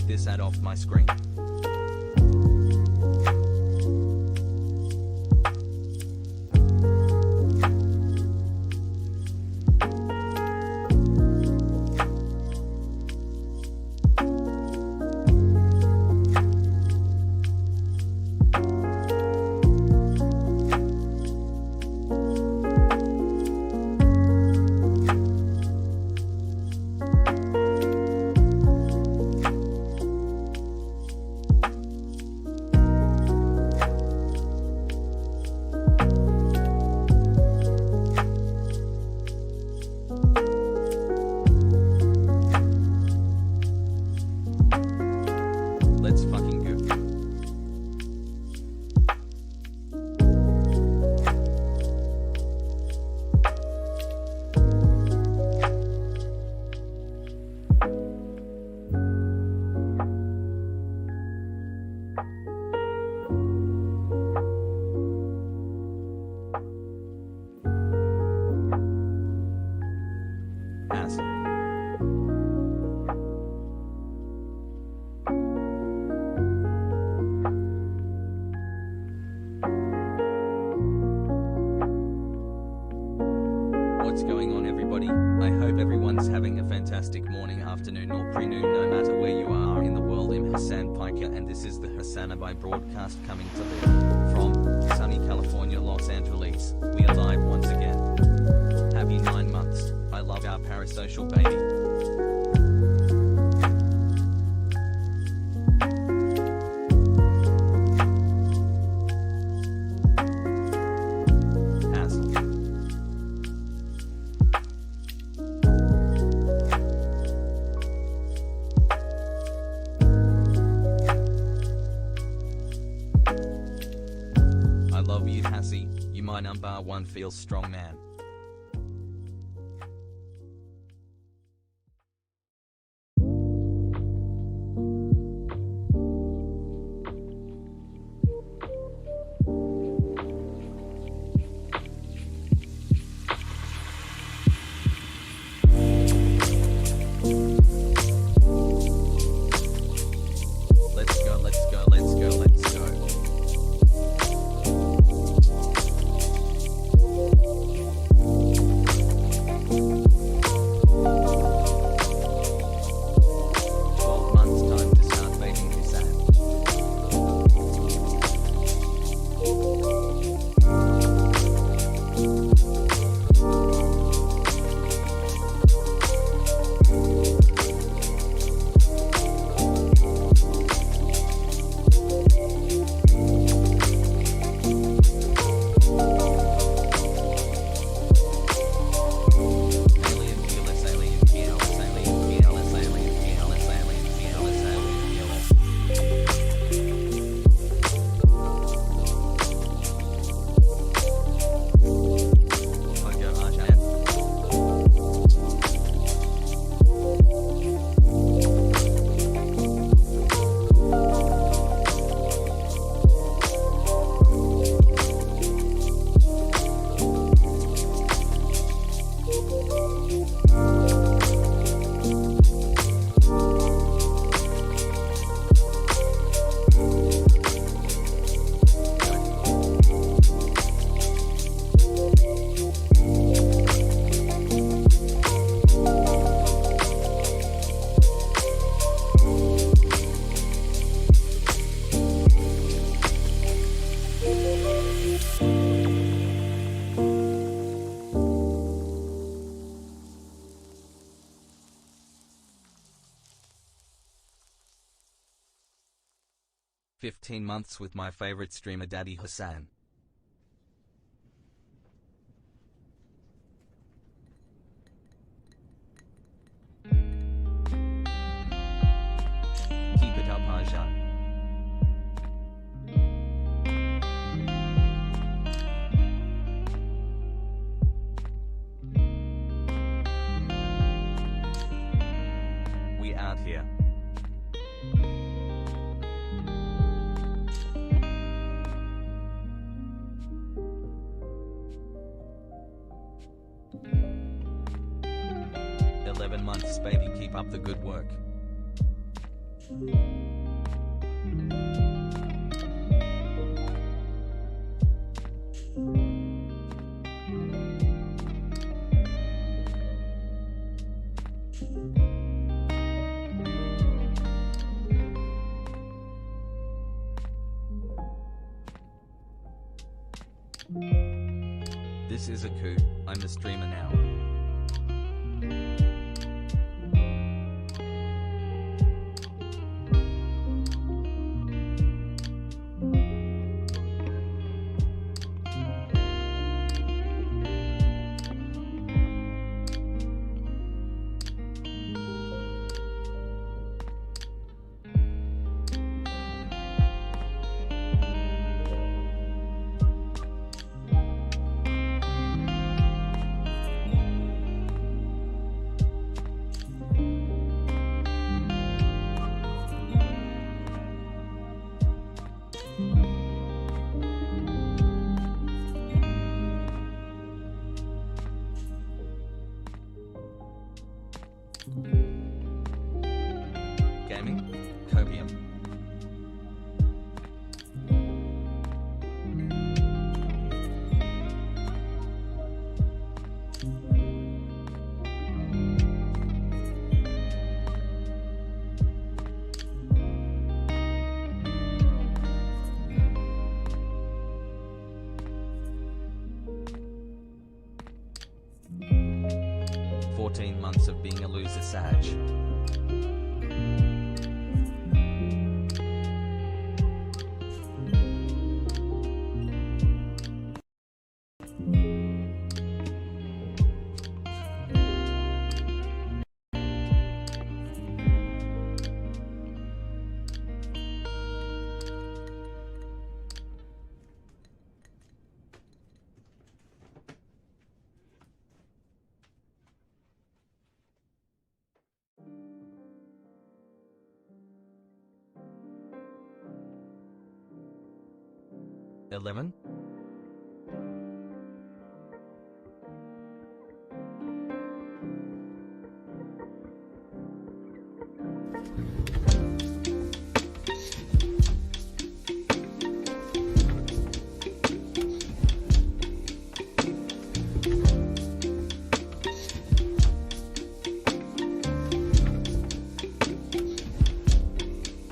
this ad off my screen. Let's fucking go. Ass. What's going on, everybody? I hope everyone's having a fantastic morning, afternoon or pre-noon, no matter where you are in the world. I'm Hasan Piker and this is the HasanAbi broadcast coming to you from sunny California, Los Angeles. We are live once again. Happy 9 months. I love our parasocial baby. I love you, Hassie. You my number one, feels strong, man. Let's go, let's go, let's go, let's go. "15 months with my favorite streamer Daddy Hasan. Keep it up, Hasan. We out here. "11 months, baby, keep up the good work." This is a coup. I'm a streamer now. Gaming, copium. Months of being a loser Sag. $11.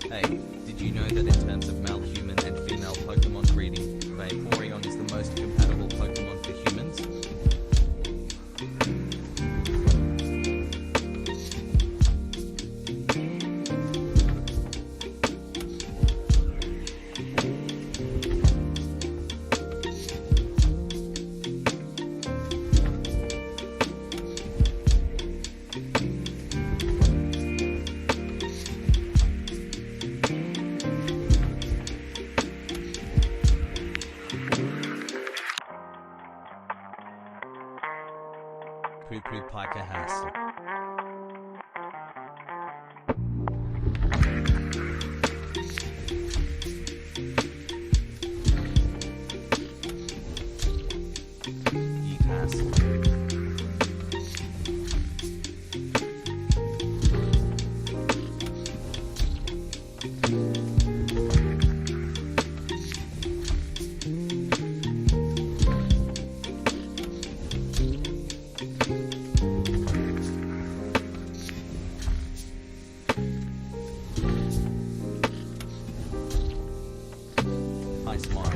Hey, did you know that in terms of male human and female Pokemon breeding, Vaporeon is the most compatible Pokemon for humans? Poo-poo Piker Hasan. I smile.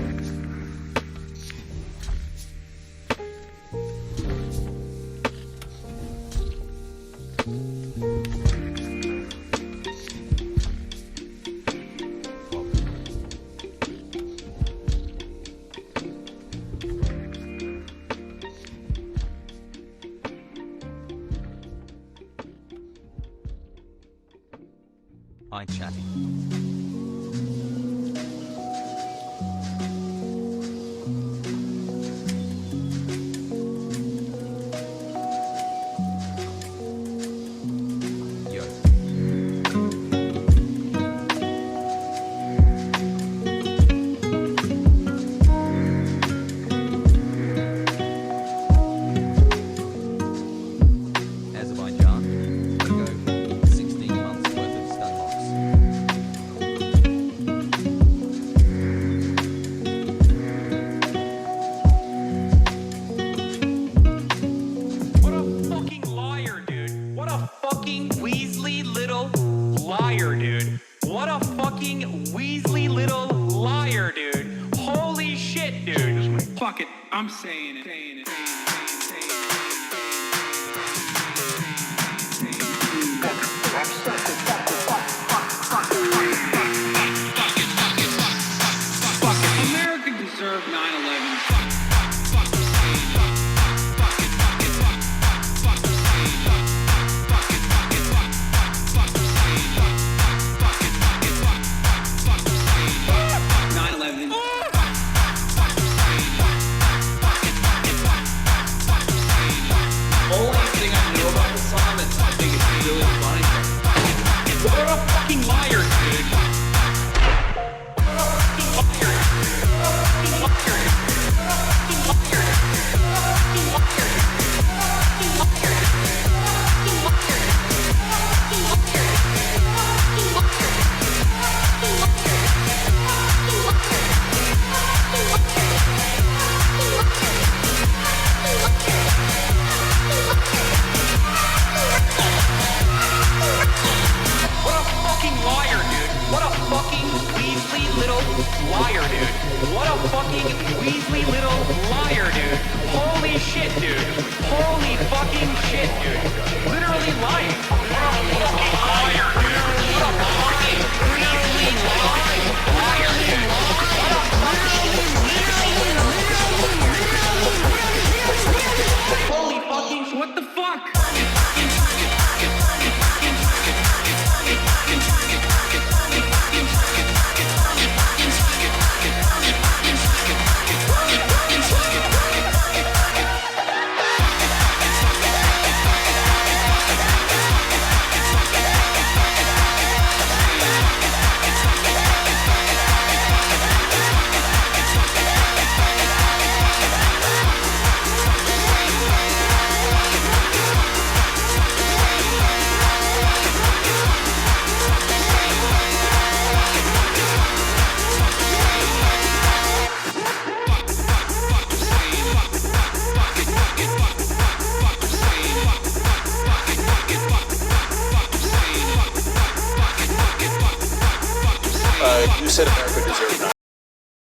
I chatty. Azerbaijan, Togo, 16 months worth of stun locks. fucking Weasley little liar, dude. Holy shit, dude. Fuck it. I'm saying it. America deserved 9/11.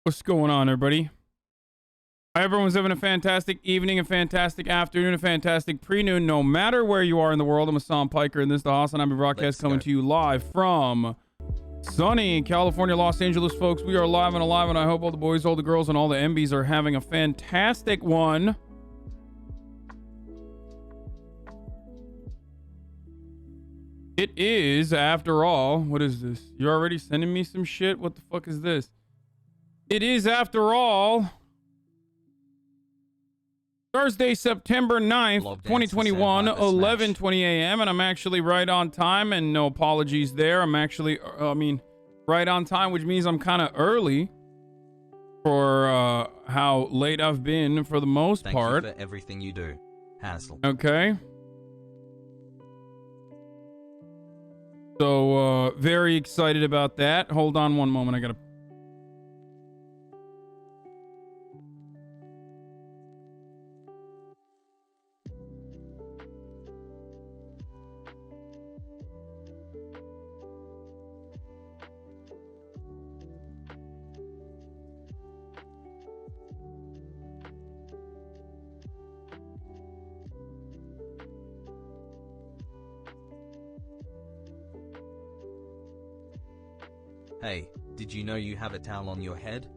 What's going on, everybody? Everyone's having a fantastic evening, a fantastic afternoon, a fantastic pre-noon, no matter where you are in the world. I'm Hasan Piker, and this is the HasanAbi broadcast coming to you live from sunny California, Los Angeles, folks. We are live and alive, and I hope all the boys, all the girls, and all the MBs are having a fantastic one. It is, after all, what is this? You're already sending me some shit? What the fuck is this? It is, after all, Thursday, September 9th, 2021, 11:20 a.m. And I'm actually right on time, and no apologies there. I'm actually, right on time, which means I'm kind of early for how late I've been for the most part. Thank you for everything you do, Hassel. Okay. So, very excited about that. Hold on one moment. I gotta... Hey, did you know you have a towel on your head?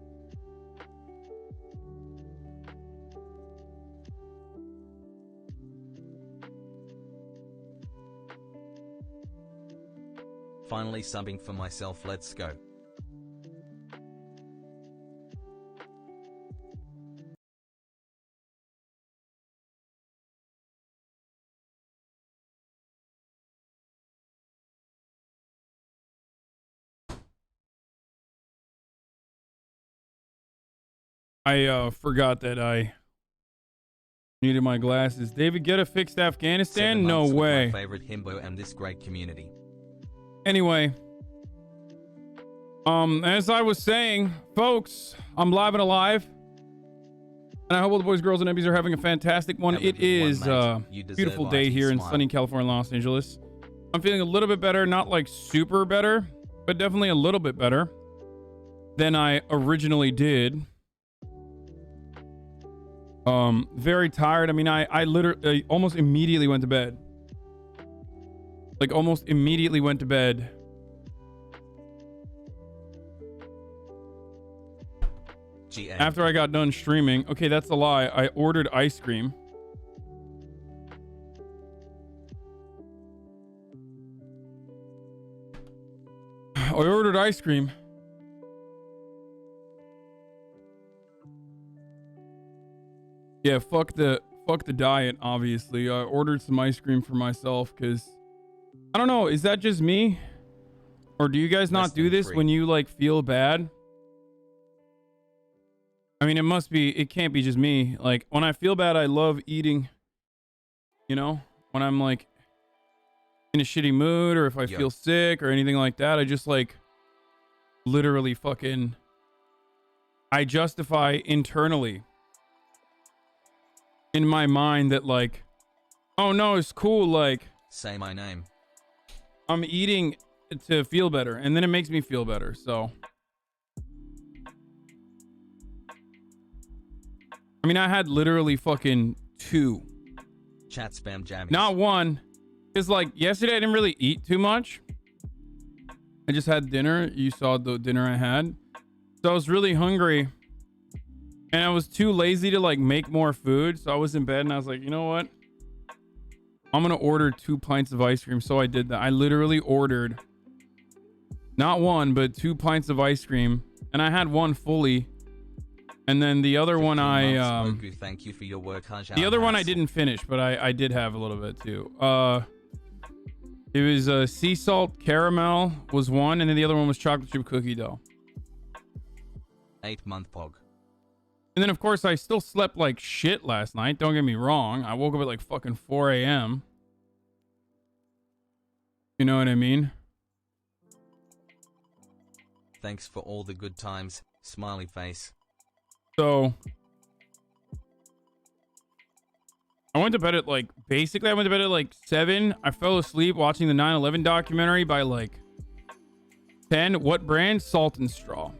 Finally subbing for myself, let's go. I forgot that I needed my glasses. David Guetta fixed Afghanistan? No way. My favorite himbo and this great community. Anyway, as I was saying, folks, I'm live and alive, and I hope all the boys, girls, and MBs are having a fantastic one. It is a beautiful day here in sunny California, Los Angeles. I'm feeling a little bit better, not like super better, but definitely a little bit better than I originally did. Very tired. I mean, I literally almost immediately went to bed. Like, almost immediately went to bed. After I got done streaming. Okay, that's a lie. I ordered ice cream. I ordered ice cream. Yeah, fuck the diet, obviously. I ordered some ice cream for myself because I don't know, is that just me? Or do you guys not do this when you like feel bad? I mean, it can't be just me. Like, when I feel bad, I love eating, you know, when I'm like in a shitty mood or if I feel sick or anything like that, I just like literally fucking, I justify internally in my mind that like, oh no, it's cool. Like, say my name. I'm eating to feel better, and then it makes me feel better. So, I mean, I had literally fucking 2. Chat spam jammies. Not 1. It's like yesterday I didn't really eat too much. I just had dinner. You saw the dinner I had. So I was really hungry. And I was too lazy to like make more food. So I was in bed and I was like, you know what? I'm going to order 2 pints of ice cream. So I did that. I literally ordered not 1, but 2 pints of ice cream. And I had 1 fully. And then the other one thank you for your work, the other one I didn't finish, but I did have a little bit too. It was sea salt caramel was one, and then the other one was chocolate chip cookie dough. 8-month pog. And then of course I still slept like shit last night. Don't get me wrong. I woke up at like fucking 4 a.m. You know what I mean? Thanks for all the good times. Smiley face. So I went to bed at like, basically I went to bed at like 7. I fell asleep watching the 9/11 documentary by like 10. What brand? Salt and Straw.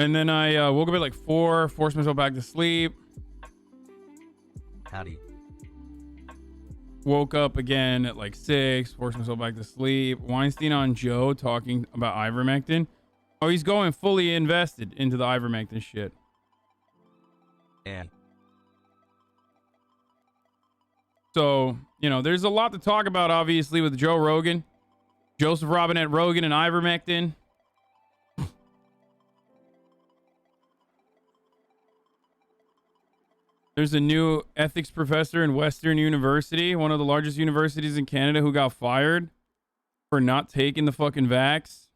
And then I woke up at like 4, forced myself back to sleep. Howdy. Woke up again at like 6, forced myself back to sleep. Weinstein on Joe talking about ivermectin. Oh, he's going fully invested into the ivermectin shit. Yeah. So, you know, there's a lot to talk about, obviously, with Joe Rogan, Joseph Robinette Rogan, and ivermectin. There's a new ethics professor in Western University, one of the largest universities in Canada, who got fired for not taking the fucking vax.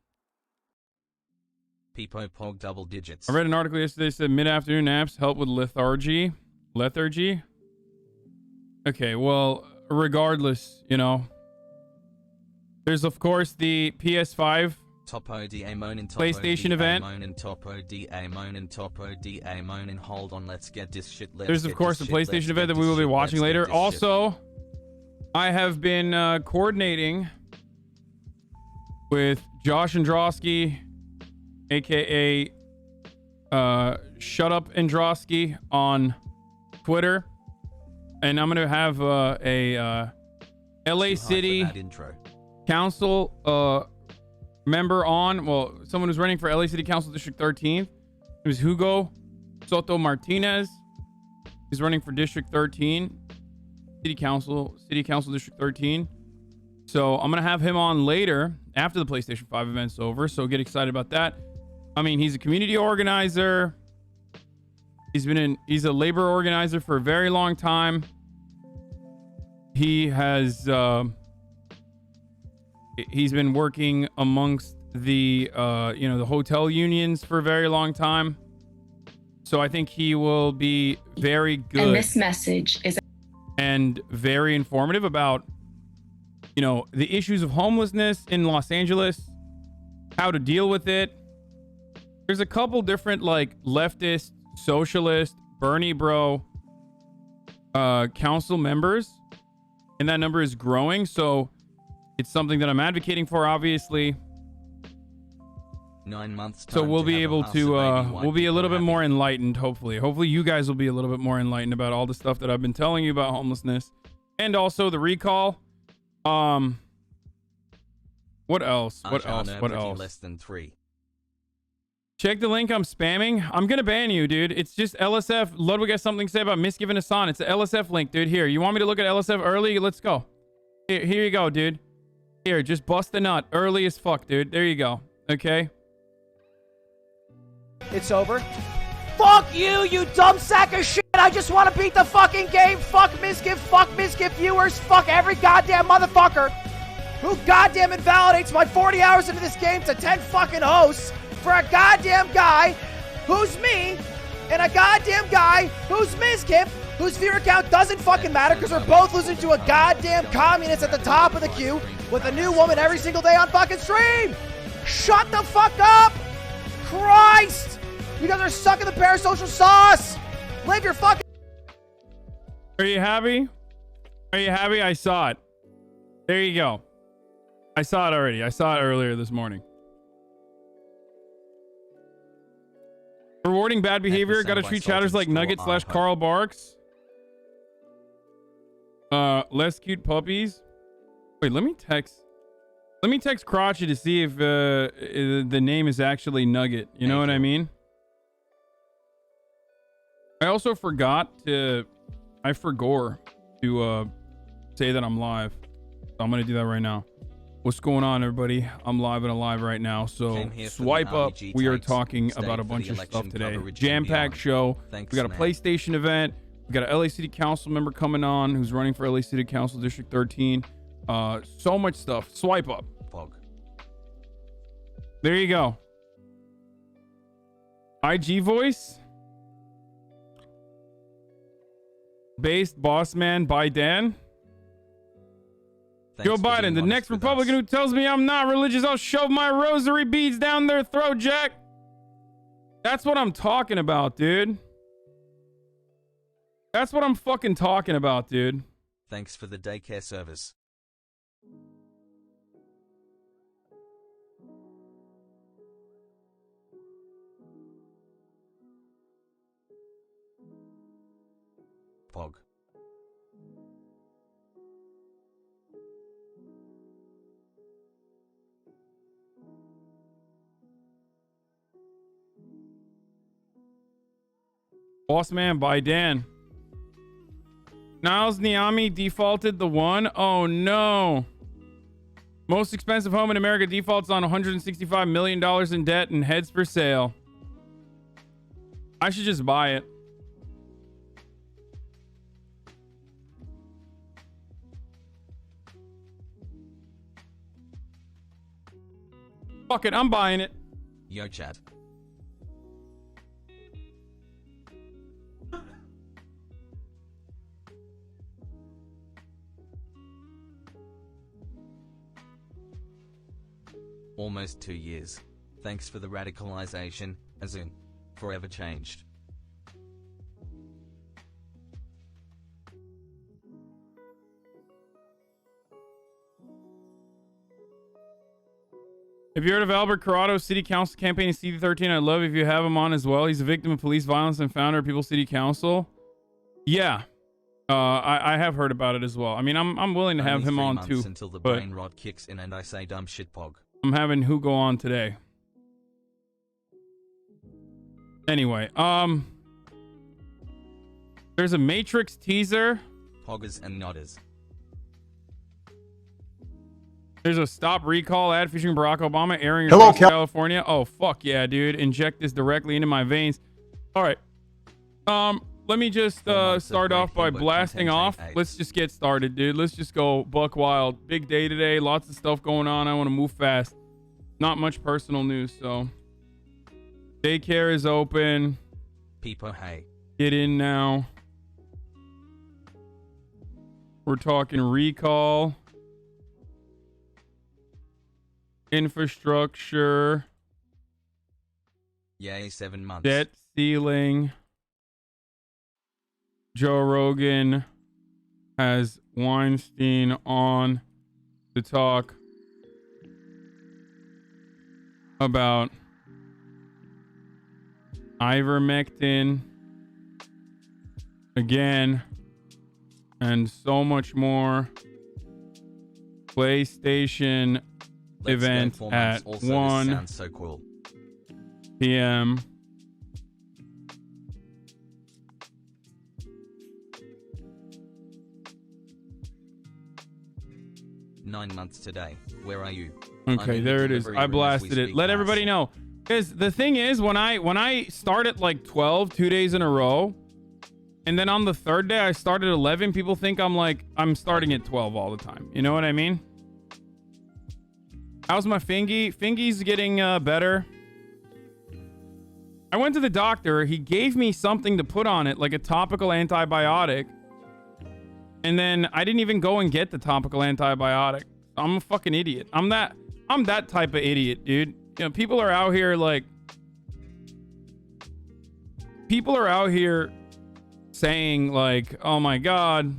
Peepo pog double digits. I read an article yesterday that said mid-afternoon naps help with lethargy. Lethargy? Okay, well, regardless, you know. There's, of course, the PS5 PlayStation event. Hold on, let's get this shit. There's, of course, the PlayStation event that we will be watching later. Also, I have been coordinating with Josh Androsky, aka Shut Up Androsky on Twitter, and I'm gonna have a LA City Council member on. Well, someone who's running for LA City Council District 13. It was Hugo Soto Martinez. He's running for District 13, City Council District 13. So I'm gonna have him on later after the PlayStation 5 event's over. So get excited about that. I mean, he's a community organizer. He's a labor organizer for a very long time. He has he's been working amongst the the hotel unions for a very long time. So I think he will be very good. And this message is very informative about the issues of homelessness in Los Angeles, how to deal with it. There's a couple different like leftist, socialist, Bernie bro council members, and that number is growing. So it's something that I'm advocating for, obviously. 9 months. So we'll be able to, we'll be a little bit more enlightened, hopefully. Hopefully you guys will be a little bit more enlightened about all the stuff that I've been telling you about homelessness. And also the recall. What else? What else? What else? Less than 3. Check the link I'm spamming. I'm gonna ban you, dude. It's just LSF. Ludwig has something to say about misgiving Hasan. It's the LSF link, dude. Here, you want me to look at LSF early? Let's go. Here you go, dude. Here, just bust the nut. Early as fuck, dude. There you go. Okay? It's over. Fuck you, you dumb sack of shit. I just want to beat the fucking game. Fuck misgive viewers. Fuck every goddamn motherfucker who goddamn invalidates my 40 hours into this game to 10 fucking hosts for a goddamn guy who's me and a goddamn guy who's misgive, whose viewer count doesn't fucking matter because we're both losing to a goddamn communist at the top of the queue with a new woman every single day on fucking stream. Shut the fuck up. Christ. You guys are sucking the parasocial sauce. Live your fucking... Are you happy? Are you happy? I saw it. There you go. I saw it already. I saw it earlier this morning. Rewarding bad behavior. Gotta treat chatters like Nugget / Carl Barks. Less cute puppies. Wait, let me text Crotchy to see if the name is actually Nugget. You know what I mean? I also forgot to... I forgot to say that I'm live. So I'm gonna do that right now. What's going on, everybody? I'm live and alive right now. So swipe up. We are talking about a bunch of stuff today. Jam-packed show. We got a PlayStation event. We got a LA City Council member coming on who's running for LA City Council District 13. So much stuff. Swipe up. There you go. IG voice. Based boss man by Dan. Joe Biden, the next Republican who tells me I'm not religious, I'll shove my rosary beads down their throat, Jack. That's what I'm talking about, dude. That's what I'm fucking talking about, dude. Thanks for the daycare service. Pog. Boss man by Dan. Nile Niami defaulted the 1. Oh no. Most expensive home in America defaults on $165 million in debt and heads for sale. I should just buy it. Fuck it, I'm buying it. Yo, chat. Almost 2 years. Thanks for the radicalization, as in, forever changed. Have you heard of Albert Corrado's City Council campaign in CD13? I'd love if you have him on as well. He's a victim of police violence and founder of People City Council. Yeah. I have heard about it as well. I mean, I'm willing to have him on too. Until the brain rot kicks in and I say dumb shit pog. I'm having Hugo on today. Anyway, there's a Matrix teaser. Poggers and nodders. There's a stop recall ad featuring Barack Obama airing across California. Oh, fuck yeah, dude. Inject this directly into my veins. All right. Let me just start off by blasting off. Let's just get started, dude. Let's just go buck wild. Big day today. Lots of stuff going on. I want to move fast. Not much personal news, so. Daycare is open. People, hey. Get in now. We're talking recall. Infrastructure. Yay, 7 months. Debt ceiling. Joe Rogan has Weinstein on to talk about ivermectin again and so much more. PlayStation event at 1 so cool. p.m. Nine months today. Where are you? Okay, there it is. I blasted it. Let everybody know. Because the thing is, when I start at like 12, 2 days in a row, and then on the third day I start at 11, people think I'm starting at 12 all the time. You know what I mean? How's my fingy? Fingy's getting better. I went to the doctor. He gave me something to put on it, like a topical antibiotic. And then I didn't even go and get the topical antibiotic. I'm a fucking idiot. I'm that type of idiot, dude. You know, people are out here saying like, oh my God,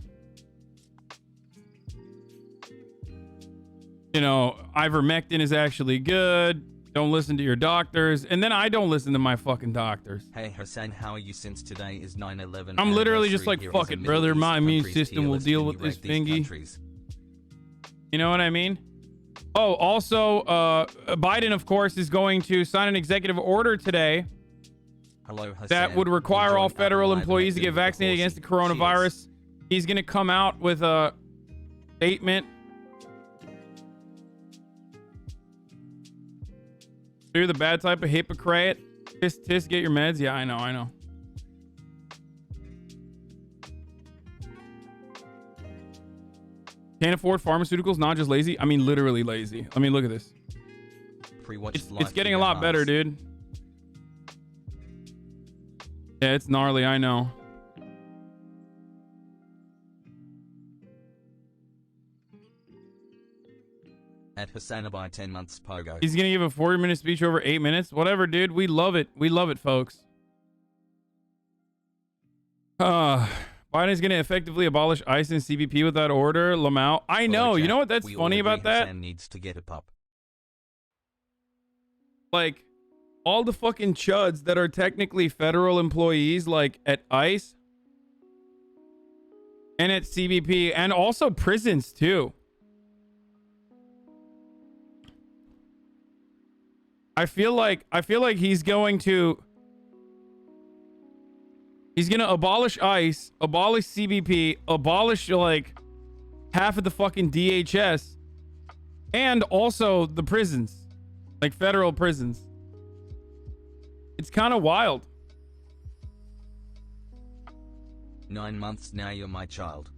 you know, ivermectin is actually good. Don't listen to your doctors. And then I don't listen to my fucking doctors. Hey Hasan, how are you since today is 9/11? I'm literally just like, fuck it, brother. My immune system will deal with this thingy. You know what I mean? Oh, also, Biden, of course, is going to sign an executive order today. Hello, Hasan. That would require all federal employees to get vaccinated against the coronavirus. He's going to come out with a statement. You're the bad type of hypocrite. Tisk, get your meds. Yeah, I know. Can't afford pharmaceuticals, not just lazy. I mean, literally lazy. I mean, look at this. It's getting a lot better, dude. Yeah, it's gnarly. I know. At HasanAbi 10 months pogo. He's gonna give a 40-minute speech over 8 minutes. Whatever, dude. We love it. We love it, folks. Biden's gonna effectively abolish ICE and CBP with that order. Lamau. I know. You know what that's funny about that? Hasan needs to get a pup. Like, all the fucking chuds that are technically federal employees, like at ICE and at CBP, and also prisons too. I feel like he's going to abolish ICE, abolish CBP, abolish like half of the fucking DHS, and also the prisons, like federal prisons. It's kind of wild. 9 months now, you're my child.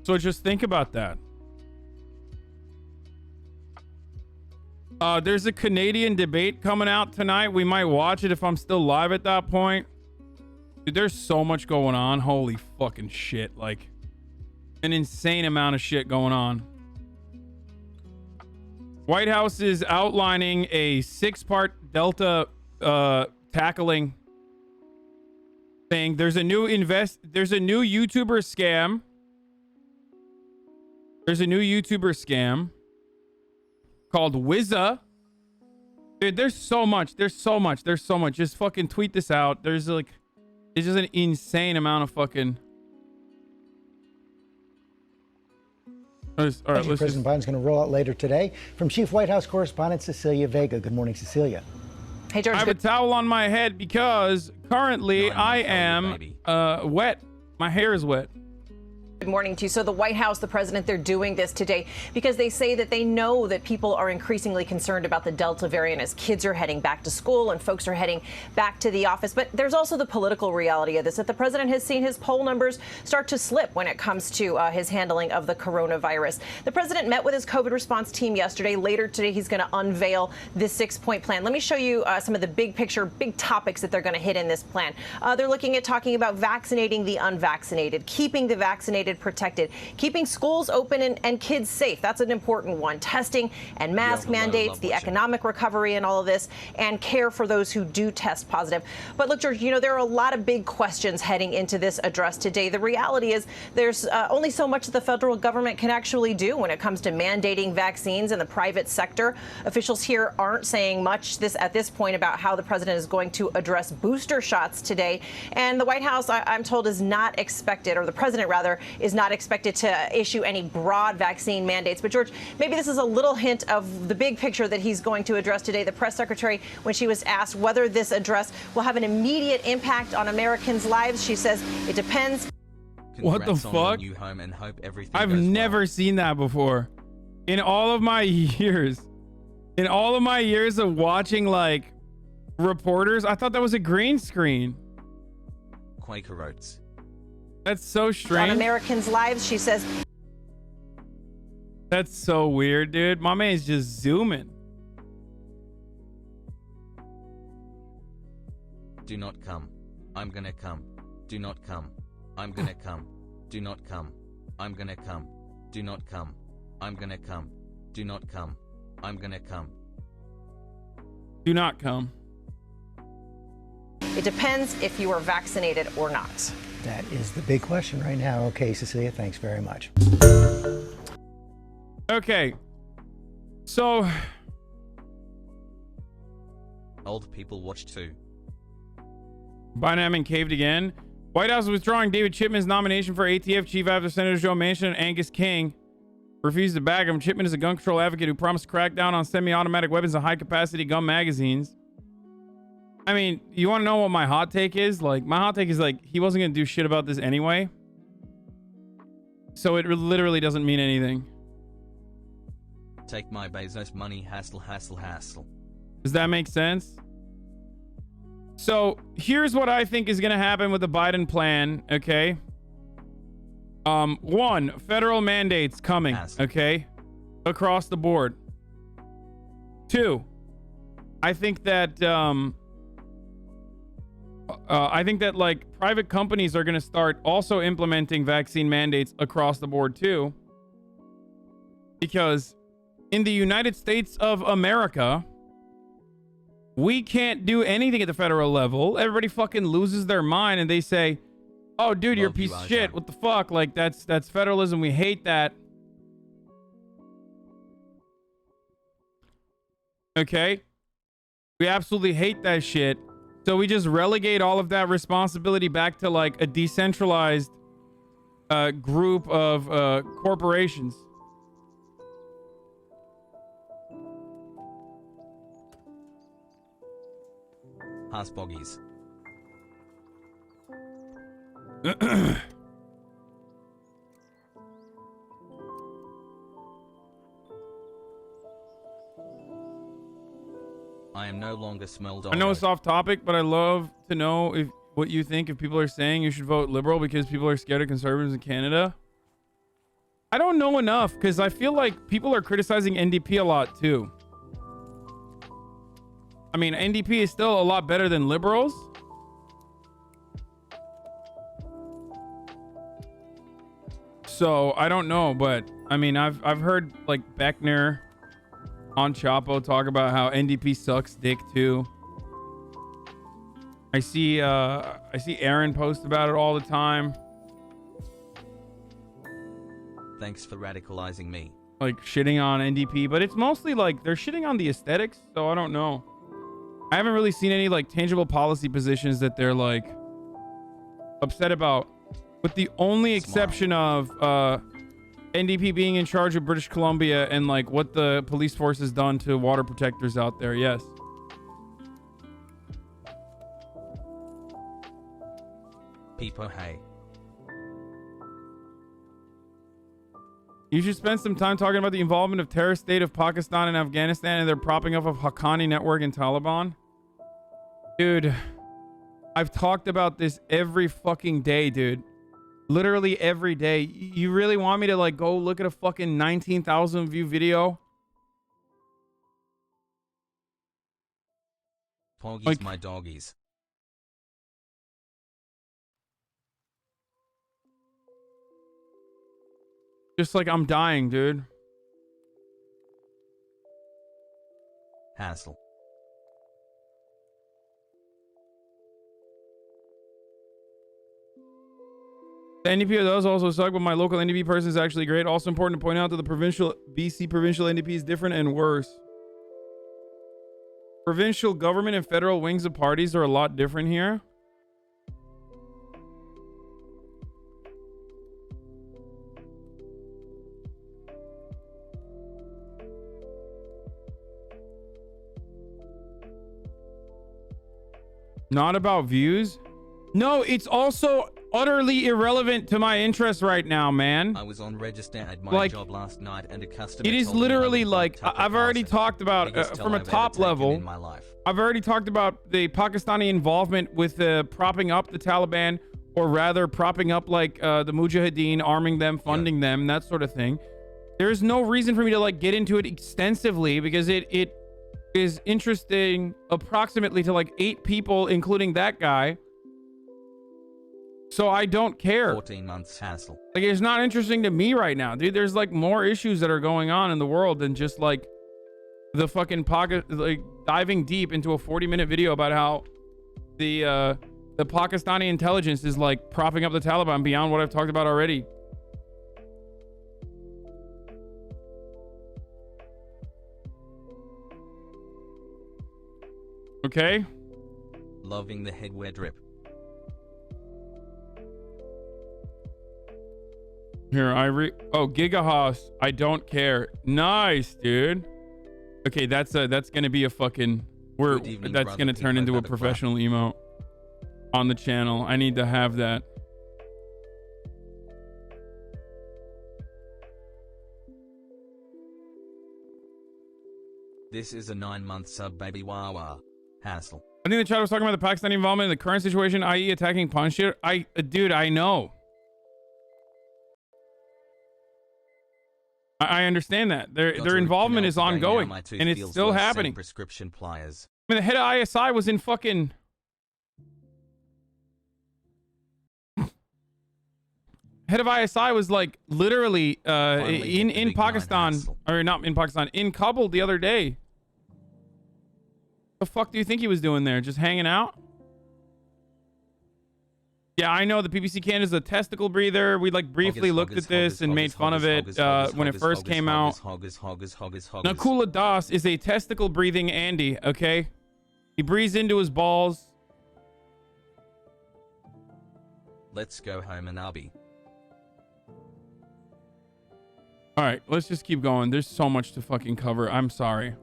So just think about that. There's a Canadian debate coming out tonight. We might watch it if I'm still live at that point. Dude, there's so much going on. Holy fucking shit. Like, an insane amount of shit going on. White House is outlining a 6-part Delta tackling thing. There's a new YouTuber scam. There's a new YouTuber scam called Wizza. Dude, there's so much. Just fucking tweet this out. It's just an insane amount of fucking. All right, President Biden's going to roll out later today. From Chief White House Correspondent Cecilia Vega. Good morning, Cecilia. Hey, George. I have a towel on my head because currently I am wet. My hair is wet. Good morning to you. So the White House, the president, they're doing this today because they say that they know that people are increasingly concerned about the Delta variant as kids are heading back to school and folks are heading back to the office. But there's also the political reality of this, that the president has seen his poll numbers start to slip when it comes to his handling of the coronavirus. The president met with his COVID response team yesterday. Later today, he's going to unveil this 6-point plan. Let me show you some of the big picture, big topics that they're going to hit in this plan. They're looking at talking about vaccinating the unvaccinated, keeping the vaccinated vaccinated, protected. Keeping schools open and kids safe, that's an important one. Testing and mask mandates, the economic recovery and all of this, and care for those who do test positive. But look, George, you know, there are a lot of big questions heading into this address today. The reality is there's only so much the federal government can actually do when it comes to mandating vaccines in the private sector. Officials here aren't saying much at this point about how the president is going to address booster shots today. And the White House, I'm told, is not expected, or the president rather, is not expected to issue any broad vaccine mandates. But George, maybe this is a little hint of the big picture that he's going to address today. The press secretary, when she was asked whether this address will have an immediate impact on Americans' lives, she says it depends. What the fuck? New home and hope everything I've goes never well. seen that before. In all of my years. In all of my years of watching, like, reporters, I thought that was a green screen. Quaker Oats. That's so strange. On Americans' lives, she says. That's so weird, dude. My man's just zooming. Do not come. I'm gonna come. Do not come. I'm gonna come. Do not come. I'm gonna come. Do not come. I'm gonna come. Do not come. I'm gonna come. Do not come. It depends if you are vaccinated or not. That is the big question right now. Okay, Cecilia, thanks very much. Okay. So, Old people watch too. Bynum caved again. White House is withdrawing David Chipman's nomination for ATF chief after Senators Joe Manchin and Angus King refused to back him. Chipman is a gun control advocate who promised to crack down on semi-automatic weapons and high-capacity gun magazines. I mean, you want to know what my hot take is? Like, my hot take is, like, he wasn't going to do shit about this anyway. So it literally doesn't mean anything. Take my Bezos money, hassle, hassle, hassle. Does that make sense? So here's what I think is going to happen with the Biden plan, okay? One, federal mandates coming, okay? Across the board. Two, I think that like private companies are going to start also implementing vaccine mandates across the board too. Because in the United States of America, we can't do anything at the federal level. Everybody fucking loses their mind and they say, oh, dude, you're a piece of shit. What the fuck? Like, that's federalism. We hate that. Okay? We absolutely hate that shit. So we just relegate all of that responsibility back to, like, a decentralized group of corporations. Pass boggies. I am no longer smelled. I know it's off topic, but I love to know what you think. If people are saying you should vote liberal because people are scared of conservatives in Canada. I don't know enough because I feel like people are criticizing NDP a lot too. I mean, NDP is still a lot better than liberals. So I don't know, but I mean, I've heard like Beckner on Chapo talk about how NDP sucks dick too. I see Aaron post about it all the time. Thanks for radicalizing me. Like shitting on NDP, but it's mostly like they're shitting on the aesthetics, so I don't know. I haven't really seen any like tangible policy positions that they're like upset about, with the only exception of NDP being in charge of British Columbia and like what the police force has done to water protectors out there. Yes. Peepo hey. You should spend some time talking about the involvement of terrorist state of Pakistan and Afghanistan and their propping up of Haqqani network and Taliban. Dude, I've talked about this every fucking day, dude. Literally every day. You really want me to like go look at a fucking 19,000 view video? Poggies, Like, my doggies. Just like I'm dying, dude. Hassle. The NDP of those also suck, but my local NDP person is actually great. Also important to point out that the provincial BC provincial NDP is different and worse. Provincial government and federal wings of parties are a lot different here. Not about views? No, it's also utterly irrelevant to my interest right now, man. I was on register at my job last night and a customer It is told me literally I was like, Tucker I've already Carlson. talked about, Biggest from a tell I've top ever taken level, in my life. I've already talked about the Pakistani involvement with propping up the Taliban, or rather propping up like the Mujahideen, arming them, funding them, that sort of thing. There's no reason for me to like get into it extensively because it is interesting approximately to like 8 people, including that guy. So I don't care. 14 months hassle. Like, it's not interesting to me right now, dude. There's like more issues that are going on in the world than just like the fucking pocket, like diving deep into a 40-minute video about how the Pakistani intelligence is like propping up the Taliban beyond what I've talked about already. Okay. Loving the headwear drip. Here, oh, Gigahoss, I don't care. Nice, dude. Okay, that's gonna be a fucking that's gonna turn into a professional emote on the channel. I need to have that. This is a 9-month sub, baby. Wawa. Hassle. I think the chat was talking about the Pakistani involvement in the current situation, i.e. attacking Panjshir. Dude, I know. I understand that. Their involvement is ongoing, and it's still happening. Prescription pliers. I mean, the head of ISI was in fucking... Head of ISI was like literally in Pakistan, or not in Pakistan, in Kabul the other day. The fuck do you think he was doing there? Just hanging out? Yeah, I know the PPC can is a testicle breather. We like briefly looked at this and made fun of it when it first came out. Nakula Das is a testicle breathing Andy, okay? He breathes into his balls. Let's go HomeLessNess. All right, let's just keep going. There's so much to fucking cover. I'm sorry.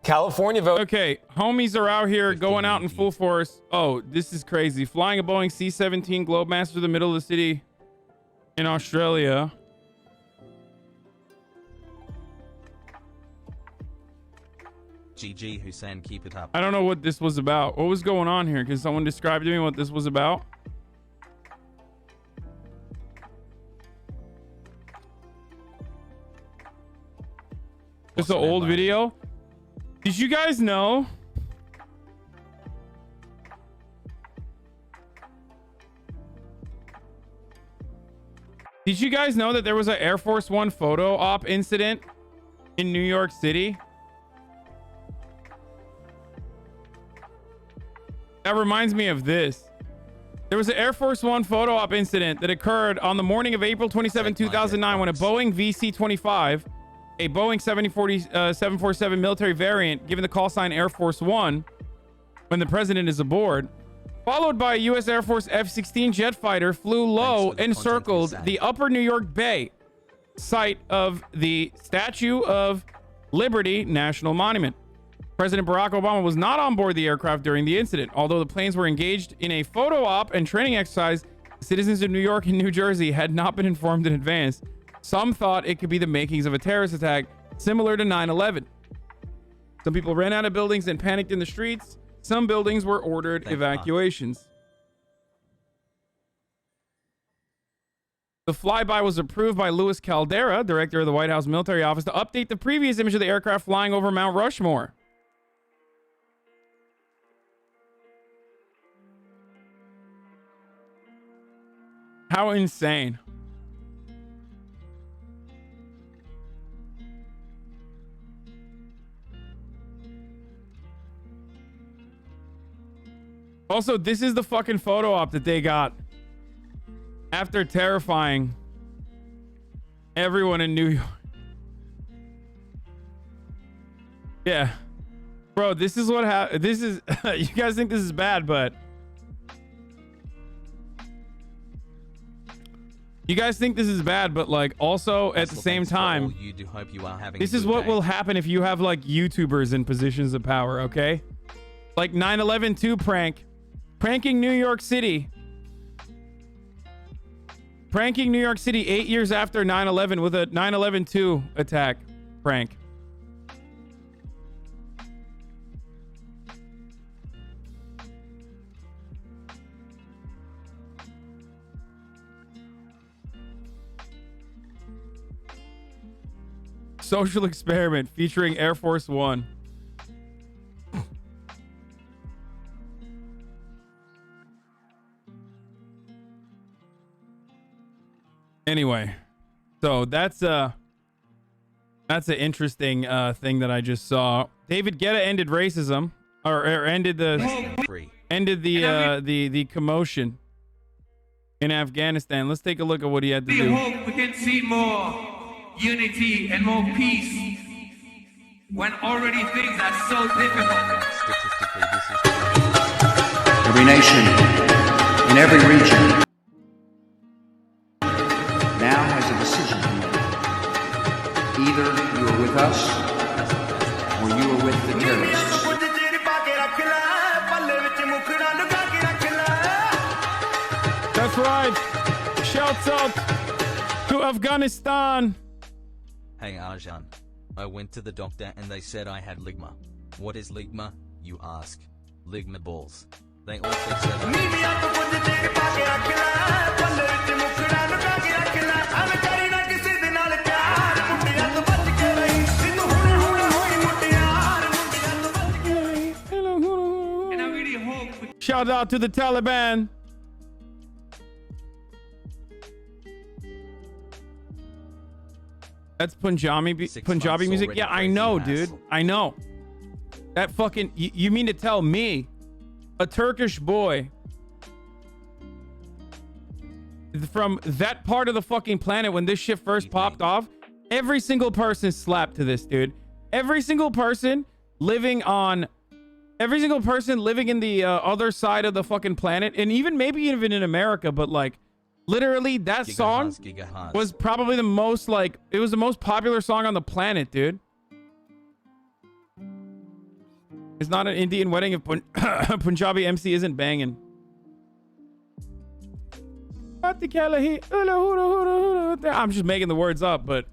California vote. Okay, homies are out here going out in full force. Oh, this is crazy. Flying a Boeing C-17 Globemaster to the middle of the city in Australia. GG Hussein, keep it up. I don't know what this was about. What was going on here? Can someone describe to me what this was about? It's an old video. Did you guys know? Did you guys know that there was an Air Force One photo op incident in New York City? That reminds me of this. There was an Air Force One photo op incident that occurred on the morning of April 27, 2009 when a Boeing VC-25, a Boeing 747 military variant given the call sign Air Force One when the president is aboard, followed by a U.S. Air Force F-16 jet fighter, flew low and circled the upper New York Bay site of the Statue of Liberty National Monument. President Barack Obama was not on board the aircraft during the incident. Although the planes were engaged in a photo op and training exercise, citizens of New York and New Jersey had not been informed in advance. Some thought it could be the makings of a terrorist attack similar to 9/11. Some people ran out of buildings and panicked in the streets. Some buildings were ordered evacuations. The flyby was approved by Louis Caldera, director of the White House Military Office, to update the previous image of the aircraft flying over Mount Rushmore. How insane. Also, this is the fucking photo op that they got after terrifying everyone in New York. Yeah. Bro, this is what happened. This is... you guys think this is bad, but... You guys think this is bad, but like also at the same time... You do hope you are having this is what will happen if you have like YouTubers in positions of power, okay? Like 9/11 prank. Pranking New York City. Pranking New York City 8 years after 9/11 with a 9/11 attack prank. Social experiment featuring Air Force One. Anyway, so that's an interesting thing that I just saw. David Guetta ended racism, or ended the commotion in Afghanistan. Let's take a look at what he had to do. We hope we can see more unity and more peace when already things are so difficult. Statistically, this is Every nation in every region now has a decision to make. Either you are with us or you are with the terrorists. That's right. Shouts out to Afghanistan. Hey Arjan, I went to the doctor and they said I had ligma. What is ligma, you ask? Ligma balls. They also said Shout out to the Taliban. That's Punjabi music. Yeah, I know, dude. I know. That fucking... You mean to tell me, a Turkish boy from that part of the fucking planet when this shit first popped off, every single person slapped to this, dude. Every single person living in the other side of the fucking planet, and even maybe even in America, but like literally that song was probably the most like, it was the most popular song on the planet, dude. It's not an Indian wedding if Punjabi MC isn't banging. I'm just making the words up, but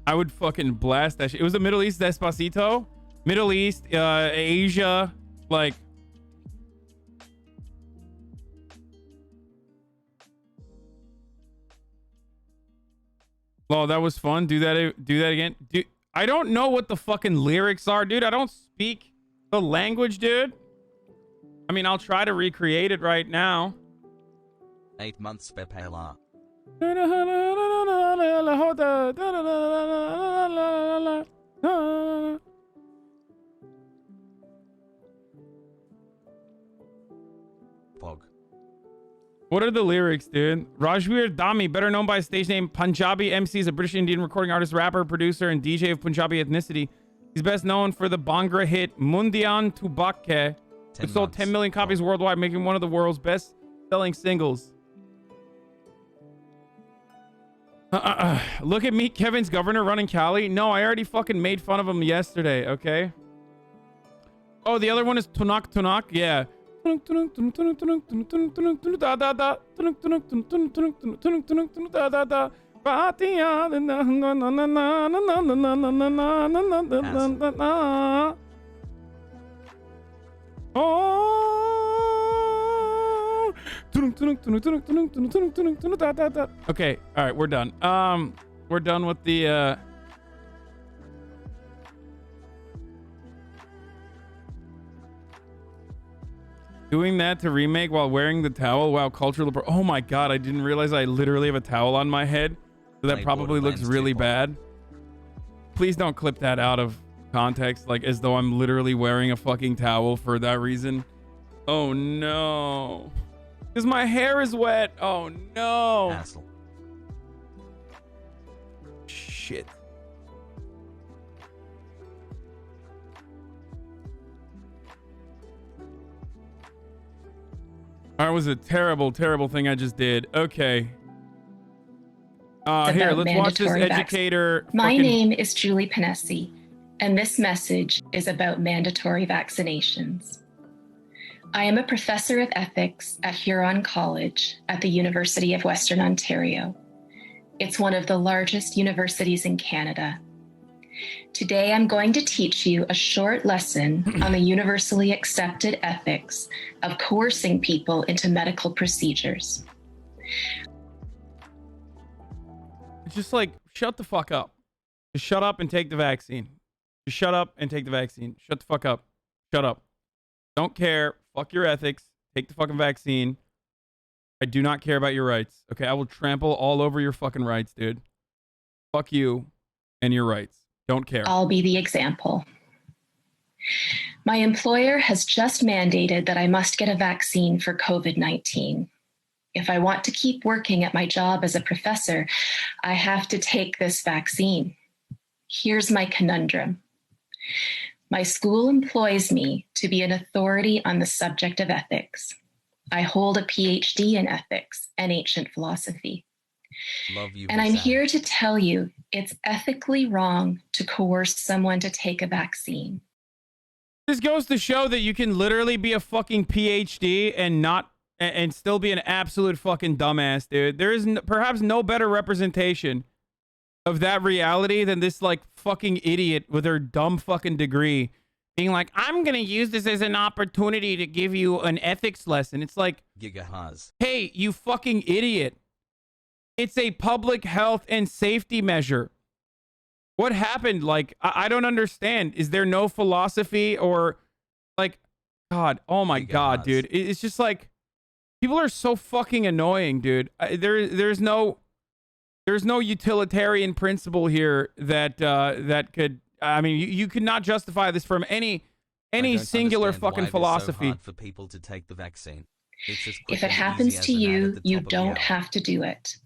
I would fucking blast that shit. It was the Middle East Despacito. Middle East, Asia, like... Oh, that was fun. Do that again. I don't know what the fucking lyrics are, dude. I don't speak the language, dude. I mean, I'll try to recreate it right now. 8 months Pepela. Pog. What are the lyrics, dude? Rajveer Dami, better known by his stage name Punjabi MC, is a British Indian recording artist, rapper, producer, and DJ of Punjabi ethnicity. He's best known for the Bhangra hit Mundian Tu Bakke, which sold 10 million copies worldwide, making one of the world's best-selling singles. Look at me, Kevin's governor running Cali. No, I already fucking made fun of him yesterday, okay? Oh, the other one is Tunak Tunak, yeah. Okay, all right, we're done. We're done with the Doing that to remake while wearing the towel. Wow, cultural. Oh my god, I didn't realize I literally have a towel on my head. So that probably looks really bad. Please don't clip that out of context, like as though I'm literally wearing a fucking towel for that reason. Oh no. Because my hair is wet. Oh no. Hassle. Shit. That was a terrible, terrible thing I just did. Okay. Here, let's watch this educator. My name is Julie Panesi, and this message is about mandatory vaccinations. I am a professor of ethics at Huron College at the University of Western Ontario. It's one of the largest universities in Canada. Today, I'm going to teach you a short lesson on the universally accepted ethics of coercing people into medical procedures. Just like, shut the fuck up. Just shut up and take the vaccine. Just shut up and take the vaccine. Shut the fuck up. Shut up. Don't care. Fuck your ethics. Take the fucking vaccine. I do not care about your rights. Okay, I will trample all over your fucking rights, dude. Fuck you and your rights. Don't care. I'll be the example. My employer has just mandated that I must get a vaccine for COVID-19. If I want to keep working at my job as a professor, I have to take this vaccine. Here's my conundrum. My school employs me to be an authority on the subject of ethics. I hold a PhD in ethics and ancient philosophy. Love you, and I'm Hasan. here to tell you it's ethically wrong to coerce someone to take a vaccine. This goes to show that you can literally be a fucking PhD and still be an absolute fucking dumbass, dude. There is perhaps no better representation of that reality than this like fucking idiot with her dumb fucking degree being like, I'm gonna use this as an opportunity to give you an ethics lesson. It's like, Gigahaz. hey, you fucking idiot. It's a public health and safety measure. What happened? Like, I don't understand. Is there no philosophy or like, God, oh my God, dude. It's just like, people are so fucking annoying, dude. There's no utilitarian principle here that could, I mean, you could not justify this from any singular fucking philosophy. So hard for people to take the vaccine. It's just if it happens to you, you don't have to do it.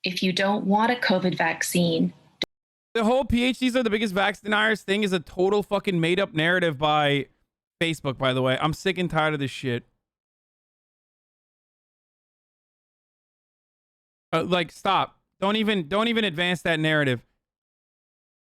If you don't want a COVID vaccine. The whole PhDs are the biggest vax deniers thing is a total fucking made up narrative by Facebook, by the way. I'm sick and tired of this shit. Like, stop. Don't even advance that narrative.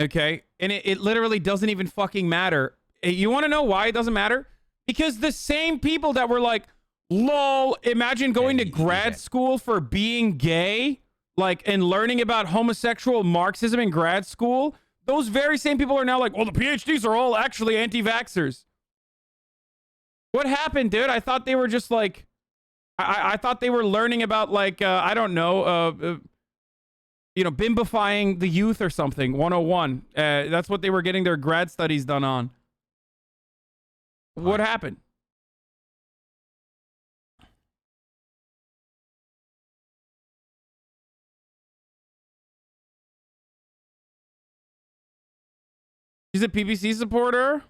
Okay? And it literally doesn't even fucking matter. You want to know why it doesn't matter? Because the same people that were like, lol, imagine going to grad school for being gay, like, and learning about homosexual Marxism in grad school. Those very same people are now like, well, the PhDs are all actually anti-vaxxers. What happened, dude? I thought they were just like, I thought they were learning about like, I don't know, you know, bimbifying the youth or something, 101. That's what they were getting their grad studies done on. What happened? She's a PPC supporter.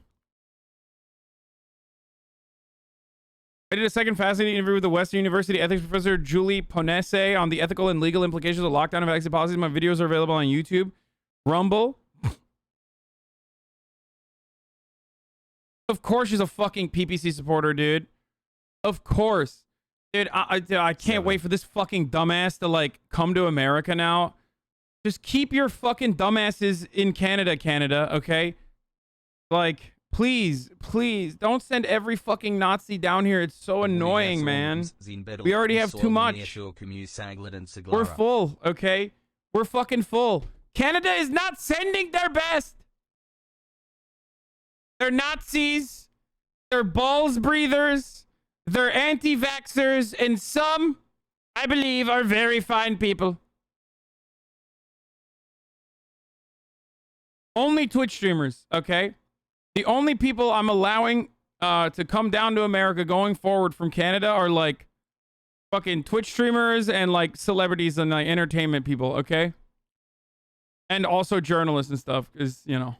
I did a second fascinating interview with the Western University ethics professor Julie Ponese on the ethical and legal implications of lockdown and vaccine policies. My videos are available on YouTube, Rumble. Of course she's a fucking PPC supporter, dude. Of course. Dude, I can't wait for this fucking dumbass to, like, come to America now. Just keep your fucking dumbasses in Canada, okay? Like, please, don't send every fucking Nazi down here. It's so annoying, man. We already have too much. We're full, okay? We're fucking full. Canada is not sending their best. They're Nazis. They're balls breathers. They're anti-vaxxers. And some, I believe, are very fine people. Only Twitch streamers, okay? The only people I'm allowing to come down to America going forward from Canada are like fucking Twitch streamers and like celebrities and like entertainment people, okay? And also journalists and stuff, because, you know.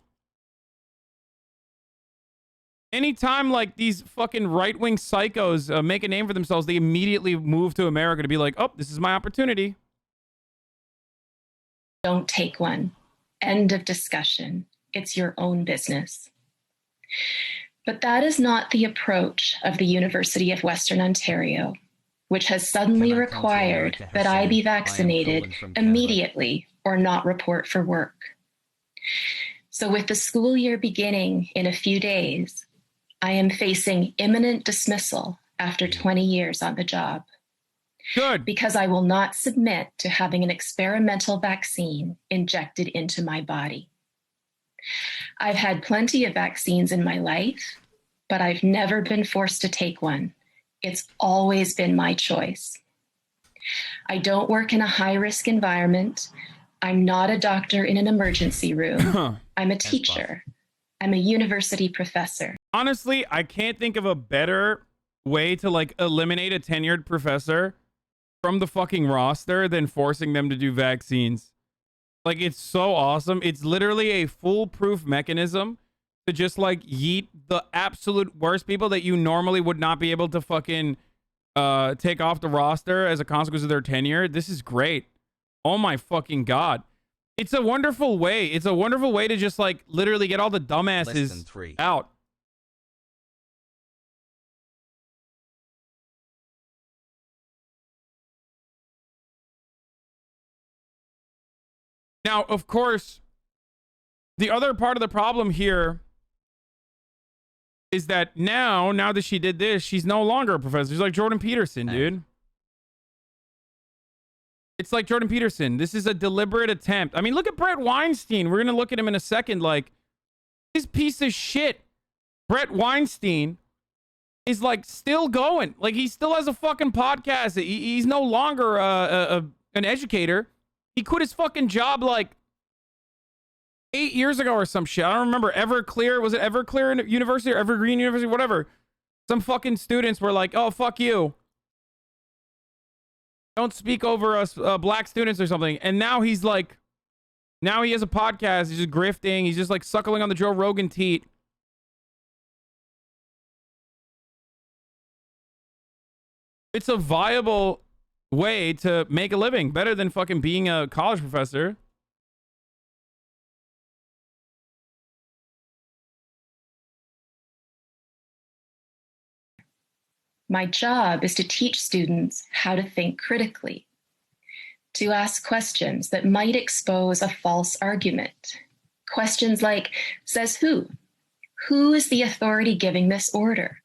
Anytime like these fucking right-wing psychos make a name for themselves, they immediately move to America to be like, oh, this is my opportunity. Don't take one. End of discussion. It's your own business. But that is not the approach of the University of Western Ontario, which has suddenly required that I be vaccinated immediately or not report for work. So with the school year beginning in a few days, I am facing imminent dismissal after 20 years on the job. Good. Because I will not submit to having an experimental vaccine injected into my body. I've had plenty of vaccines in my life, but I've never been forced to take one. It's always been my choice. I don't work in a high-risk environment. I'm not a doctor in an emergency room. I'm a teacher. I'm a university professor. Honestly, I can't think of a better way to like eliminate a tenured professor from the fucking roster than forcing them to do vaccines. Like, it's so awesome. It's literally a foolproof mechanism to just like yeet the absolute worst people that you normally would not be able to fucking take off the roster as a consequence of their tenure. This is great. Oh my fucking God. It's a wonderful way. It's a wonderful way to just like literally get all the dumbasses out. Now, of course, the other part of the problem here is that now that she did this, she's no longer a professor. She's like Jordan Peterson, dude. It's like Jordan Peterson. This is a deliberate attempt. I mean, look at Brett Weinstein. We're going to look at him in a second. Like, this piece of shit, Brett Weinstein, is like still going. Like, he still has a fucking podcast. He's no longer an educator. He quit his fucking job like 8 years ago or some shit. I don't remember. Everclear. Was it Everclear University or Evergreen University? Whatever. Some fucking students were like, oh, fuck you. Don't speak over us black students or something. And now he's like, now he has a podcast. He's just grifting. He's just like suckling on the Joe Rogan teat. It's a viable way to make a living. Better than fucking being a college professor. My job is to teach students how to think critically, to ask questions that might expose a false argument. Questions like, says who? Who is the authority giving this order?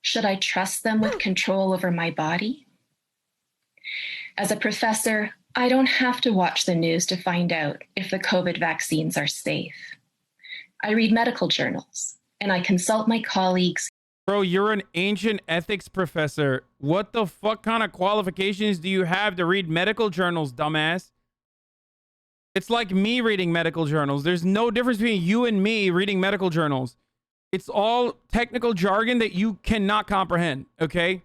Should I trust them with control over my body? As a professor, I don't have to watch the news to find out if the COVID vaccines are safe. I read medical journals, and I consult my colleagues. Bro, you're an ancient ethics professor. What the fuck kind of qualifications do you have to read medical journals, dumbass? It's like me reading medical journals. There's no difference between you and me reading medical journals. It's all technical jargon that you cannot comprehend, okay?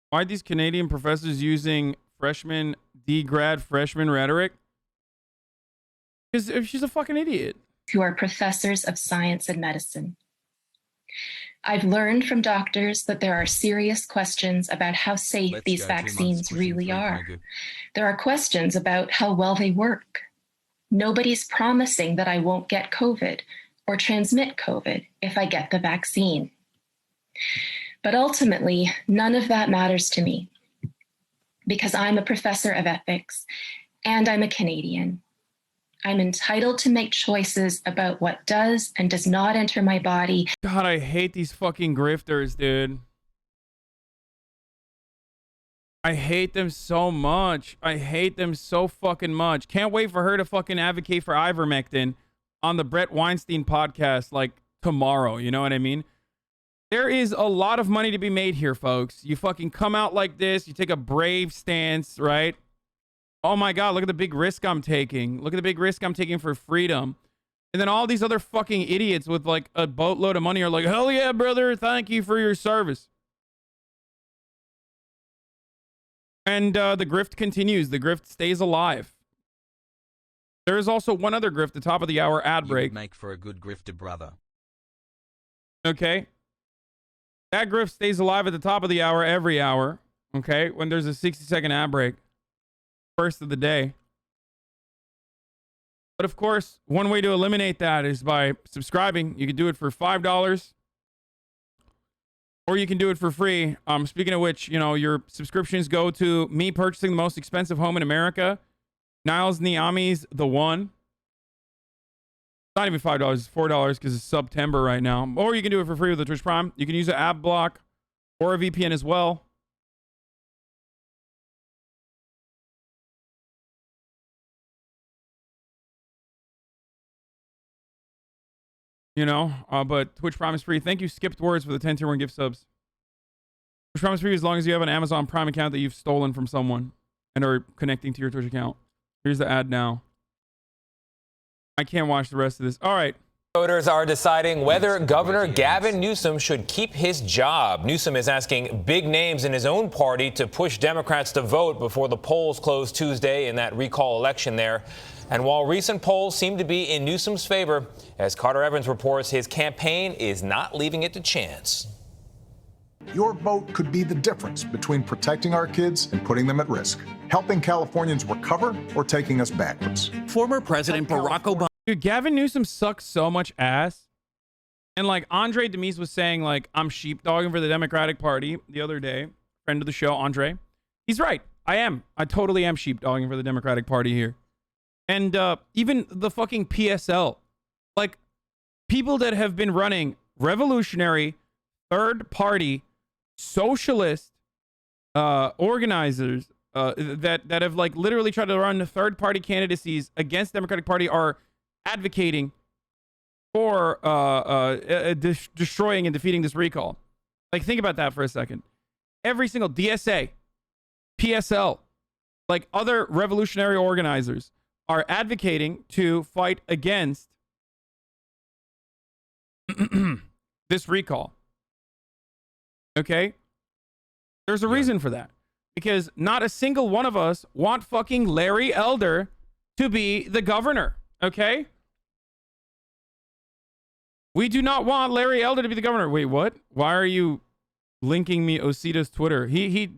Why are these Canadian professors using freshman, D-grad freshman rhetoric? Because she's a fucking idiot. Who are professors of science and medicine. I've learned from doctors that there are serious questions about how safe these vaccines really are. There are questions about how well they work. Nobody's promising that I won't get COVID or transmit COVID if I get the vaccine. But ultimately, none of that matters to me because I'm a professor of ethics and I'm a Canadian. I'm entitled to make choices about what does and does not enter my body. God, I hate these fucking grifters, dude. I hate them so much. I hate them so fucking much. Can't wait for her to fucking advocate for ivermectin on the Brett Weinstein podcast like tomorrow. You know what I mean? There is a lot of money to be made here, folks. You fucking come out like this. You take a brave stance, right? Oh my God, look at the big risk I'm taking. Look at the big risk I'm taking for freedom. And then all these other fucking idiots with like a boatload of money are like, hell yeah, brother. Thank you for your service. And the grift continues. The grift stays alive. There is also one other grift, the top of the hour ad break. Make for a good grifter, brother. Okay. That grift stays alive at the top of the hour every hour. Okay. When there's a 60-second ad break. First of the day. But of course, one way to eliminate that is by subscribing. You can do it for $5. Or you can do it for free. Speaking of which, you know, your subscriptions go to me purchasing the most expensive home in America. Nile Niami's The One. It's not even $5, it's $4 because it's September right now. Or you can do it for free with the Twitch Prime. You can use an ad block or a VPN as well. You know, but Twitch Prime is free. Thank you, Skipped Words, for the 10 tier 1 gift subs. Twitch Prime is free as long as you have an Amazon Prime account that you've stolen from someone and are connecting to your Twitch account. Here's the ad now. I can't watch the rest of this. All right. Voters are deciding whether Governor Gavin Newsom should keep his job. Newsom is asking big names in his own party to push Democrats to vote before the polls close Tuesday in that recall election there. And while recent polls seem to be in Newsom's favor, as Carter Evans reports, his campaign is not leaving it to chance. Your vote could be the difference between protecting our kids and putting them at risk, helping Californians recover or taking us backwards. Former President Barack Obama. Dude, Gavin Newsom sucks so much ass. And like Andre Demise was saying, like, I'm sheepdogging for the Democratic Party the other day. Friend of the show, Andre. He's right. I am. I totally am sheepdogging for the Democratic Party here. And even the fucking PSL. Like, people that have been running revolutionary, third-party, socialist organizers that have like literally tried to run third-party candidacies against the Democratic Party are advocating for destroying and defeating this recall. Like, think about that for a second. Every single DSA, PSL, like other revolutionary organizers are advocating to fight against this recall. Okay? There's a reason for that. Because not a single one of us want fucking Larry Elder to be the governor. Okay? We do not want Larry Elder to be the governor. Wait, what? Why are you linking me Osita's Twitter? He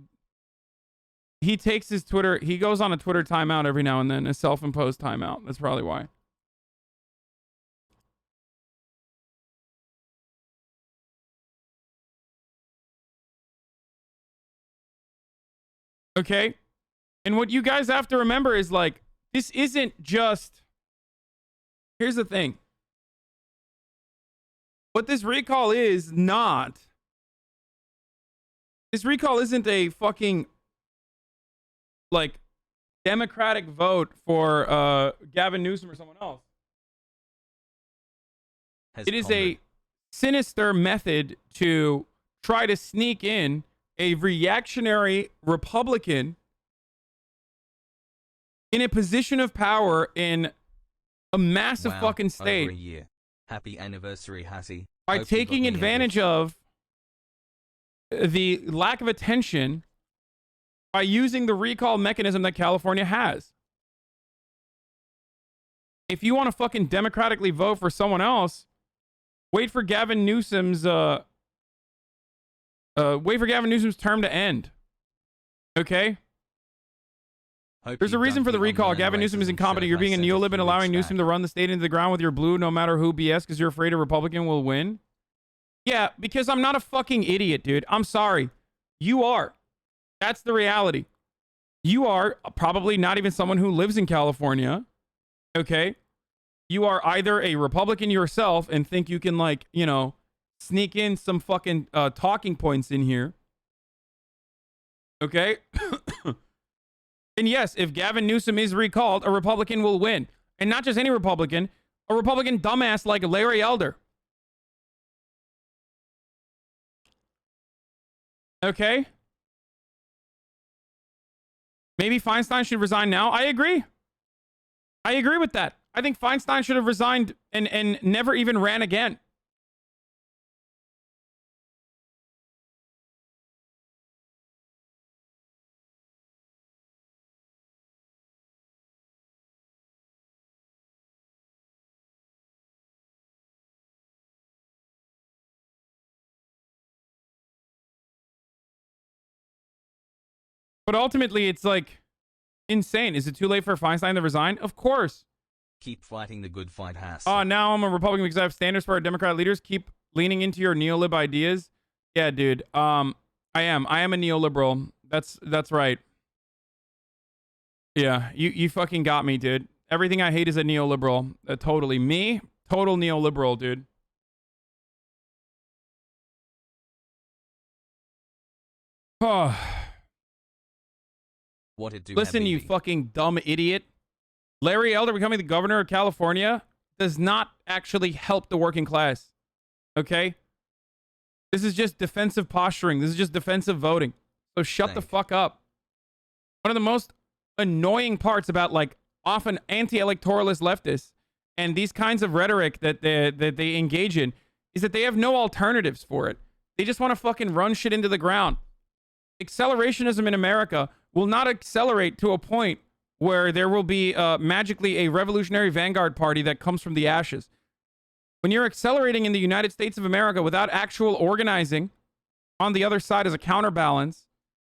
takes his Twitter, he goes on a Twitter timeout every now and then, a self-imposed timeout. That's probably why. Okay? And what you guys have to remember is, like, this isn't just... Here's the thing. What this recall is not... This recall isn't a fucking... like, Democratic vote for Gavin Newsom or someone else. It is a sinister method to try to sneak in a reactionary Republican in a position of power in a massive fucking state. Over a year. Happy anniversary, Hassie. By taking advantage of the lack of attention by using the recall mechanism that California has. If you want to fucking democratically vote for someone else, wait for Gavin Newsom's term to end. Okay? There's a reason for the recall. Gavin Newsom is incompetent. You're being a neolib and allowing Newsom to run the state into the ground with your blue no matter who BS because you're afraid a Republican will win. Yeah, because I'm not a fucking idiot, dude. I'm sorry. You are. That's the reality. You are probably not even someone who lives in California. Okay? You are either a Republican yourself and think you can, like, you know, sneak in some fucking talking points in here. Okay? And yes, if Gavin Newsom is recalled, a Republican will win. And not just any Republican, a Republican dumbass like Larry Elder. Okay? Maybe Feinstein should resign now. I agree. I agree with that. I think Feinstein should have resigned and never even ran again. But ultimately, it's like insane. Is it too late for Feinstein to resign? Of course. Keep fighting the good fight, Hasan. Oh, now I'm a Republican because I have standards for our Democrat leaders. Keep leaning into your neolib ideas. Yeah, dude. I am a neoliberal. That's right. Yeah, you fucking got me, dude. Everything I hate is a neoliberal. Totally. Me? Total neoliberal, dude. Oh. What it do, Listen, you fucking dumb idiot. Larry Elder becoming the governor of California does not actually help the working class. Okay? This is just defensive posturing. This is just defensive voting. So shut the fuck up. One of the most annoying parts about, like, often anti-electoralist leftists and these kinds of rhetoric that they engage in is that they have no alternatives for it. They just want to fucking run shit into the ground. Accelerationism in America will not accelerate to a point where there will be magically a revolutionary vanguard party that comes from the ashes. When you're accelerating in the United States of America without actual organizing on the other side as a counterbalance,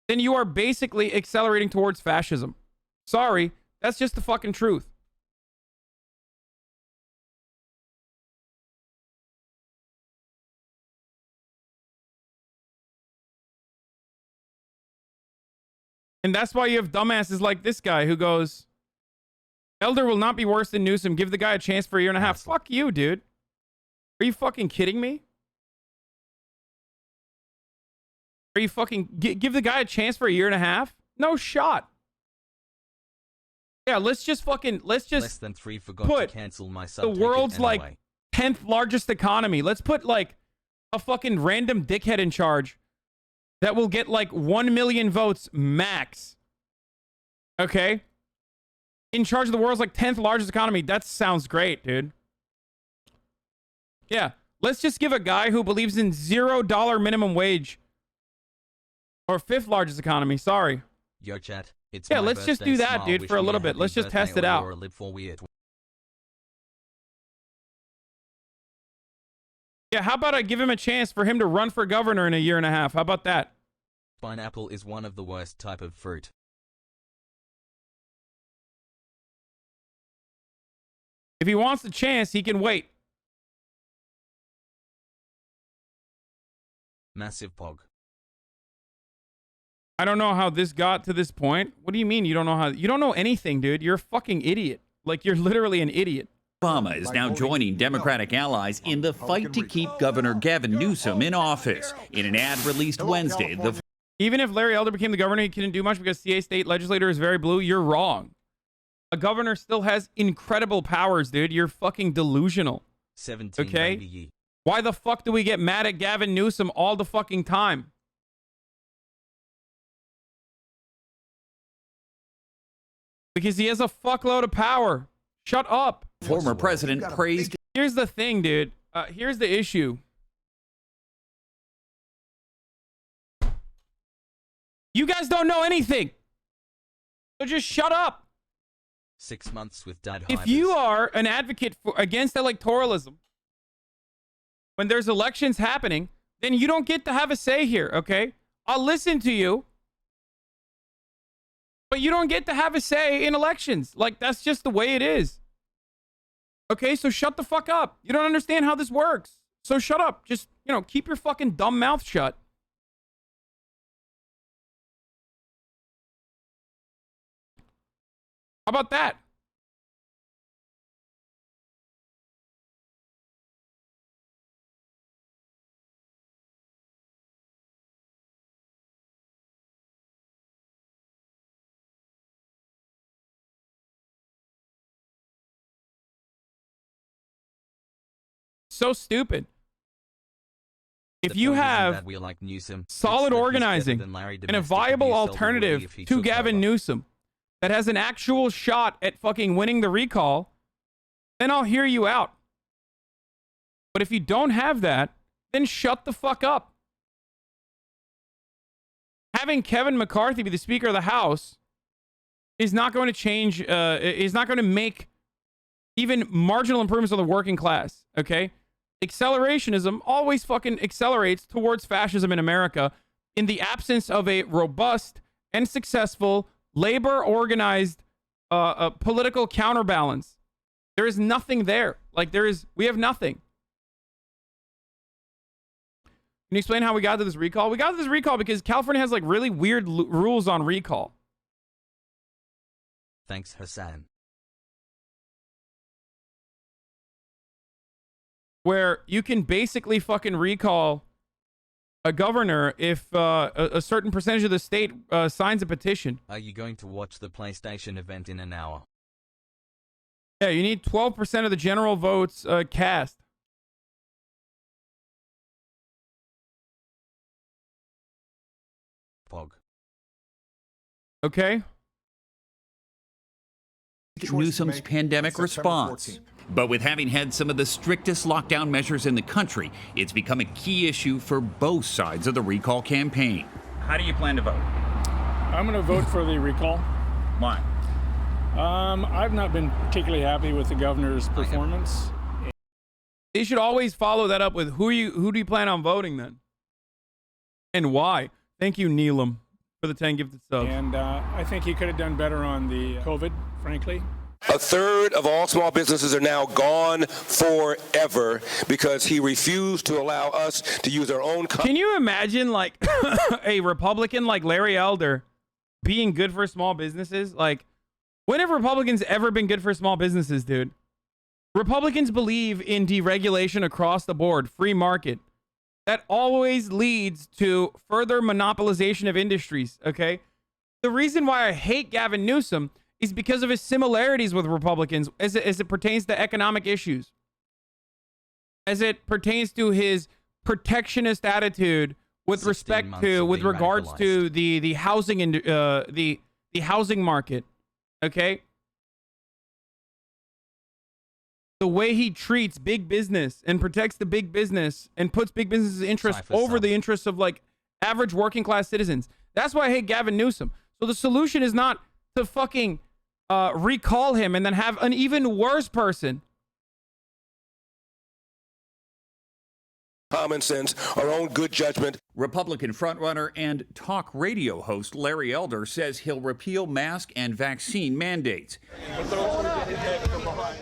then you are basically accelerating towards fascism. Sorry, that's just the fucking truth. And that's why you have dumbasses like this guy who goes, Elder will not be worse than Newsom. Give the guy a chance for a year and a half. Fuck you, dude. Are you fucking kidding me? Are you fucking... Give the guy a chance for a year and a half? No shot. Yeah, let's just fucking... Let's just... Less than 3 forgot to cancel my sub. The world's, like, 10th largest economy. Let's put, like, a fucking random dickhead in charge that will get like 1 million votes max. Okay? In charge of the world's like 10th largest economy. That sounds great, dude. Yeah. Let's just give a guy who believes in $0 minimum wage. Or 5th largest economy. Sorry. Yo, chat. It's yeah, let's just do that, dude, for a little bit. Let's just test it out. Yeah, how about I give him a chance for him to run for governor in a year and a half? How about that? Pineapple is one of the worst type of fruit. If he wants the chance, he can wait. Massive pog. I don't know how this got to this point. What do you mean you don't know how? You don't know anything, dude. You're a fucking idiot. Like, you're literally an idiot. Obama is now joining Democratic allies in the fight to keep Governor Gavin Newsom in office. In an ad released Wednesday, even if Larry Elder became the governor, he couldn't do much because CA state legislator is very blue. You're wrong. A governor still has incredible powers, dude. You're fucking delusional. 17. Okay? Baby. Why the fuck do we get mad at Gavin Newsom all the fucking time? Because he has a fuckload of power. Shut up. Former president praised. Here's the thing, dude. Here's the issue. You guys don't know anything. So just shut up. 6 months with dad. If you are an advocate against electoralism, when there's elections happening, then you don't get to have a say here, okay? I'll listen to you. But you don't get to have a say in elections. Like, that's just the way it is. Okay, so shut the fuck up. You don't understand how this works. So shut up. Just, you know, keep your fucking dumb mouth shut. How about that? So stupid. If you have solid organizing and a viable alternative to Gavin Newsom that has an actual shot at fucking winning the recall, then I'll hear you out. But if you don't have that, then shut the fuck up. Having Kevin McCarthy be the Speaker of the House is not going to change, is not going to make even marginal improvements on the working class, okay? Accelerationism always fucking accelerates towards fascism in America in the absence of a robust and successful labor-organized political counterbalance. There is nothing there. Like, we have nothing. Can you explain how we got to this recall? We got to this recall because California has, like, really weird rules on recall. Thanks, Hasan. Where you can basically fucking recall a governor if a certain percentage of the state signs a petition. Are you going to watch the PlayStation event in an hour? Yeah, you need 12% of the general votes cast. Fog. Okay. Newsom's pandemic response. But with having had some of the strictest lockdown measures in the country, it's become a key issue for both sides of the recall campaign. How do you plan to vote? I'm going to vote for the recall. Why? I've not been particularly happy with the governor's performance. You should always follow that up with who do you plan on voting then? And why? Thank you, Newsom, for the 10 gifted subs. And I think he could have done better on the COVID, frankly. A third of all small businesses are now gone forever because he refused to allow us to use our own. Can you imagine, like, a Republican like Larry Elder being good for small businesses? Like, when have Republicans ever been good for small businesses, dude? Republicans believe in deregulation across the board, free market. That always leads to further monopolization of industries, okay? The reason why I hate Gavin Newsom is because of his similarities with Republicans as it pertains to economic issues. As it pertains to his protectionist attitude with respect to, with regards to the housing and the housing market, okay? The way he treats big business and protects the big business and puts big business's interests over the interests of, like, average working class citizens. That's why I hate Gavin Newsom. So the solution is not to fucking recall him and then have an even worse person. Common sense, our own good judgment. Republican frontrunner and talk radio host Larry Elder says he'll repeal mask and vaccine mandates.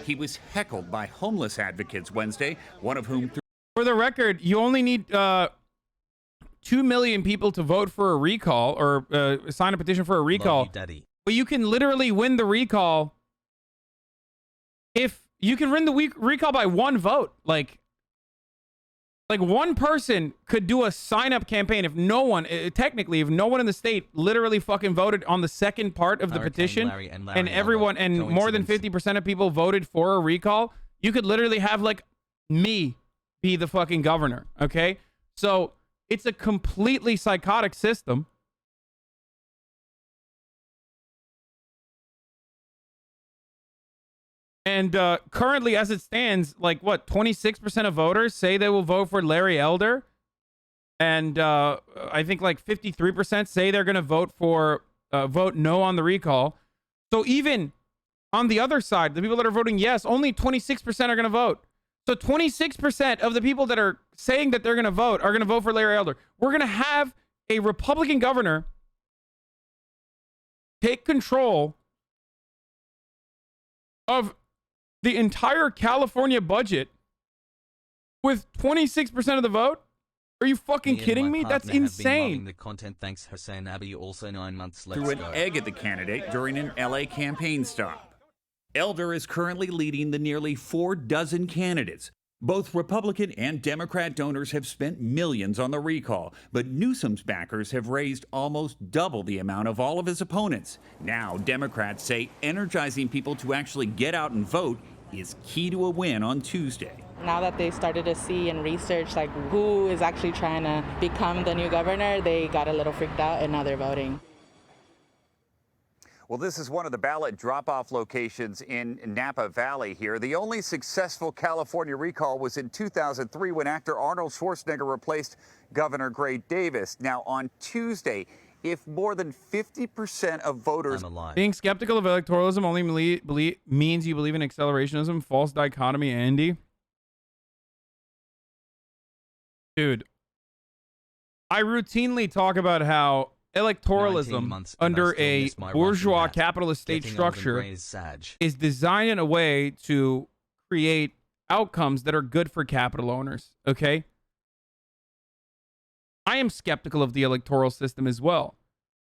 He was heckled by homeless advocates Wednesday, one of whom... For the record, you only need 2 million people to vote for a recall or sign a petition for a recall. Love you, Daddy. But you can literally win the recall if you can win the recall by one vote. Like one person could do a sign-up campaign if no one, technically, if no one in the state literally fucking voted on the second part of the petition, and everyone, and more than 50% of people voted for a recall, you could literally have, like, me be the fucking governor, okay? So it's a completely psychotic system. And currently, as it stands, like, what, 26% of voters say they will vote for Larry Elder. And I think, like, 53% say they're going to vote no on the recall. So even on the other side, the people that are voting yes, only 26% are going to vote. So 26% of the people that are saying that they're going to vote are going to vote for Larry Elder. We're going to have a Republican governor take control of the entire California budget with 26% of the vote? Are you fucking kidding me? That's insane. The content, thanks HasanAbi, also 9 months. Threw an egg at the candidate during an LA campaign stop. Elder is currently leading the nearly 4 dozen candidates. Both Republican and Democrat donors have spent millions on the recall, but Newsom's backers have raised almost double the amount of all of his opponents. Now, Democrats say energizing people to actually get out and vote is key to a win on Tuesday. Now that they started to see and research like who is actually trying to become the new governor, they got a little freaked out and now they're voting. Well, this is one of the ballot drop-off locations in Napa Valley here. The only successful California recall was in 2003 when actor Arnold Schwarzenegger replaced Governor Gray Davis. Now, on Tuesday, if more than 50% of voters... Being skeptical of electoralism only means you believe in accelerationism, false dichotomy, Andy. Dude, I routinely talk about how electoralism under a bourgeois capitalist state structure is designed in a way to create outcomes that are good for capital owners, okay? I am skeptical of the electoral system as well.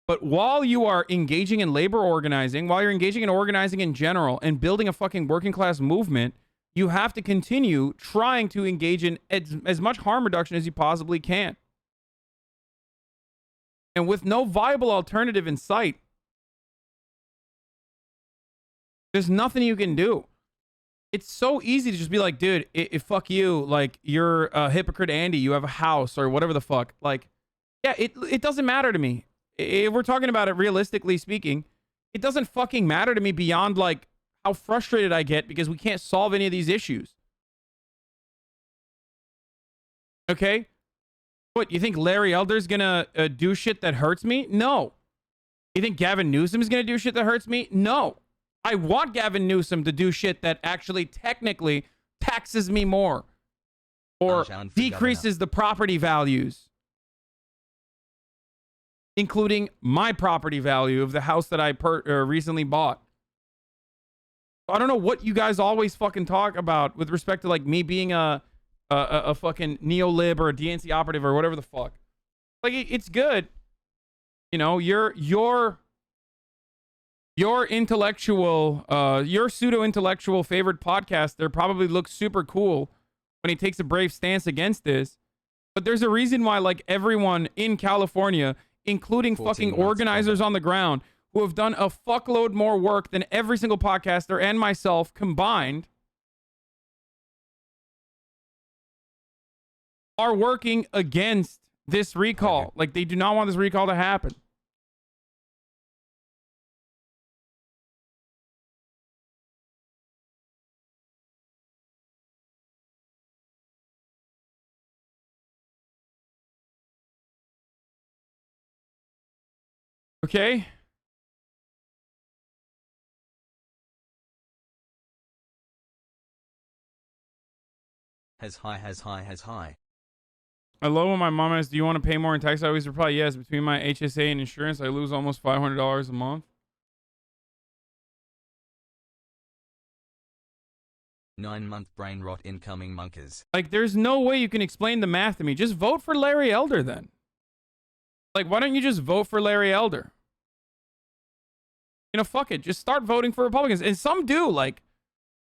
But while you are engaging in labor organizing, while you're engaging in organizing in general and building a fucking working class movement, you have to continue trying to engage in as much harm reduction as you possibly can. And with no viable alternative in sight, there's nothing you can do. It's so easy to just be like, dude, fuck you. Like, you're a hypocrite, Andy. You have a house or whatever the fuck. Like, yeah, it doesn't matter to me. If we're talking about it realistically speaking, it doesn't fucking matter to me beyond, like, how frustrated I get because we can't solve any of these issues. Okay? What, you think Larry Elder's gonna do shit that hurts me? No. You think Gavin Newsom's gonna do shit that hurts me? No. I want Gavin Newsom to do shit that actually technically taxes me more or decreases the property values, including my property value of the house that I recently bought. I don't know what you guys always fucking talk about with respect to like me being a fucking neo-lib or a DNC operative or whatever the fuck. Like, it's good. You know, your intellectual, your pseudo-intellectual favorite podcaster probably looks super cool when he takes a brave stance against this. But there's a reason why, like, everyone in California, including fucking organizers on the ground, who have done a fuckload more work than every single podcaster and myself combined, are working against this recall. Like, they do not want this recall to happen. Okay? Has high. I love when my mom asks, do you want to pay more in tax? I always reply, yes. Between my HSA and insurance, I lose almost $500 a month. 9-month brain rot incoming monkers. Like, there's no way you can explain the math to me. Just vote for Larry Elder then. Like, why don't you just vote for Larry Elder? You know, fuck it. Just start voting for Republicans. And some do, like,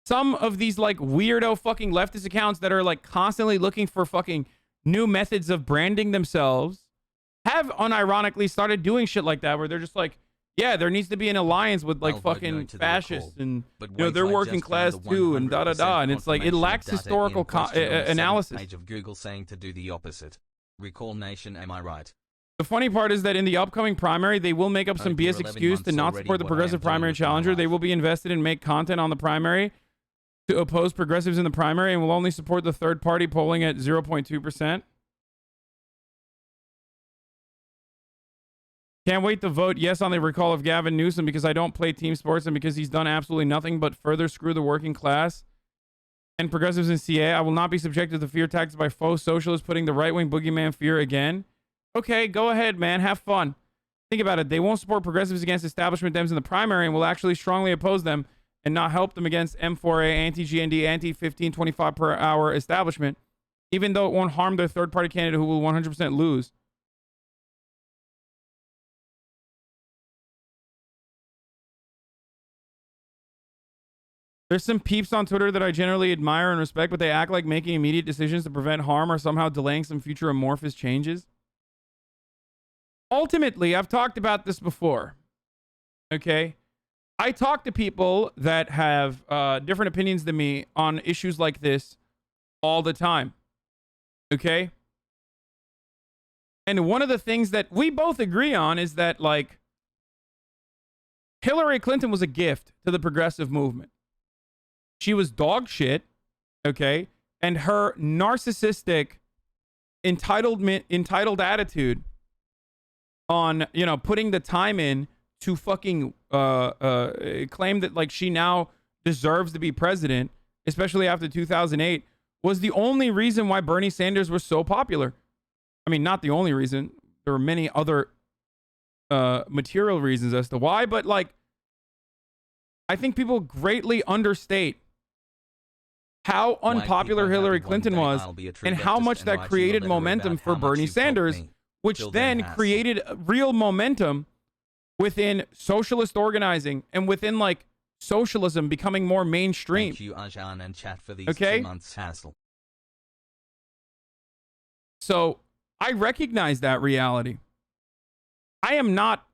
some of these, like, weirdo fucking leftist accounts that are, like, constantly looking for fucking new methods of branding themselves have unironically started doing shit like that, where they're just like, yeah, there needs to be an alliance with, like, fucking fascists and, you know, they're working class too and da-da-da. And it's like, it lacks historical analysis. Page of Google saying to do the opposite. Recall Nation, am I right? The funny part is that in the upcoming primary, they will make up some BS excuse to not support the progressive primary challenger. They will be invested and make content on the primary to oppose progressives in the primary and will only support the third party polling at 0.2%. Can't wait to vote yes on the recall of Gavin Newsom because I don't play team sports and because he's done absolutely nothing but further screw the working class and progressives in CA. I will not be subjected to fear tactics by faux socialists putting the right-wing boogeyman fear again. Okay, go ahead, man. Have fun. Think about it. They won't support progressives against establishment Dems in the primary and will actually strongly oppose them and not help them against M4A, anti-GND, anti-1525 per hour establishment, even though it won't harm their third-party candidate who will 100% lose. There's some peeps on Twitter that I generally admire and respect, but they act like making immediate decisions to prevent harm or somehow delaying some future amorphous changes. Ultimately, I've talked about this before. Okay? I talk to people that have different opinions than me on issues like this all the time. Okay? And one of the things that we both agree on is that, like, Hillary Clinton was a gift to the progressive movement. She was dog shit, okay? And her narcissistic, entitled attitude on, you know, putting the time in to fucking claim that, like, she now deserves to be president, especially after 2008, was the only reason why Bernie Sanders was so popular. I mean, not the only reason. There were many other material reasons as to why, but, like, I think people greatly understate how unpopular Hillary Clinton was and how much that created momentum for Bernie Sanders, which then created real momentum within socialist organizing and within, like, socialism becoming more mainstream. Thank you, Hasan and chat, for these 2 months hassle. So I recognize that reality. I am not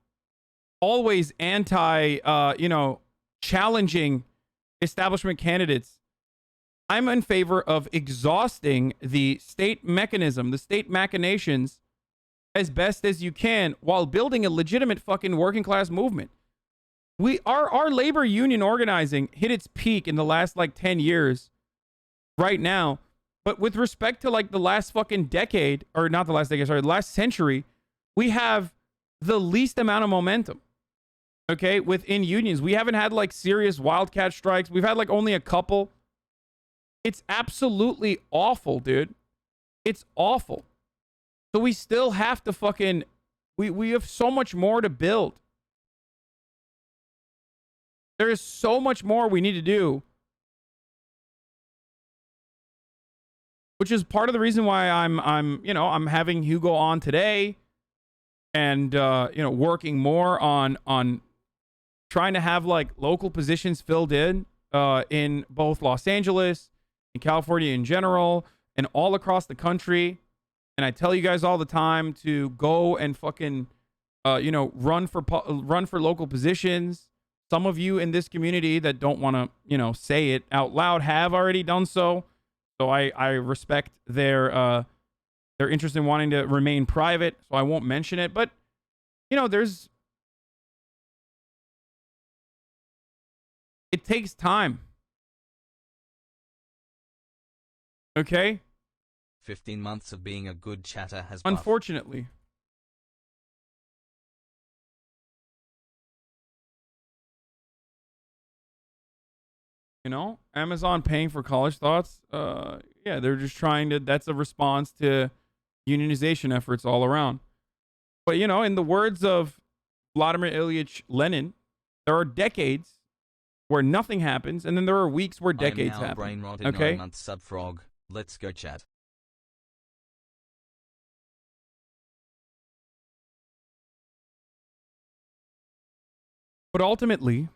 always anti, challenging establishment candidates. I'm in favor of exhausting the state mechanism, the state machinations, as best as you can while building a legitimate fucking working class movement. Our labor union organizing hit its peak in the last, like, 10 years right now. But with respect to, like, the last fucking decade, or not the last decade, sorry, the last century, we have the least amount of momentum, okay, within unions. We haven't had, like, serious wildcat strikes. We've had, like, only a couple. It's absolutely awful, dude. It's awful. So we still have to fucking, we have so much more to build. There is so much more we need to do. Which is part of the reason why I'm having Hugo on today and, working more on trying to have, like, local positions filled in both Los Angeles and California in general and all across the country. And I tell you guys all the time to go and fucking, run for local positions. Some of you in this community that don't want to, say it out loud have already done so. So I respect their interest in wanting to remain private, so I won't mention it. But, it takes time. Okay? 15 months of being a good chatter has unfortunately. Amazon paying for college thoughts. Yeah, they're just trying to, that's a response to unionization efforts all around. But, in the words of Vladimir Ilyich Lenin, there are decades where nothing happens, and then there are weeks where decades happen. Brain rotted, okay? 9 months sub frog. Let's go chat. But ultimately,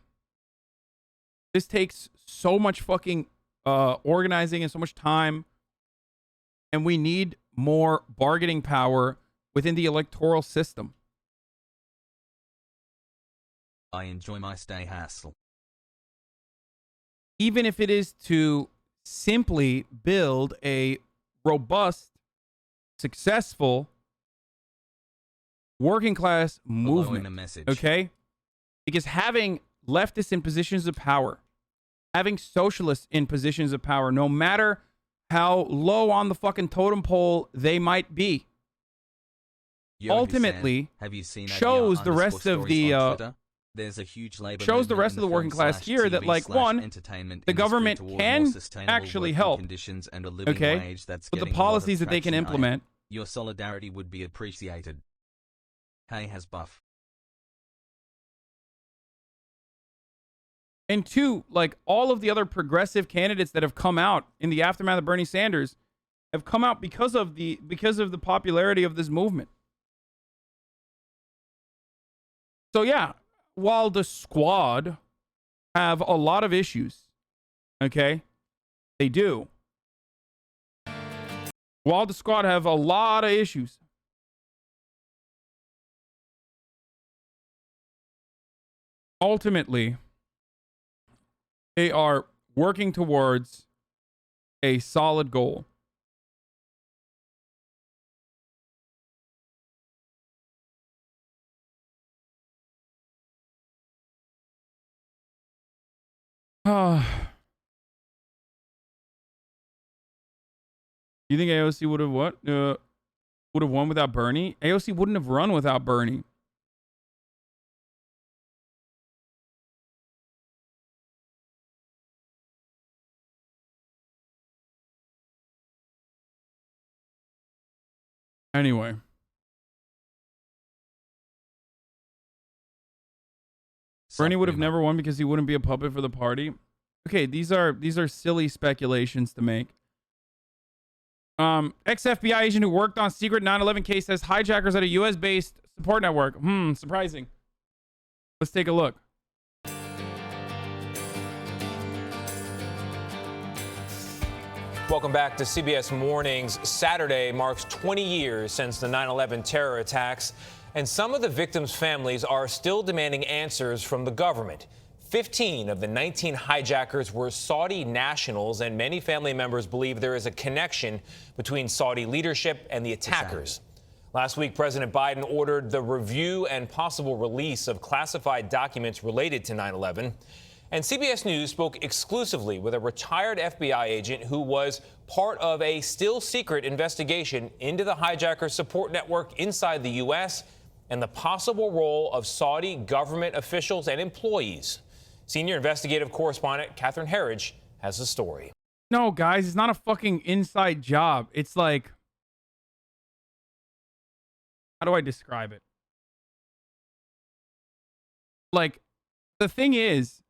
this takes so much fucking organizing and so much time, and we need more bargaining power within the electoral system. I enjoy my stay hassle. Even if it is to simply build a robust, successful, working class movement. Okay? Because having leftists in positions of power, having socialists in positions of power, no matter how low on the fucking totem pole they might be, ultimately shows the rest of the there's a huge labor shows the rest of the working class here that, like, one, the government can actually help, okay, but the policies that they can implement, your solidarity would be appreciated. Hey has buff. and two, like, all of the other progressive candidates that have come out in the aftermath of Bernie Sanders have come out because of the popularity of this movement. So yeah, while the squad have a lot of issues, okay, they do. While the squad have a lot of issues, ultimately, they are working towards a solid goal. You think AOC would have what? Would have won without Bernie? AOC wouldn't have run without Bernie. Anyway. Bernie would have never won because he wouldn't be a puppet for the party. Okay, these are silly speculations to make. Ex-FBI agent who worked on secret 9/11 case says hijackers at a US-based support network. Surprising. Let's take a look. Welcome back to CBS Mornings. Saturday marks 20 years since the 9/11 terror attacks, and some of the victims' families are still demanding answers from the government. 15 of the 19 hijackers were Saudi nationals, and many family members believe there is a connection between Saudi leadership and the attackers. Last week, President Biden ordered the review and possible release of classified documents related to 9/11. And CBS News spoke exclusively with a retired FBI agent who was part of a still secret investigation into the hijacker support network inside the U.S. and the possible role of Saudi government officials and employees. Senior investigative correspondent Catherine Herridge has the story. No, guys, it's not a fucking inside job. It's like, how do I describe it? Like, the thing is,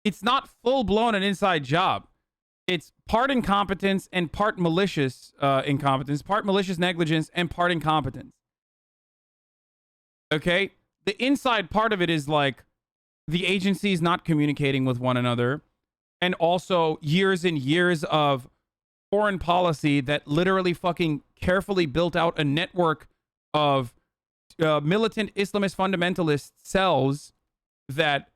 it's not full-blown an inside job. It's part incompetence and part malicious incompetence, part malicious negligence and part incompetence. Okay? The inside part of it is like the agencies not communicating with one another, and also years and years of foreign policy that literally fucking carefully built out a network of militant Islamist fundamentalist cells that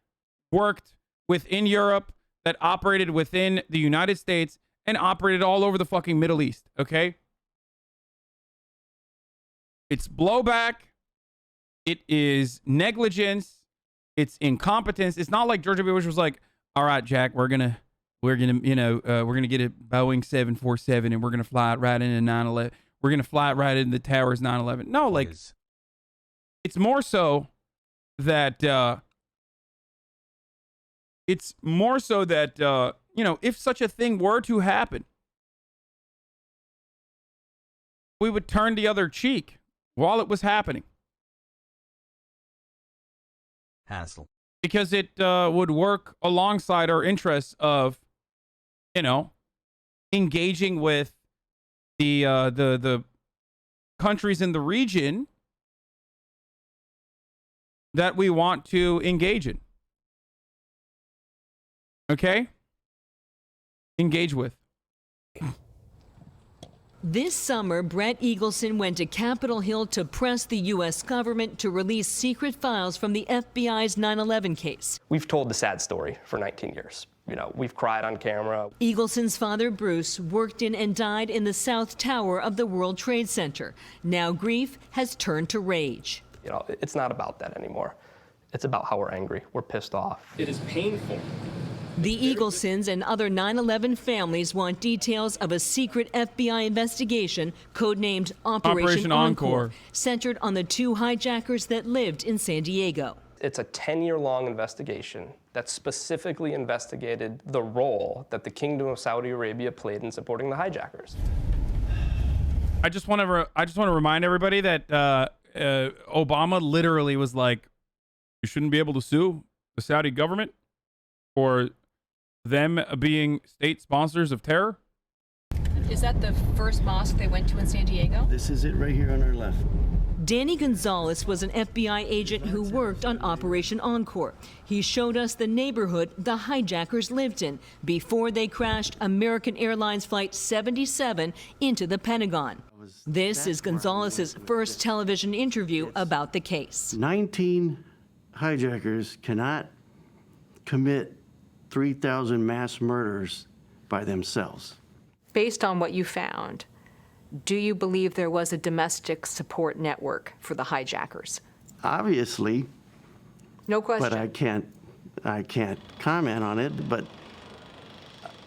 worked within Europe, that operated within the United States, and operated all over the fucking Middle East, okay? It's blowback. It is negligence. It's incompetence. It's not like George W. Bush was like, all right, Jack, we're gonna get a Boeing 747 and we're gonna fly it right into 9/11. We're gonna fly it right into the towers 9/11. No, like, it's more so that if such a thing were to happen, we would turn the other cheek while it was happening. Hassle. Because it would work alongside our interests of, engaging with the countries in the region that we want to engage in. Okay? Engage with. This summer, Brett Eagleson went to Capitol Hill to press the U.S. government to release secret files from the FBI's 9/11 case. We've told the sad story for 19 years. We've cried on camera. Eagleson's father, Bruce, worked in and died in the South Tower of the World Trade Center. Now grief has turned to rage. It's not about that anymore. It's about how we're angry. We're pissed off. It is painful. The Eaglesons and other 9/11 families want details of a secret FBI investigation codenamed Operation Encore, centered on the two hijackers that lived in San Diego. It's a 10-year-long investigation that specifically investigated the role that the Kingdom of Saudi Arabia played in supporting the hijackers. I just want to remind everybody that Obama literally was like, you shouldn't be able to sue the Saudi government for them being state sponsors of terror. Is that the first mosque they went to in San Diego? This is it right here on our left. Danny Gonzalez was an FBI agent who worked on Operation Encore. He showed us the neighborhood the hijackers lived in before they crashed American Airlines Flight 77 into the Pentagon. This is Gonzalez's first television interview about the case. 19 hijackers cannot commit 3,000 mass murders by themselves. Based on what you found, do you believe there was a domestic support network for the hijackers? Obviously. No question. But I can't comment on it, but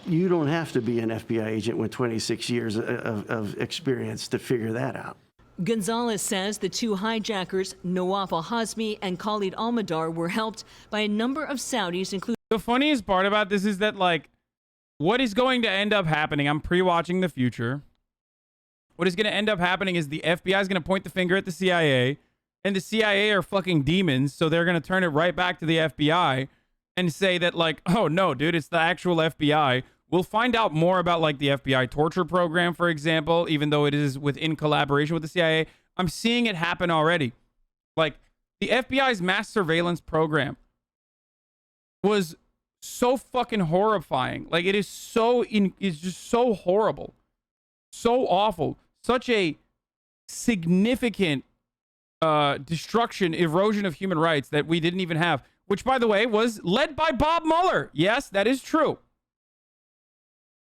you don't have to be an FBI agent with 26 years of experience to figure that out. Gonzalez says the two hijackers, Nawaf al-Hazmi and Khalid al-Madar, were helped by a number of Saudis, including... The funniest part about this is that, like, what is going to end up happening, I'm pre-watching the future. What is going to end up happening is the FBI is going to point the finger at the CIA, and the CIA are fucking demons, so they're going to turn it right back to the FBI and say that, like, oh, no, dude, it's the actual FBI. We'll find out more about, like, the FBI torture program, for example, even though it is within collaboration with the CIA. I'm seeing it happen already. Like, the FBI's mass surveillance program was so fucking horrifying. Like, it is it's just so horrible. So awful. Such a significant destruction, erosion of human rights that we didn't even have. Which, by the way, was led by Bob Mueller. Yes, that is true.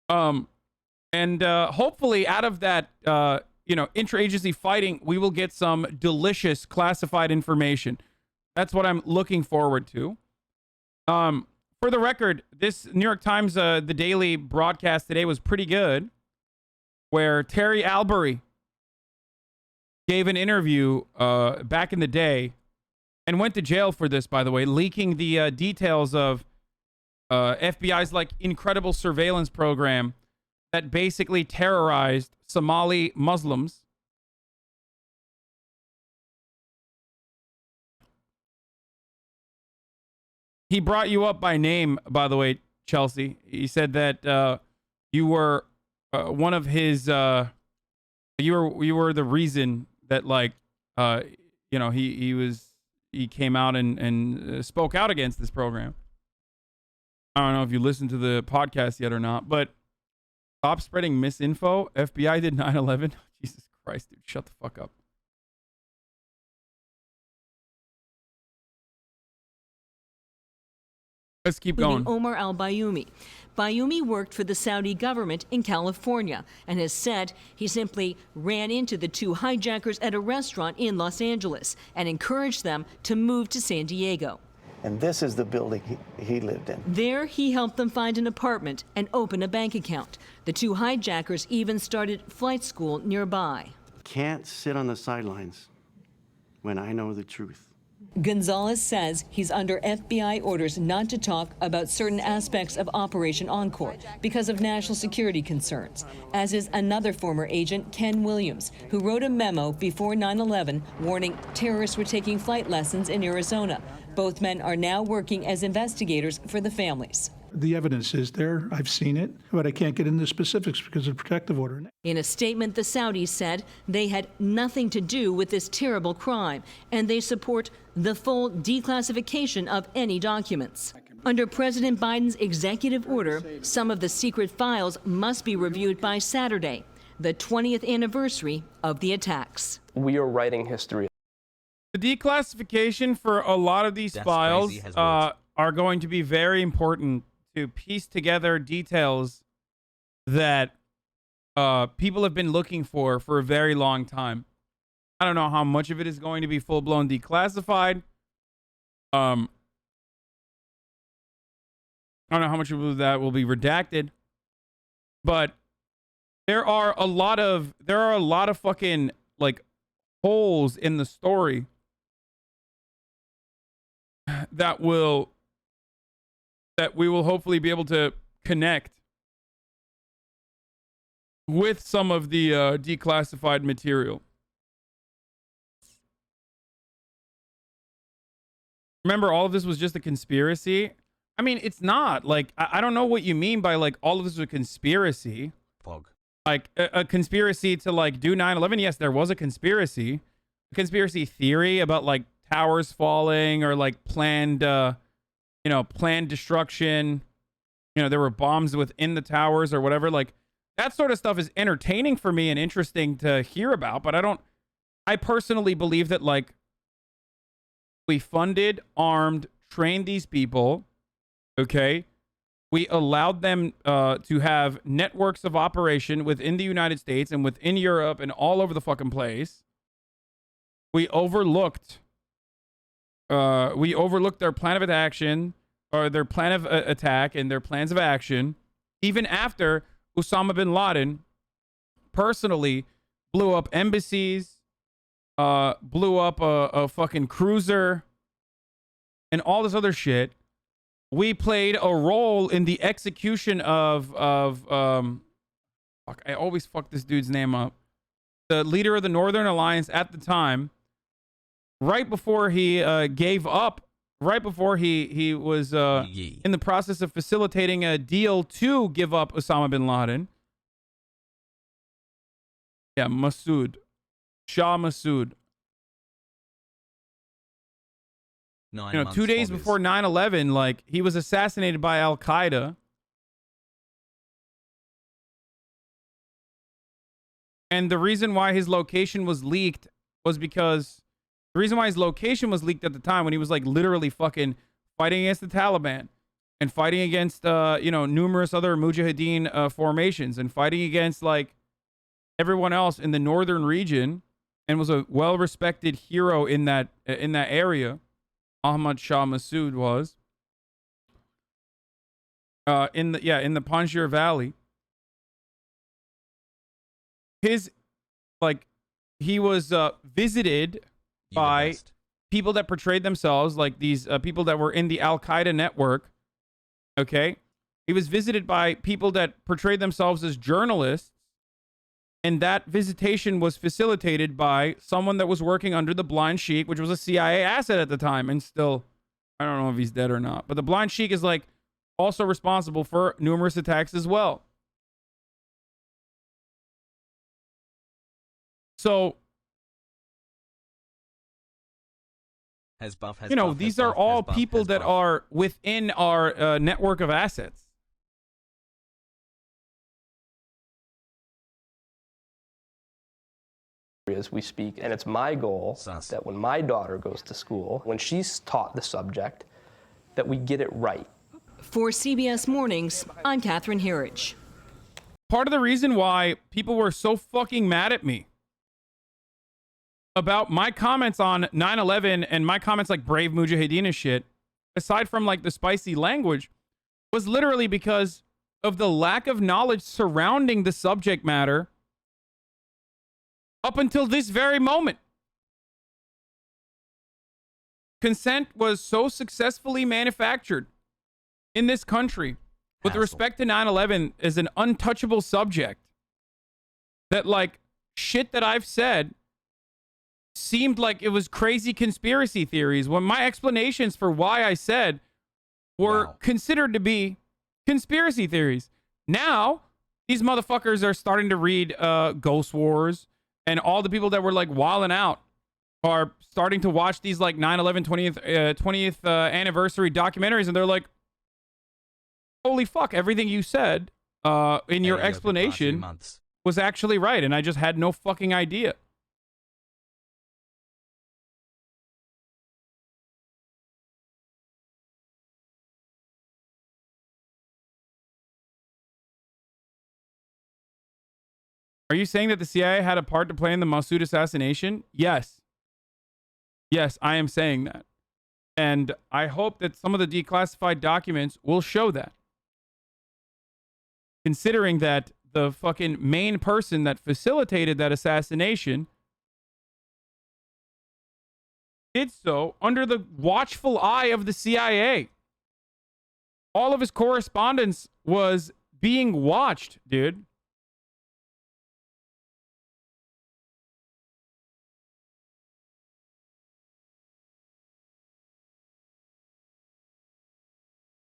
And hopefully out of that, interagency fighting, we will get some delicious classified information. That's what I'm looking forward to. For the record, this New York Times, the daily broadcast today was pretty good, where Terry Albury gave an interview back in the day and went to jail for this, by the way, leaking the details of FBI's like incredible surveillance program that basically terrorized Somali Muslims. He brought you up by name, by the way, Chelsea. He said that you were one of his. You were the reason that, like, he came out and spoke out against this program. I don't know if you listened to the podcast yet or not, but stop spreading misinfo. FBI did 9/11. Jesus Christ, dude, shut the fuck up. Let's keep going. Omar al-Bayoumi. Bayoumi worked for the Saudi government in California and has said he simply ran into the two hijackers at a restaurant in Los Angeles and encouraged them to move to San Diego. And this is the building he lived in. There, he helped them find an apartment and open a bank account. The two hijackers even started flight school nearby. Can't sit on the sidelines when I know the truth. Gonzalez says he's under FBI orders not to talk about certain aspects of Operation Encore because of national security concerns, as is another former agent, Ken Williams, who wrote a memo before 9/11 warning terrorists were taking flight lessons in Arizona. Both men are now working as investigators for the families. The evidence is there. I've seen it, but I can't get into specifics because of protective order. In a statement, the Saudis said they had nothing to do with this terrible crime, and they support the full declassification of any documents. Under President Biden's executive order, some of the secret files must be reviewed by Saturday, the 20th anniversary of the attacks. We are writing history. The declassification for a lot of these files are going to be very important to piece together details that people have been looking for a very long time. I don't know how much of it is going to be full-blown declassified. I don't know how much of that will be redacted. But there are a lot of fucking like holes in the story that we will hopefully be able to connect with some of the declassified material. Remember, all of this was just a conspiracy? I mean, it's not. Like, I don't know what you mean by, like, all of this was a conspiracy. Fog. Like, a conspiracy to, like, do 9/11. Yes, there was a conspiracy. A conspiracy theory about, like, towers falling or, like, planned destruction. You know, there were bombs within the towers or whatever. Like, that sort of stuff is entertaining for me and interesting to hear about. But I personally believe that, like, we funded, armed, trained these people, okay, We allowed them to have networks of operation within the United States and within Europe and all over the fucking place. We overlooked their plan of action, or their plan of attack and their plans of action, even after Osama bin Laden personally blew up embassies, blew up a fucking cruiser, and all this other shit. We played a role in the execution of fuck, I always fuck this dude's name up. The leader of the Northern Alliance at the time, right before he gave up, right before he was in the process of facilitating a deal to give up Osama bin Laden. Yeah, Massoud. Shah Massoud. 9 You know, 2 days before 9/11, like, he was assassinated by Al-Qaeda. And the reason why his location was leaked was because the reason why his location was leaked at the time, when he was like literally fucking fighting against the Taliban and fighting against, you know, numerous other Mujahideen formations and fighting against like everyone else in the northern region, and was a well-respected hero in that area. Ahmad Shah Massoud was in the Panjshir Valley. He was visited by people that portrayed themselves like these people that were in the Al-Qaeda network. Okay, he was visited by people that portrayed themselves as journalists, and that visitation was facilitated by someone that was working under the Blind Sheik, which was a CIA asset at the time, and still, I don't know if he's dead or not. But the Blind Sheik is like also responsible for numerous attacks as well. So, these are all people that are within our network of assets. As we speak, and it's my goal that when my daughter goes to school, when she's taught the subject, that we get it right. For CBS Mornings, I'm Catherine Herridge. Part of the reason why people were so fucking mad at me about my comments on 9/11 and my comments like Brave Mujahideen and shit, aside from like the spicy language, was literally because of the lack of knowledge surrounding the subject matter up until this very moment. Consent was so successfully manufactured in this country with respect to 9/11 as an untouchable subject that, like, shit that I've said seemed like it was crazy conspiracy theories, when my explanations for why I said were considered to be conspiracy theories. Now, these motherfuckers are starting to read Ghost Wars, and all the people that were like wilding out are starting to watch these like 9/11 20th anniversary documentaries, and they're like, holy fuck, everything you said in your explanation was actually right, and I just had no fucking idea. Are you saying that the CIA had a part to play in the Massoud assassination? Yes. Yes, I am saying that. And I hope that some of the declassified documents will show that. Considering that the fucking main person that facilitated that assassination did so under the watchful eye of the CIA. All of his correspondence was being watched, dude.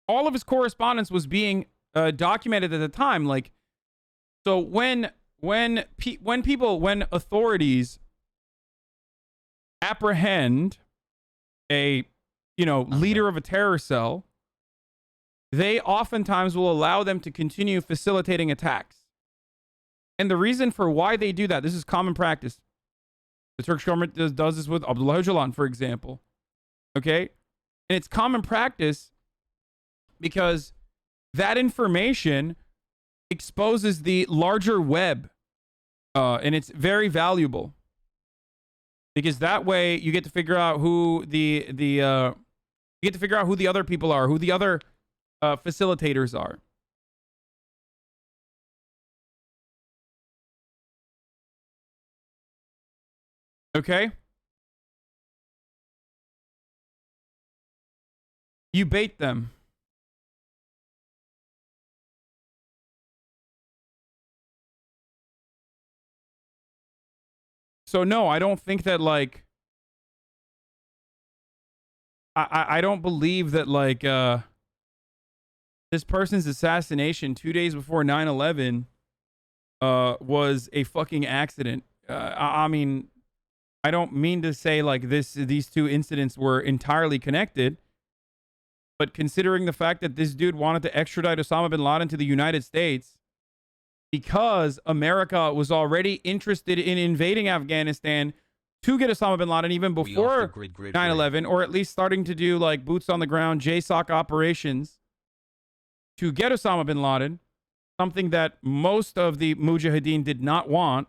All of his correspondence was being documented at the time. Like, so when authorities apprehend a, leader of a terror cell, they oftentimes will allow them to continue facilitating attacks. And the reason for why they do that, this is common practice. The Turkish government does this with Abdullah Öcalan, for example. Okay? And it's common practice because that information exposes the larger web, and it's very valuable because that way you get to figure out who the other people are, who the other facilitators are. Okay? You bait them. So no, I don't think that like I don't believe that like this person's assassination 2 days before 9/11 was a fucking accident. I mean, I don't mean to say like these two incidents were entirely connected, but considering the fact that this dude wanted to extradite Osama bin Laden to the United States because America was already interested in invading Afghanistan to get Osama bin Laden even before 9/11, or at least starting to do like boots on the ground JSOC operations to get Osama bin Laden, something that most of the Mujahideen did not want,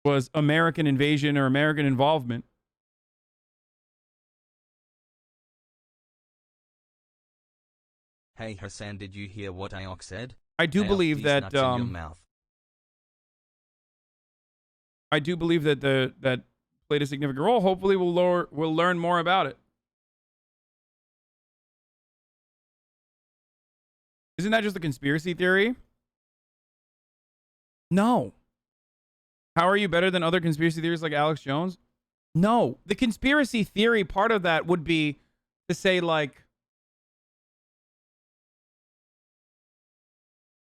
was American invasion or American involvement. Hey Hasan, did you hear what Aok said? I do believe that nuts in your mouth. I do believe that that played a significant role. Hopefully we'll learn more about it. Isn't that just a conspiracy theory? No. How are you better than other conspiracy theories like Alex Jones? No. The conspiracy theory part of that would be to say like,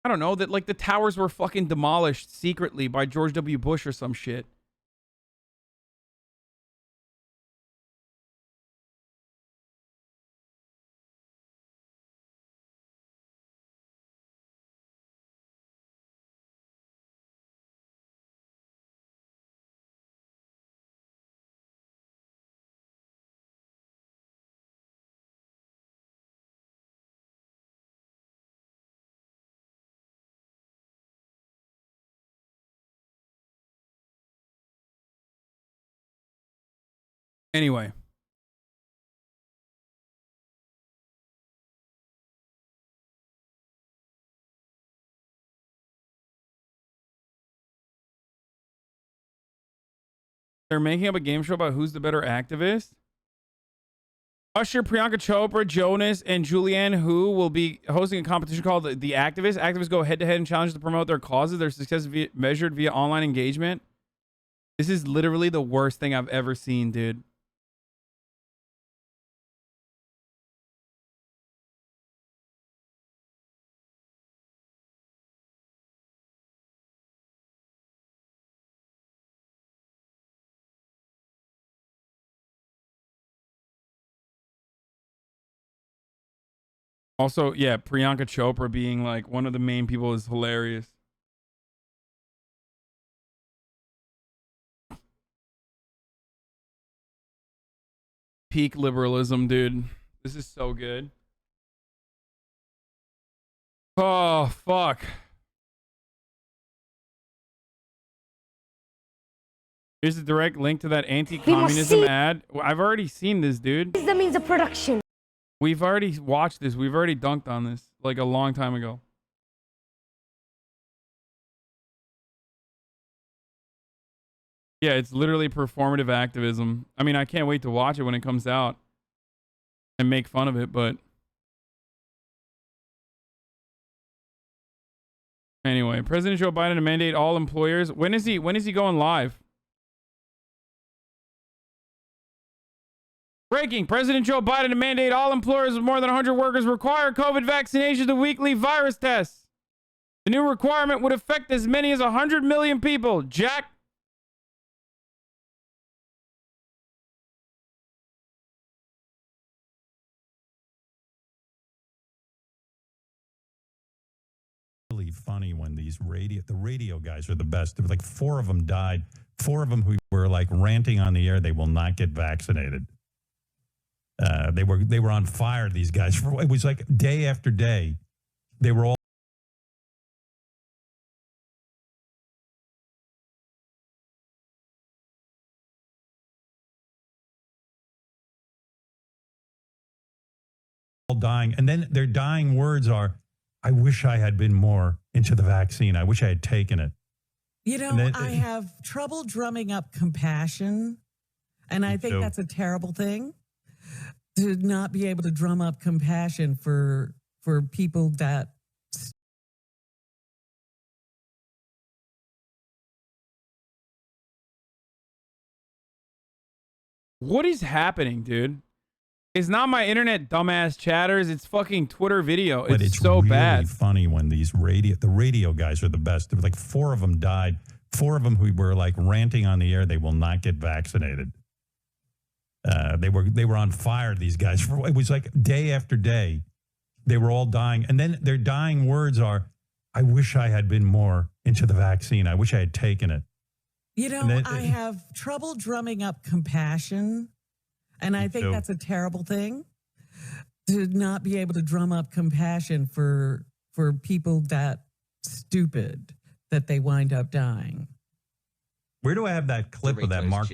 I don't know, that like the towers were fucking demolished secretly by George W. Bush or some shit. Anyway. They're making up a game show about who's the better activist. Usher, Priyanka Chopra, Jonas, and Julianne Hu will be hosting a competition called The Activist. Activists go head-to-head and challenge to promote their causes. Their success is measured via online engagement. This is literally the worst thing I've ever seen, dude. Also, yeah, Priyanka Chopra being like one of the main people is hilarious. Peak liberalism, dude. This is so good. Oh, fuck. Here's a direct link to that anti-communism ad. I've already seen this, dude. That means a production. We've already watched this. We've already dunked on this like a long time ago. Yeah, it's literally performative activism. I mean, I can't wait to watch it when it comes out and make fun of it, but anyway, President Joe Biden to mandate all employers. When is he going live? Breaking. President Joe Biden to mandate all employers with more than 100 workers require COVID vaccinations and weekly virus tests. The new requirement would affect as many as 100 million people. Jack. Really funny when the radio guys are the best. There were like 4 of them died. 4 of them who were like ranting on the air. They will not get vaccinated. They were on fire, these guys. It was like day after day. they were all dying. And then their dying words are, I wish I had been more into the vaccine. I wish I had taken it. You know, I have trouble drumming up compassion, and I think that's a terrible thing, to not be able to drum up compassion for people that. What is happening, dude? It's not my internet, dumbass chatters. It's fucking Twitter video. But it's so really bad. funny when the radio guys are the best. There were like 4 of them died. 4 of them who were like ranting on the air. They will not get vaccinated. They were on fire. These guys. It was like day after day. They were all dying, and then their dying words are, "I wish I had been more into the vaccine. I wish I had taken it." You know, I have trouble drumming up compassion. And I think that's a terrible thing, to not be able to drum up compassion for people that stupid that they wind up dying. Where do I have that clip of that Mark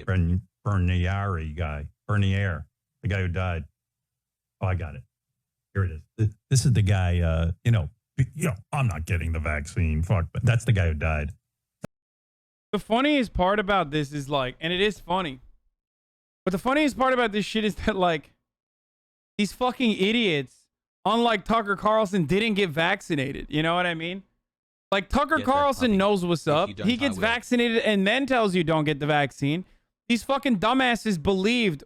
Bernier guy? Bernier, the guy who died. Oh, I got it. Here it is. This is the guy, I'm not getting the vaccine. Fuck, but that's the guy who died. The funniest part about this is like, and it is funny, but the funniest part about this shit is that, like, these fucking idiots, unlike Tucker Carlson, didn't get vaccinated. You know what I mean? Like, Tucker Carlson knows what's up. He gets vaccinated and then tells you don't get the vaccine. These fucking dumbasses believed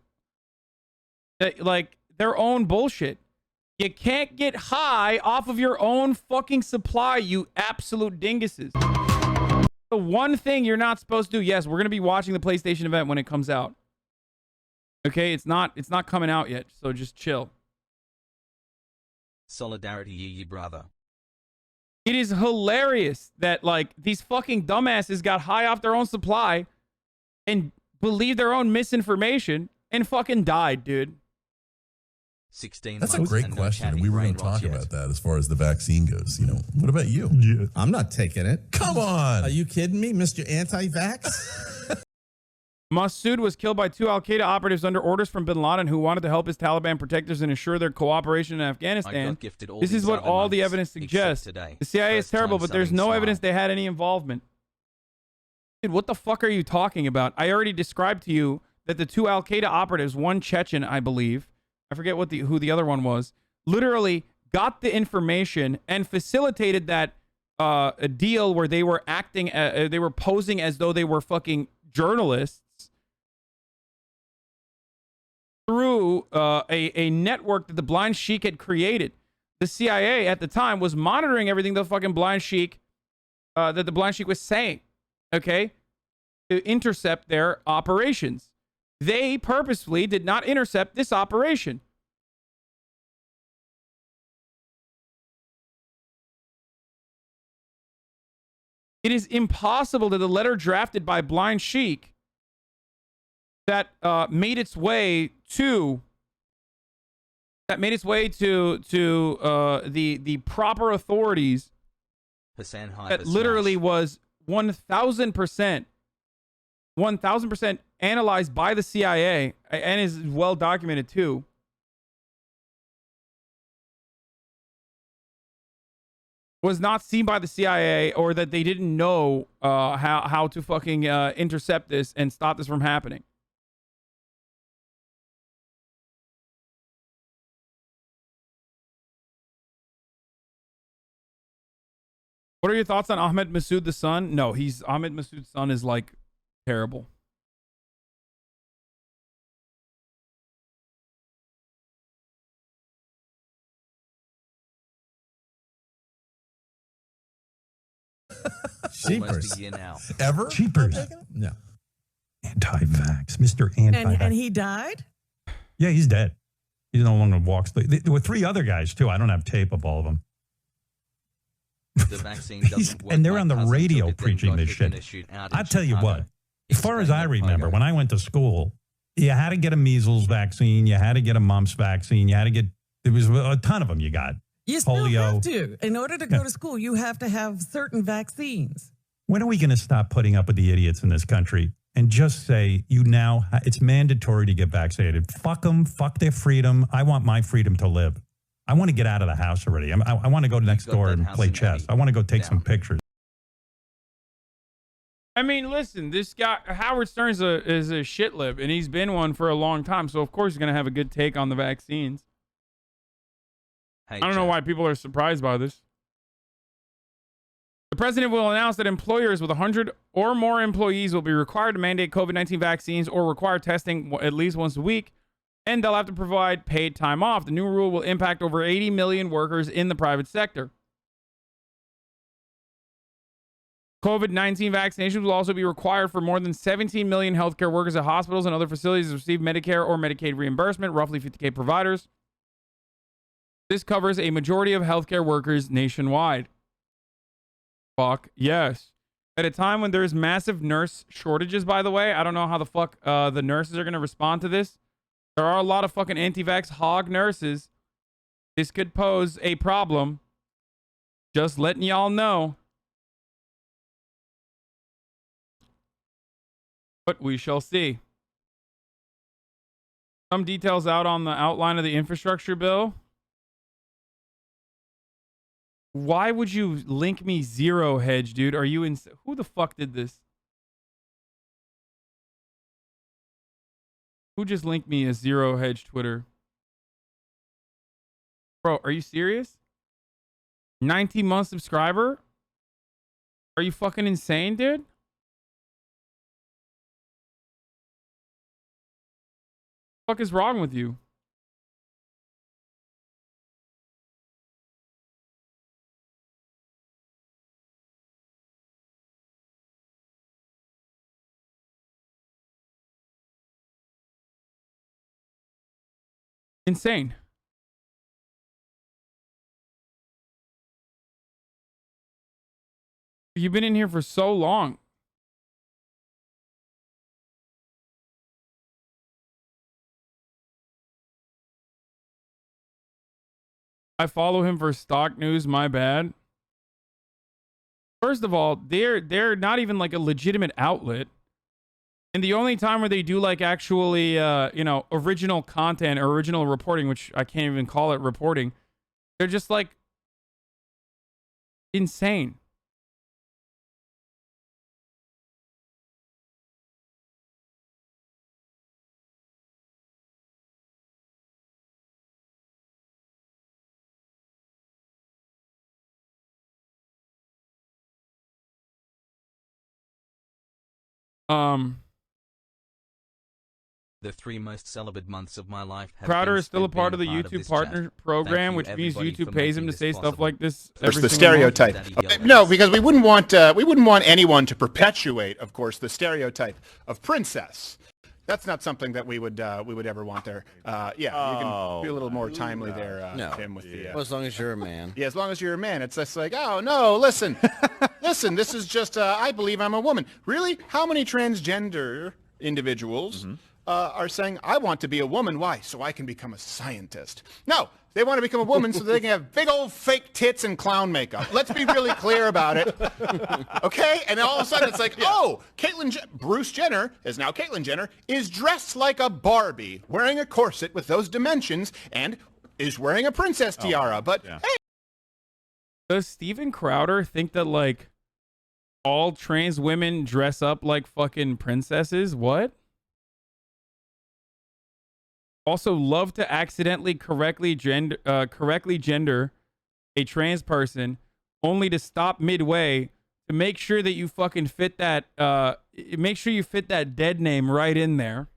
that, like, their own bullshit. You can't get high off of your own fucking supply, you absolute dinguses. The one thing you're not supposed to do, yes, we're going to be watching the PlayStation event when it comes out. Okay, it's not coming out yet, so just chill. Solidarity, ye brother. It is hilarious that, like, these fucking dumbasses got high off their own supply and believed their own misinformation and fucking died, dude. 16 That's a months great and no question. chatting We were going to brainwash talk yet. about that as far as the vaccine goes. You know, what about you? Yeah. I'm not taking it. Come on. Are you kidding me, Mr. Anti-Vax? Massoud was killed by 2 Al-Qaeda operatives under orders from bin Laden, who wanted to help his Taliban protectors and ensure their cooperation in Afghanistan. This is what all the evidence suggests. The CIA is terrible, but there's no evidence they had any involvement. Dude, what the fuck are you talking about? I already described to you that the 2 Al-Qaeda operatives, one Chechen, I believe, I forget who the other one was, literally got the information and facilitated that a deal where they were acting, they were posing as though they were fucking journalists through a network that the Blind Sheik had created. The CIA at the time was monitoring everything the fucking Blind Sheik, that the Blind Sheik was saying, okay, to intercept their operations. They purposefully did not intercept this operation. It is impossible that the letter drafted by Blind Sheik that made its way to the proper authorities that literally was 1,000% analyzed by the CIA and is well documented too. Was not seen by the CIA, or that they didn't know how to fucking intercept this and stop this from happening. What are your thoughts on Ahmed Massoud the son? No, Ahmed Massoud's son is like terrible. Cheapers. A year now. Ever? Cheapers. No. Anti-vax. Mr. Anti-vax. And he died? Yeah, he's dead. He's no longer walks. There were 3 other guys, too. I don't have tape of all of them. The vaccine doesn't work. And they're My on the cousin radio took it, then preaching got this hit in shit. a shootout I'll in tell you Chicago. what. As far as Explain I that, remember, Pogo. when I went to school, you had to get a measles vaccine. You had to get a mumps vaccine. You had to get, there was a ton of them you got. You still polio. have to. In order to go to school, you have to have certain vaccines. When are we going to stop putting up with the idiots in this country and just say, it's mandatory to get vaccinated? Fuck them. Fuck their freedom. I want my freedom to live. I want to get out of the house already. I want to go next door and play chess. I want to go take some pictures. I mean, listen, this guy, Howard Stern is a shit lib, and he's been one for a long time. So, of course, he's going to have a good take on the vaccines. Hey, I don't know why people are surprised by this. The president will announce that employers with 100 or more employees will be required to mandate COVID-19 vaccines or require testing at least once a week, and they'll have to provide paid time off. The new rule will impact over 80 million workers in the private sector. COVID-19 vaccinations will also be required for more than 17 million healthcare workers at hospitals and other facilities that receive Medicare or Medicaid reimbursement, roughly 50K providers. This covers a majority of healthcare workers nationwide. Fuck yes. At a time when there's massive nurse shortages, by the way, I don't know how the fuck the nurses are going to respond to this. There are a lot of fucking anti-vax hog nurses. This could pose a problem. Just letting y'all know. But we shall see. Some details out on the outline of the infrastructure bill. Why would you link me Zero Hedge, dude? Are you in? Who the fuck did this? Who just linked me a Zero Hedge Twitter? Bro, are you serious? 19-month subscriber? Are you fucking insane, dude? What the fuck is wrong with you? Insane. You've been in here for so long. I follow him for stock news, my bad. First of all, they're not even like a legitimate outlet. And the only time where they do like actually, original content or original reporting, which I can't even call it reporting, they're just like insane. The 3 most celibate months of my life have Crowder been is still a spent part of the being a YouTube this partner chat. program, Thank which you, means everybody, YouTube for pays him making to this say stuff possible. like this. There's every the single stereotype. month. No, because we wouldn't want anyone to perpetuate, of course, the stereotype of princess. That's not something that we would ever want there. You can be a little more timely there, Tim. With the well, as long as you're a man. Yeah, as long as you're a man. It's just like, oh no, listen, listen. This is just I believe I'm a woman. Really? How many transgender individuals are saying I want to be a woman? Why? So I can become a scientist. No. They want to become a woman so they can have big old fake tits and clown makeup. Let's be really clear about it. Okay? And then all of a sudden it's like, oh, Bruce Jenner is now Caitlyn Jenner, is dressed like a Barbie, wearing a corset with those dimensions, and is wearing a princess tiara. But hey. Does Steven Crowder think that, like, all trans women dress up like fucking princesses? What? Also, love to accidentally correctly gender a trans person, only to stop midway to make sure that you fucking fit that. Make sure you fit that dead name right in there.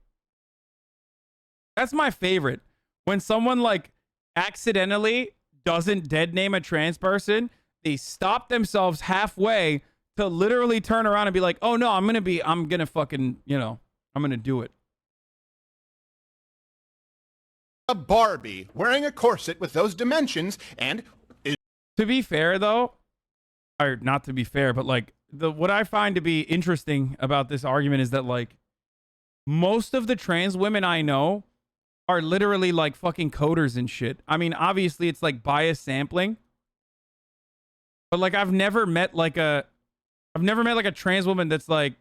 That's my favorite. When someone like accidentally doesn't dead name a trans person, they stop themselves halfway to literally turn around and be like, "Oh no, I'm gonna fucking, I'm gonna do it." A Barbie wearing a corset with those dimensions and to be fair though, or not to be fair, but like what I find to be interesting about this argument is that like most of the trans women I know are literally like fucking coders and shit. I mean, obviously it's like bias sampling. But like I've never met like a trans woman that's like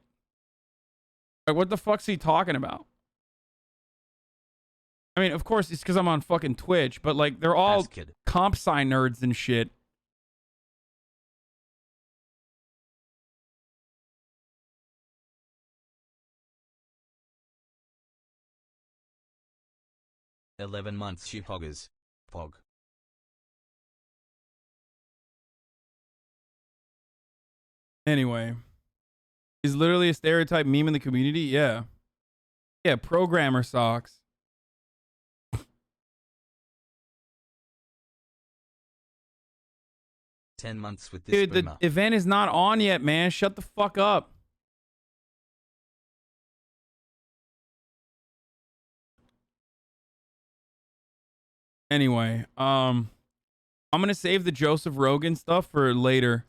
what the fuck's he talking about? I mean, of course it's because I'm on fucking Twitch, but like they're all comp sci nerds and shit. "11 months she poggers. Pog." Anyway, is literally a stereotype meme in the community. Yeah, programmer socks. 10 months with this Dude, boomer. the event is not on yet, man. Shut the fuck up. Anyway, I'm gonna save the Joseph Rogan stuff for later.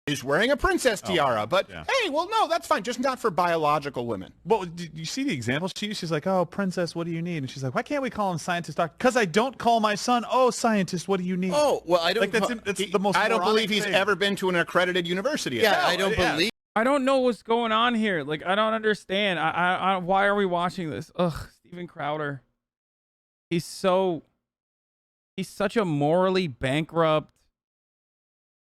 He's wearing a princess tiara, but hey, well, no, that's fine. Just not for biological women. Well, did you see the example she used? She's like, "Oh, princess, what do you need?" And she's like, "Why can't we call him scientist doctor? Because I don't call my son, oh, scientist, what do you need?" Oh, well, I don't. Like that's the most. I don't moronic believe he's thing. ever been to an accredited university. Yeah, I don't believe. I don't know what's going on here. Like, I don't understand. Why are we watching this? Ugh, Steven Crowder. He's such a morally bankrupt,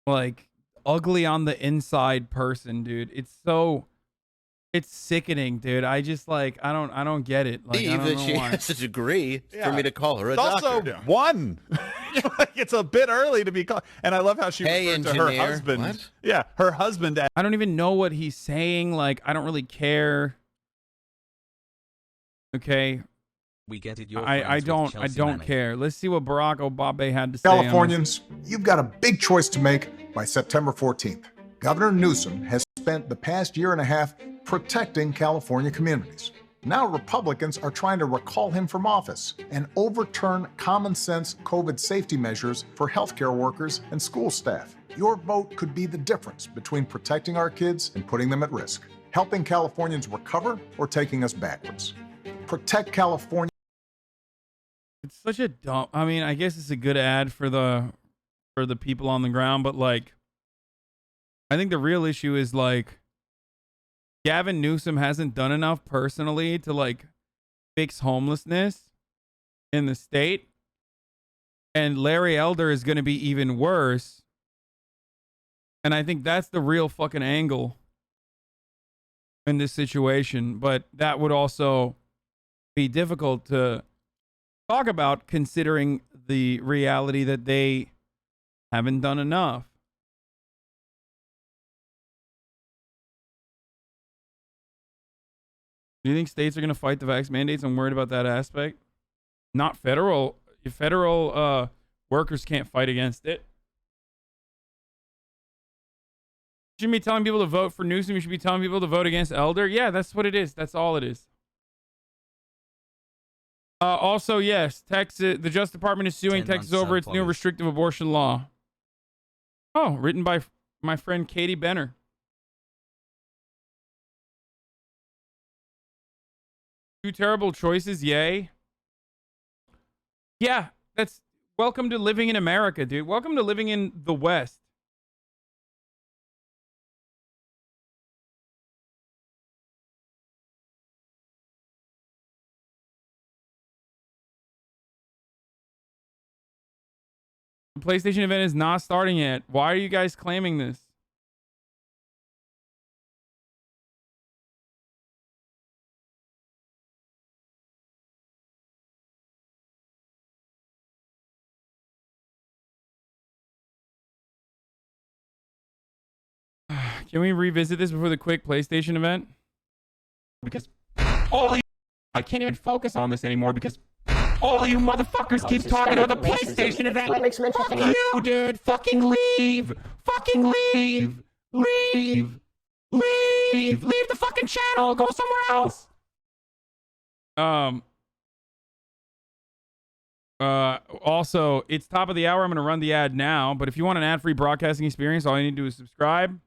like, ugly on the inside person, dude. It's sickening, dude. I just like I don't get it. Like, I don't know she why. has a degree for me to call her a It's doctor. also one. Like, it's a bit early to be called. And I love how she referred to her engineer. husband. What? Yeah, her husband. I don't even know what he's saying. Like, I don't really care. Okay. We get it. You're I friends with don't Chelsea Manning. care. Let's see what Barack Obama had to say. on this. Californians, you've got a big choice to make by September 14th. Governor Newsom has spent the past year and a half protecting California communities. Now Republicans are trying to recall him from office and overturn common sense COVID safety measures for healthcare workers and school staff. Your vote could be the difference between protecting our kids and putting them at risk, helping Californians recover or taking us backwards. Protect California. It's such a dumb. I mean, I guess it's a good ad for the people on the ground, but like, I think the real issue is like, Gavin Newsom hasn't done enough personally to like fix homelessness in the state, and Larry Elder is going to be even worse. And I think that's the real fucking angle in this situation. But that would also be difficult to talk about, considering the reality that they haven't done enough. Do you think states are going to fight the vax mandates? I'm worried about that aspect. Not federal. Federal workers can't fight against it. You should be telling people to vote for Newsom. You should be telling people to vote against Elder. Yeah, that's what it is. That's all it is. Also, yes, Texas. The Justice Department is suing Texas over its new restrictive abortion law. Oh, written by my friend Katie Benner. Two terrible choices, yay. Yeah, that's welcome to living in America, dude. Welcome to living in the West. The PlayStation event is not starting yet. Why are you guys claiming this? Can we revisit this before the quick PlayStation event? Because all you, I can't even focus on this anymore because all you motherfuckers keep talking about the PlayStation event. Fuck you, dude. Fucking leave. Fucking leave. Leave. Leave. Leave the fucking channel. Go somewhere else. Also, it's top of the hour. I'm going to run the ad now, but if you want an ad-free broadcasting experience, all you need to do is subscribe.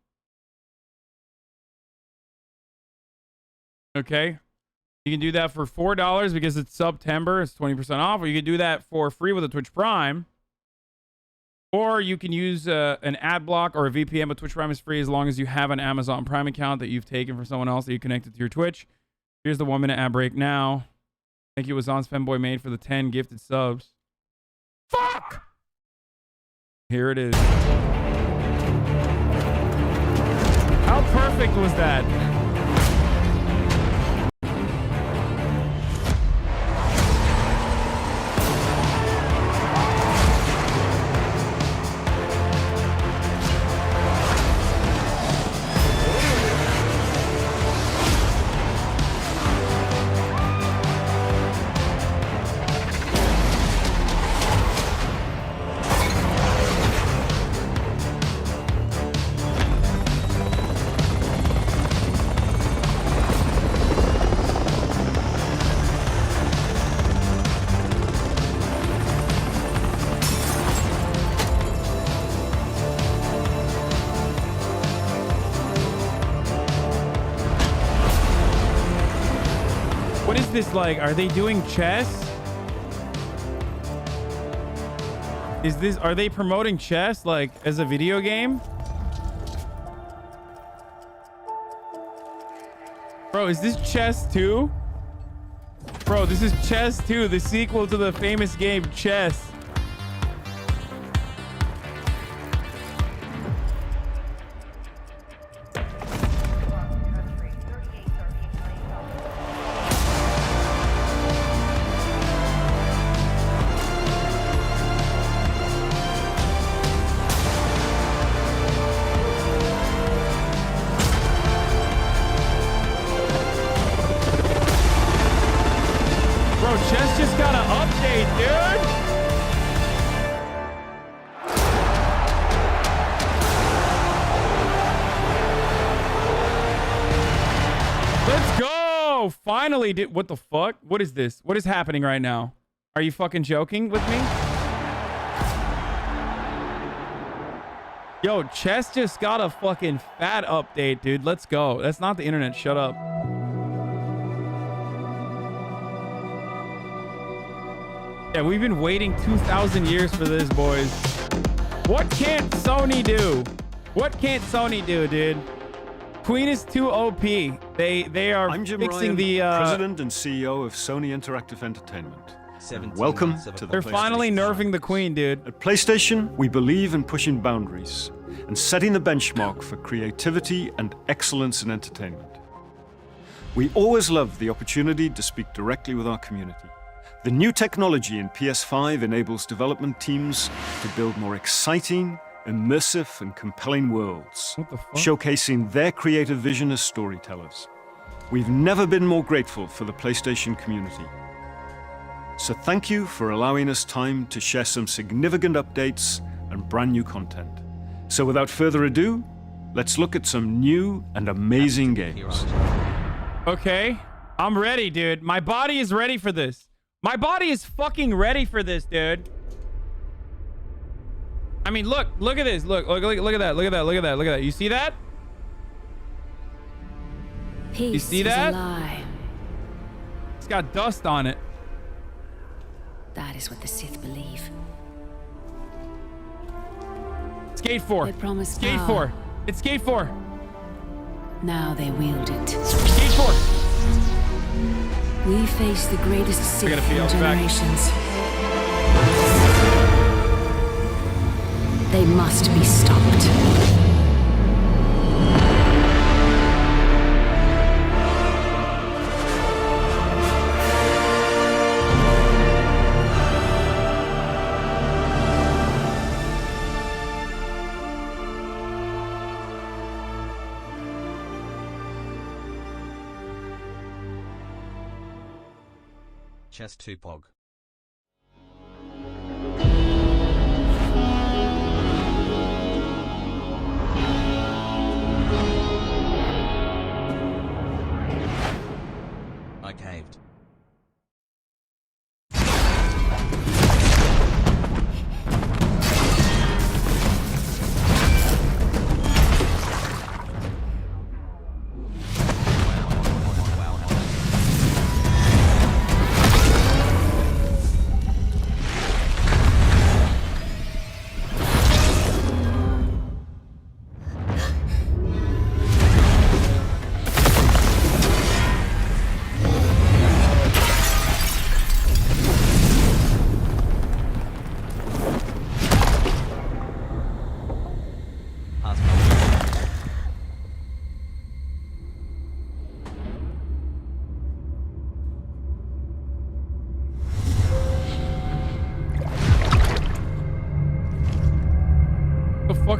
Okay. You can do that for $4 because it's September. It's 20% off. Or you can do that for free with a Twitch Prime. Or you can use an ad block or a VPN, but Twitch Prime is free as long as you have an Amazon Prime account that you've taken from someone else that you connected to your Twitch. Here's the 1-minute ad break now. Thank you, Hasan's Fanboy Made, for the 10 gifted subs. Fuck! Here it is. How perfect was that? This like, are they doing chess? Are they promoting chess like as a video game? Bro, is this Chess 2? Bro, this is Chess 2, the sequel to the famous game Chess. Finally did. What the fuck? What is this? What is happening right now? Are you fucking joking with me? Yo, Chess just got a fucking fat update, dude. Let's go. That's not the internet. Shut up. Yeah, we've been waiting 2,000 years for this, boys. What can't Sony do? What can't Sony do, dude? Queen is too OP. They are I'm Jim fixing Ryan, the President and CEO of Sony Interactive Entertainment. Welcome to the They're finally nerfing the Queen, dude. At PlayStation, we believe in pushing boundaries and setting the benchmark for creativity and excellence in entertainment. We always love the opportunity to speak directly with our community. The new technology in PS5 enables development teams to build more exciting, immersive and compelling worlds, showcasing their creative vision as storytellers. We've never been more grateful for the PlayStation community. So thank you for allowing us time to share some significant updates and brand new content. So without further ado, let's look at some new and amazing games. Okay, I'm ready, dude. My body is ready for this. My body is fucking ready for this, dude. I mean, look at this. Look at that. Look at that. Look at that. You see that? Peace you see that? Is a lie. It's got dust on it. That is what the Sith believe. Skate 4. They promised Skate power. 4. It's Skate 4. Now they wield it. Skate 4. We face the greatest Sith in generations. They must be stopped. Chess 2 Pog. I caved.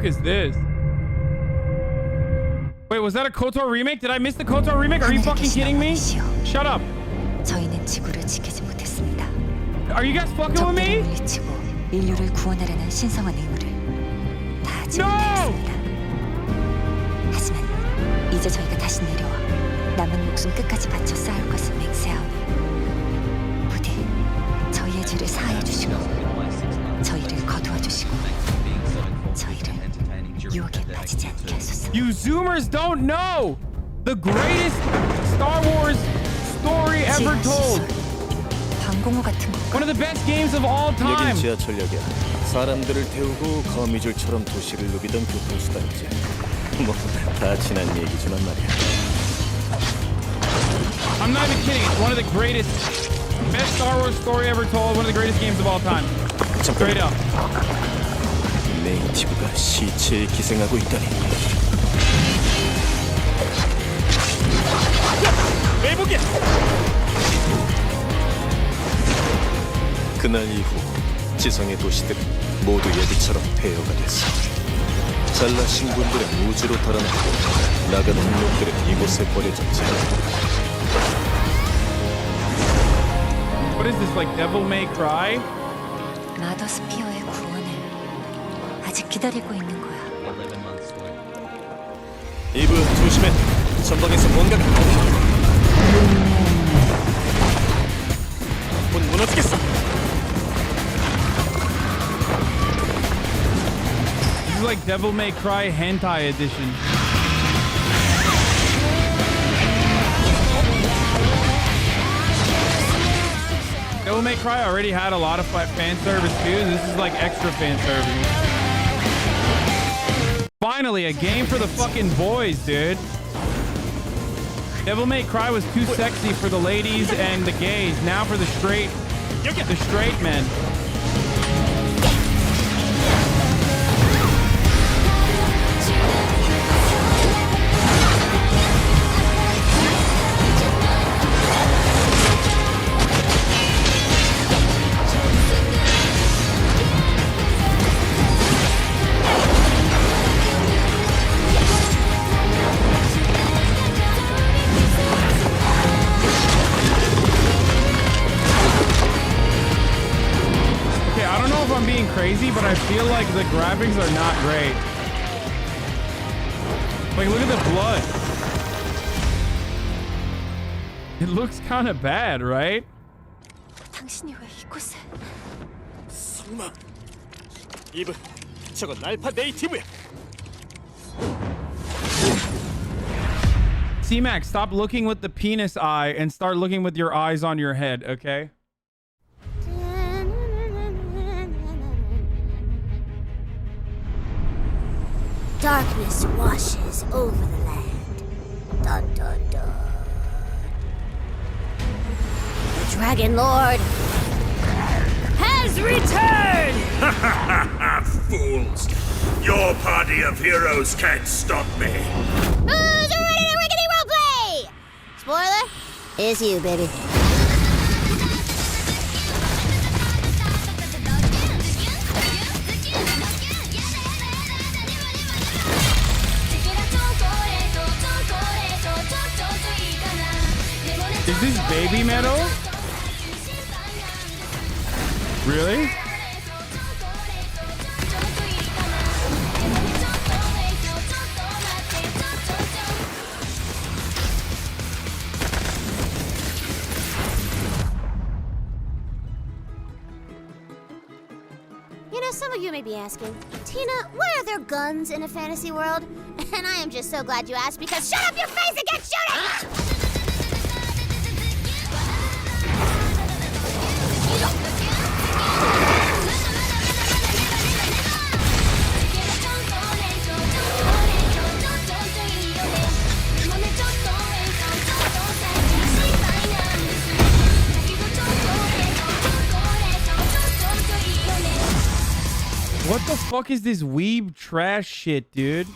fuck is this? Wait, was that a KOTOR remake? Did I miss the KOTOR remake? Are you fucking kidding me? Shut up. 저희는 지구를 지키지 못했습니다. Are you guys fucking with me? 물리치고 인류를 구원하려는 신성한 의무를 다 지못하였습니다. 하지만 이제 저희가 다시 내려와 남은 목숨 끝까지 바쳐 싸울 것을 맹세하오니 부디 저희의 죄를 사하여 주시고 저희를 거두어 주시고 저희를 유혹에 빠지지 않게 하소서. You Zoomers don't know the greatest Star Wars story ever told. One of the best games of all time. 여긴 지하철역이야. 사람들을 태우고 거미줄처럼 도시를 누비던 교통수단이지. 뭐 다 지난 얘기지만 말이야. I'm not even kidding. It's one of the greatest, best Star Wars story ever told. One of the greatest games of all time. Straight up. 네이티브가 시체에 기생하고 있다니. 매복이야. 그날 이후 지성의 도시들은 모두 예비처럼 폐허가 됐어. 잘난 신분들은 우주로 달아나고 나가는 놈들은 이곳에 버려졌지. What is this, like Devil May Cry? 마더스피어의 구원을 아직 기다리고 있는 거야. 이브 조심해. 전방에서 뭔가가 곧 무너지겠어. This is like Devil May Cry Hentai Edition. Devil May Cry already had a lot of fan service too. This is like extra fan service. Finally, a game for the fucking boys, dude. Devil May Cry was too sexy for the ladies and the gays. Now for the straight men. Crazy, but I feel like the graphics are not great. Like, look at the blood. It looks kind of bad, right? 당신이 왜 이곳에? 설마 이브, 저건 알파 네이티브야. C-Max, stop looking with the penis eye and start looking with your eyes on your head, okay? Darkness washes over the land. Dun dun dun. The Dragon Lord has returned! Ha ha ha! Fools! Your party of heroes can't stop me. Who's ready to rickety roleplay? Spoiler? It's you, baby. Is this baby metal? Really? You know, some of you may be asking, Tina, why are there guns in a fantasy world? And I am just so glad you asked because shut up your face and get shooting! What the fuck is this weeb trash shit, dude?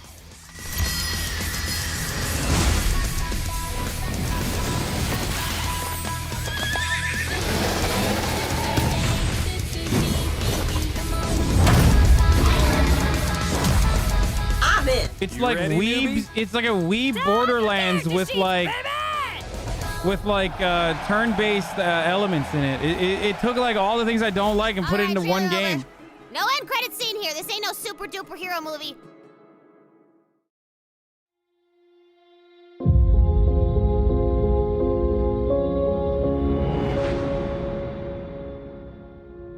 It's like Weebs. It's like a Weeb Borderlands with like turn-based elements in it. It took like all the things I don't like and put it into one game. No end credit scene here. This ain't no super duper hero movie.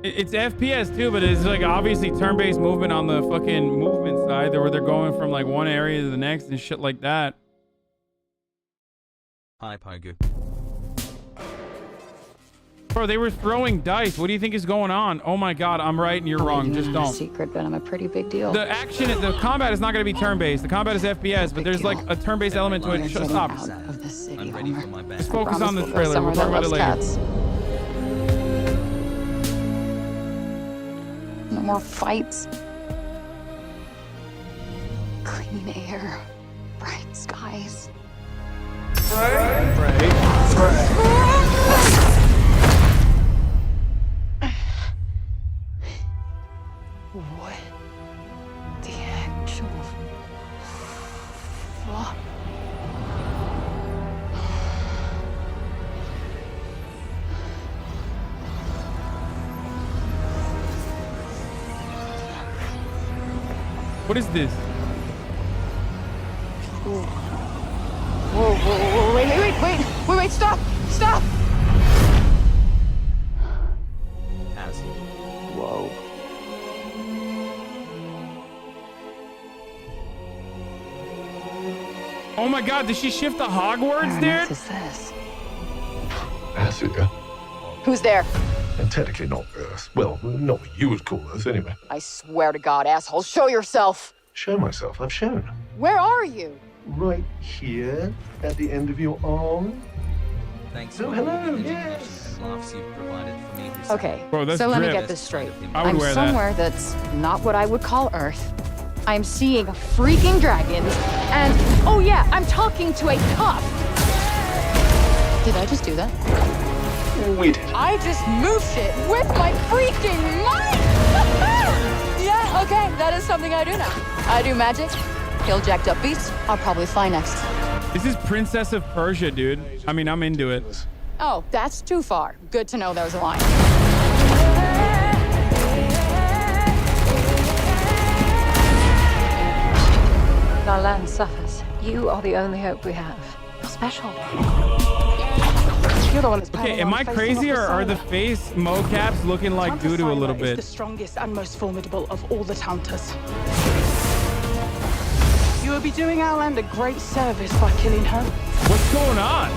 It's FPS too, but it's like obviously turn-based movement on the fucking movement side, where they're going from like one area to the next and shit like that. Hi, Pogu. Bro, they were throwing dice. What do you think is going on? Oh my god, I'm right and you're wrong. Just don't. Secret, but I'm a pretty big deal. The action, the combat is not going to be turn-based. The combat is FPS, but there's like a turn-based element to it. Stop. I'm ready for my bed. Just focus on the trailer. We'll talk about it later. No more fights. Clean air. Bright skies. What the actual fuck? What is this? Whoa, wait, stop! Whoa. Oh my god, did she shift to Hogwarts, dude? What is this? Acid. Who's there? And technically not Earth. Well, not what you would call Earth, anyway. I swear to God, asshole, show yourself! Show myself. I've shown. Where are you? Right here, at the end of your arm. Thanks Oh, for hello, all the information yes. and laughs you've provided for me. Okay, Bro, that's so let me drip. get this straight. I would I'm wear somewhere that's not what I would call Earth. I'm seeing freaking dragons, and oh yeah, I'm talking to a cop. Did I just do that? We did. I just moved shit with my freaking mind! Yeah, okay, that is something I do now. I do magic, kill jacked up beasts, I'll probably fly next. This is Princess of Persia, dude. I mean, I'm into it. Oh, that's too far. Good to know there's a line. Our land suffers. You are the only hope we have. You're special. You're the one that's Okay, am I crazy or are the face mocaps looking like doo-doo a little Is the bit? strongest and most formidable of all the Taunters. You will be doing our land a great service by killing her. What's going on?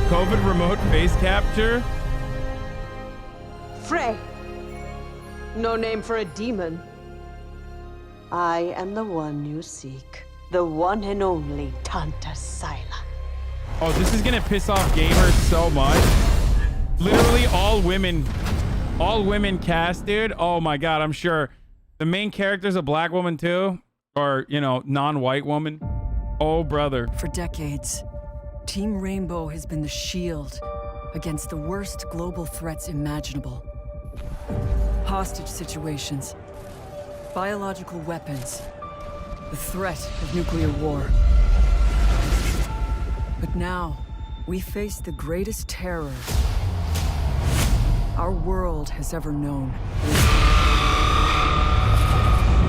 COVID remote face capture? Frey. No name for a demon. I am the one you seek. The one and only Tanta Sila. Oh, this is gonna piss off gamers so much. Literally all women cast, dude. Oh my god, I'm sure. The main character's a black woman too. Or, you know, non-white woman. Oh, brother. For decades, Team Rainbow has been the shield against the worst global threats imaginable. Hostage situations, biological weapons, the threat of nuclear war. But now, we face the greatest terror our world has ever known.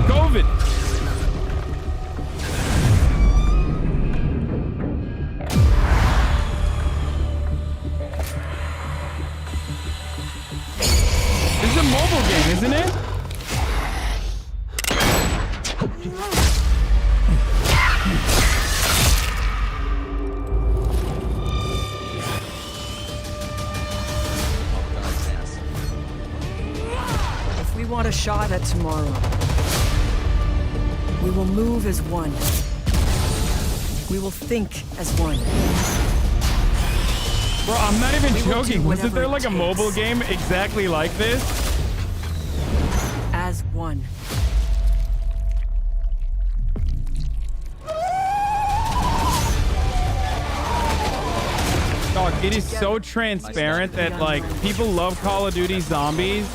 COVID! This is a mobile game, isn't it? If we want a shot at tomorrow, we will move as one. We will think as one. Bro, I'm not even We will joking. do Wasn't there like whatever a it mobile takes. game exactly like this? As one. Dog, it is so transparent that like people love Call of Duty Zombies.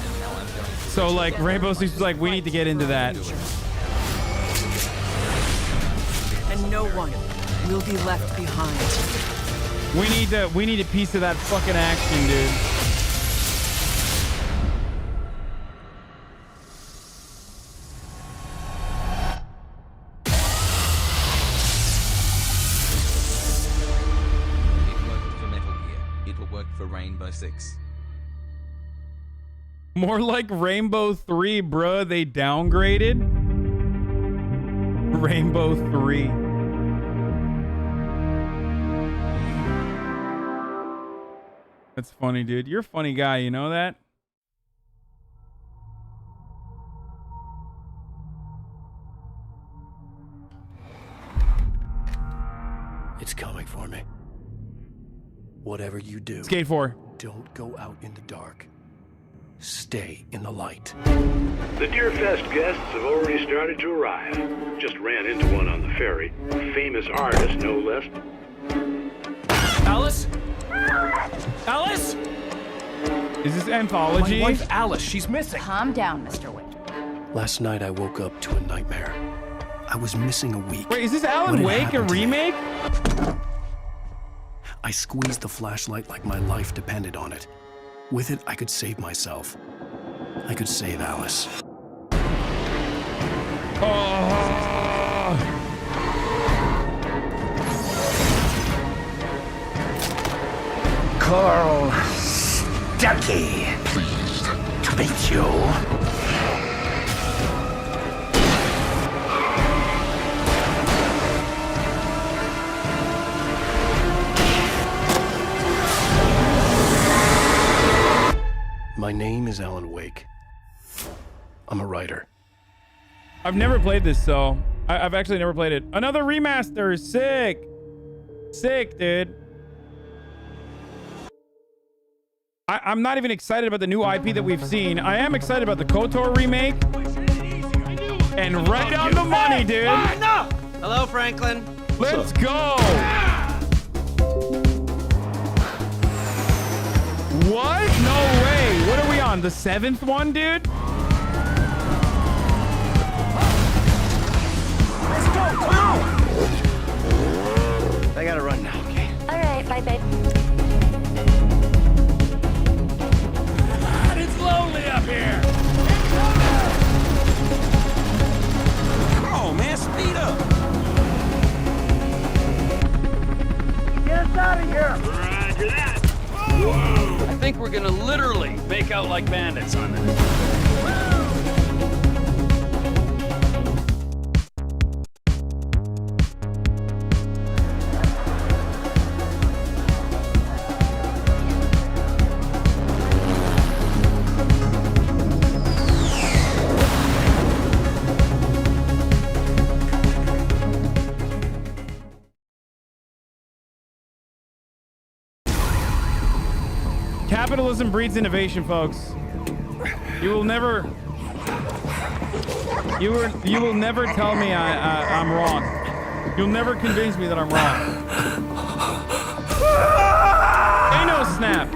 So like Rainbow Six is like, we need to get into that. And no one will be left behind. We need a piece of that fucking action, dude. Rainbow Six. More like Rainbow 3, bruh. They downgraded. Rainbow 3. That's funny, dude. You're a funny guy, you know that? It's coming for me. Whatever you do, Skate 4. Don't go out in the dark. Stay in the light. The Deerfest guests have already started to arrive. Just ran into one on the ferry. A famous artist, no less. Alice? Alice? Is this anthology? My wife Alice, she's missing. Calm down, Mr. Wick. Last night I woke up to a nightmare. I was missing a week. Wait, is this Alan Wake a remake? I squeezed the flashlight like my life depended on it. With it, I could save myself. I could save Alice. Carl Stucky. Pleased to meet you. My name is Alan Wake. I'm a writer. I've never played this, so I've actually never played it. Another remaster. Sick. Sick, dude. I'm not even excited about the new IP that we've seen. I am excited about the KOTOR remake. And right on the money, dude. Hello, Franklin. Let's go. What? No way. What are we on? The 7th one, dude? Let's go. Come on. I gotta run now, okay? All right, bye, babe. It's lonely up here. Come on, man. Speed up. Get us out of here. Roger that. Whoa. I think we're gonna literally make out like bandits on this. Capitalism breeds innovation, folks. You will never tell me I'm wrong. You'll never convince me that I'm wrong. Ain't no snap.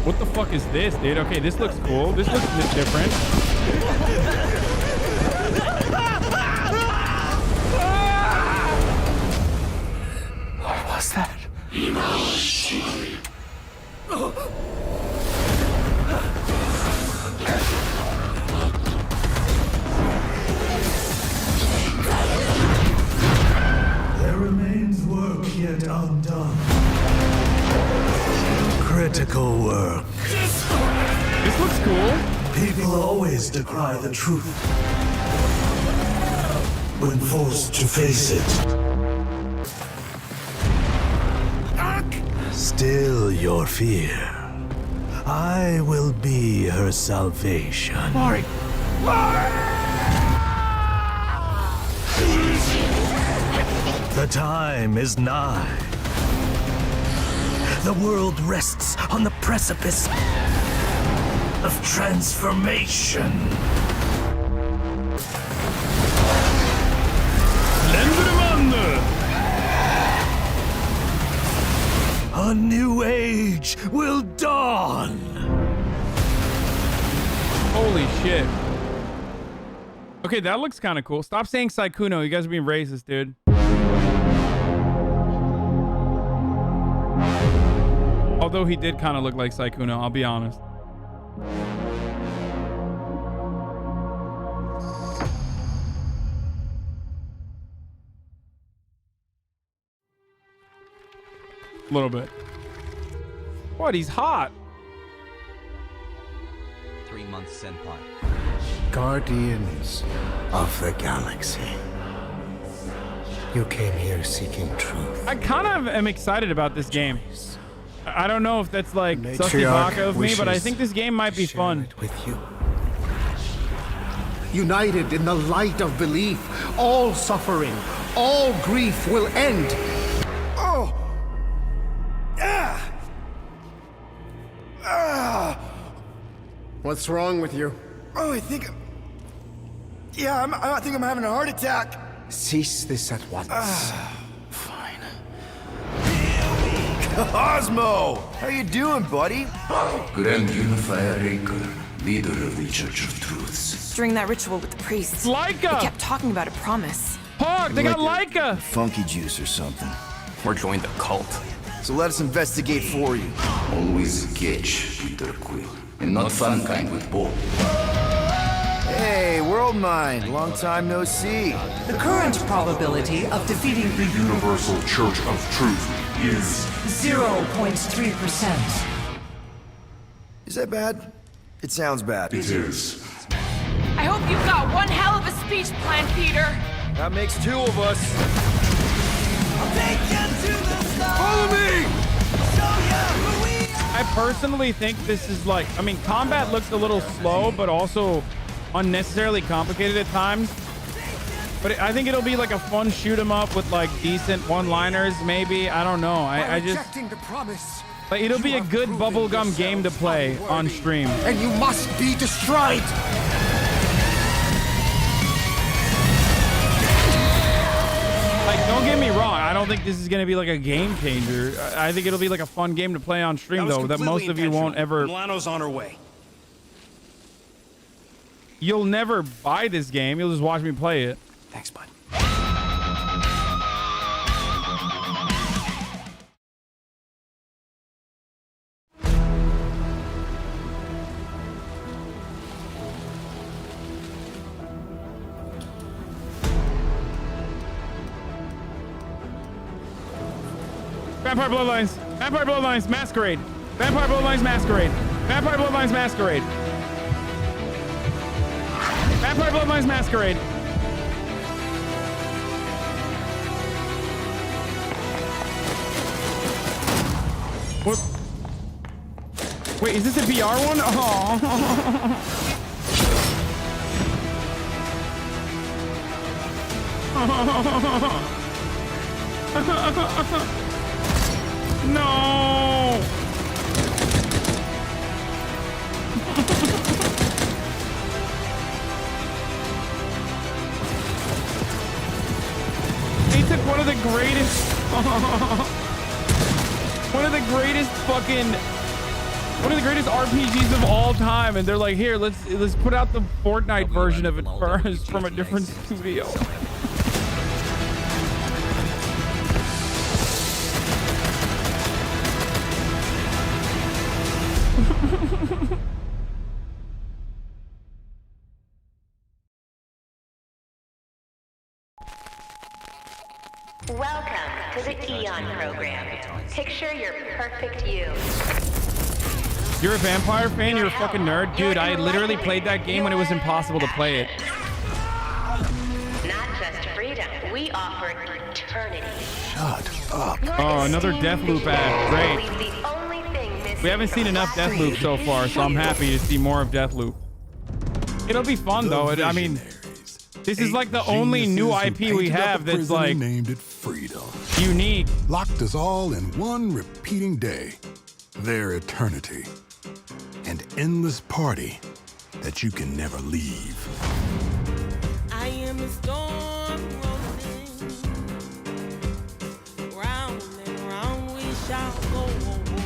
What the fuck is this, dude? Okay, this looks cool. This looks a bit different. What was that? There remains work yet undone. Critical work. This looks cool. People always decry the truth when forced to face it. Still your fear. I will be her salvation. Mari! The time is nigh. The world rests on the precipice of transformation. A new age will dawn. Holy shit. Okay, that looks kind of cool. Stop saying Saikuno. You guys are being racist, dude. Although he did kind of look like Saikuno, I'll be honest. A little bit. What? He's hot. 3 months, senpai. Guardians of the galaxy. You came here seeking truth. I kind of am excited about this game. I don't know if that's like sussy Matriarch baka of me, but I think this game might be fun. With you. United in the light of belief, all suffering, all grief will end. Oh! Ah! Ah! What's wrong with you? Oh, I think I'm having a heart attack. Cease this at once. Fine. Cosmo! How you doing, buddy? Grand Unifier Raker, leader of the Church of Truths. During that ritual with the priest, Leica! they kept talking about a promise. Hawk, they got Leica! Funky juice or something. Or joined the cult. So let us investigate for you. Always catch, Peter Quill, and not fun kind with Bob. Hey, World Mind, long time no see. The current probability of defeating the Universal Church of Truth is 0.3%. Is that bad? It sounds bad. It is. I hope you've got one hell of a speech plan, Peter. That makes two of us. Follow me! I personally think this is like, I mean, combat looks a little slow, but also unnecessarily complicated at times. But I think it'll be like a fun shoot 'em up with like decent one-liners, maybe. I don't know. I just like it'll be a good bubblegum game to play on stream. And you must be destroyed. Like, don't get me wrong. I don't think this is gonna be like a game changer. I think it'll be like a fun game to play on stream, though. That most of you won't ever. Milano's on her way. You'll never buy this game. You'll just watch me play it. Thanks, bud. Vampire Bloodlines. Vampire Bloodlines Masquerade. Vampire Bloodlines Masquerade. Vampire Bloodlines Masquerade. Vampire Bloodlines Masquerade. What? Wait, is this a BR one? Oh. No. He took one of the greatest RPGs of all time, and they're like, here, let's put out the Fortnite version of it first from a different studio. Welcome to the Eon program. Picture your perfect you. You're a vampire fan? You're a fucking nerd? Dude, I literally played that game when it was impossible to play it. Not just freedom, we offer eternity. Shut up. Oh, another Deathloop ad. Great. We haven't seen enough Deathloop so far, so I'm happy to see more of Deathloop. It'll be fun, though. I mean, this is like the only new IP we have that's like named it freedom. Unique. Locked us all in one repeating day. Their eternity. An endless party that you can never leave. I am a storm rolling round and round we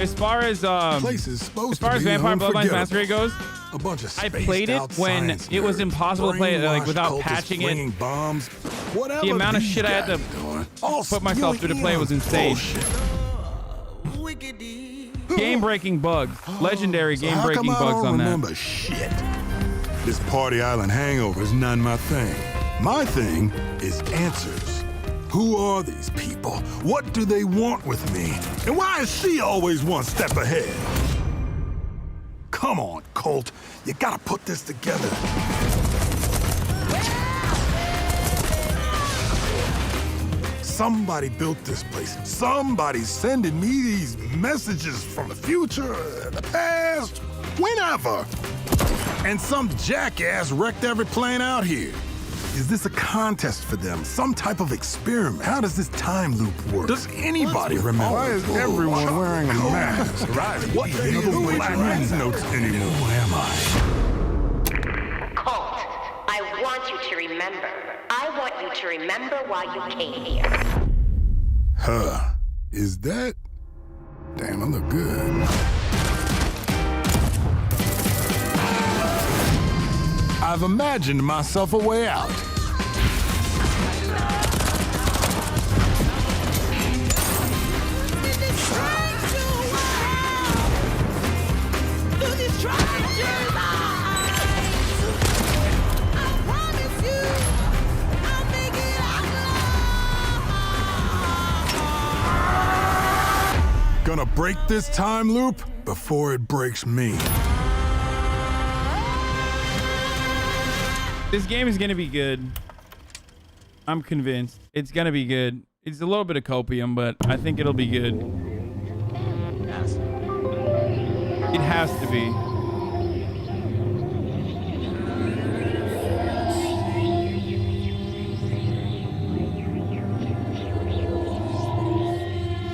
As far as Vampire Bloodlines Masquerade goes, a bunch of I played it when it was impossible to play it like without patching it. Bombs, the amount of shit I had to put myself through to play was insane. Game-breaking bugs, legendary game-breaking bugs on that. Remember shit. This party island hangover is not my thing. My thing is answers. Who are these people? What do they want with me? And why is she always one step ahead? Come on, Colt. You gotta put this together. Somebody built this place. Somebody's sending me these messages from the future, the past, whenever. And some jackass wrecked every plane out here. Is this a contest for them? Some type of experiment? How does this time loop work? Does anybody remember? Why is everyone wearing a mask? What is the black notes anymore? Who am I? Colt, I want you to remember. I want you to remember why you came here. Huh. Is that? Damn, I look good. I've imagined myself a way out. Gonna break this time loop before it breaks me. This game is gonna be good. I'm convinced. It's gonna be good. It's a little bit of copium, but I think it'll be good. It has to be.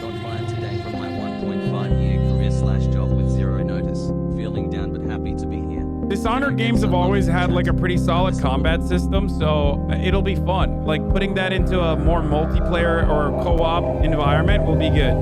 Got fired today from my 1.5-year career/job with zero notice. Feeling down but happy to be here. Dishonored games have always had like a pretty solid combat system, so it'll be fun. Like putting that into a more multiplayer or co-op environment will be good.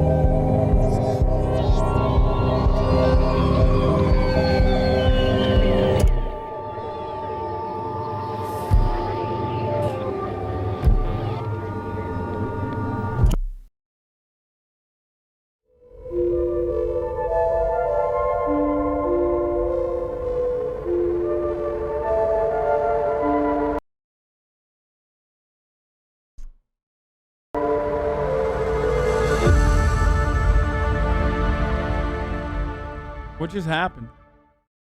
What just happened?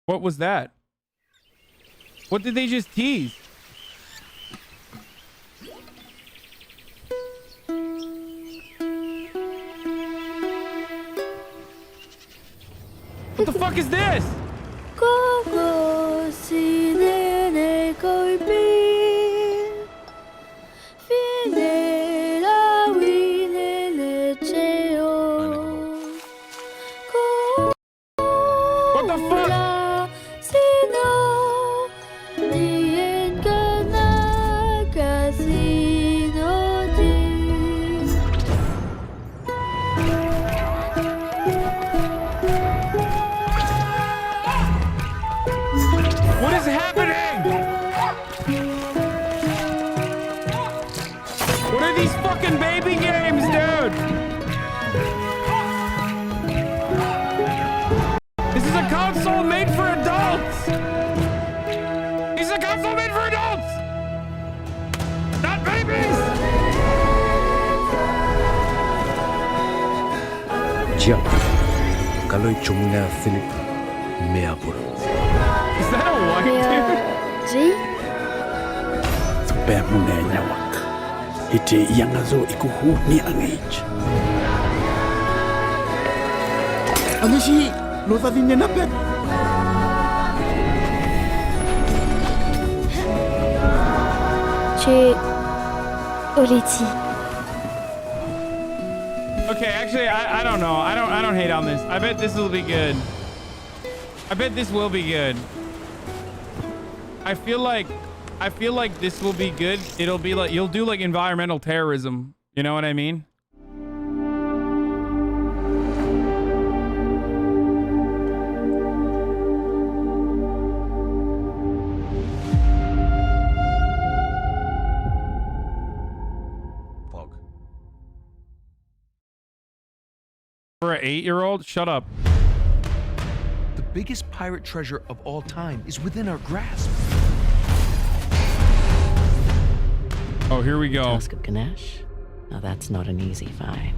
What was that? What did they just tease? What the fuck is this? What the fuck? What is happening? What are these fucking baby games, dude? This is a console made for adults. This is a console made for adults, not babies. Jump. Kaloy chumna Philip Meapur. Is that a white dude? Bad muna nyawak. Ite yangazo ikuhu ni angage. Ano si Lota din niya napet? Okay, actually, I don't know. I don't hate on this. I bet this will be good. I bet this will be good. I feel like this will be good. It'll be like you'll do like environmental terrorism. You know what I mean? For an 8-year-old? Shut up. The biggest pirate treasure of all time is within our grasp. Oh, here we go. Task of Ganesh? Now that's not an easy fight.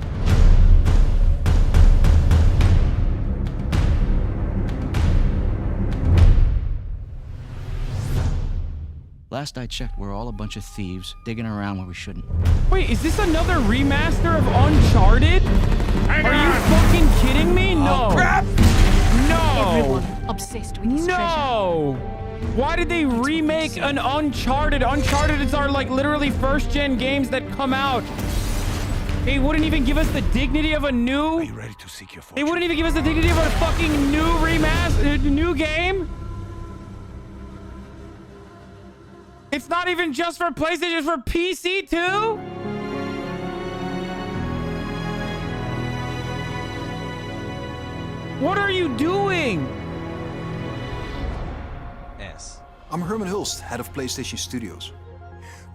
Last I checked, we're all a bunch of thieves digging around where we shouldn't. Wait, is this another remaster of Uncharted? Are you fucking kidding me? No. Crap! No. Everyone obsessed with his No. Why did they remake an Uncharted? Uncharted is our like literally first-gen games that come out. They wouldn't even give us the dignity of a new. Are you ready to seek your fortune? They wouldn't even give us the dignity of a fucking new remaster, new game. It's not even just for PlayStation, it's for PC too? What are you doing? I'm Herman Hulst, head of PlayStation Studios.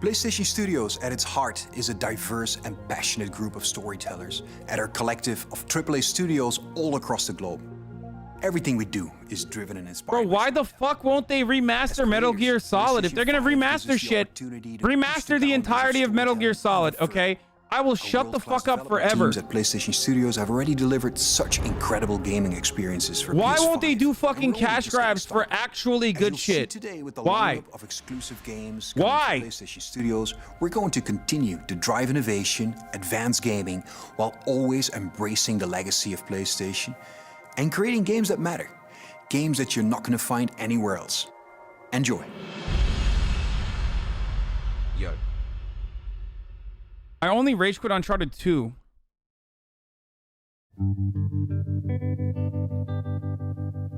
PlayStation Studios, at its heart, is a diverse and passionate group of storytellers at our collective of AAA studios all across the globe. Everything we do is driven and inspired. Bro, why the fuck won't they remaster Metal Gear Solid? If they're gonna remaster shit, remaster the entirety of Metal Gear Solid, okay? I will shut the fuck up forever. Teams at PlayStation Studios have already delivered such incredible gaming experiences for Why PS5. won't they do fucking cash grabs for actually good shit? Why? Of exclusive games Why? PlayStation Studios, we're going to continue to drive innovation, advance gaming, while always embracing the legacy of PlayStation and creating games that matter. Games that you're not going to find anywhere else. Enjoy. Yo. I only rage quit Uncharted 2.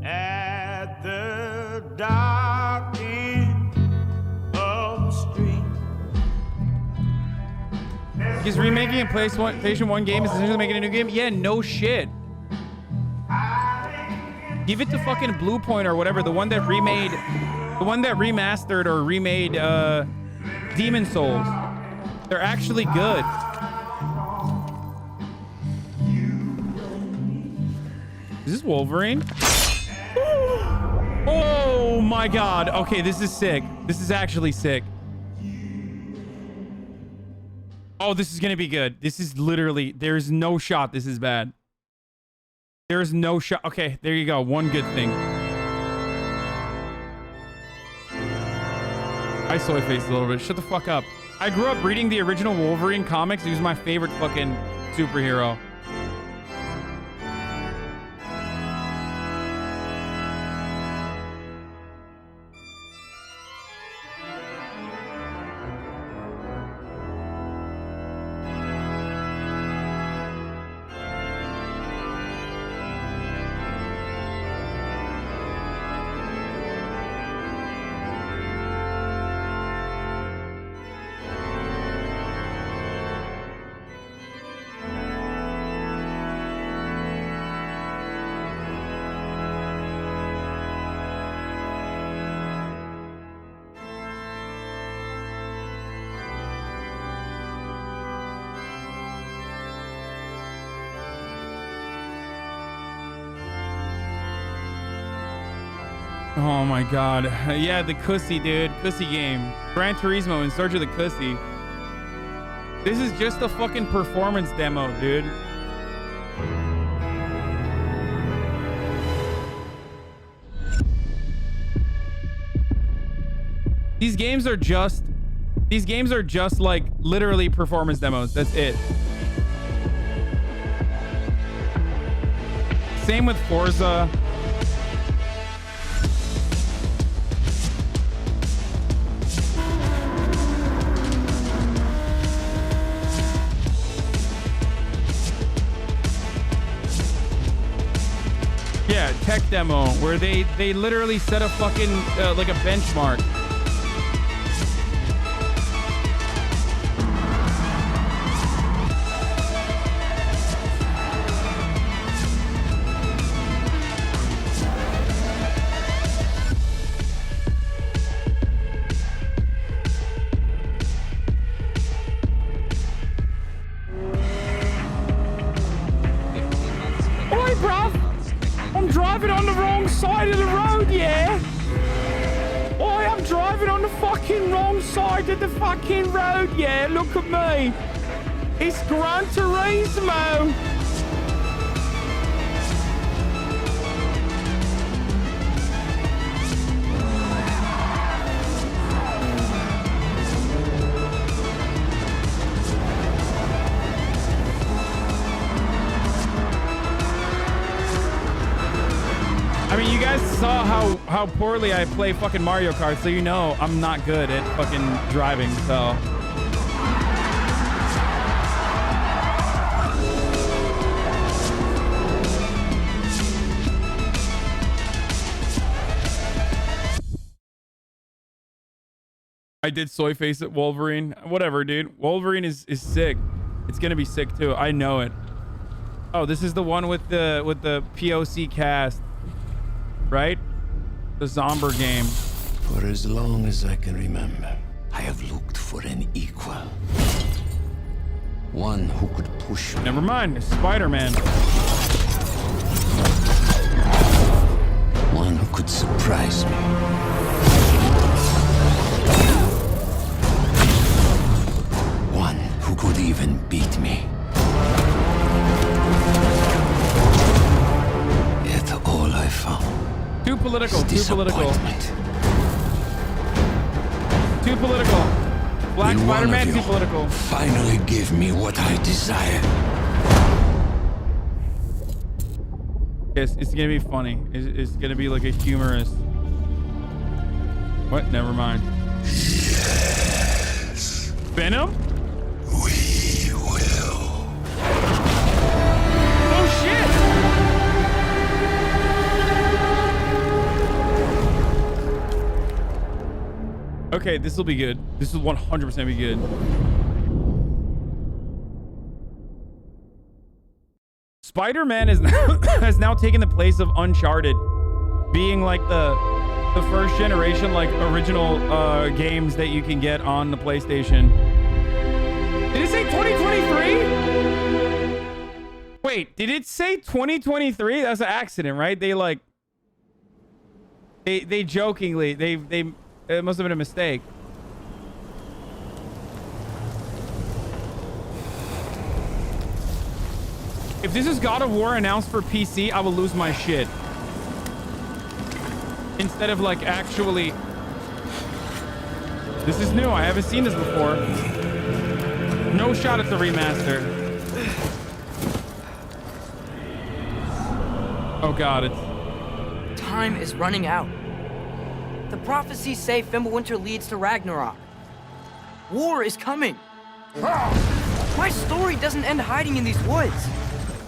At the dark end of the street. Is remaking a PlayStation 1 game is essentially making a new game? Yeah, no shit. Give it to fucking Blue Point or whatever, the one that remastered or remade Demon Souls. They're actually good. Is this Wolverine? Oh my god. Okay, this is sick. This is actually sick. Oh, this is gonna be good. This is literally, there's no shot this is bad. There's no shot. Okay, there you go. One good thing. I soy faced a little bit. Shut the fuck up. I grew up reading the original Wolverine comics. He was my favorite fucking superhero. Oh my god. Yeah, the Cussy, dude. Cussy game. Gran Turismo in Search of the Cussy. This is just a fucking performance demo, dude. These games are just like literally performance demos. That's it. Same with Forza. Yeah, tech demo where they literally set a fucking like a benchmark. bruv. I'm driving on the wrong side of the road, yeah? I am driving on the fucking wrong side of the fucking road, yeah? Look at me. It's Gran Turismo. I mean, you guys saw how poorly I play fucking Mario Kart, so you know I'm not good at fucking driving, so. I did soy face at Wolverine. Whatever, dude. Wolverine is sick. It's gonna be sick too. I know it. Oh, this is the one with the POC cast. Right? The Zomber game. For as long as I can remember, I have looked for an equal. One who could push me. Never mind, it's Spider-Man. One who could surprise me. One who could even beat me. Yet all I found. Too political, too political. Too political. Black Spider-Man, too political. Finally give me what I desire. Yes, it's gonna be funny. It's gonna be like a humorous. What? Never mind. Yes. Venom? We will. Oh shit! Okay, this will be good. This will 100% be good. Spider-Man is has now taken the place of Uncharted, being like the first generation like original games that you can get on the PlayStation. Did it say 2023? Wait, did it say 2023? That's an accident, right? They like they jokingly they it must have been a mistake. If this is God of War announced for PC, I will lose my shit. Instead of like actually... This is new. I haven't seen this before. No shot at the remaster. Oh god, it's... Time is running out. The prophecies say Fimbulwinter leads to Ragnarok. War is coming. My story doesn't end hiding in these woods.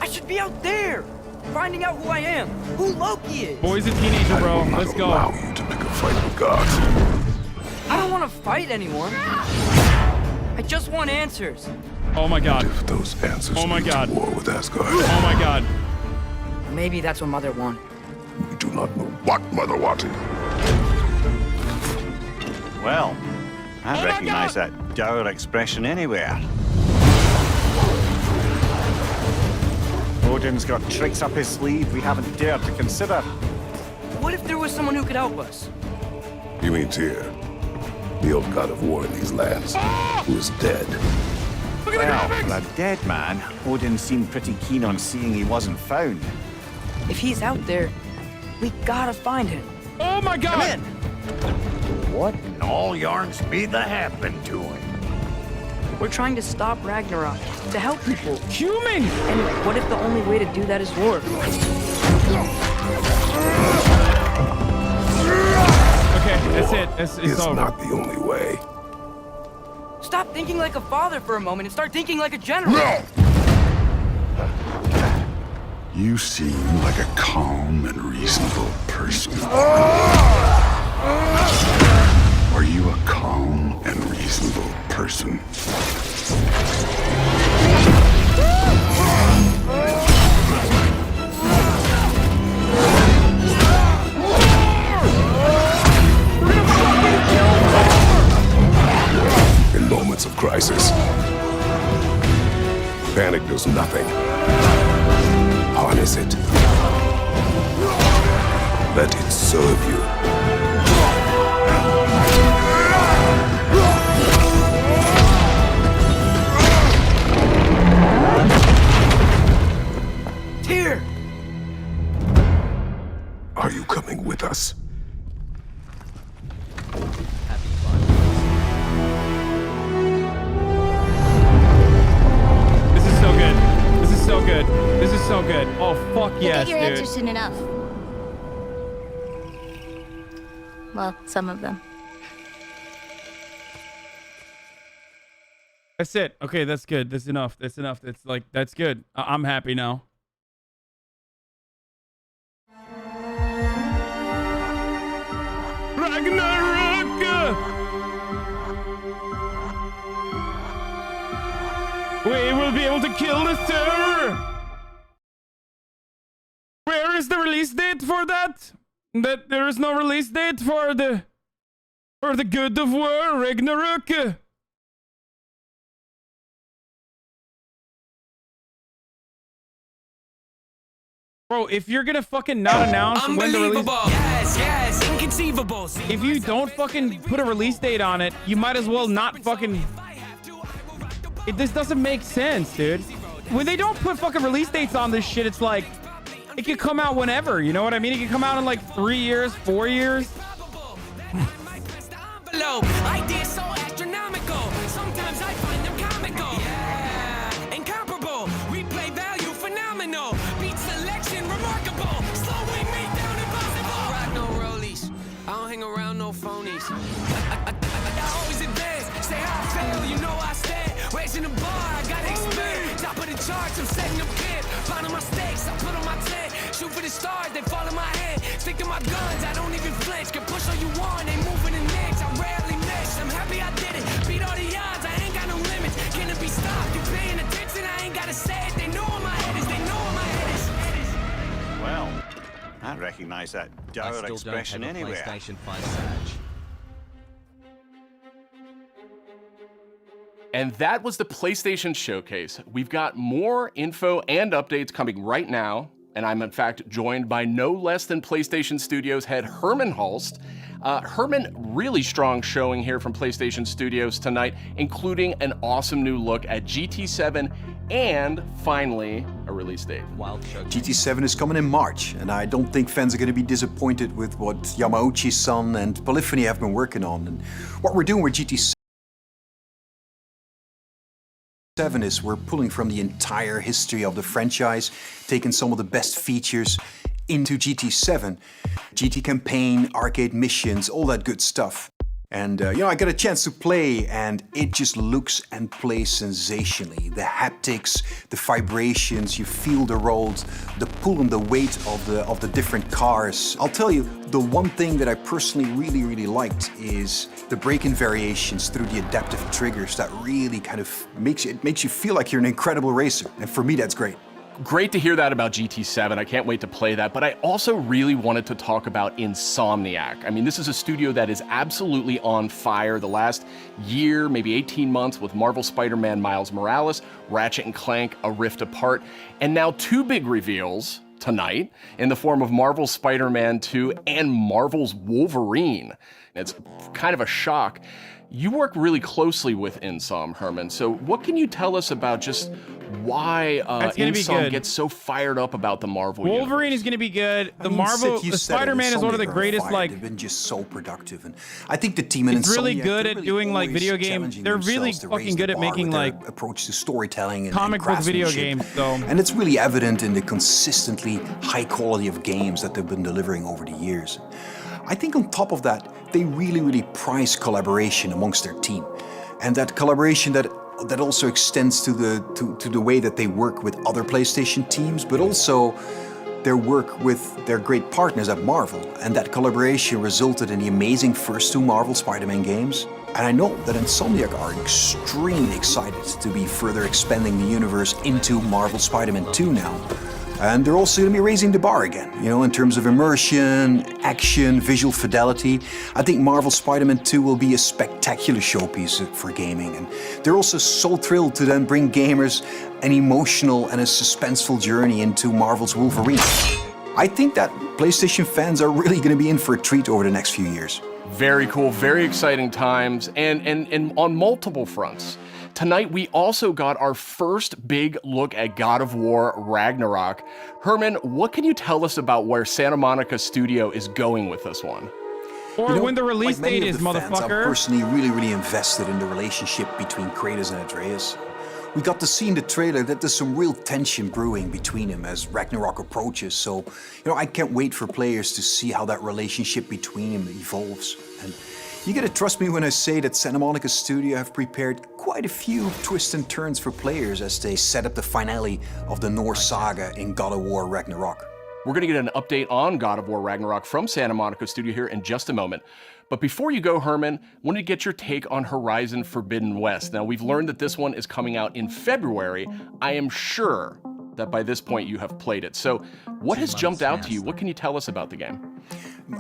I should be out there, finding out who I am, who Loki is. Boy's a teenager, bro. Let's go. Allow you to pick a fight with gods. I don't want to fight anyone. I just want answers. Oh my god. If those answers oh my god. war with Asgard. Oh my god. Maybe that's what Mother wanted. We do not know what Mother wanted. Well, I recognize that dour expression anywhere. Odin's got tricks up his sleeve we haven't dared to consider. What if there was someone who could help us? You mean Tyr, the old god of war in these lands, who is dead. Well, for a dead man, Odin seemed pretty keen on seeing he wasn't found. If he's out there, we gotta find him. Oh my god! Come in. What in all yarn speed that happened to him? We're trying to stop Ragnarok, to help people. Human! And what if the only way to do that is war? Okay, that's it. It's over. Not the only way. Stop thinking like a father for a moment and start thinking like a general. No! You seem like a calm and reasonable person. Are you a calm and reasonable person? In moments of crisis, panic does nothing. Harness it. Let it serve you. Tyr! Are you coming with us? This is so good. This is so good. This is so good. Oh, fuck yes, Get your dude. answers soon enough. Well, some of them. That's it. Okay, that's good. That's enough. That's enough. That's like, that's good. I'm happy now. Ragnarök! We will be able to kill the terror! Where is the release date for that? That there is no release date for the God of War Ragnarök. Bro, if you're gonna fucking not announce when the release, yes, inconceivable. if you don't fucking put a release date on it, you might as well not fucking. This doesn't make sense, dude. When they don't put fucking release dates on this shit, it's like it could come out whenever. You know what I mean? It could come out in like 3 years, 4 years. Ideas so astronomical. Sometimes I find them comical. Yeah, incomparable. Replay value phenomenal. Beat selection remarkable. Slowing me down impossible. Rock no rollies. I don't hang around no phonies. I always advance. Say how I fail, you know I stand. Raising the bar, I gotta expand. Top of the charts, I'm setting up camp. Finding my stakes, I put on my tent. Shoot for the stars, they fall in my hand. Stick to my guns, I don't even flinch. Can push all you want, they moving an inch. I rarely miss. I'm happy I did it. Beat all the odds, I ain't got no limits. Can it be stopped? You paying attention? I ain't gotta say it. They know where my head is. They know where my head is. Well, I recognize that dour expression anywhere. PlayStation 5 Sag. And that was the PlayStation Showcase. We've got more info and updates coming right now, and I'm in fact joined by no less than PlayStation Studios head Herman Hulst. Herman, really strong showing here from PlayStation Studios tonight, including an awesome new look at GT7 and finally a release date. GT7 is coming in March, and I don't think fans are going to be disappointed with what Yamauchi-san and Polyphony have been working on. And what we're doing with GT7 is we're pulling from the entire history of the franchise, taking some of the best features into GT7. GT campaign, arcade missions, all that good stuff. And you know, I got a chance to play and it just looks and plays sensationally. The haptics, the vibrations, you feel the roads, the pull and the weight of the different cars. I'll tell you, the one thing that I personally really liked is the braking variations through the adaptive triggers. That really kind of makes you feel like you're an incredible racer. And for me, that's great. Great to hear that about GT7. I can't wait to play that, but I also really wanted to talk about Insomniac. I mean, this is a studio that is absolutely on fire the last year, maybe 18 months with Marvel Spider-Man Miles Morales, Ratchet & Clank, A Rift Apart, and now two big reveals tonight in the form of Marvel's Spider-Man 2 and Marvel's Wolverine. It's kind of a shock. You work really closely with Insom, Herman, so what can you tell us about just why Insom gets so fired up about the Marvel Wolverine universe? is going to be good. The the Spider-Man is one of the greatest, like, they've been just so productive, and I think the team in it's really good at doing like video games. They're really fucking good at making like approach to storytelling and comic book video games, though. And it's really evident in the consistently high quality of games that they've been delivering over the years. I think on top of that, they really prize collaboration amongst their team, and that collaboration that also extends to the way that they work with other PlayStation teams, but also their work with their great partners at Marvel. And that collaboration resulted in the amazing first two Marvel Spider-Man games. And I know that Insomniac are extremely excited to be further expanding the universe into Marvel Spider-Man 2 now. And they're also going to be raising the bar again, you know, in terms of immersion, action, visual fidelity. I think Marvel Spider-Man 2 will be a spectacular showpiece for gaming. And they're also so thrilled to then bring gamers an emotional and a suspenseful journey into Marvel's Wolverine. I think that PlayStation fans are really going to be in for a treat over the next few years. Very cool, very exciting times, and on multiple fronts. Tonight, we also got our first big look at God of War Ragnarok. Herman, what can you tell us about where Santa Monica Studio is going with this one? Or when the release date is, fans, motherfucker. I'm personally really invested in the relationship between Kratos and Atreus. We got to see in the trailer that there's some real tension brewing between them as Ragnarok approaches, so I can't wait for players to see how that relationship between them evolves. And you gotta trust me when I say that Santa Monica Studio have prepared quite a few twists and turns for players as they set up the finale of the Norse saga in God of War Ragnarok. We're gonna get an update on God of War Ragnarok from Santa Monica Studio here in just a moment. But before you go, Herman, I want to get your take on Horizon Forbidden West. Now, we've learned that this one is coming out in February. I am sure that by this point you have played it. So what has jumped out to you? What can you tell us about the game?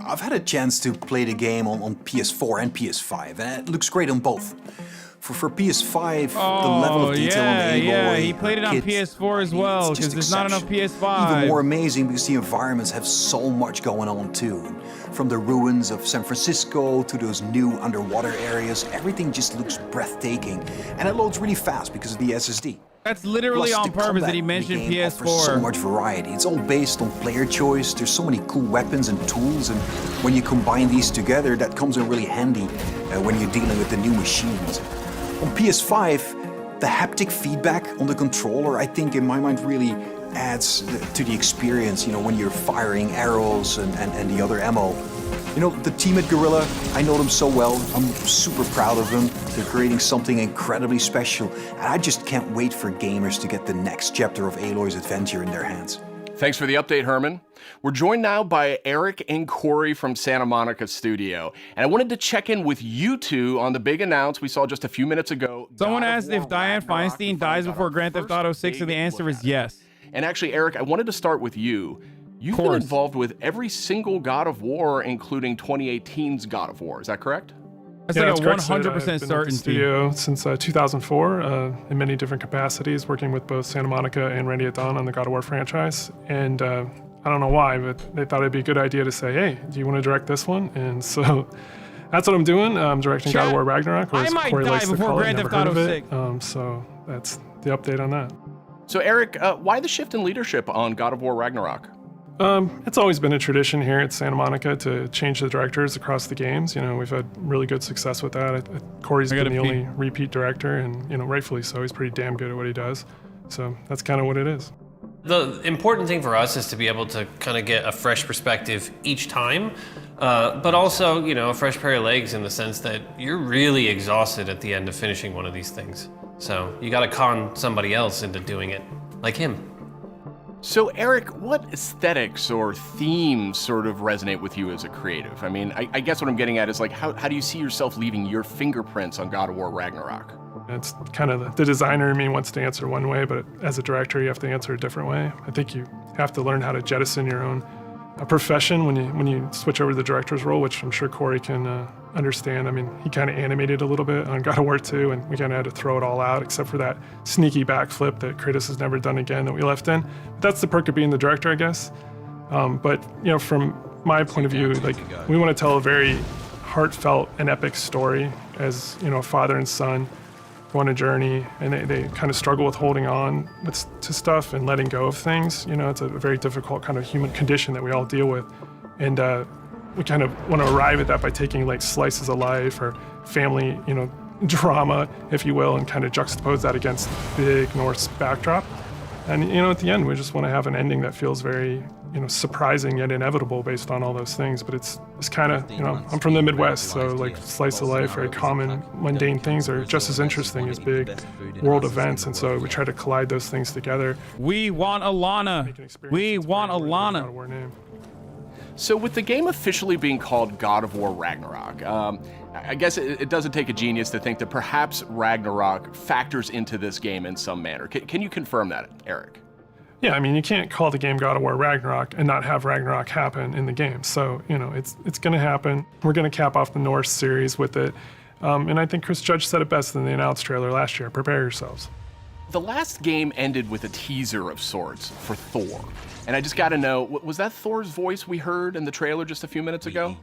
I've had a chance to play the game on PS4 and PS5, and it looks great on both. For PS5, the level of detail on the Aloy... Yeah, he played it on PS4 as well, because there's not enough PS5. Even more amazing because the environments have so much going on too. From the ruins of San Francisco to those new underwater areas, everything just looks breathtaking. And it loads really fast because of the SSD. That's literally Plus, on purpose that he mentioned PS4. So much variety. It's all based on player choice. There's so many cool weapons and tools, and when you combine these together, that comes in really handy when you're dealing with the new machines. On PS5, the haptic feedback on the controller, I think in my mind really adds to the experience, when you're firing arrows and the other ammo. The team at Guerrilla, I know them so well. I'm super proud of them. They're creating something incredibly special, and I just can't wait for gamers to get the next chapter of Aloy's adventure in their hands. Thanks for the update, Herman. We're joined now by Eric and Corey from Santa Monica Studio, and I wanted to check in with you two on the big announce we saw just a few minutes ago. Someone asked if Diane Feinstein dies before Grand Theft Auto 6, and the answer is yes. And actually, Eric, I wanted to start with you. You've been involved with every single God of War, including 2018's God of War. Is that correct? That's like a 100% certainty. Studio since 2004 in many different capacities, working with both Santa Monica and Randy at Dawn on the God of War franchise. And I don't know why, but they thought it'd be a good idea to say, hey, do you want to direct this one? And so that's what I'm doing. I'm directing God of War Ragnarok. I might die before Grand Theft Auto 6. So that's the update on that. So Eric, why the shift in leadership on God of War Ragnarok? It's always been a tradition here at Santa Monica to change the directors across the games. We've had really good success with that. Corey's been the only repeat director, and rightfully so. He's pretty damn good at what he does. So that's kind of what it is. The important thing for us is to be able to kind of get a fresh perspective each time, but also, a fresh pair of legs in the sense that you're really exhausted at the end of finishing one of these things. So you got to con somebody else into doing it, like him. So Eric, what aesthetics or themes sort of resonate with you as a creative? I mean, I guess what I'm getting at is like, how do you see yourself leaving your fingerprints on God of War Ragnarok? It's kind of the designer in me wants to answer one way, but as a director, you have to answer a different way. I think you have to learn how to jettison your own profession when you switch over to the director's role, which I'm sure Corey can understand. I mean, he kind of animated a little bit on God of War 2, and we kind of had to throw it all out, except for that sneaky backflip that Kratos has never done again that we left in. But that's the perk of being the director, I guess. But from my point of view, like, we want to tell a very heartfelt and epic story as, a father and son go on a journey, and they kind of struggle with holding on to stuff and letting go of things. It's a very difficult kind of human condition that we all deal with. And we kind of want to arrive at that by taking like slices of life or family, drama, if you will, and kind of juxtapose that against big Norse backdrop. And, at the end, we just want to have an ending that feels very, surprising yet inevitable based on all those things. But it's kind of, I'm from the Midwest, so like slice of life, very common, mundane things are just as interesting as big world events. And so we try to collide those things together. We want Alana. We want Alana. So with the game officially being called God of War Ragnarok, I guess it doesn't take a genius to think that perhaps Ragnarok factors into this game in some manner. Can you confirm that, Eric? Yeah, I mean, you can't call the game God of War Ragnarok and not have Ragnarok happen in the game. So, it's going to happen. We're going to cap off the Norse series with it. And I think Chris Judge said it best in the announced trailer last year. Prepare yourselves. The last game ended with a teaser of sorts for Thor. And I just got to know, was that Thor's voice we heard in the trailer just a few minutes ago?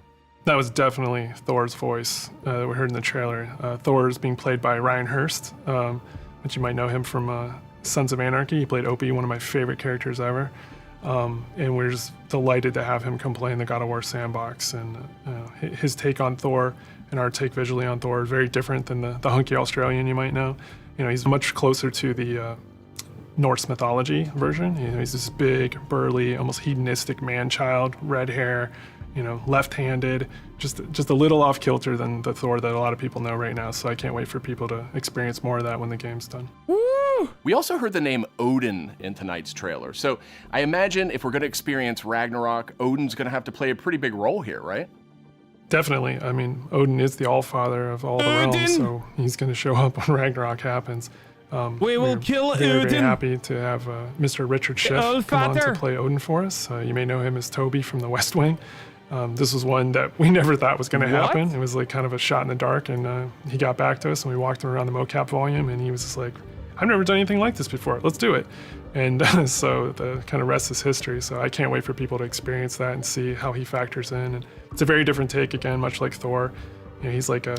That was definitely Thor's voice that we heard in the trailer. Thor is being played by Ryan Hurst, which you might know him from Sons of Anarchy. He played Opie, one of my favorite characters ever. And we're just delighted to have him come play in the God of War sandbox. And his take on Thor and our take visually on Thor is very different than the hunky Australian you might know. You know, he's much closer to the Norse mythology version. You know, he's this big, burly, almost hedonistic man-child, red hair, you know, left-handed, just a little off kilter than the Thor that a lot of people know right now. So I can't wait for people to experience more of that when the game's done. We also heard the name Odin in tonight's trailer. So I imagine if we're going to experience Ragnarok, Odin's going to have to play a pretty big role here, right? Definitely. I mean, Odin is the all-father of all the realms, so he's going to show up when Ragnarok happens. We will kill Odin. Very happy to have Mr. Richard Schiff come on to play Odin for us. You may know him as Toby from The West Wing. This was one that we never thought was going to happen. It was like kind of a shot in the dark, and he got back to us, and we walked him around the mocap volume, and he was just like, I've never done anything like this before. Let's do it. And so the kind of rest is history. So I can't wait for people to experience that and see how he factors in. And it's a very different take, again, much like Thor. You know, he's like a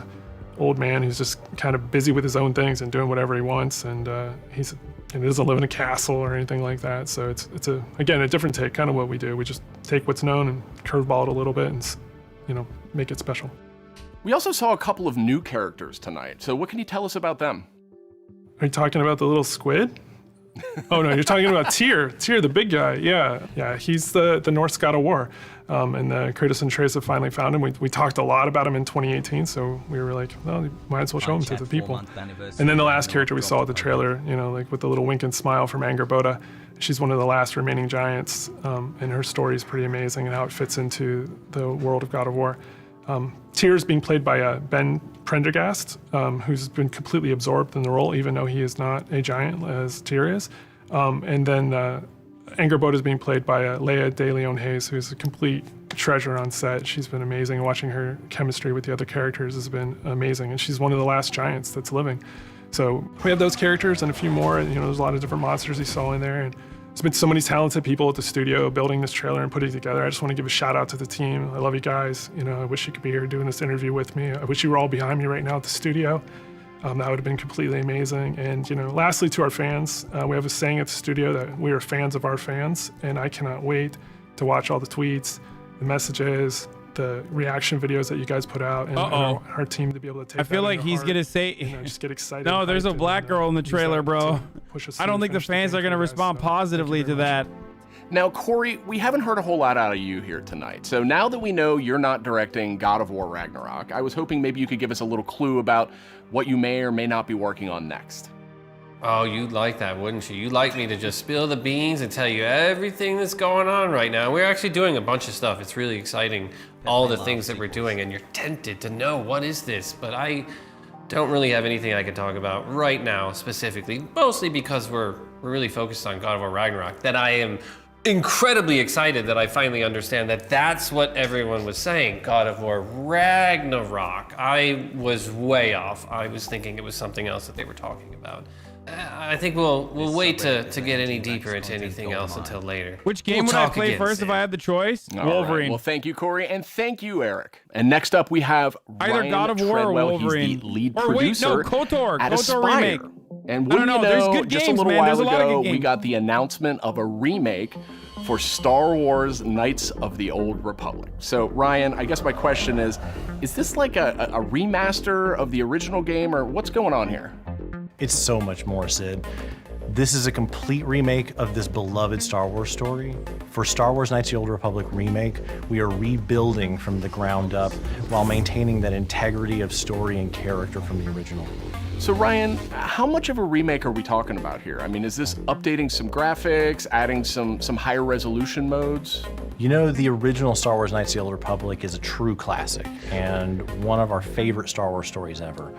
old man who's just kind of busy with his own things and doing whatever he wants. And he doesn't live in a castle or anything like that. So it's again, a different take, kind of what we do. We just take what's known and curveball it a little bit and, you know, make it special. We also saw a couple of new characters tonight. So what can you tell us about them? Are you talking about the little squid? Oh no, you're talking about Tyr, the big guy. Yeah, he's the Norse god of war. And Kratos and Atreus have finally found him. We talked a lot about him in 2018, so we were like, well, might as well show him to the people. And then the last character we saw at the trailer, you know, like with the little wink and smile from Angrboda, she's one of the last remaining giants, and her story is pretty amazing and how it fits into the world of God of War. Tyr is being played by Ben Prendergast, who's been completely absorbed in the role, even though he is not a giant as Tyr is. And then Angrboda is being played by Leia de Leon Hayes, who's a complete treasure on set. She's been amazing. Watching her chemistry with the other characters has been amazing, and she's one of the last giants that's living. So we have those characters and a few more. You know, there's a lot of different monsters you saw in there, and there's been so many talented people at the studio building this trailer and putting it together. I just want to give a shout out to the team. I love you guys. You know, I wish you could be here doing this interview with me. I wish you were all behind me right now at the studio. That would have been completely amazing. And, you know, lastly, to our fans, we have a saying at the studio that we are fans of our fans, and I cannot wait to watch all the tweets, the messages, the reaction videos that you guys put out, and our team to be able to take. I feel like he's gonna say, you know, just get excited. No, there's a black girl in the trailer, bro. I don't think the fans are gonna respond positively to that. Now, Corey, we haven't heard a whole lot out of you here tonight. So now that we know you're not directing God of War Ragnarok, I was hoping maybe you could give us a little clue about what you may or may not be working on next. Oh, you'd like that, wouldn't you? You'd like me to just spill the beans and tell you everything that's going on right now. We're actually doing a bunch of stuff. It's really exciting, all the things that we're doing, and you're tempted to know what is this, but I don't really have anything I can talk about right now specifically, mostly because we're really focused on God of War Ragnarok, that I am incredibly excited that I finally understand that that's what everyone was saying, God of War Ragnarok. I was way off. I was thinking it was something else that they were talking about. I think we'll wait to get any deeper into anything else until later. Which game would I play first if I had the choice? Wolverine. Right. Well, thank you, Corey, and thank you, Eric. And next up, we have either Ryan God of War Treadwell. or Wolverine. He's the lead or producer wait, no, KOTOR KOTOR Remake. And wouldn't you there's know, good just games, a little man. while There's a lot of ago, good games. we got the announcement of a remake for Star Wars Knights of the Old Republic. So, Ryan, I guess my question is this like a remaster of the original game, or what's going on here? It's so much more, Sid. This is a complete remake of this beloved Star Wars story. For Star Wars Knights of the Old Republic Remake, we are rebuilding from the ground up while maintaining that integrity of story and character from the original. So Ryan, how much of a remake are we talking about here? I mean, is this updating some graphics, adding some higher resolution modes? You know, the original Star Wars Knights of the Old Republic is a true classic and one of our favorite Star Wars stories ever.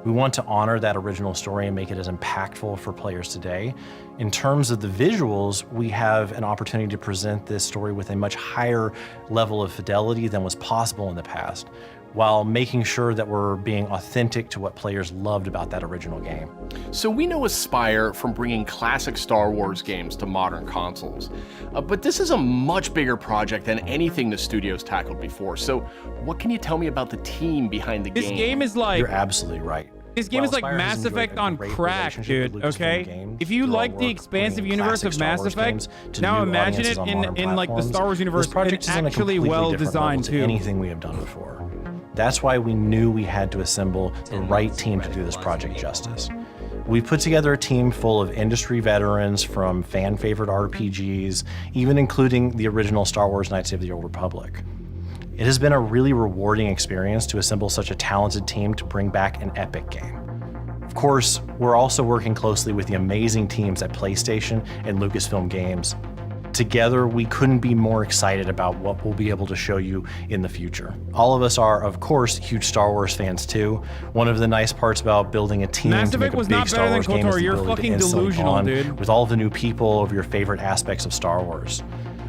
We want to honor that original story and make it as impactful for players today. In terms of the visuals, we have an opportunity to present this story with a much higher level of fidelity than was possible in the past. while making sure that we're being authentic to what players loved about that original game. So we know Aspire from bringing classic Star Wars games to modern consoles, but this is a much bigger project than anything the studio's tackled before. So what can you tell me about the team behind the game? This game is like... You're absolutely right. This game is like Mass Effect on crack, dude, okay? If you like the expansive universe of Mass Effect, now imagine it in like the Star Wars universe, and actually well designed too. Anything we have done before. That's why we knew we had to assemble the right team to do this project justice. We put together a team full of industry veterans from fan-favorite RPGs, even including the original Star Wars Knights of the Old Republic. It has been a really rewarding experience to assemble such a talented team to bring back an epic game. Of course, we're also working closely with the amazing teams at PlayStation and Lucasfilm Games. Together, we couldn't be more excited about what we'll be able to show you in the future. All of us are, of course, huge Star Wars fans too. One of the nice parts about building a team to make a big Star Wars game is the ability to instantly bond with all the new people of your favorite aspects of Star Wars.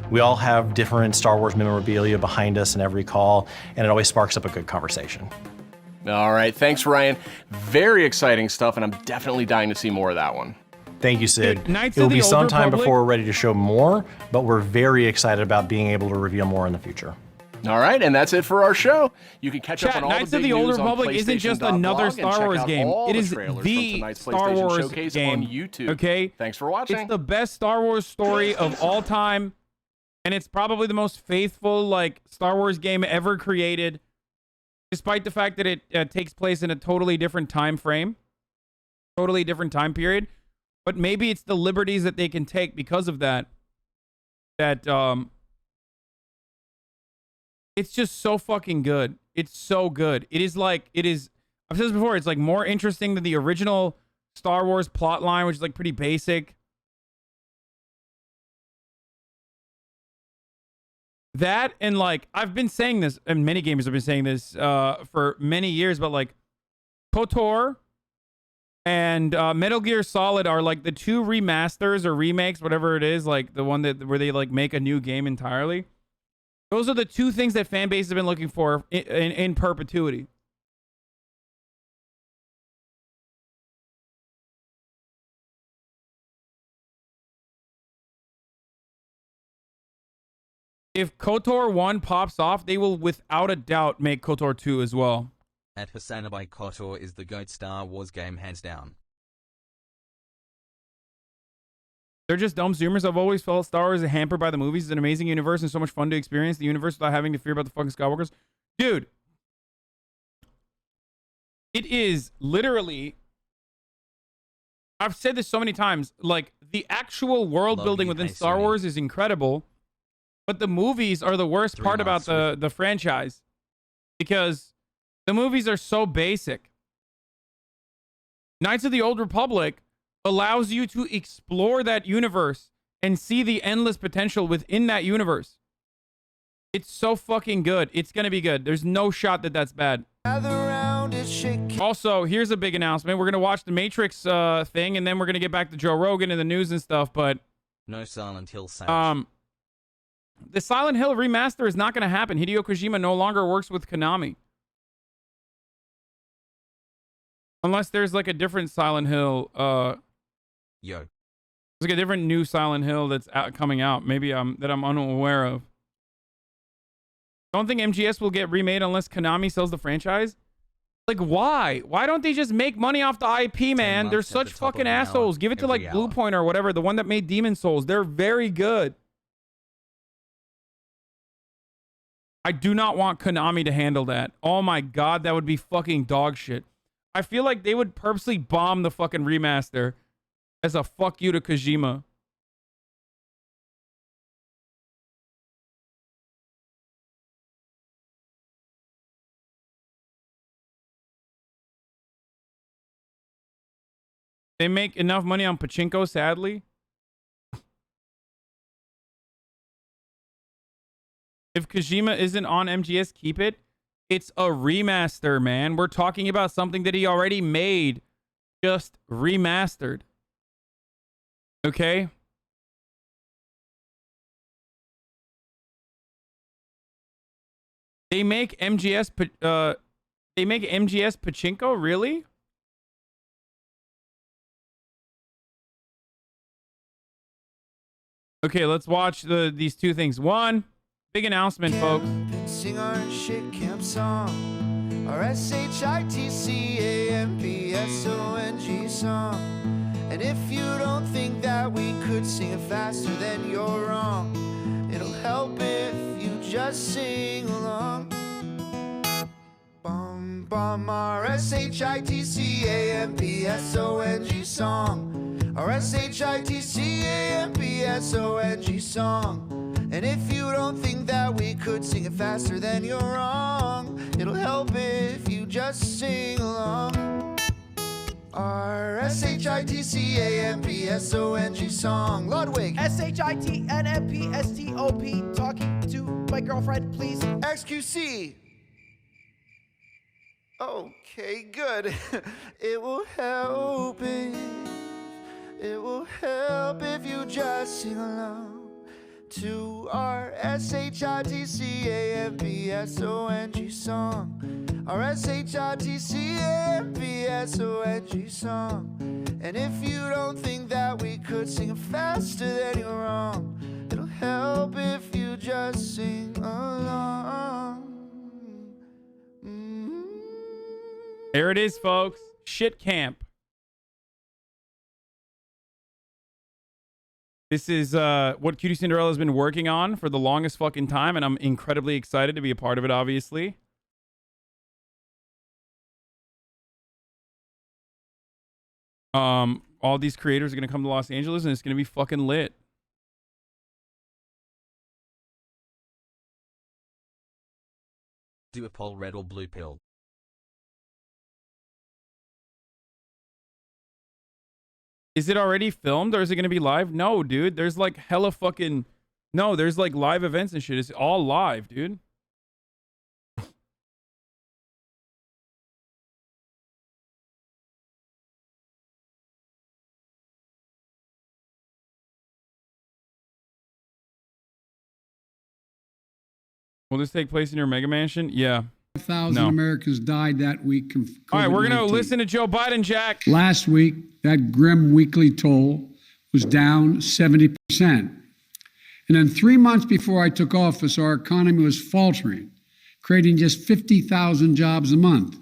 We all have different Star Wars memorabilia behind us in every call, and it always sparks up a good conversation. All right, thanks, Ryan. Very exciting stuff, and I'm definitely dying to see more of that one. Thank you, Sid. It'll be some time before we're ready to show more, but we're very excited about being able to reveal more in the future. All right, and that's it for our show. You can catch up on all Knights the of big the Old news Republic on isn't just another Star Wars game. It is the Star Wars game. On YouTube. Okay? Thanks for watching. It's the best Star Wars story of all time, and it's probably the most faithful like Star Wars game ever created, despite the fact that it takes place in a totally different time frame, totally different time period. But maybe it's the liberties that they can take because of that. It's just so fucking good. It's so good. It is like, I've said this before, it's like more interesting than the original Star Wars plotline, which is like pretty basic. That and like, I've been saying this, and many gamers have been saying this for many years, but like KOTOR and Metal Gear Solid are like the two remasters or remakes, whatever it is, like the one that where they like make a new game entirely. Those are the two things that fan bases have been looking for in perpetuity. If KOTOR 1 pops off, they will without a doubt make KOTOR 2 as well. At HasanAbi, KOTOR is the GOAT Star Wars game hands down. They're just dumb zoomers. I've always felt Star Wars is hampered by the movies. It's an amazing universe and so much fun to experience the universe without having to fear about the fucking Skywalkers. Dude. It is literally... I've said this so many times. Like, the actual world building within Star Wars is incredible. But the movies are the worst part about the franchise. Because the movies are so basic. Knights of the Old Republic allows you to explore that universe and see the endless potential within that universe. It's so fucking good. It's going to be good. There's no shot that that's bad. Also, here's a big announcement. We're going to watch the Matrix thing, and then we're going to get back to Joe Rogan and the news and stuff, but... No Silent Hill sounds. The Silent Hill remaster is not going to happen. Hideo Kojima no longer works with Konami. Unless there's like a different Silent Hill... Yo. There's like a different new Silent Hill that's coming out. Maybe that I'm unaware of. Don't think MGS will get remade unless Konami sells the franchise? Like, why? Why don't they just make money off the IP, man? They're such fucking assholes. Give it to like Bluepoint or whatever, the one that made Demon Souls. They're very good. I do not want Konami to handle that. Oh my god, that would be fucking dog shit. I feel like they would purposely bomb the fucking remaster as a fuck you to Kojima. They make enough money on pachinko, sadly. If Kojima isn't on MGS, keep it. It's a remaster, man. We're talking about something that he already made, just remastered. Okay? They make MGS. They make MGS pachinko. Really? Okay, let's watch these two things. One, big announcement, folks. Sing our Shitcamp song, our SHITCAMPSONG song. And if you don't think that we could sing it faster, then you're wrong. It'll help if you just sing along. Bum bum, our SHITCAMPSONG song. Our SHITCAMPSONG song. And if you don't think that we could sing it faster, then you're wrong. It'll help if you just sing along. Our SHITCAMPSONG song. Ludwig. SHITNMPSTOP. Talking to my girlfriend, please. XQC. Okay, good. It will help if you just sing along to our SHITCAMPSONG song. Our SHITCAMPSONG song. And if you don't think that we could sing it faster, then you're wrong. It'll help if you just sing along. There it is, folks. Shitcamp. This is what Cutie Cinderella has been working on for the longest fucking time, and I'm incredibly excited to be a part of it, obviously. All these creators are going to come to Los Angeles, and it's going to be fucking lit. Do a poll, red or blue pill. Is it already filmed or is it going to be live? No, dude. There's like hella fucking... No, there's like live events and shit. It's all live, dude. Will this take place in your mega mansion? Yeah. 5,000 Americans died that week from COVID-19. All right, we're going to listen to Joe Biden, Jack. Last week, that grim weekly toll was down 70%. And then 3 months before I took office, our economy was faltering, creating just 50,000 jobs a month.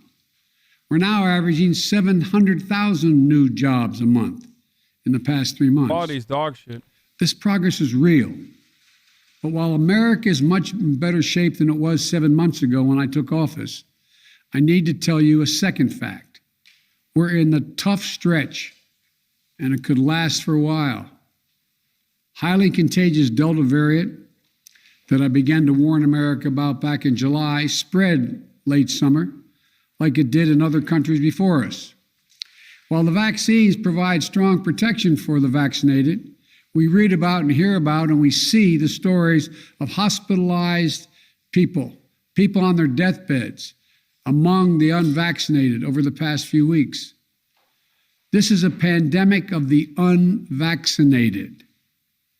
We're now averaging 700,000 new jobs a month in the past 3 months. Quality's dog shit. This progress is real. But while America is much in better shape than it was 7 months ago when I took office, I need to tell you a second fact. We're in the tough stretch, and it could last for a while. Highly contagious Delta variant that I began to warn America about back in July spread late summer, like it did in other countries before us. While the vaccines provide strong protection for the vaccinated, we read about and hear about and we see the stories of hospitalized people on their deathbeds among the unvaccinated over the past few weeks. This is a pandemic of the unvaccinated.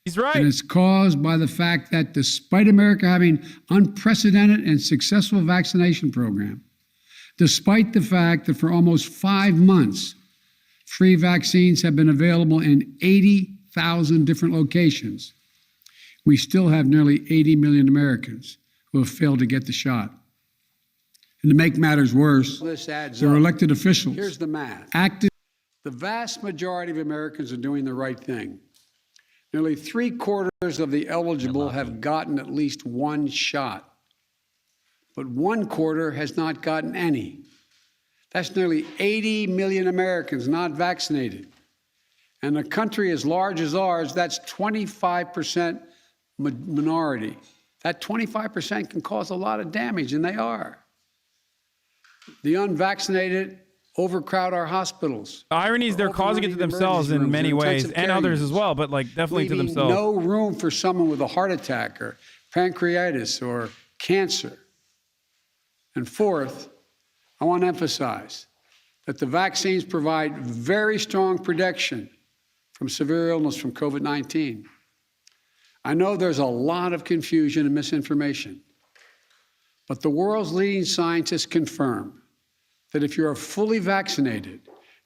He's right. And it's caused by the fact that despite America having unprecedented and successful vaccination program, despite the fact that for almost 5 months, free vaccines have been available in 80,000 different locations, we still have nearly 80 million Americans who have failed to get the shot. And to make matters worse, there are elected officials. Here's the math. The vast majority of Americans are doing the right thing. Nearly 3/4 of the eligible have gotten at least one shot, but 1/4 has not gotten any. That's nearly 80 million Americans not vaccinated. And a country as large as ours, that's 25% minority. That 25% can cause a lot of damage, and they are. The unvaccinated overcrowd our hospitals. The irony is they're causing it to themselves in many ways, and others as well, but like definitely to themselves. No room for someone with a heart attack or pancreatitis or cancer. And fourth, I want to emphasize that the vaccines provide very strong protection from severe illness from COVID-19. I know there's a lot of confusion and misinformation, But the world's leading scientists confirm that if you are fully vaccinated,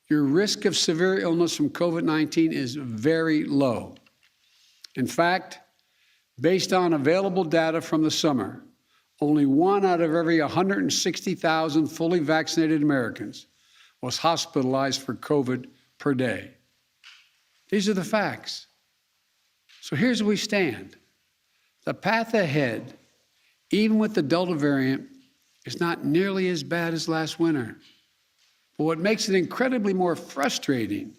your risk of severe illness from COVID-19 is very low. In fact, based on available data from the summer, only 1 out of every 160,000 fully vaccinated Americans was hospitalized for COVID per day. These are the facts. So here's where we stand. The path ahead, even with the Delta variant, is not nearly as bad as last winter. But what makes it incredibly more frustrating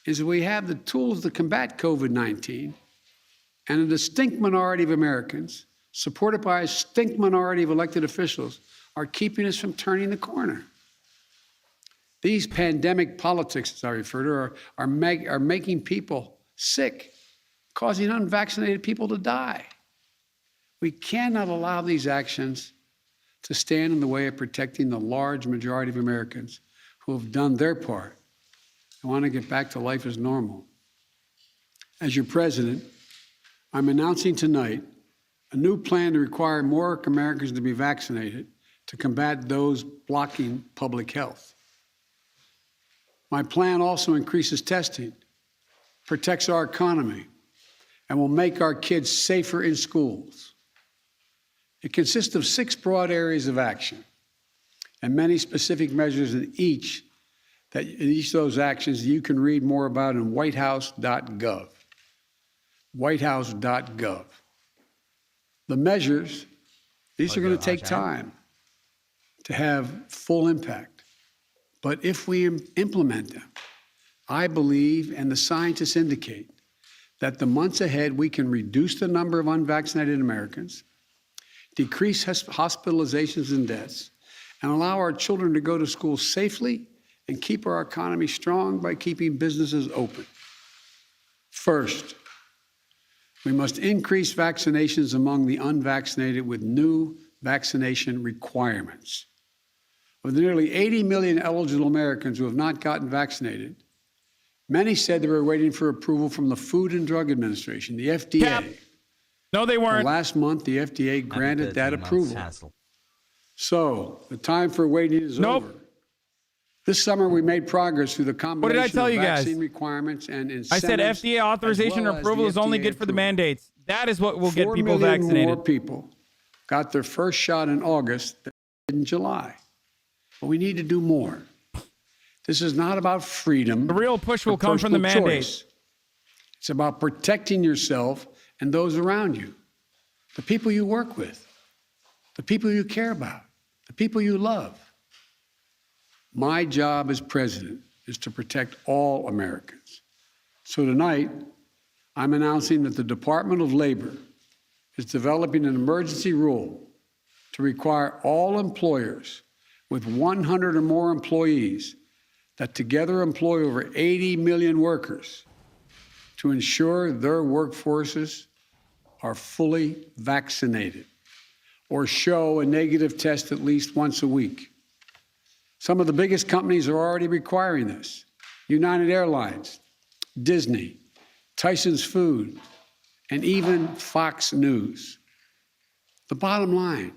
is that we have the tools to combat COVID-19, and a distinct minority of Americans, supported by a distinct minority of elected officials, are keeping us from turning the corner. These pandemic politics, as I refer to, are making people sick, causing unvaccinated people to die. We cannot allow these actions to stand in the way of protecting the large majority of Americans who have done their part and want to get back to life as normal. As your president, I'm announcing tonight a new plan to require more Americans to be vaccinated to combat those blocking public health. My plan also increases testing, protects our economy, and will make our kids safer in schools. It consists of 6 broad areas of action and many specific measures in each of those actions that you can read more about in whitehouse.gov. Whitehouse.gov. The measures, these are going to take time to have full impact. But if we implement them, I believe, and the scientists indicate, that the months ahead we can reduce the number of unvaccinated Americans, decrease hospitalizations and deaths, and allow our children to go to school safely and keep our economy strong by keeping businesses open. First, we must increase vaccinations among the unvaccinated with new vaccination requirements. Of the nearly 80 million eligible Americans who have not gotten vaccinated, many said they were waiting for approval from the Food and Drug Administration, the FDA. Yep. No, they weren't. Last month, the FDA granted that approval. So the time for waiting is over. This summer, we made progress through the combination What did I tell of you guys? vaccine requirements and incentives. I said FDA authorization or approval is only good for the mandates. That is what will get people vaccinated. 4 million more people got their first shot in August than in July. But we need to do more. This is not about freedom. The real push will come from the mandates. It's about protecting yourself and those around you, the people you work with, the people you care about, the people you love. My job as president is to protect all Americans. So tonight, I'm announcing that the Department of Labor is developing an emergency rule to require all employers with 100 or more employees that together employ over 80 million workers to ensure their workforces are fully vaccinated or show a negative test at least once a week. Some of the biggest companies are already requiring this. United Airlines, Disney, Tyson's Food, and even Fox News. The bottom line,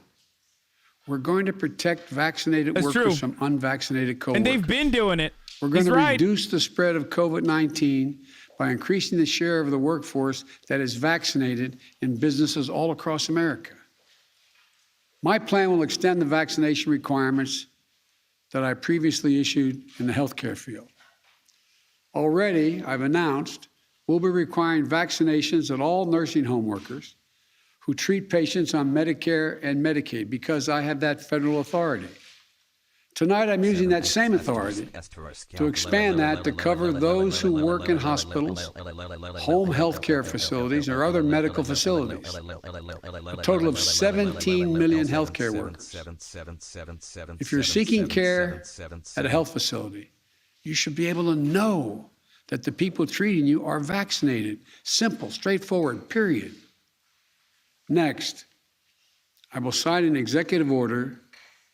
we're going to protect vaccinated workers from unvaccinated coworkers. And they've been doing it. We're going to reduce the spread of COVID-19 by increasing the share of the workforce that is vaccinated in businesses all across America. My plan will extend the vaccination requirements that I previously issued in the healthcare field. Already, I've announced we'll be requiring vaccinations at all nursing home workers who treat patients on Medicare and Medicaid because I have that federal authority. Tonight, I'm using that same authority to expand that to cover those who work in hospitals, home health care facilities, or other medical facilities. A total of 17 million healthcare workers. If you're seeking care at a health facility, you should be able to know that the people treating you are vaccinated. Simple, straightforward, period. Next, I will sign an executive order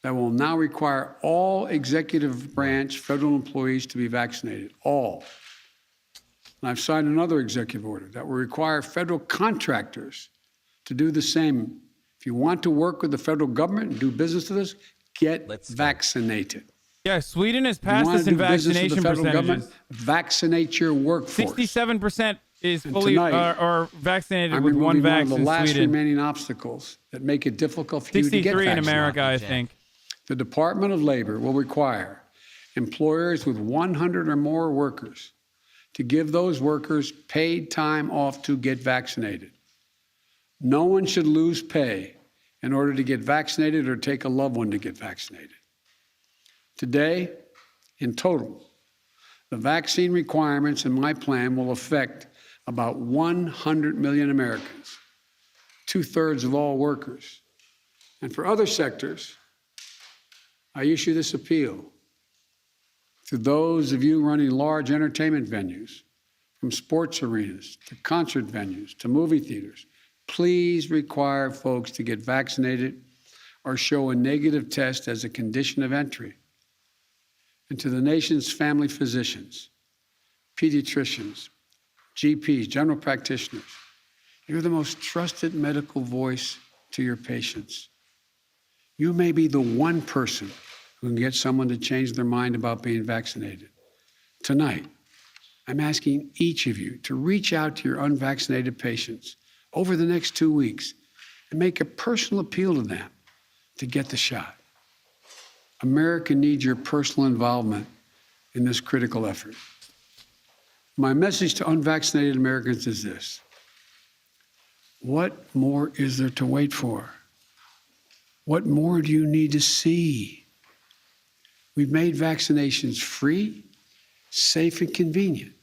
that will now require all executive branch federal employees to be vaccinated, all. And I've signed another executive order that will require federal contractors to do the same If you want to work with the federal government and do business with us, get vaccinated. Yeah, Sweden has You passed wanna this in do business with the vaccination federal percentages. government, vaccinate your workforce. 67% is And fully tonight, or vaccinated I'm with one removing one vax of the in last Sweden. remaining obstacles that make it difficult for you to get 63 in vaccinated. America, I think. The Department of Labor will require employers with 100 or more workers to give those workers paid time off to get vaccinated. No one should lose pay in order to get vaccinated or take a loved one to get vaccinated. Today, in total, the vaccine requirements in my plan will affect about 100 million Americans, 2/3 of all workers. And for other sectors, I issue this appeal to those of you running large entertainment venues, from sports arenas to concert venues to movie theaters. Please require folks to get vaccinated or show a negative test as a condition of entry. And to the nation's family physicians, pediatricians, GPs, general practitioners, you're the most trusted medical voice to your patients. You may be the one person who can get someone to change their mind about being vaccinated. Tonight, I'm asking each of you to reach out to your unvaccinated patients over the next 2 weeks and make a personal appeal to them to get the shot. America needs your personal involvement in this critical effort. My message to unvaccinated Americans is this: what more is there to wait for? What more do you need to see? We've made vaccinations free, safe, and convenient.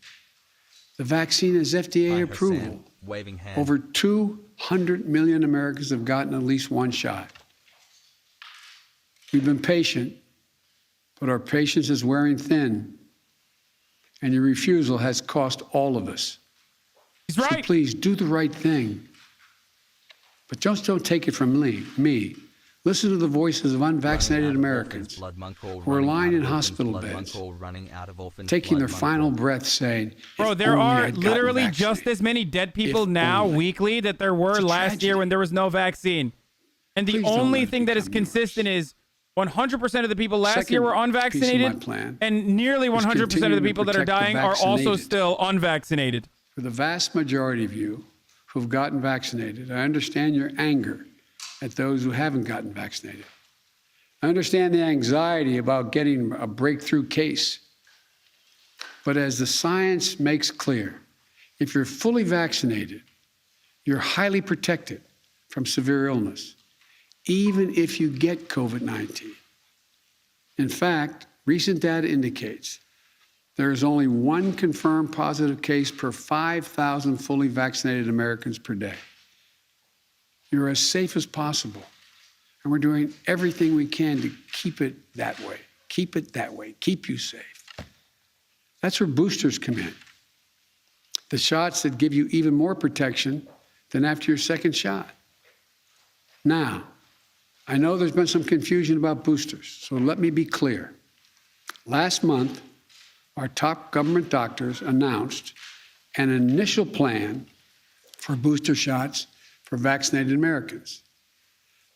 The vaccine is FDA approval. Waving hand. Over 200 million Americans have gotten at least one shot. We've been patient, but our patience is wearing thin, and your refusal has cost all of us. He's right. So please do the right thing, but just don't take it from me. Listen to the voices of unvaccinated Americans who are lying in hospital beds, taking their final breath saying, Bro, there are literally just as many dead people now weekly that there were last year when there was no vaccine. And the only thing that is consistent is 100% of the people last year were unvaccinated, and nearly 100% of the people that are dying are also still unvaccinated. For the vast majority of you who've gotten vaccinated, I understand your anger at those who haven't gotten vaccinated. I understand the anxiety about getting a breakthrough case. But as the science makes clear, if you're fully vaccinated, you're highly protected from severe illness, even if you get COVID-19. In fact, recent data indicates there is only one confirmed positive case per 5,000 fully vaccinated Americans per day. You're as safe as possible, and we're doing everything we can to keep it that way. Keep it that way. Keep you safe. That's where boosters come in. The shots that give you even more protection than after your second shot. Now, I know there's been some confusion about boosters, so let me be clear. Last month, our top government doctors announced an initial plan for booster shots for vaccinated Americans.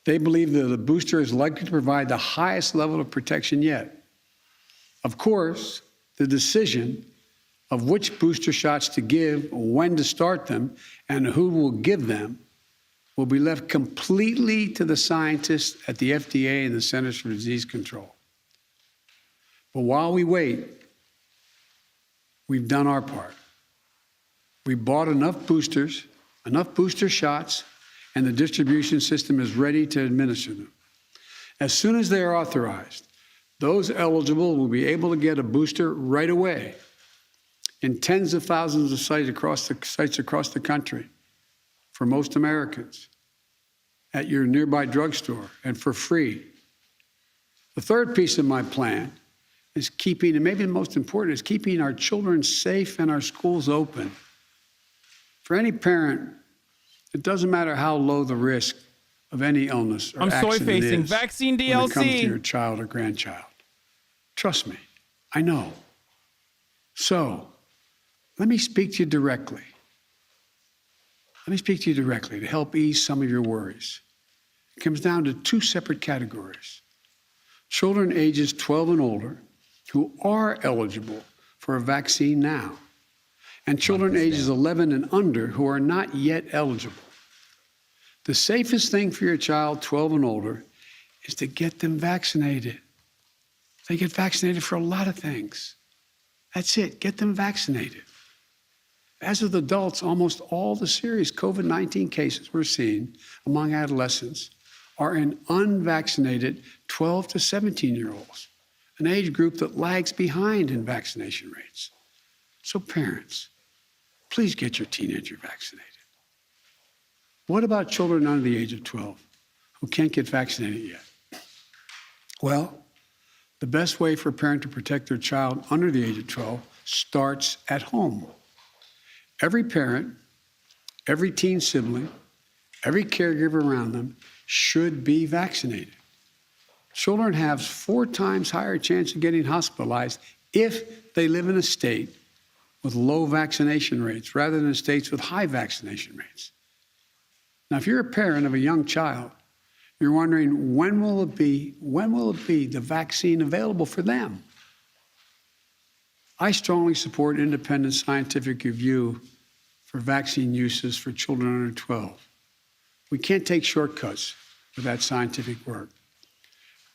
They believe that the booster is likely to provide the highest level of protection yet. Of course, the decision of which booster shots to give, when to start them, and who will give them will be left completely to the scientists at the FDA and the Centers for Disease Control. But while we wait, we've done our part. We bought enough boosters, enough booster shots, and the distribution system is ready to administer them. As soon as they are authorized, those eligible will be able to get a booster right away in tens of thousands of sites across the country for most Americans at your nearby drugstore and for free. The third piece of my plan is keeping, and maybe the most important, is keeping our children safe and our schools open. For any parent, it doesn't matter how low the risk of any illness or accident soy-facing is vaccine when it comes to DLC. your child or grandchild. Trust me, I know. So, let me speak to you directly. Let me speak to you directly to help ease some of your worries. It comes down to two separate categories. Children ages 12 and older who are eligible for a vaccine now, and children ages 11 and under who are not yet eligible. The safest thing for your child 12 and older is to get them vaccinated. They get vaccinated for a lot of things. That's it, get them vaccinated. As with adults, almost all the serious COVID-19 cases we're seeing among adolescents are in unvaccinated 12 to 17-year-olds, an age group that lags behind in vaccination rates. So parents, please get your teenager vaccinated. What about children under the age of 12 who can't get vaccinated yet? Well, the best way for a parent to protect their child under the age of 12 starts at home. Every parent, every teen sibling, every caregiver around them should be vaccinated. Children have 4 times higher chance of getting hospitalized if they live in a state with low vaccination rates rather than states with high vaccination rates. Now, if you're a parent of a young child, you're wondering, when will it be the vaccine available for them? I strongly support independent scientific review for vaccine uses for children under 12. We can't take shortcuts with that scientific work.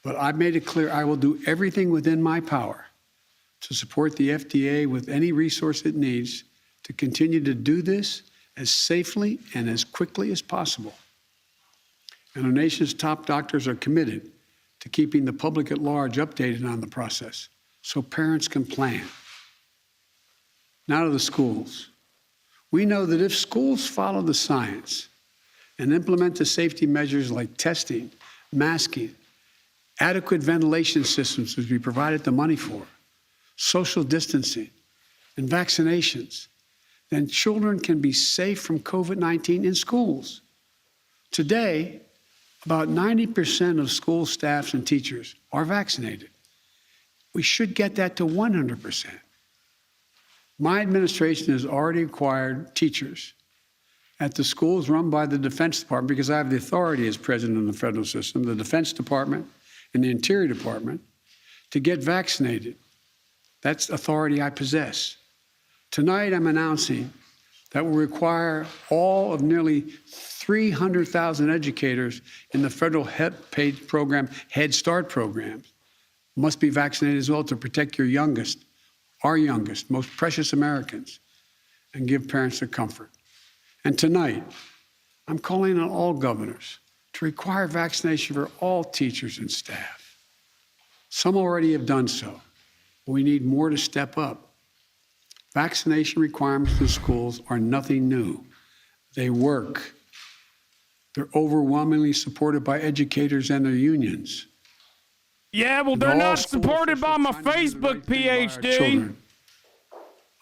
But I've made it clear I will do everything within my power to support the FDA with any resource it needs to continue to do this as safely and as quickly as possible. And our nation's top doctors are committed to keeping the public at large updated on the process so parents can plan. Now to the schools. We know that if schools follow the science and implement the safety measures like testing, masking, adequate ventilation systems, which we provided the money for, social distancing, and vaccinations, then children can be safe from COVID-19 in schools. Today, about 90% of school staffs and teachers are vaccinated. We should get that to 100%. My administration has already acquired teachers at the schools run by the Defense Department, because I have the authority as president of the federal system, the Defense Department and the Interior Department, to get vaccinated. That's authority I possess. Tonight, I'm announcing that will require all of nearly 300,000 educators in the federal paid program, Head Start programs, must be vaccinated as well to protect your youngest, our youngest, most precious Americans, and give parents the comfort. And tonight, I'm calling on all governors to require vaccination for all teachers and staff. Some already have done so, but we need more to step up. Vaccination requirements in schools are nothing new. They work. They're overwhelmingly supported by educators and their unions. Yeah, well, they're not supported by my Facebook PhD. Children,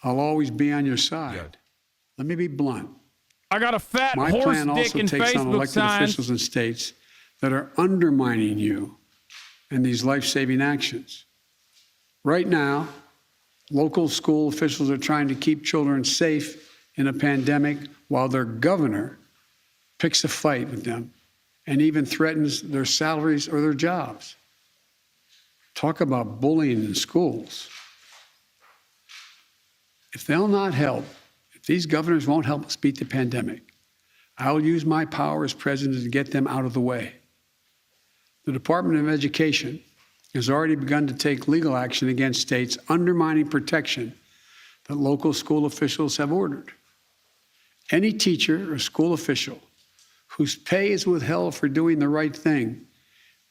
I'll always be on your side. Let me be blunt. I got a fat My horse plan dick also in takes on Facebook elected signs. officials in states that are undermining you and these life-saving actions. Right now, local school officials are trying to keep children safe in a pandemic while their governor picks a fight with them and even threatens their salaries or their jobs. Talk about bullying in schools. If they'll not help, if these governors won't help us beat the pandemic, I'll use my power as president to get them out of the way. The Department of Education has already begun to take legal action against states undermining protection that local school officials have ordered. Any teacher or school official whose pay is withheld for doing the right thing,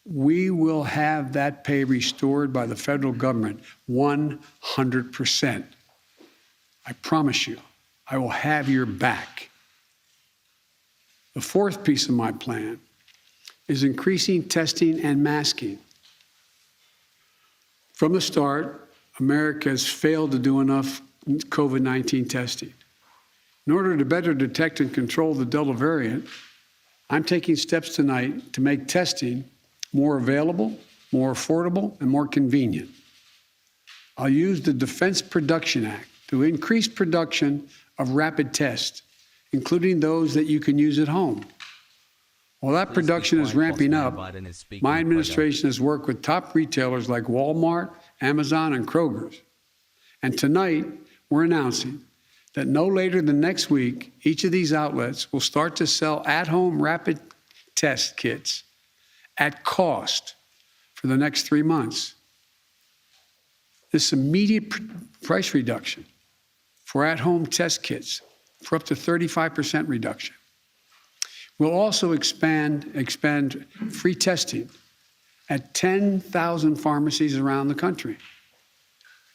we will have that pay restored by the federal government 100%. I promise you, I will have your back. The fourth piece of my plan is increasing testing and masking. From the start, America has failed to do enough COVID-19 testing. In order to better detect and control the Delta variant, I'm taking steps tonight to make testing more available, more affordable, and more convenient. I'll use the Defense Production Act to increase production of rapid tests, including those that you can use at home. While that production is ramping up, my administration has worked with top retailers like Walmart, Amazon, and Kroger's. And tonight, we're announcing that no later than next week, each of these outlets will start to sell at-home rapid test kits at cost for the next 3 months. This immediate price reduction for at-home test kits for up to 35% reduction. We'll also expand free testing at 10,000 pharmacies around the country.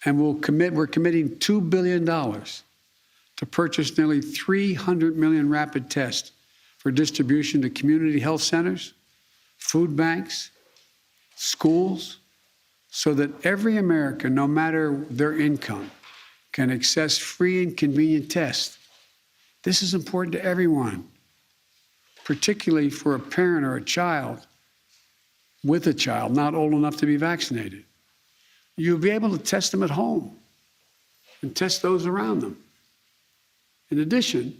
And we're committing $2 billion to purchase nearly 300 million rapid tests for distribution to community health centers, food banks, schools, so that every American, no matter their income, can access free and convenient tests. This is important to everyone, particularly for a parent or a child with a child not old enough to be vaccinated. You'll be able to test them at home and test those around them. In addition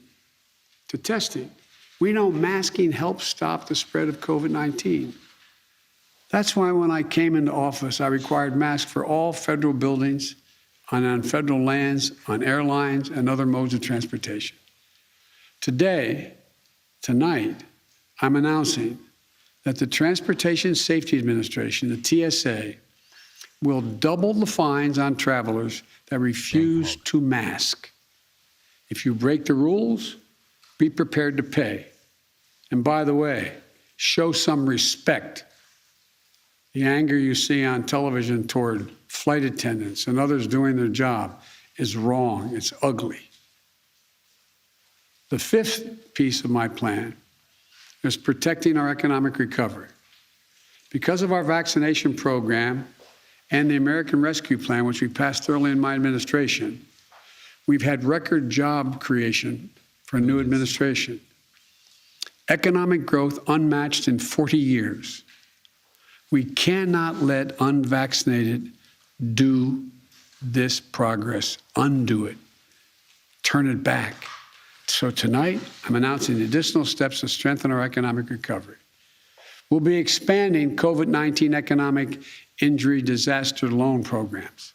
to testing, we know masking helps stop the spread of COVID-19. That's why when I came into office, I required masks for all federal buildings, on federal lands, on airlines, and other modes of transportation. Tonight, I'm announcing that the Transportation Safety Administration, the TSA, will double the fines on travelers that refuse to mask. If you break the rules, be prepared to pay. And by the way, show some respect. The anger you see on television toward flight attendants and others doing their job is wrong. It's ugly. The fifth piece of my plan is protecting our economic recovery. Because of our vaccination program and the American Rescue Plan, which we passed early in my administration, we've had record job creation for a new administration. Economic growth unmatched in 40 years. We cannot let unvaccinated do this progress, undo it, turn it back. So tonight, I'm announcing additional steps to strengthen our economic recovery. We'll be expanding COVID-19 economic injury disaster loan programs.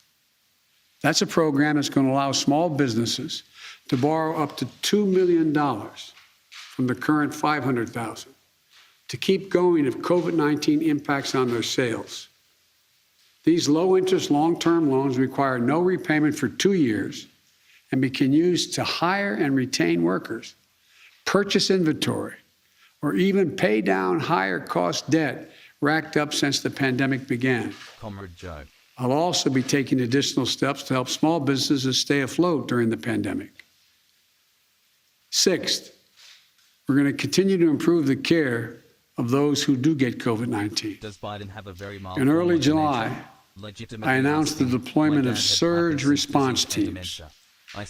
That's a program that's going to allow small businesses to borrow up to $2 million from the current $500,000 to keep going if COVID-19 impacts on their sales. These low-interest, long-term loans require no repayment for 2 years and can be used to hire and retain workers, purchase inventory, or even pay down higher-cost debt racked up since the pandemic began. Comrade Joe. I'll also be taking additional steps to help small businesses stay afloat during the pandemic. Sixth, we're going to continue to improve the care of those who do get COVID-19. Does Biden have a very mild In early July, I announced the deployment of surge response teams.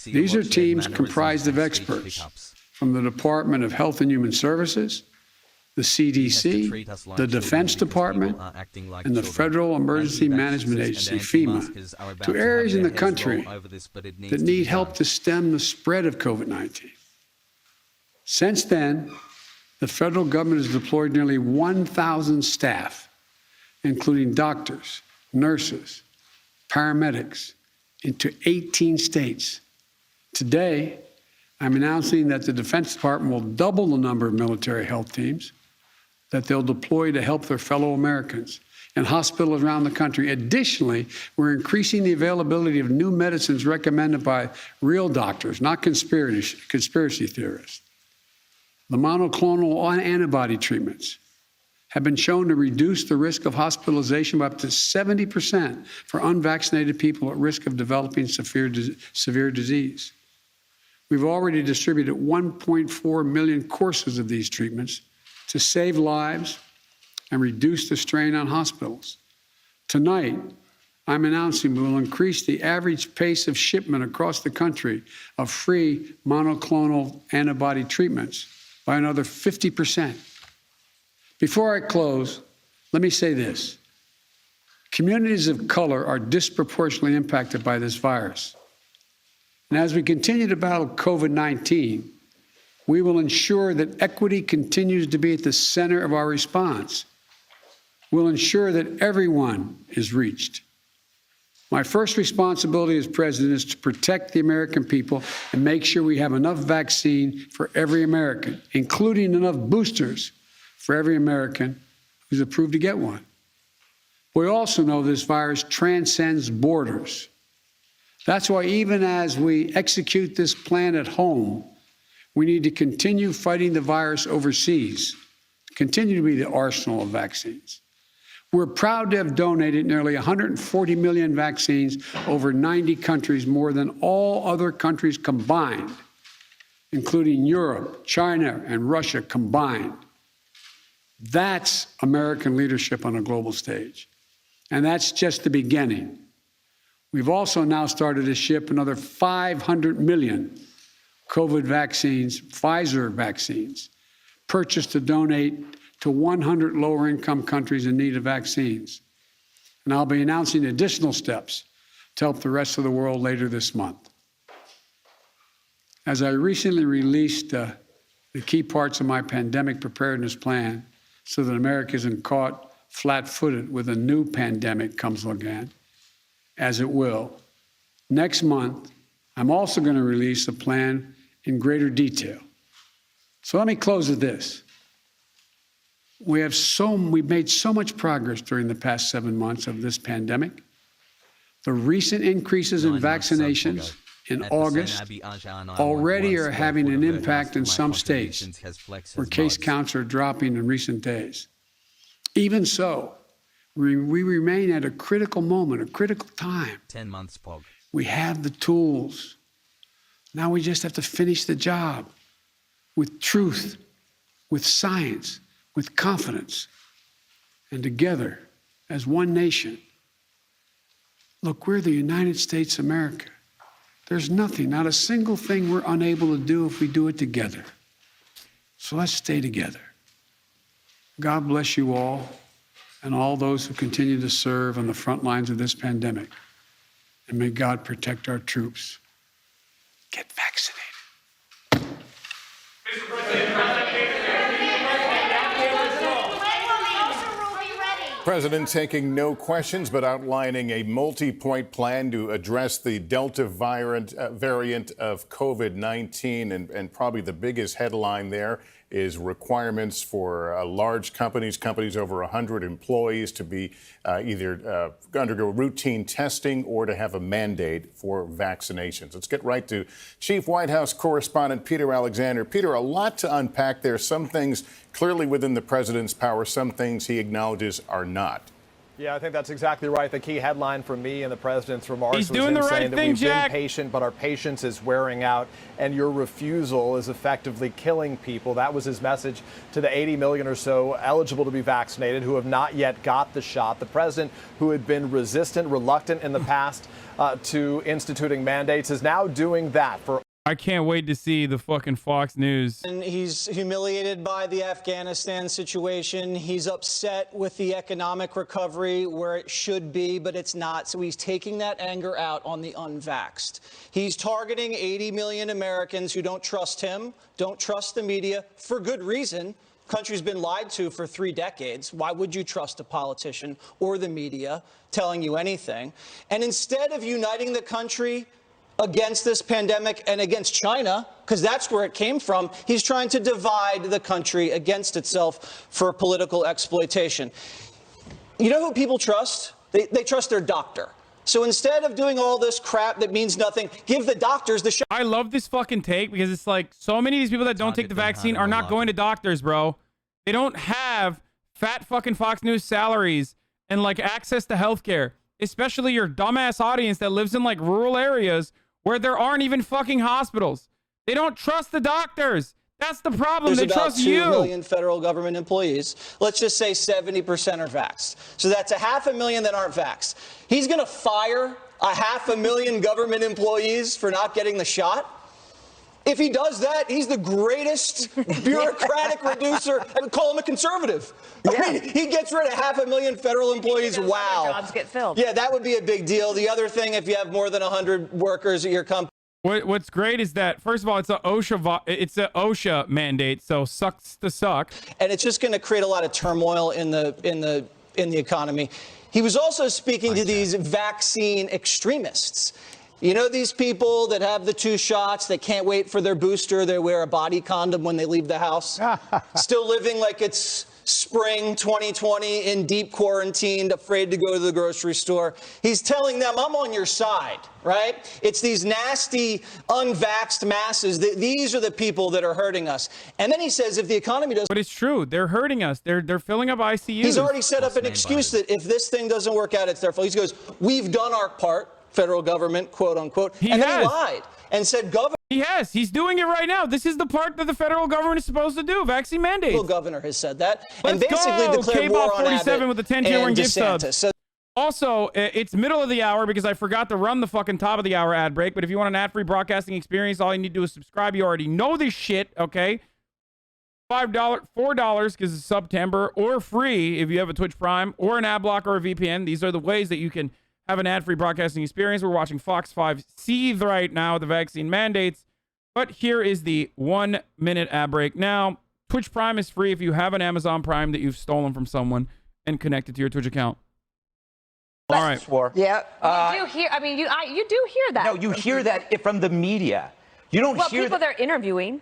These are teams comprised of experts from the Department of Health and Human Services, the CDC, the Defense Department, and the Federal Emergency Management Agency, FEMA, to areas in the country that need help to stem the spread of COVID-19. Since then, the federal government has deployed nearly 1,000 staff, including doctors, nurses, paramedics, into 18 states. Today, I'm announcing that the Defense Department will double the number of military health teams that they'll deploy to help their fellow Americans in hospitals around the country. Additionally, we're increasing the availability of new medicines recommended by real doctors, not conspiracy theorists. The monoclonal antibody treatments have been shown to reduce the risk of hospitalization by up to 70% for unvaccinated people at risk of developing severe disease. We've already distributed 1.4 million courses of these treatments to save lives and reduce the strain on hospitals. Tonight, I'm announcing we will increase the average pace of shipment across the country of free monoclonal antibody treatments by another 50%. Before I close, let me say this. Communities of color are disproportionately impacted by this virus. And as we continue to battle COVID-19, We will ensure that equity continues to be at the center of our response. We'll ensure that everyone is reached. My first responsibility as president is to protect the American people and make sure we have enough vaccine for every American, including enough boosters for every American who's approved to get one. We also know this virus transcends borders. That's why even as we execute this plan at home, we need to continue fighting the virus overseas, continue to be the arsenal of vaccines. We're proud to have donated nearly 140 million vaccines over 90 countries, more than all other countries combined, including Europe, China, and Russia combined. That's American leadership on a global stage. And that's just the beginning. We've also now started to ship another 500 million COVID vaccines, Pfizer vaccines, purchased to donate to 100 lower-income countries in need of vaccines. And I'll be announcing additional steps to help the rest of the world later this month. As I recently released the key parts of my pandemic preparedness plan so that America isn't caught flat-footed with a new pandemic comes again, as it will, next month, I'm also going to release a plan in greater detail. So let me close with this. We've made so much progress during the past 7 months of this pandemic. The recent increases in vaccinations in August already are having an impact in some states where case counts are dropping in recent days. Even so, we remain at a critical moment, a critical time. 10 months, Pog. We have the tools. Now we just have to finish the job with truth, with science, with confidence, and together as one nation. Look, we're the United States of America. There's nothing, not a single thing we're unable to do if we do it together. So let's stay together. God bless you all and all those who continue to serve on the front lines of this pandemic. And may God protect our troops. Get vaccinated. President taking no questions, but outlining a multi-point plan to address the Delta variant of COVID-19. And probably the biggest headline there is requirements for large companies over 100 employees to be either undergo routine testing or to have a mandate for vaccinations. Let's get right to Chief White House Correspondent Peter Alexander. Peter, a lot to unpack there. Some things clearly within the president's power, some things he acknowledges are not. Yeah, I think that's exactly right. The key headline for me in the president's remarks was doing him the right saying that thing, we've Jack. been patient, but our patience is wearing out, and your refusal is effectively killing people. That was his message to the 80 million or so eligible to be vaccinated who have not yet got the shot. The president, who had been resistant, reluctant in the past to instituting mandates, is now doing that for. I can't wait to see the fucking Fox News. And he's humiliated by the Afghanistan situation. He's upset with the economic recovery where it should be, but it's not. So he's taking that anger out on the unvaxxed. He's targeting 80 million Americans who don't trust him, don't trust the media, for good reason. Country's been lied to for 3 decades. Why would you trust a politician or the media telling you anything? And instead of uniting the country against this pandemic and against China, because that's where it came from, he's trying to divide the country against itself for political exploitation. You know who people trust? They trust their doctor. So instead of doing all this crap that means nothing, give the doctors the shot. I love this fucking take because it's like so many of these people that don't take the vaccine are not going to doctors, bro. They don't have fat fucking Fox News salaries and like access to healthcare, especially your dumbass audience that lives in like rural areas where there aren't even fucking hospitals. They don't trust the doctors. That's the problem. They trust you. There's about 2 million federal government employees. Let's just say 70% are vaxxed. So that's 500,000 that aren't vaxxed. He's going to fire 500,000 government employees for not getting the shot? If he does that, he's the greatest bureaucratic reducer. I would call him a conservative. Yeah. I mean, he gets rid of 500,000 federal employees. Wow. Jobs get filled. Yeah, that would be a big deal. The other thing, if you have more than 100 workers at your company, What's great is that, first of all, it's a OSHA mandate, so sucks to suck. And it's just going to create a lot of turmoil in the economy. He was also speaking to these vaccine extremists. You know, these people that have the 2 shots, they can't wait for their booster, they wear a body condom when they leave the house, still living like it's spring 2020 in deep quarantine, afraid to go to the grocery store. He's telling them, I'm on your side, right? It's these nasty, unvaxxed masses. These are the people that are hurting us. And then he says, if the economy doesn't... But it's true. They're hurting us. They're filling up ICUs. He's already set up an excuse that if this thing doesn't work out, it's their fault. He goes, we've done our part, federal government, quote unquote. And then he lied and said, governor... He has. He's doing it right now. This is the part that the federal government is supposed to do. Vaccine mandates. The governor has said that. Let's and basically go. declared war on 47 Abbott with the 10 tier and gift DeSantis. subs. So also, it's middle of the hour because I forgot to run the fucking top of the hour ad break. But if you want an ad-free broadcasting experience, all you need to do is subscribe. You already know this shit, okay? $5, $4 because it's September, or free if you have a Twitch Prime or an ad block or a VPN. These are the ways that you can have an ad-free broadcasting experience. We're watching Fox 5 seethe right now with the vaccine mandates. But here is the 1-minute ad break. Now, Twitch Prime is free if you have an Amazon Prime that you've stolen from someone and connected to your Twitch account. All right. Yeah. You do hear, I mean, you do hear that. No, you hear that from the media. You don't hear people they're interviewing.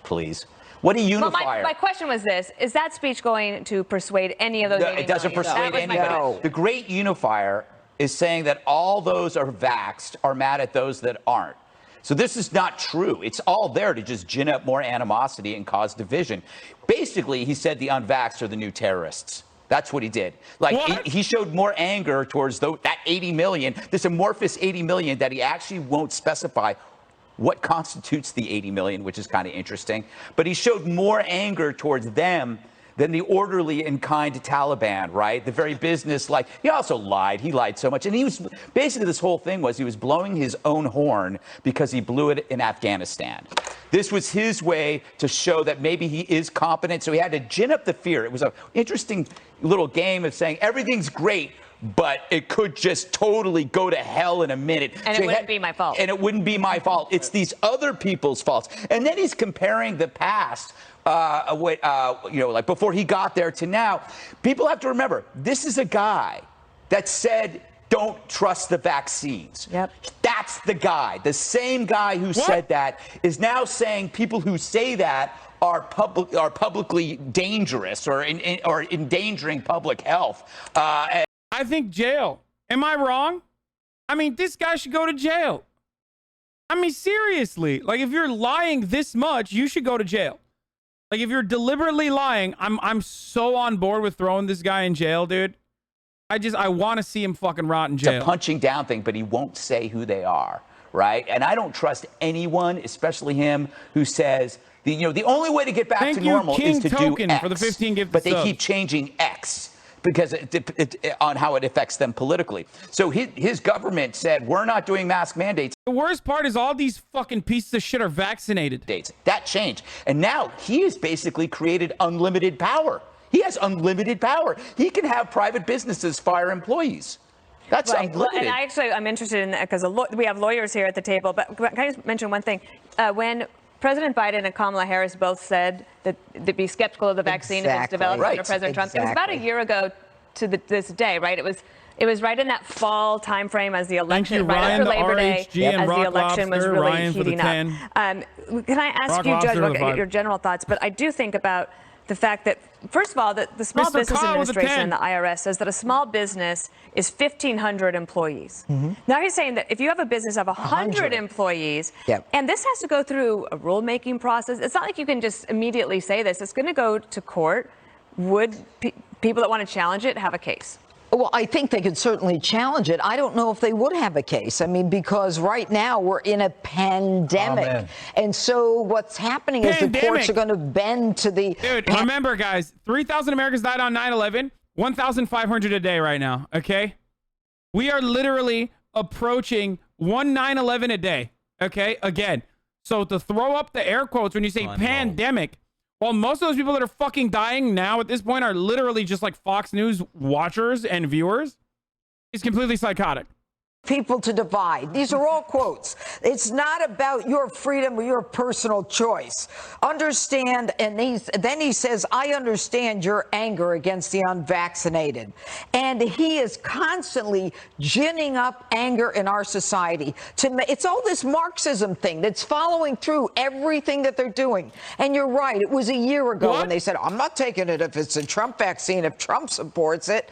Please. What a unifier. But my question was this. Is that speech going to persuade any of those 80 it doesn't million? persuade anybody. No. The great unifier is saying that all those are vaxxed are mad at those that aren't. So this is not true. It's all there to just gin up more animosity and cause division. Basically, he said the unvaxxed are the new terrorists. That's what he did. Like, he showed more anger towards that 80 million, this amorphous 80 million that he actually won't specify what constitutes the 80 million, which is kind of interesting. But he showed more anger towards them than the orderly and kind Taliban, right? The very business, like, he also lied. He lied so much. And he was, basically this whole thing was he was blowing his own horn because he blew it in Afghanistan. This was his way to show that maybe he is competent. So he had to gin up the fear. It was an interesting little game of saying everything's great, but it could just totally go to hell in a minute. And so it wouldn't be my fault. And it wouldn't be my fault. It's these other people's faults. And then he's comparing the past, like before he got there to now. People have to remember, this is a guy that said, don't trust the vaccines. Yep. That's the guy. The same guy who said that is now saying people who say that are publicly dangerous or endangering public health. I think jail. Am I wrong? I mean, this guy should go to jail. I mean, seriously. Like, if you're lying this much, you should go to jail. Like, if you're deliberately lying, I'm so on board with throwing this guy in jail, dude. I want to see him fucking rot in jail. It's a punching down thing, but he won't say who they are, right? And I don't trust anyone, especially him, who says, the only way to get back to normal is to do X. For the 15 gifted but they subs. keep changing X because on how it affects them politically. So his government said, we're not doing mask mandates. The worst part is all these fucking pieces of shit are vaccinated. That changed. And now he has basically created unlimited power. He has unlimited power. He can have private businesses fire employees. That's unlimited. And I'm interested in that because we have lawyers here at the table. But can I just mention one thing? When President Biden and Kamala Harris both said that they'd be skeptical of the vaccine if it's developed under President Trump. It was about a year ago to this day, right? It was right in that fall time frame as the election, right after Labor Day, as the election was really heating up. Can I ask you, Judge, your general thoughts? But I do think about the fact that, first of all, that the Small Business Administration and the IRS says that a small business is 1,500 employees. Now he's saying that if you have a business of 100 employees, and this has to go through a rulemaking process, it's not like you can just immediately say this. It's going to go to court. Would people that want to challenge it have a case? Well, I think they could certainly challenge it. I don't know if they would have a case. I mean, because right now we're in a pandemic. And so what's happening is the courts are going to bend to the... Dude, remember, guys, 3,000 Americans died on 9/11, 1,500 a day right now, okay? We are literally approaching 9/11 a day, okay? Again. So to throw up the air quotes when you say pandemic... Well, most of those people that are fucking dying now at this point are literally just like Fox News watchers and viewers. It's completely psychotic. people to divide. These are all quotes. It's not about your freedom or your personal choice. Understand, and then he says, I understand your anger against the unvaccinated. And he is constantly ginning up anger in our society. It's all this Marxism thing that's following through everything that they're doing. And you're right, it was a year ago when they said, I'm not taking it if it's a Trump vaccine, if Trump supports it.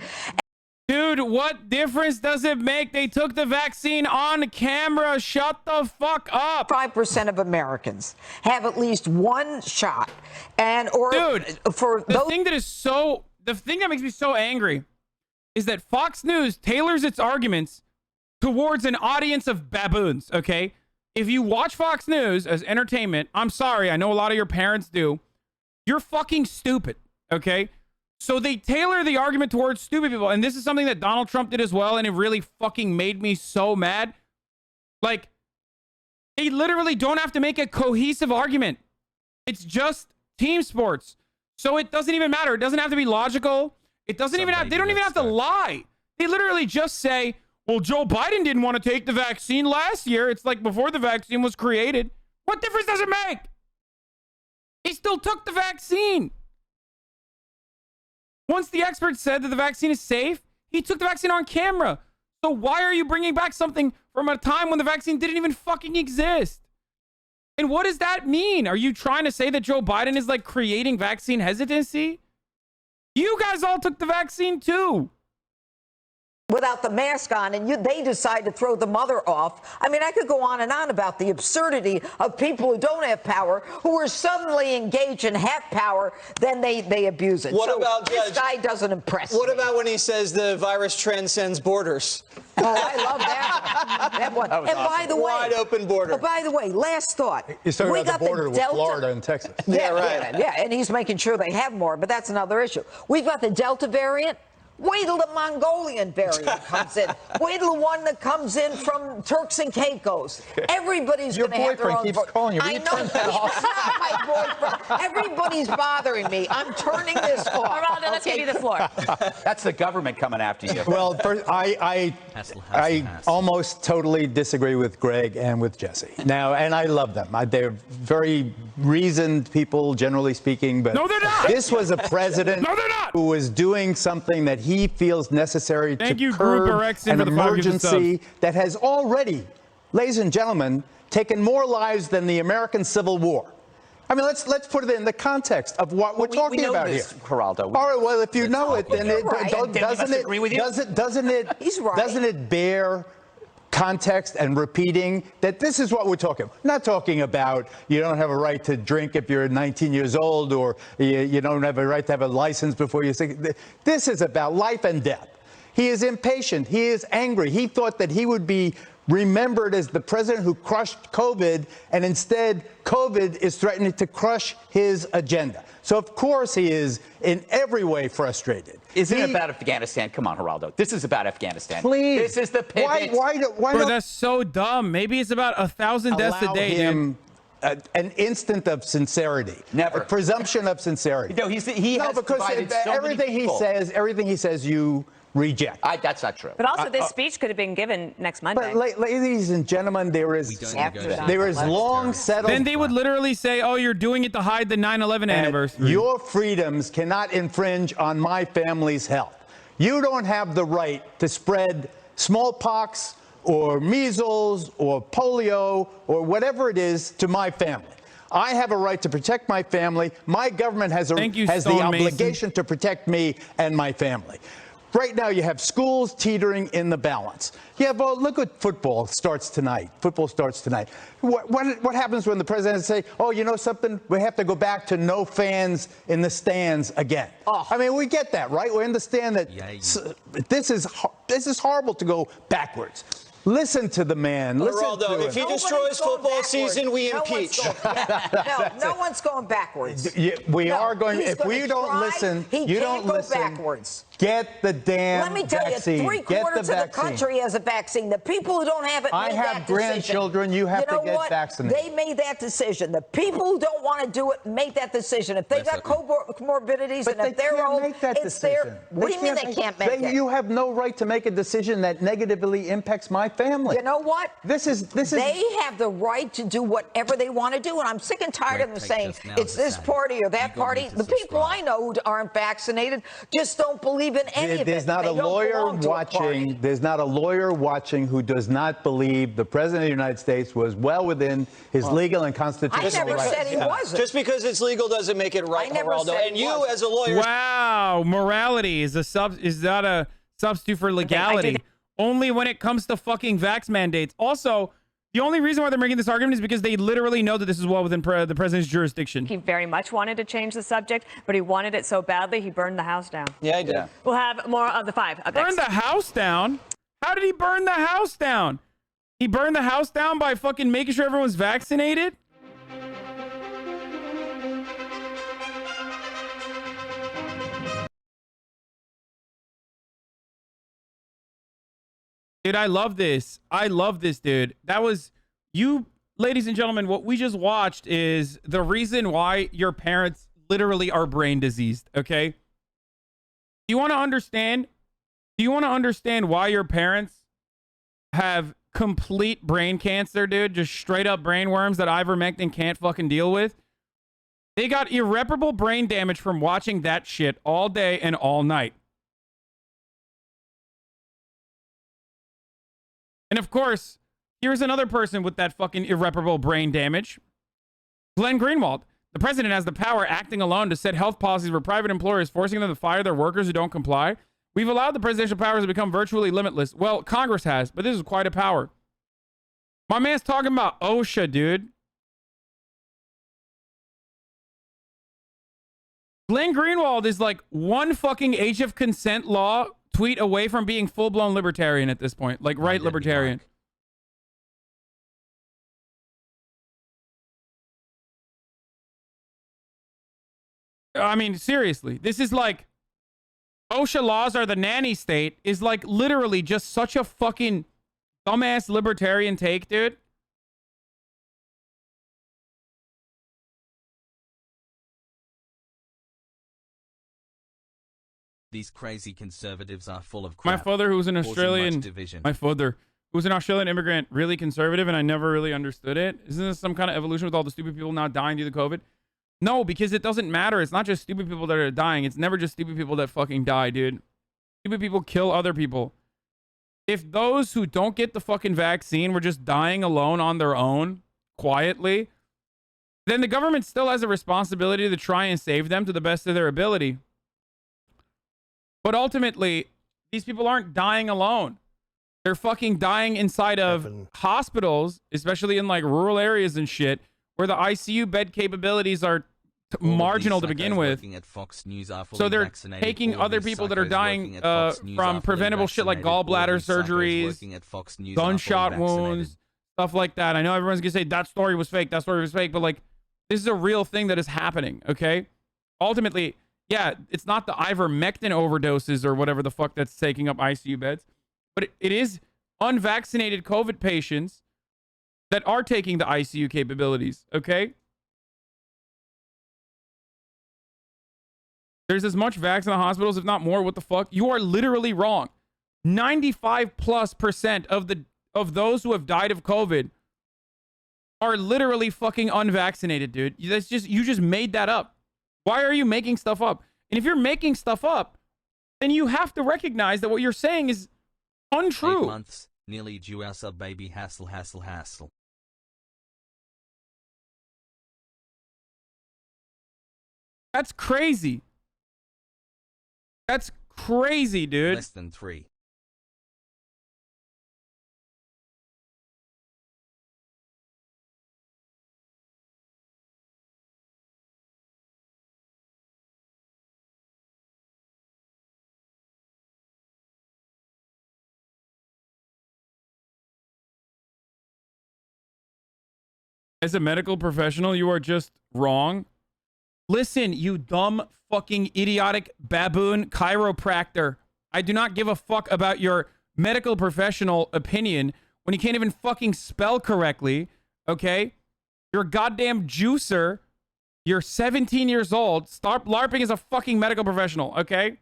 Dude, what difference does it make? They took the vaccine on camera. Shut the fuck up. 5% of Americans have at least one shot. And dude, the thing that makes me so angry is that Fox News tailors its arguments towards an audience of baboons, okay? If you watch Fox News as entertainment, I'm sorry, I know a lot of your parents do. You're fucking stupid, okay? So they tailor the argument towards stupid people. And this is something that Donald Trump did as well. And it really fucking made me so mad. Like, they literally don't have to make a cohesive argument. It's just team sports. So it doesn't even matter. It doesn't have to be logical. It doesn't even have, they don't even have to lie. They literally just say, well, Joe Biden didn't want to take the vaccine last year. It's like before the vaccine was created. What difference does it make? He still took the vaccine. Once the experts said that the vaccine is safe, he took the vaccine on camera. So why are you bringing back something from a time when the vaccine didn't even fucking exist? And what does that mean? Are you trying to say that Joe Biden is like creating vaccine hesitancy? You guys all took the vaccine too. Without the mask on, and they decide to throw the mother off. I mean, I could go on and on about the absurdity of people who don't have power, who are suddenly engaged and have power, then they abuse it. What about this guy doesn't impress What me. about when he says the virus transcends borders? Oh, I love that. That one. That was and by awesome. the way, Wide open border. Oh, by the way, last thought. He's talking about the border with Florida and Texas. Yeah, right. Yeah, and he's making sure they have more, but that's another issue. We've got the Delta variant. Wait till the Mongolian variant comes in. Wait till the one that comes in from Turks and Caicos. Everybody's going to have their own. Your boyfriend keeps calling you. I know. It's not my boyfriend. Everybody's bothering me. I'm turning this off. Geraldo, let's give you the floor. That's the government coming after you. Well, first, I almost totally disagree with Greg and with Jesse. Now, and I love them. They're very reasoned people, generally speaking. But no, they're not. This was a president who was doing something that he feels necessary to curb an emergency that has already, ladies and gentlemen, taken more lives than the American Civil War. I mean, let's put it in the context of what we're talking about here. Geraldo. All right, well, if you know it, then doesn't it bear context and repeating that this is what we're talking about. Not talking about you don't have a right to drink if you're 19 years old, or you don't have a right to have a license before you're 60. This is about life and death. He is impatient. He is angry. He thought that he would be remembered as the president who crushed COVID, and instead COVID is threatening to crush his agenda. So of course he is in every way frustrated. Isn't it about Afghanistan? Come on, Geraldo. This is about Afghanistan. Please. This is the pivot. Why Bro, that's so dumb. Maybe it's about 1,000 deaths a day, him an instant of sincerity. Never. A presumption of sincerity. No, he has provided so everything many people. Everything he says, you reject. That's not true. But also, this speech could have been given next Monday. But ladies and gentlemen, there is long settled. Then they would literally say, oh, you're doing it to hide the 9/11 anniversary. Your freedoms cannot infringe on my family's health. You don't have the right to spread smallpox or measles or polio or whatever it is to my family. I have a right to protect my family. My government has the obligation to protect me and my family. Right now, you have schools teetering in the balance. You have, look at football starts tonight. Football starts tonight. What happens when the president says, oh, you know something? We have to go back to no fans in the stands again. Oh. I mean, we get that, right? We understand that this is horrible to go backwards. Listen to the man. Listen to him. If he destroys football season, we impeach. No one's going backwards. We are going. If we don't listen, you don't listen. Backwards. Get the damn Let me tell vaccine. you, 3/4 of the country has a vaccine. The people who don't have it made that decision. I have grandchildren. You have to get vaccinated. They made that decision. The people who don't want to do it make that decision. If they got comorbidities and if they're old, it's their. What do you mean they can't make it? You have no right to make a decision that negatively impacts my family. You know what? This is. They have the right to do whatever they want to do, and I'm sick and tired of them saying it's this party or that party. The people I know who aren't vaccinated just don't believe in any of it. There's not a lawyer watching. There's not a lawyer watching who does not believe the president of the United States was well within his legal and constitutional rights. I never said he wasn't. Just because it's legal doesn't make it right, Geraldo. And you, as a lawyer, wow, morality is not a substitute for legality. Only when it comes to fucking vax mandates. Also, the only reason why they're making this argument is because they literally know that this is well within the president's jurisdiction. He very much wanted to change the subject, but he wanted it so badly he burned the house down. Yeah, he did. We'll have more of the 5 up Burn the house down? How did he burn the house down? He burned the house down by fucking making sure everyone's vaccinated? Dude, I love this. I love this, dude. That was you, ladies and gentlemen. What we just watched is the reason why your parents literally are brain diseased. Okay. Do you want to understand? Do you want to understand why your parents have complete brain cancer, dude? Just straight up brain worms that ivermectin can't fucking deal with. They got irreparable brain damage from watching that shit all day and all night. And of course, here's another person with that fucking irreparable brain damage. Glenn Greenwald. The president has the power, acting alone, to set health policies for private employers, forcing them to fire their workers who don't comply. We've allowed the presidential powers to become virtually limitless. Well, Congress has, but this is quite a power. My man's talking about OSHA, dude. Glenn Greenwald is like one fucking age of consent law tweet away from being full-blown libertarian at this point. Like right libertarian. I mean, seriously, this is like OSHA laws are the nanny state is like literally just such a fucking dumbass libertarian take, dude. These crazy conservatives are full of crap. My father, who was an causing Australian, much division. my father, who was an Australian immigrant, really conservative, and I never really understood it. Isn't this some kind of evolution with all the stupid people now dying due to COVID? No, because it doesn't matter. It's not just stupid people that are dying. It's never just stupid people that fucking die, dude. Stupid people kill other people. If those who don't get the fucking vaccine were just dying alone on their own, quietly, then the government still has a responsibility to try and save them to the best of their ability. But ultimately, these people aren't dying alone. They're fucking dying inside of hospitals, especially in like rural areas and shit, where the ICU bed capabilities are marginal to begin with. So they're taking other people that are dying from preventable shit like gallbladder surgeries, gunshot wounds, stuff like that. I know everyone's gonna say that story was fake, but like this is a real thing that is happening, okay? Ultimately, yeah, it's not the ivermectin overdoses or whatever the fuck that's taking up ICU beds, but it is unvaccinated COVID patients that are taking the ICU capabilities, okay? There's as much vax in the hospitals, if not more. What the fuck? You are literally wrong. 95+% of those who have died of COVID are literally fucking unvaccinated, dude. That's just, you just made that up. Why are you making stuff up? And if you're making stuff up, then you have to recognize that what you're saying is untrue. 8 months, nearly due our sub baby hassle. That's crazy. That's crazy, dude. Less than 3. As a medical professional, you are just wrong. Listen, you dumb, fucking idiotic baboon chiropractor. I do not give a fuck about your medical professional opinion when you can't even fucking spell correctly, okay? You're a goddamn juicer. You're 17 years old. Stop LARPing as a fucking medical professional, okay?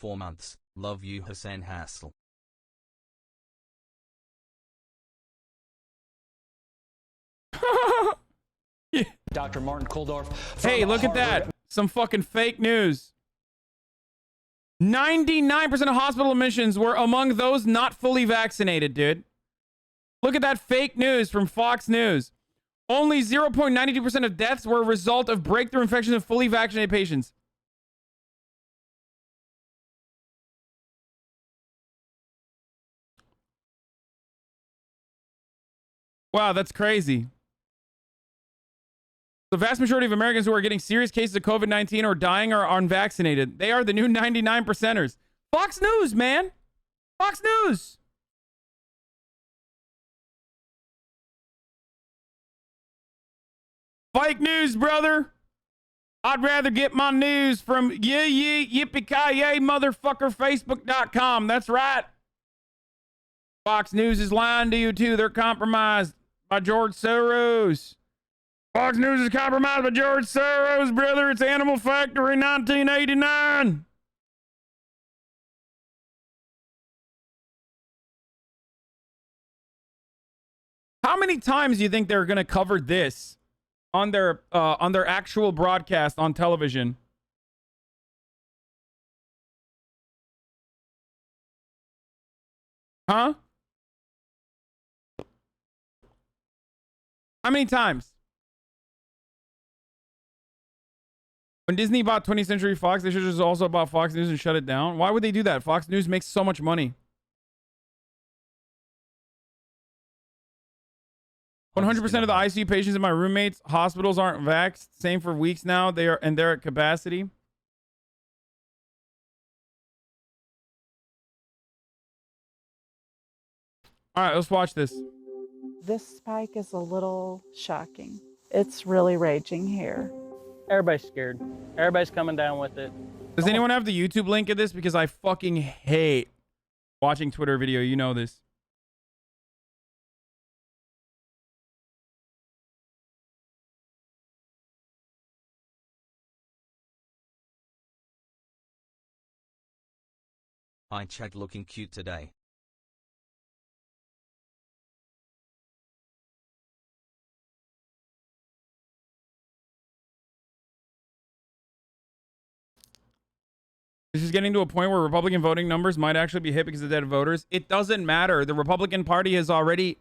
4 months. Love you, Hasan Hassel. Yeah. Dr. Martin Kuldorf. Hey, look at that. Some fucking fake news. 99% of hospital admissions were among those not fully vaccinated, dude. Look at that fake news from Fox News. Only 0.92% of deaths were a result of breakthrough infections in fully vaccinated patients. Wow, that's crazy. The vast majority of Americans who are getting serious cases of COVID-19 or dying are unvaccinated. They are the new 99%ers. Fox News, man. Fox News. Fake news, brother. I'd rather get my news from yippee-ki-yay motherfucker Facebook.com. That's right. Fox News is lying to you too. They're compromised by George Soros. Fox News is compromised by George Soros, brother. It's Animal Factory 1989. How many times do you think they're going to cover this on their actual broadcast on television? Huh? How many times? When Disney bought 20th Century Fox, they should have just also bought Fox News and shut it down. Why would they do that? Fox News makes so much money. 100% of the ICU patients in my roommates' hospitals aren't vaxxed. Same for weeks now. They're at capacity. All right, let's watch this. This spike is a little shocking. It's really raging here. Everybody's scared. Everybody's coming down with it. Does anyone have the YouTube link of this? Because I fucking hate watching Twitter video. You know this. I checked looking cute today. This is getting to a point where Republican voting numbers might actually be hit because of dead voters. It doesn't matter. The Republican Party has already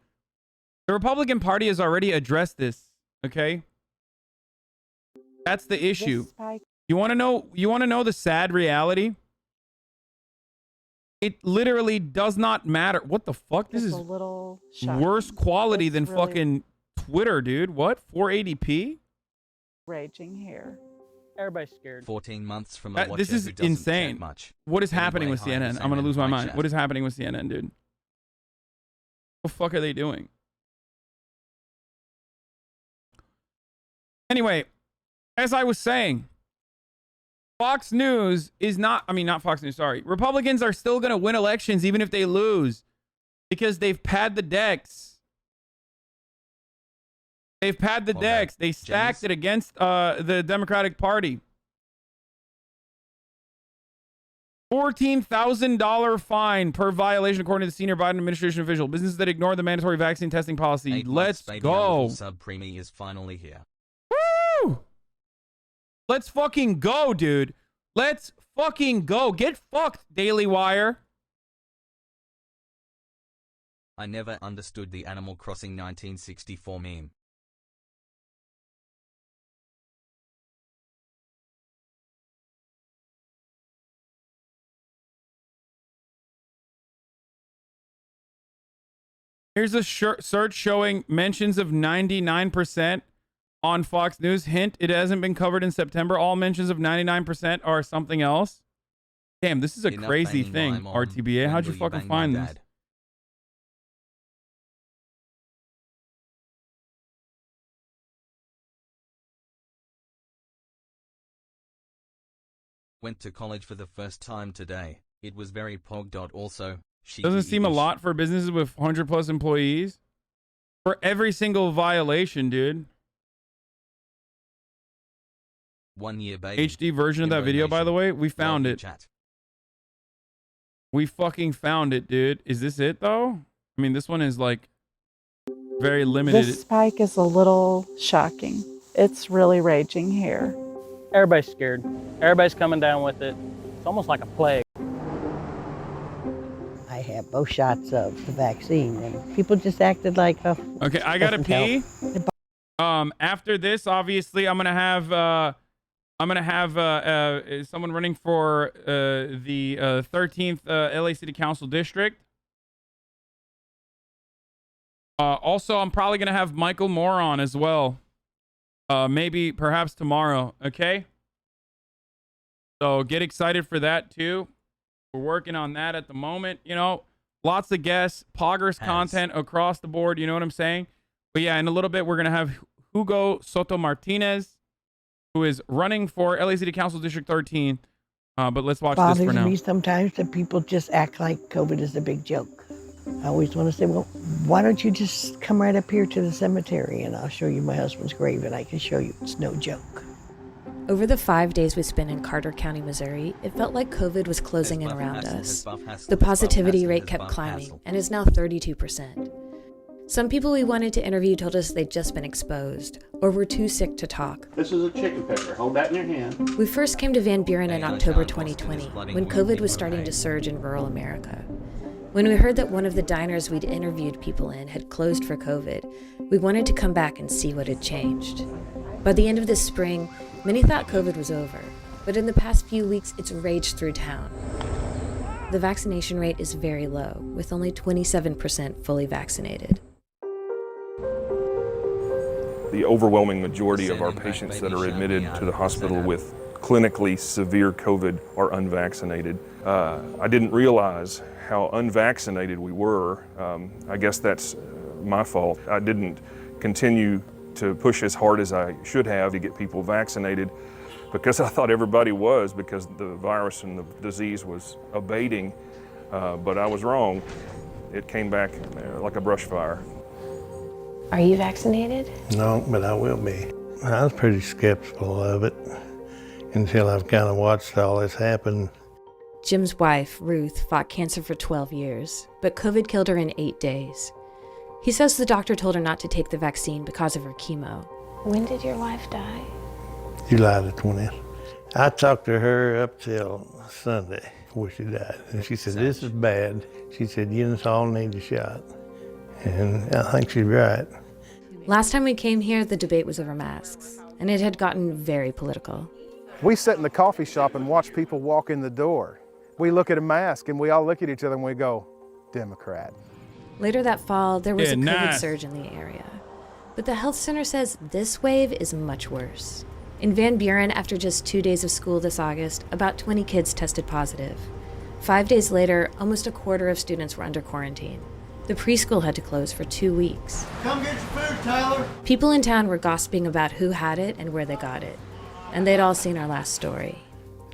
addressed this. Okay, that's the issue. You want to know the sad reality? It literally does not matter. What the fuck? This is a little worse quality than fucking Twitter, dude. What? 480p? Raging here. Everybody's scared. 14 months from a watcher This is who doesn't insane. care much. What is happening with Anyway, hi, CNN? Hasan I'm gonna and lose my hi, mind. chat. What is happening with CNN, dude? What the fuck are they doing? Anyway, as I was saying, Fox News is not, not Fox News, sorry. Republicans are still going to win elections even if they lose because they've pad the decks. They've pad the decks. They stacked it against the Democratic Party. $14,000 fine per violation according to the senior Biden administration official. Businesses that ignore the mandatory vaccine testing policy. Let's go. Sub Preemie is finally here. Woo! Let's fucking go, dude. Let's fucking go. Get fucked, Daily Wire. I never understood the Animal Crossing 1964 meme. Here's a search showing mentions of 99% on Fox News. Hint, it hasn't been covered in September. All mentions of 99% are something else. Damn, this is a crazy thing, RTBA. How'd you fucking find this? Went to college for the first time today. It was very pog. Also, Doesn't seem a lot for businesses with 100 plus employees. For every single violation, dude. 1 year baby. HD version of that video, by the way. We found it. Chat. We fucking found it, dude. Is this it though? I mean, this one is like very limited. This spike is a little shocking. It's really raging here. Everybody's scared. Everybody's coming down with it. It's almost like a plague. I had both shots of the vaccine, and people just acted like, oh, okay, I gotta pee. After this, obviously, I'm gonna have someone running for the 13th LA City Council district. Also, I'm probably gonna have Michael Moore on as well. Maybe, perhaps tomorrow. Okay. So get excited for that too. We're working on that at the moment. You know, lots of guests, poggers content across the board. You know what I'm saying? But yeah, in a little bit, we're gonna have Hugo Soto Martinez, who is running for LA City Council District 13. But let's watch this for now. Bothers me sometimes that people just act like COVID is a big joke. I always want to say, well, why don't you just come right up here to the cemetery and I'll show you my husband's grave and I can show you it's no joke. Over the 5 days we spent in Carter County, Missouri, it felt like COVID was closing in around us. The positivity rate kept climbing and is now 32%. Some people we wanted to interview told us they'd just been exposed or were too sick to talk. This is a chicken pepper. Hold that in your hand. We first came to Van Buren in October 2020 when COVID was starting to surge in rural America. When we heard that one of the diners we'd interviewed people in had closed for COVID, we wanted to come back and see what had changed. By the end of this spring, many thought COVID was over, but in the past few weeks, it's raged through town. The vaccination rate is very low, with only 27% fully vaccinated. The overwhelming majority of our patients that are admitted to the hospital with clinically severe COVID are unvaccinated. I didn't realize how unvaccinated we were. I guess that's my fault. I didn't continue to push as hard as I should have to get people vaccinated because I thought everybody was, because the virus and the disease was abating, but I was wrong. It came back like a brush fire. Are you vaccinated? No, but I will be. I was pretty skeptical of it until I've kind of watched all this happen. Jim's wife, Ruth, fought cancer for 12 years, but COVID killed her in 8 days. He says the doctor told her not to take the vaccine because of her chemo. When did your wife die? July the 20th. I talked to her up till Sunday before she died. And she said, this is bad. She said, you all need a shot. And I think she's right. Last time we came here, the debate was over masks, and it had gotten very political. We sit in the coffee shop and watch people walk in the door. We look at a mask and we all look at each other and we go, Democrat. Later that fall, there was a COVID nice. surge in the area. But the health center says this wave is much worse. In Van Buren, after just 2 days of school this August, about 20 kids tested positive. 5 days later, almost a quarter of students were under quarantine. The preschool had to close for 2 weeks. Come get your food, Tyler. People in town were gossiping about who had it and where they got it. And they'd all seen our last story.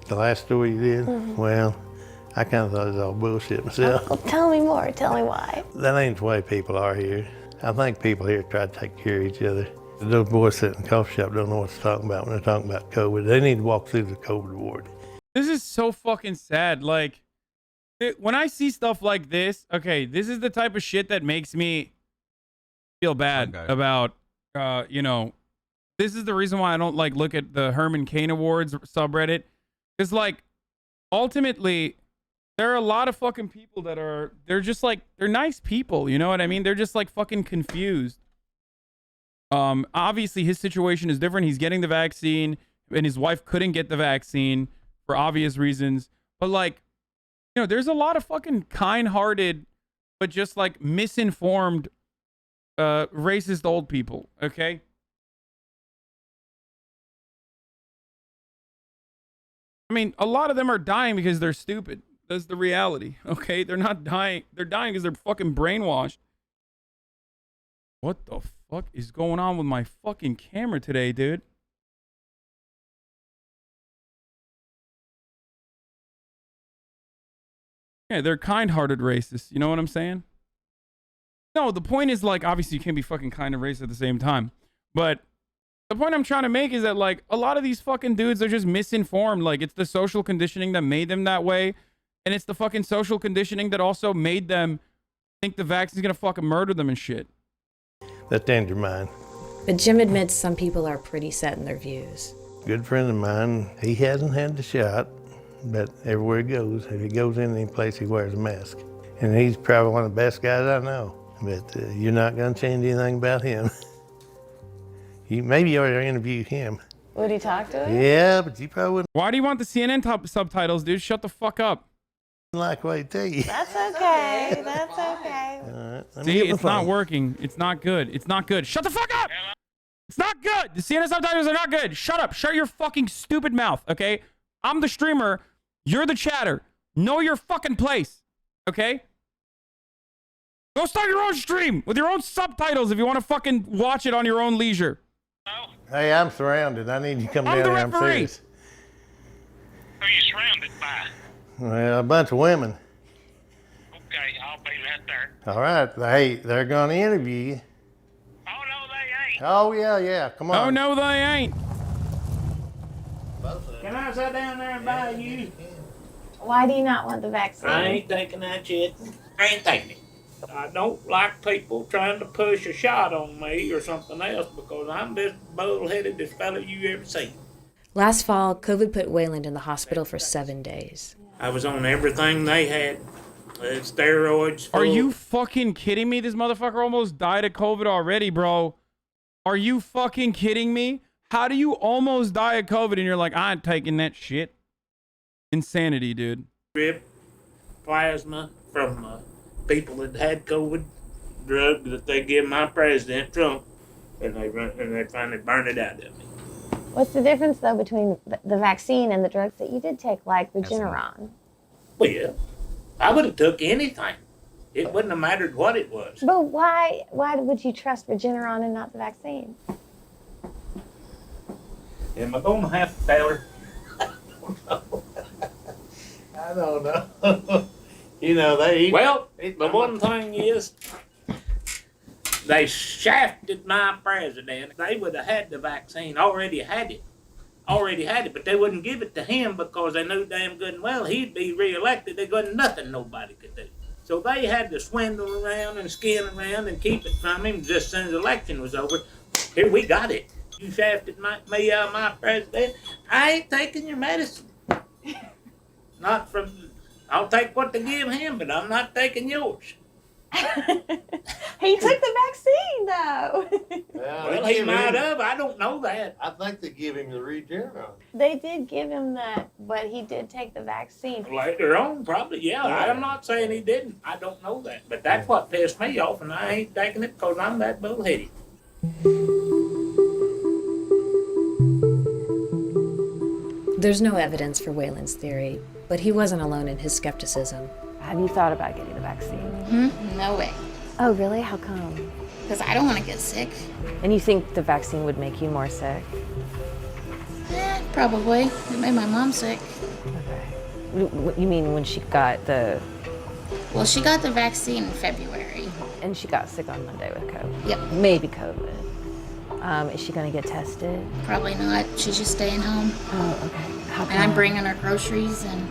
The last story you did? Well, I kind of thought it was all bullshit myself. Well, tell me more. Tell me why. That ain't the way people are here. I think people here try to take care of each other. Those boys sitting in the coffee shop don't know what to talk about when they're talking about COVID. They need to walk through the COVID ward. This is so fucking sad. Like, when I see stuff like this, okay, this is the type of shit that makes me feel bad about, you know, this is the reason why I don't like look at the Herman Cain Awards subreddit. It's like, ultimately, there are a lot of fucking people that are, they're just like, they're nice people, you know what I mean? They're just like fucking confused. Obviously his situation is different. He's getting the vaccine and his wife couldn't get the vaccine for obvious reasons. But like, you know, there's a lot of fucking kind-hearted, but just like misinformed, racist old people, okay? I mean, a lot of them are dying because they're stupid. That's the reality, okay? They're not dying. They're dying because they're fucking brainwashed. What the fuck is going on with my fucking camera today, dude? Yeah, they're kind-hearted racists. You know what I'm saying? No, the point is, like, obviously you can't be fucking kind and racist at the same time. But the point I'm trying to make is that, like, a lot of these fucking dudes are just misinformed. Like, it's the social conditioning that made them that way. And it's the fucking social conditioning that also made them think the vaccine's gonna fucking murder them and shit. That ends your mind. But Jim admits some people are pretty set in their views. Good friend of mine, he hasn't had the shot, but everywhere he goes, if he goes in any place, he wears a mask. And he's probably one of the best guys I know. But you're not going to change anything about him. Maybe you ought to interview him. Would he talk to him? Yeah, but you probably wouldn't Why do you want the CNN subtitles, dude? Shut the fuck up. like what he tell you. That's okay. That's okay. See, it's not working. It's not good. It's not good. Shut the fuck up! It's not good. The CNN subtitles are not good. Shut up. Shut your fucking stupid mouth, okay? I'm the streamer. You're the chatter. Know your fucking place, okay? Go start your own stream with your own subtitles if you want to fucking watch it on your own leisure. Hey, I'm surrounded. I need you to come down here. I'm serious. Who are you surrounded by? Well, a bunch of women. Okay, I'll be right there. All right. Hey, they're going to interview you. Oh, no, they ain't. Oh, yeah. Come on. Oh, no, they ain't. Can I sit down there and buy you? Why do you not want the vaccine? I ain't taking that shit. I ain't taking it. I don't like people trying to push a shot on me or something else because I'm this bull-headedest fella you ever seen. Last fall, COVID put Wayland in the hospital for 7 days. I was on everything they had. Steroids. Are you fucking kidding me? This motherfucker almost died of COVID already, bro. Are you fucking kidding me? How do you almost die of COVID and you're like, I ain't taking that shit? Insanity, dude. Drip plasma from people that had COVID, drug that they give my president Trump, and they finally burned it out of me. What's the difference, though, between the vaccine and the drugs that you did take, like Regeneron? Well, I would have took anything. It wouldn't have mattered what it was. But why would you trust Regeneron and not the vaccine? Am I going to have to tell her? I don't know. You know, the one thing is, they shafted my president. They would have had the vaccine, already had it, but they wouldn't give it to him because they knew damn good and well he'd be reelected. There wasn't nothing nobody could do. So they had to swindle around and skin around and keep it from him just as soon as the election was over. Here, we got it. You shafted me out of my president. I ain't taking your medicine. Not from... I'll take what they give him, but I'm not taking yours. He took the vaccine, though. Well, he might have. I don't know that. I think they give him the Regeneron. They did give him that, but he did take the vaccine. Later on, probably, yeah. I'm not saying he didn't. I don't know that. But that's what pissed me off, and I ain't taking it because I'm that bullheaded. There's no evidence for Wayland's theory, but he wasn't alone in his skepticism. Have you thought about getting the vaccine? No way. Oh, really? How come? Because I don't want to get sick. And you think the vaccine would make you more sick? Probably. It made my mom sick. Okay. You mean when she got the... Well, she got the vaccine in February. And she got sick on Monday with COVID? Yep. Maybe COVID. Is she going to get tested? Probably not. She's just staying home. Oh, okay. How come? And I'm bringing her groceries and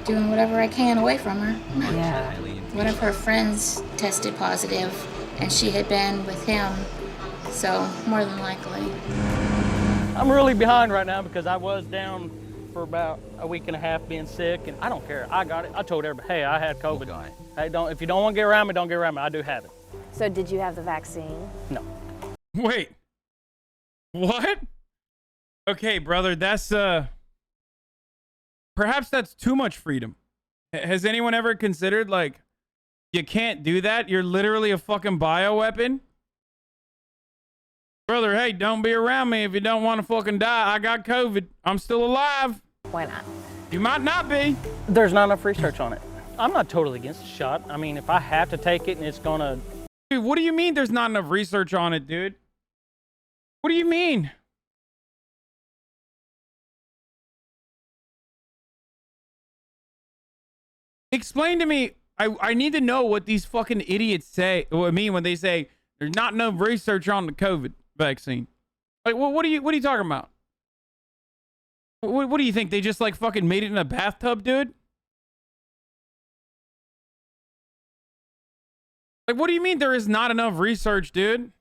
doing whatever I can away from her. Yeah. One of her friends tested positive, and she had been with him, so more than likely. I'm really behind right now because I was down for about a week and a half being sick, and I don't care. I got it. I told everybody, hey, I had COVID. Hey, if you don't want to get around me, don't get around me. I do have it. So did you have the vaccine? No. Wait. What? Okay, brother, that's perhaps that's too much freedom. Has anyone ever considered, like, you can't do that? You're literally a fucking bioweapon? Brother, hey, don't be around me if you don't want to fucking die. I got COVID. I'm still alive. Why not? You might not be. There's not enough research on it. I'm not totally against the shot. I mean, if I have to take it and it's gonna... Dude, what do you mean there's not enough research on it, dude? What do you mean? Explain to me. I need to know what these fucking idiots say. What I mean when they say there's not enough research on the COVID vaccine. Like, what are you talking about? What do you think? They just like fucking made it in a bathtub, dude? Like, what do you mean there is not enough research, dude?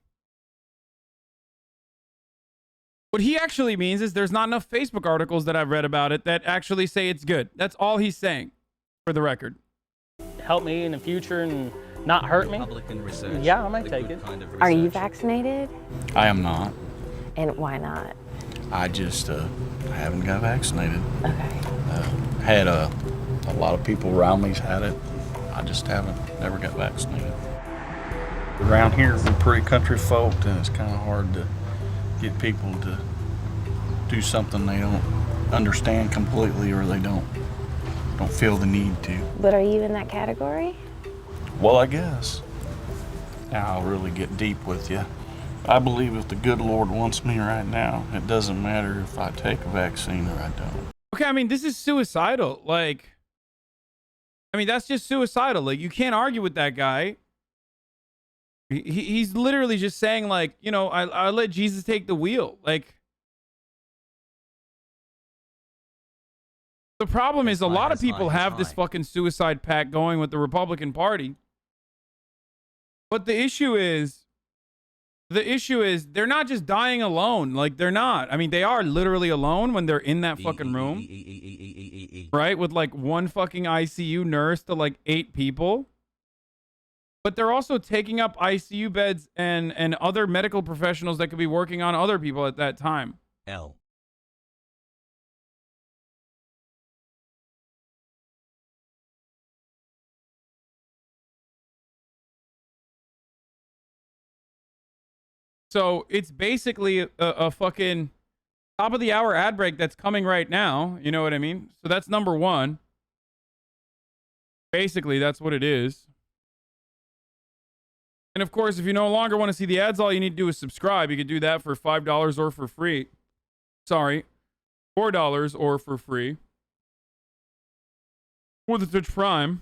What he actually means is there's not enough Facebook articles that I've read about it that actually say it's good. That's all he's saying, for the record. Help me in the future and not hurt me? Republican research. Yeah, I might take it. Kind of Are you vaccinated? I am not. And why not? I just I haven't got vaccinated. Okay. Had a lot of people around me's had it. I just never got vaccinated. Around here, we're pretty country folk, and it's kind of hard to get people to do something they don't understand completely, or they don't feel the need to. But are you in that category? Well, I guess. Now I'll really get deep with you. I believe if the good Lord wants me right now, it doesn't matter if I take a vaccine or I don't. Okay, I mean, this is suicidal. Like, I mean, that's just suicidal. Like, you can't argue with that guy. He's literally just saying, like, you know, I let Jesus take the wheel. Like, the problem is a lot of people have this fucking suicide pact going with the Republican Party. But the issue is they're not just dying alone. Like, they're not. I mean, they are literally alone when they're in that fucking room. Right? With like one fucking ICU nurse to like 8 people. But they're also taking up ICU beds and other medical professionals that could be working on other people at that time. L. So it's basically a fucking top of the hour ad break that's coming right now. You know what I mean? So that's number one. Basically, that's what it is. And of course, if you no longer want to see the ads, all you need to do is subscribe. You could do that for $5 or for free. Sorry, $4 or for free. With the Twitch Prime.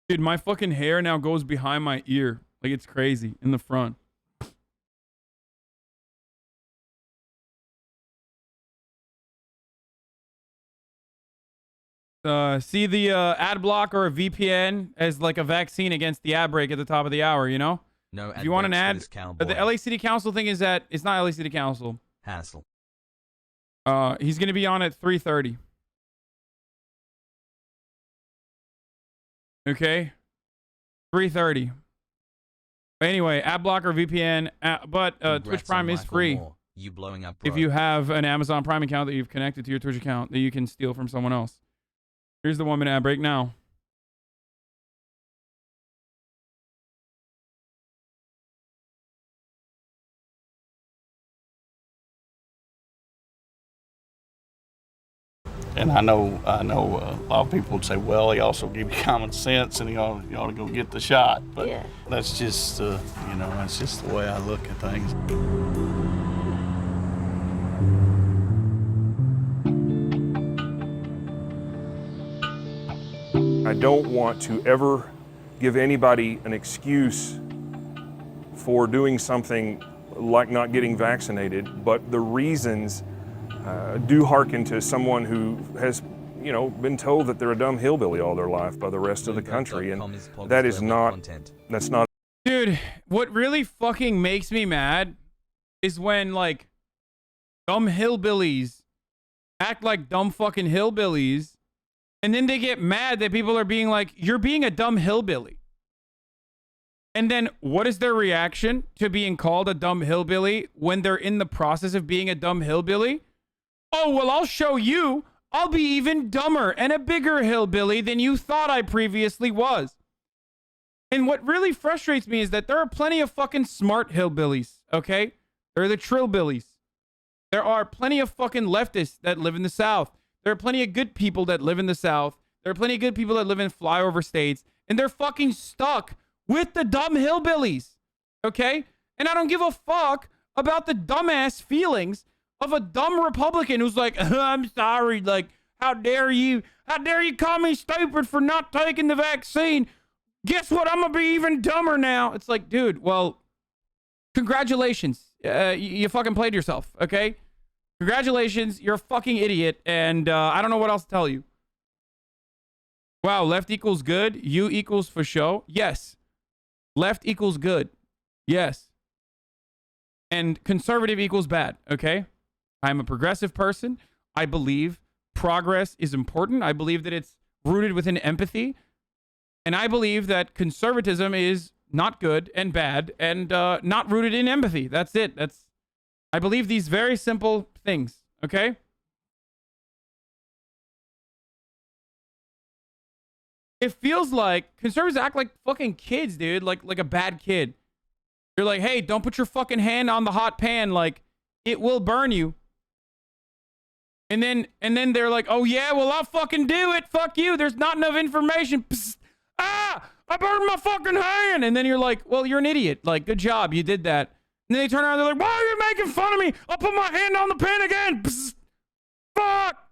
Dude, my fucking hair now goes behind my ear. Like, it's crazy in the front. See the ad block or a VPN as like a vaccine against the ad break at the top of the hour, you know? No, if you want an ad, the LA City Council thing is that it's not LA City Council. Hassle. He's going to be on at 3:30. Okay? 3:30. Anyway, ad block or VPN, but Twitch Prime is free. You blowing up, if you have an Amazon Prime account that you've connected to your Twitch account that you can steal from someone else. Here's the 1-minute ad break now. And I know a lot of people would say, well, he also gave you common sense and you ought to go get the shot. But yeah, that's just, you know, that's just the way I look at things. I don't want to ever give anybody an excuse for doing something like not getting vaccinated, but the reasons do hearken to someone who has, you know, been told that they're a dumb hillbilly all their life by the rest of the country, and that is not, that's not. Dude, what really fucking makes me mad is when, like, dumb hillbillies act like dumb fucking hillbillies, and then they get mad that people are being like, you're being a dumb hillbilly. And then what is their reaction to being called a dumb hillbilly when they're in the process of being a dumb hillbilly? Oh, well, I'll show you. I'll be even dumber and a bigger hillbilly than you thought I previously was. And what really frustrates me is that there are plenty of fucking smart hillbillies, okay? They're the trillbillies. There are plenty of fucking leftists that live in the South. There are plenty of good people that live in the South. There are plenty of good people that live in flyover states. And they're fucking stuck with the dumb hillbillies, okay? And I don't give a fuck about the dumbass feelings of a dumb Republican who's like, I'm sorry, like, how dare you call me stupid for not taking the vaccine? Guess what? I'm gonna be even dumber now. It's like, dude, well, congratulations. You fucking played yourself, okay? Congratulations, you're a fucking idiot, and I don't know what else to tell you. Wow, left equals good, you equals for show. Yes. Left equals good. Yes. And conservative equals bad. Okay. I'm a progressive person. I believe progress is important. I believe that it's rooted within empathy. And I believe that conservatism is not good and bad and not rooted in empathy. That's it. I believe these very simple things. Okay. It feels like conservatives act like fucking kids, dude. Like a bad kid. You're like, hey, don't put your fucking hand on the hot pan. Like, it will burn you. And then they're like, oh yeah, well I'll fucking do it. Fuck you. There's not enough information. Psst. Ah, I burned my fucking hand. And then you're like, well, you're an idiot. Like, good job. You did that. And then they turn around. They're like, why are you making fun of me? I'll put my hand on the pan again. Psst. Fuck.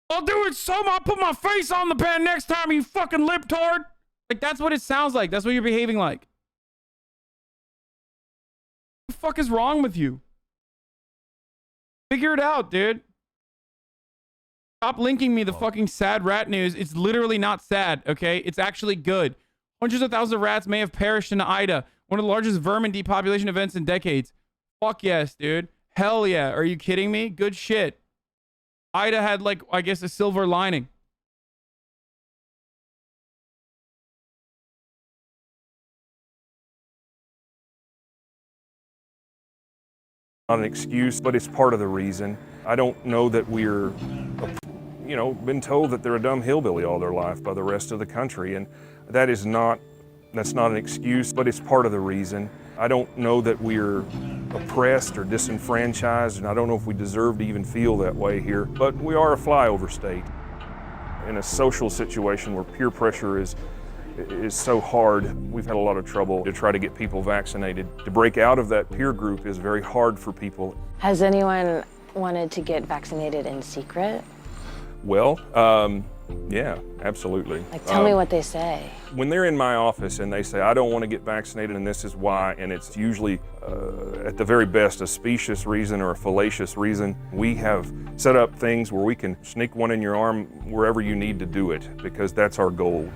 I'll do it I'll put my face on the pan next time, you fucking libtard. Like, that's what it sounds like. That's what you're behaving like. What the fuck is wrong with you? Figure it out, dude. Stop linking me the fucking sad rat news. It's literally not sad, okay? It's actually good. Hundreds of thousands of rats may have perished in Ida, one of the largest vermin depopulation events in decades. Fuck yes, dude. Hell yeah. Are you kidding me? Good shit. Ida had, like, I guess, a silver lining. Not an excuse, but it's part of the reason. I don't know that we're, been told that they're a dumb hillbilly all their life by the rest of the country, and that's not an excuse, but it's part of the reason. I don't know that we're oppressed or disenfranchised, and I don't know if we deserve to even feel that way here, but we are a flyover state. In a social situation where peer pressure is so hard, we've had a lot of trouble to try to get people vaccinated. To break out of that peer group is very hard for people. Has anyone wanted to get vaccinated in secret? Well, yeah, absolutely. Like, tell me what they say. When they're in my office and they say, I don't want to get vaccinated and this is why, and it's usually, at the very best, a specious reason or a fallacious reason, we have set up things where we can sneak one in your arm wherever you need to do it, because that's our goal.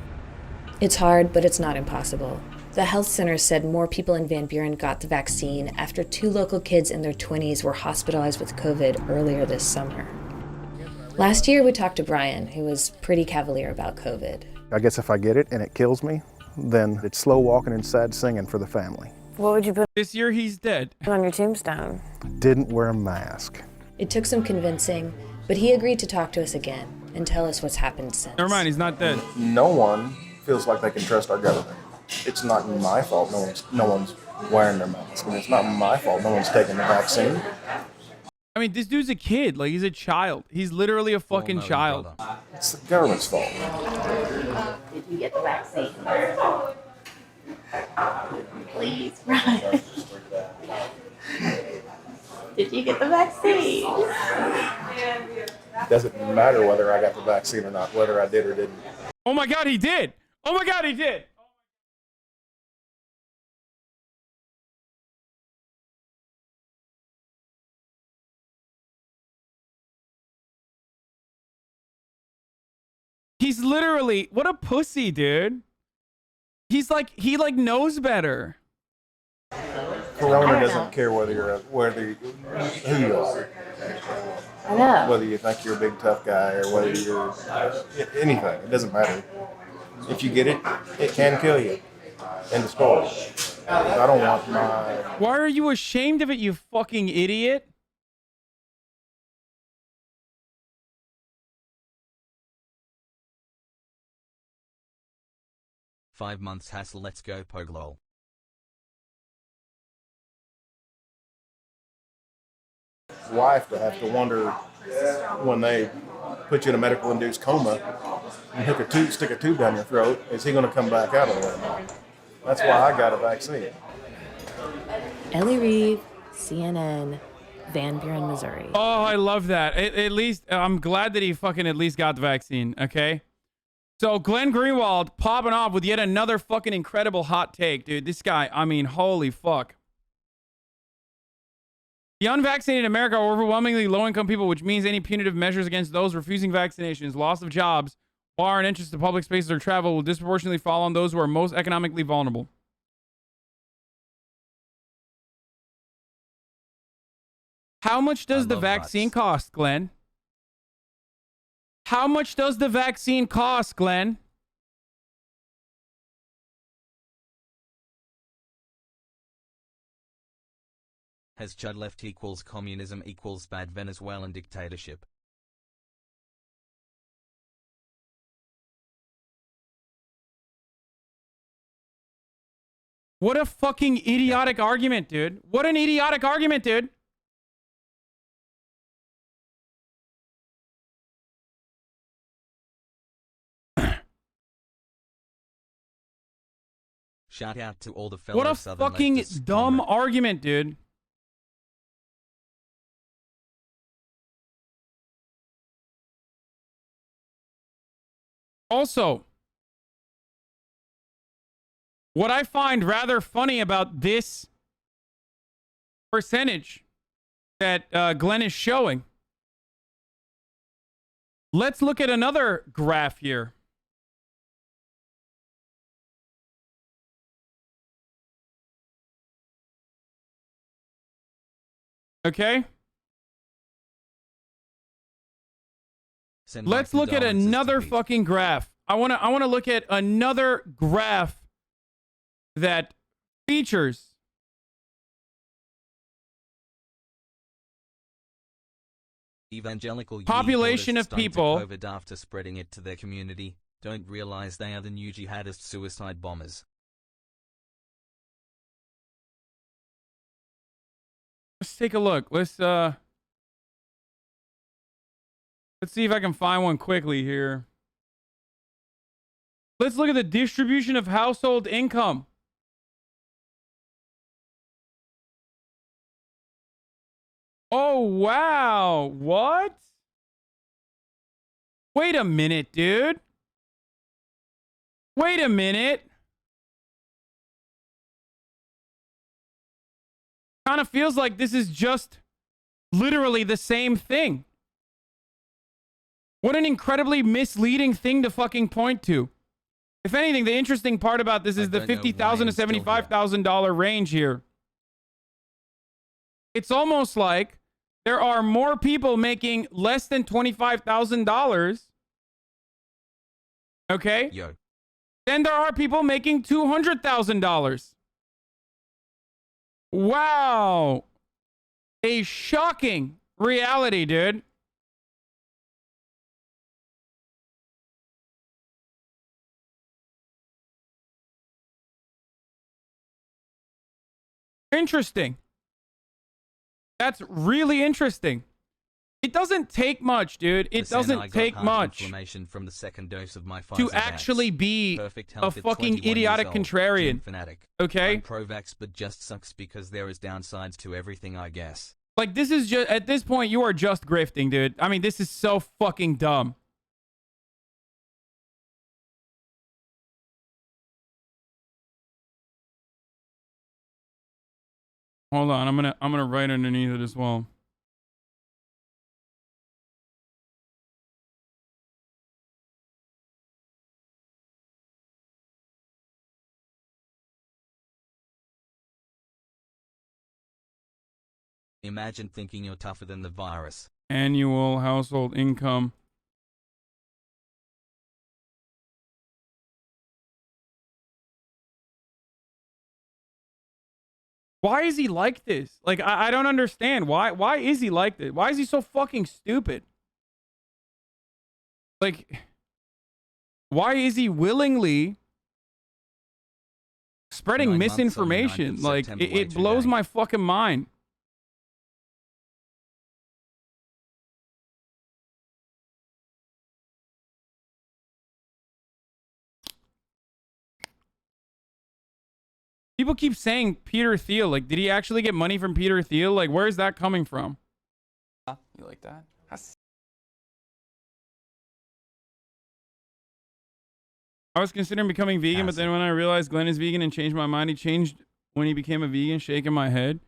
It's hard, but it's not impossible. The health center said more people in Van Buren got the vaccine after 2 local kids in their 20s were hospitalized with COVID earlier this summer. Last year, we talked to Brian, who was pretty cavalier about COVID. I guess if I get it and it kills me, then it's slow walking and sad singing for the family. What would you put this year? He's dead on your tombstone? Didn't wear a mask. It took some convincing, but he agreed to talk to us again and tell us what's happened since. Never mind, he's not dead. No one feels like they can trust our government. It's not my fault no one's wearing their mask, and it's not my fault no one's taking the vaccine. I mean, this dude's a kid. Like, he's a child. He's literally a fucking child. It's the government's fault. Did you get the vaccine? Please, Brian. Did you get the vaccine? It doesn't matter whether I got the vaccine or not, whether I did or didn't. Oh my God, he did. Oh my God, he did. He's literally, what a pussy, dude. He's like, he knows better. Corona doesn't care who you are. I know. Whether you think you're a big tough guy or whether you're anything, it doesn't matter. If you get it, it can kill you. End of story. I don't want my... Why are you ashamed of it, you fucking idiot? Five months hassle, let's go poglol. Wife to have to wonder when they put you in a medical induced coma and stick a tube down your throat, is he going to come back out of it or not? That's why I got a vaccine. Ellie Reeve, CNN, Van Buren, Missouri. Oh, I love that. At least, I'm glad that he fucking at least got the vaccine, okay? So, Glenn Greenwald popping off with yet another fucking incredible hot take, dude. This guy, I mean, holy fuck. The unvaccinated in America are overwhelmingly low-income people, which means any punitive measures against those refusing vaccinations, loss of jobs, bar and entrance to public spaces or travel will disproportionately fall on those who are most economically vulnerable. How much does the vaccine cost, Glenn? How much does the vaccine cost, Glenn? Has Chud left equals communism equals bad Venezuelan dictatorship? What a fucking idiotic argument, dude. What an idiotic argument, dude. Shout out to all the fellow What a Southern fucking leftists. dumb argument, dude. Also, what I find rather funny about this percentage that Glenn is showing. Let's look at another graph here. Okay. Let's look at another fucking graph. I want to look at another graph that features evangelical population of people COVID after spreading it to their community don't realize they are the new jihadist suicide bombers. Let's take a look. Let's see if I can find one quickly here. Let's look at the distribution of household income. Oh, wow. What? Wait a minute, dude. Wait a minute. Kind of feels like this is just literally the same thing. What an incredibly misleading thing to fucking point to. If anything, the interesting part about this is the $50,000 to $75,000 range here. It's almost like there are more people making less than $25,000. Okay? Yo. Than there are people making $200,000. Wow. A shocking reality, dude. Interesting. That's really interesting. It doesn't take much, dude. It doesn't take much inflammation from the second dose of my to actually be a fucking idiotic contrarian. Fanatic. Okay? I'm pro-vax, but just sucks because there is downsides to everything, I guess. Like, this is just, at this point, you are just grifting, dude. I mean, this is so fucking dumb. Hold on, I'm gonna write underneath it as well. Imagine thinking you're tougher than the virus. Annual household income. Why is he like this? Like, I don't understand. Why is he like this? Why is he so fucking stupid? Like, why is he willingly spreading misinformation? Like, it blows my fucking mind. People keep saying Peter Thiel. Like, did he actually get money from Peter Thiel? Like, where is that coming from? You like that? I was considering becoming vegan, but then when I realized Glenn is vegan and changed my mind, he changed when he became a vegan, shaking my head.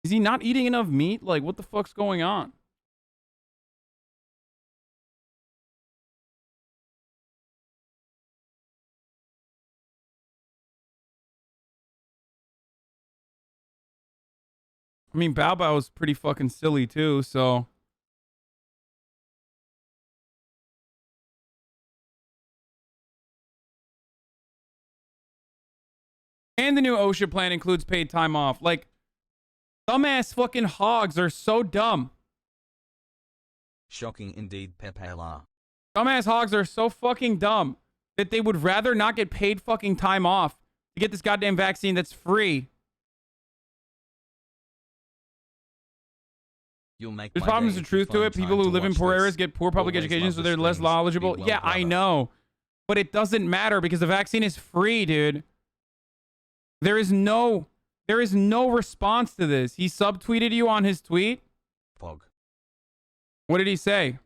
Is he not eating enough meat? Like, what the fuck's going on? I mean, Bao Bao is pretty fucking silly too, so. And the new OSHA plan includes paid time off. Like, dumbass fucking hogs are so dumb. Shocking indeed, Pepela. Dumbass hogs are so fucking dumb that they would rather not get paid fucking time off to get this goddamn vaccine that's free. There's problems with truth to it. People who live in poor areas get poor public education, so they're less knowledgeable. Yeah, I know. But it doesn't matter because the vaccine is free, dude. There is no response to this. He subtweeted you on his tweet. Fog. What did he say?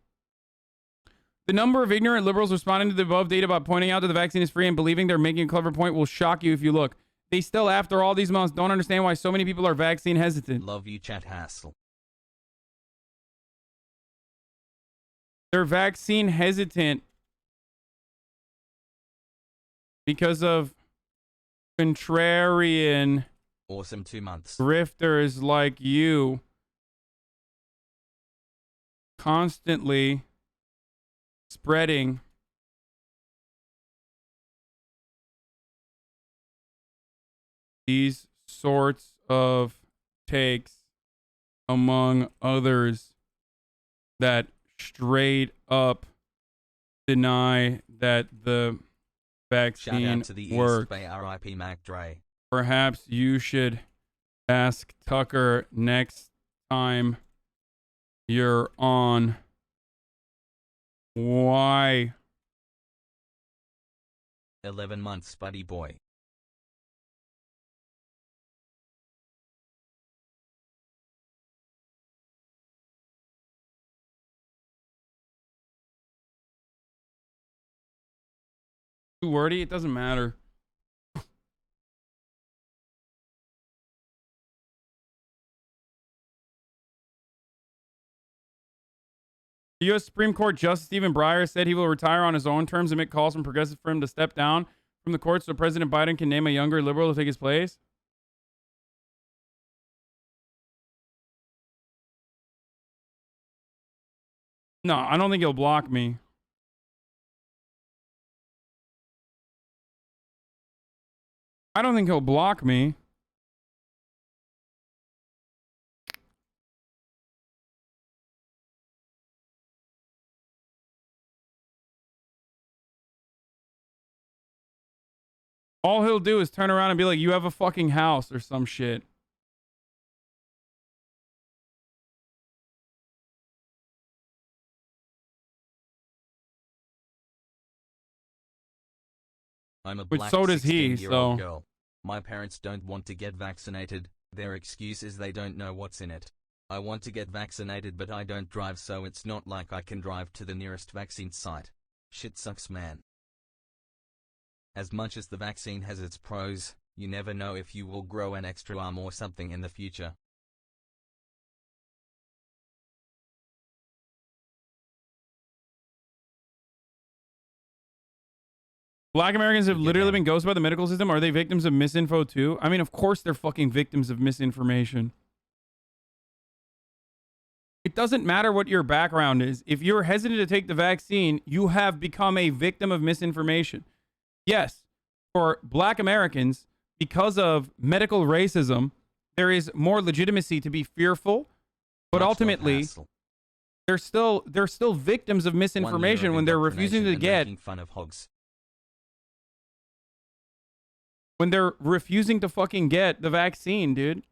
The number of ignorant liberals responding to the above data about pointing out that the vaccine is free and believing they're making a clever point will shock you if you look. They still, after all these months, don't understand why so many people are vaccine hesitant. Love you, chat hassle. They're vaccine hesitant because of contrarian awesome 2 months grifters like you constantly spreading these sorts of takes, among others, that straight up deny that the vaccine Shout out to the works. East Bay RIP Mac Dre. Perhaps you should ask Tucker next time you're on why 11 months, buddy boy. too wordy. It doesn't matter. The U.S. Supreme Court Justice Stephen Breyer said he will retire on his own terms amid calls from progressive for him to step down from the court so President Biden can name a younger liberal to take his place. No, I don't think he'll block me. I don't think he'll block me. All he'll do is turn around and be like, you have a fucking house or some shit. I'm a Which black so does he, 16-year-old so. girl. My parents don't want to get vaccinated. Their excuse is they don't know what's in it. I want to get vaccinated but I don't drive, so it's not like I can drive to the nearest vaccine site. Shit sucks, man. As much as the vaccine has its pros, you never know if you will grow an extra arm or something in the future. Black Americans have literally been ghosted by the medical system. Are they victims of misinfo too? I mean, of course they're fucking victims of misinformation. It doesn't matter what your background is. If you're hesitant to take the vaccine, you have become a victim of misinformation. Yes, for Black Americans, because of medical racism, there is more legitimacy to be fearful, but ultimately, they're still victims of misinformation when they're refusing to get. Fun of hogs. When they're refusing to fucking get the vaccine, dude.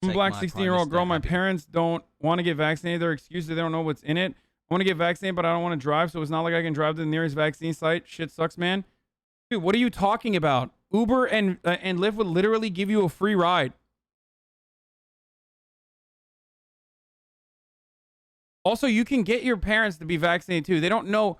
I'm a black 16-year-old girl. My parents don't want to get vaccinated. Their excuse is they don't know what's in it. I want to get vaccinated, but I don't want to drive, so it's not like I can drive to the nearest vaccine site. Shit sucks, man. Dude, what are you talking about? Uber and Lyft would literally give you a free ride. Also, you can get your parents to be vaccinated too. They don't know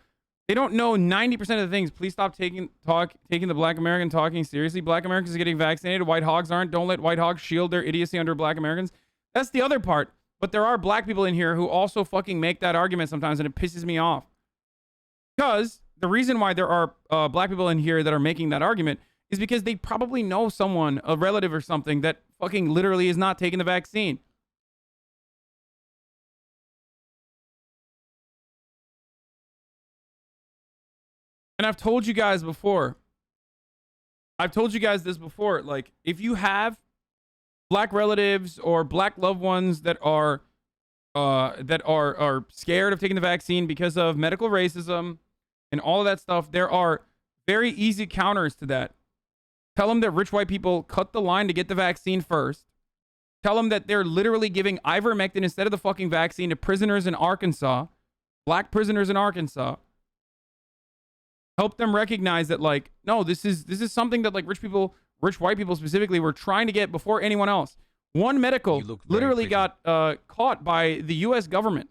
90% of the things. Please stop taking the Black American talking seriously. Black Americans are getting vaccinated. White hogs aren't. Don't let white hogs shield their idiocy under Black Americans. That's the other part. But there are black people in here who also fucking make that argument sometimes, and it pisses me off. Because the reason why there are black people in here that are making that argument is because they probably know someone, a relative or something, that fucking literally is not taking the vaccine. And I've told you guys before. I've told you guys this before. Like, if you have black relatives or black loved ones that are scared of taking the vaccine because of medical racism and all of that stuff, there are very easy counters to that. Tell them that rich white people cut the line to get the vaccine first. Tell them that they're literally giving ivermectin instead of the fucking vaccine to prisoners in Arkansas, black prisoners in Arkansas. Help them recognize that, like, no, this is something that, like, rich white people specifically were trying to get before anyone else. One medical literally got caught by the U.S. government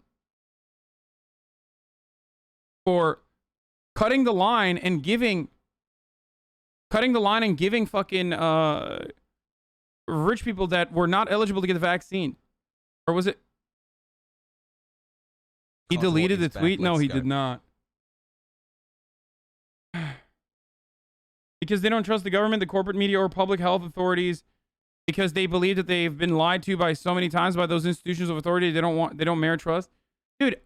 for cutting the line and giving fucking rich people that were not eligible to get the vaccine. Or was it? He deleted the tweet? No, he did not. Because they don't trust the government, the corporate media, or public health authorities, because they believe that they've been lied to by so many times by those institutions of authority they don't merit trust. Dude,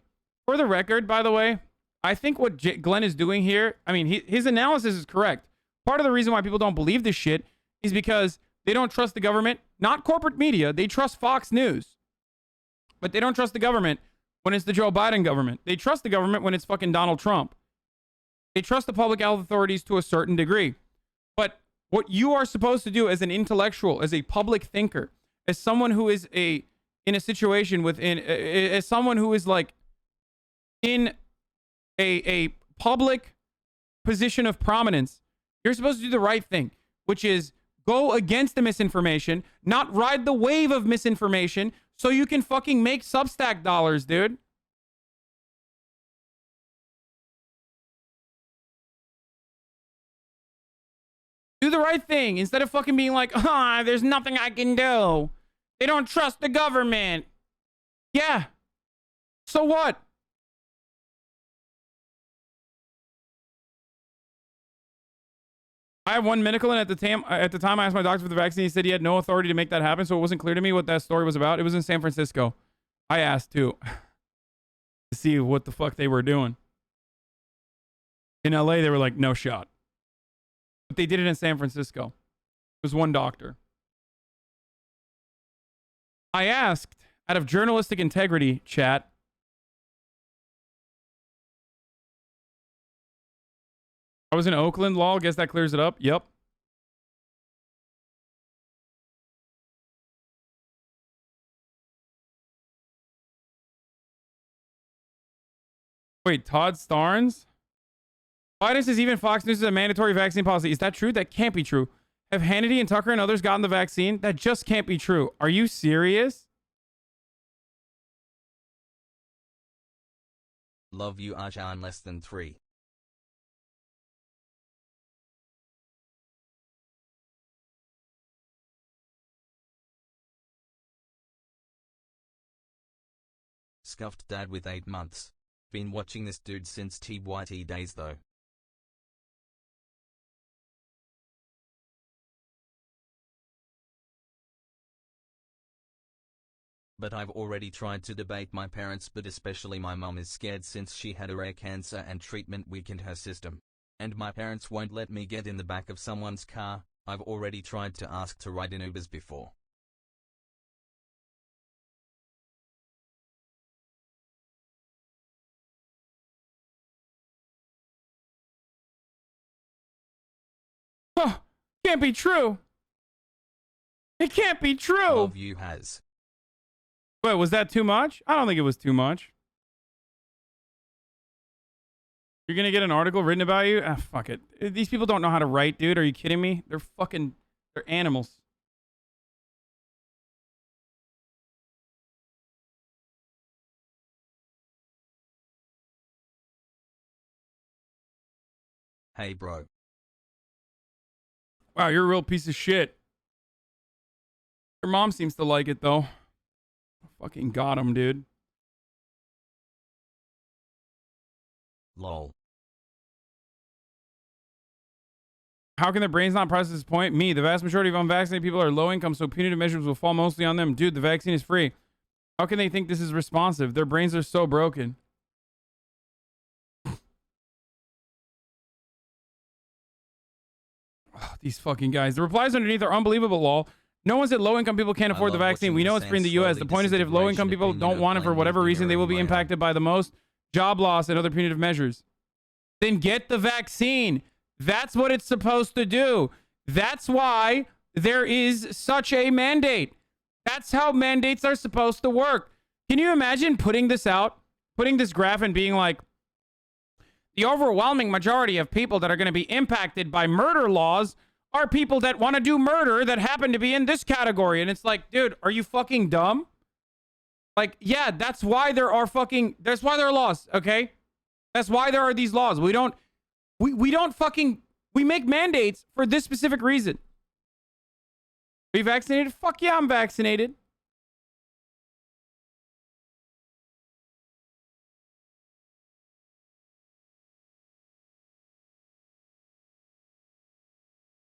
for the record, by the way, I think what Glenn is doing here, I mean, his analysis is correct. Part of the reason why people don't believe this shit is because they don't trust the government, not corporate media. They trust Fox News. But they don't trust the government when it's the Joe Biden government. They trust the government when it's fucking Donald Trump. They trust the public health authorities to a certain degree. But what you are supposed to do as an intellectual, as a public thinker, as someone who is in a situation as someone who is like in a public position of prominence, you're supposed to do the right thing, which is go against the misinformation, not ride the wave of misinformation so you can fucking make Substack dollars, dude. Do the right thing instead of fucking being like, there's nothing I can do. They don't trust the government. Yeah. So what? I have one medical, and at the time I asked my doctor for the vaccine. He said he had no authority to make that happen, so it wasn't clear to me what that story was about. It was in San Francisco. I asked too to see what the fuck they were doing. In LA, they were like, no shot. But they did it in San Francisco. It was one doctor. I asked, out of journalistic integrity, chat, I was in Oakland, lol. Guess that clears it up. Yep. Wait, Todd Starnes? Biden says even Fox News is a mandatory vaccine policy. Is that true? That can't be true. Have Hannity and Tucker and others gotten the vaccine? That just can't be true. Are you serious? Love you, Hasan less than 3. Scuffed dad with 8 months. Been watching this dude since TYT days though. But I've already tried to debate my parents, but especially my mom is scared since she had a rare cancer and treatment weakened her system. And my parents won't let me get in the back of someone's car. I've already tried to ask to ride in Ubers before. Huh, can't be true. It can't be true. Love you, Has. Wait, was that too much? I don't think it was too much. You're gonna get an article written about you? Ah, fuck it. These people don't know how to write, dude. Are you kidding me? They're animals. Hey, bro. Wow, you're a real piece of shit. Your mom seems to like it, though. Fucking got him, dude. Lol. How can their brains not process this point? Me, the vast majority of unvaccinated people are low income, so punitive measures will fall mostly on them. Dude, the vaccine is free. How can they think this is responsive? Their brains are so broken. Oh, these fucking guys. The replies underneath are unbelievable, lol. No one said low-income people can't afford the vaccine. We know it's free in the U.S. The point is that if low-income people don't want it for whatever reason, they will be impacted by the most job loss and other punitive measures. Then get the vaccine. That's what it's supposed to do. That's why there is such a mandate. That's how mandates are supposed to work. Can you imagine putting this out, putting this graph and being like, the overwhelming majority of people that are going to be impacted by murder laws are people that want to do murder that happen to be in this category. And it's like, dude, are you fucking dumb? Like, yeah, that's why there are laws, okay? That's why there are these laws. We make mandates for this specific reason. Are you vaccinated? Fuck yeah, I'm vaccinated.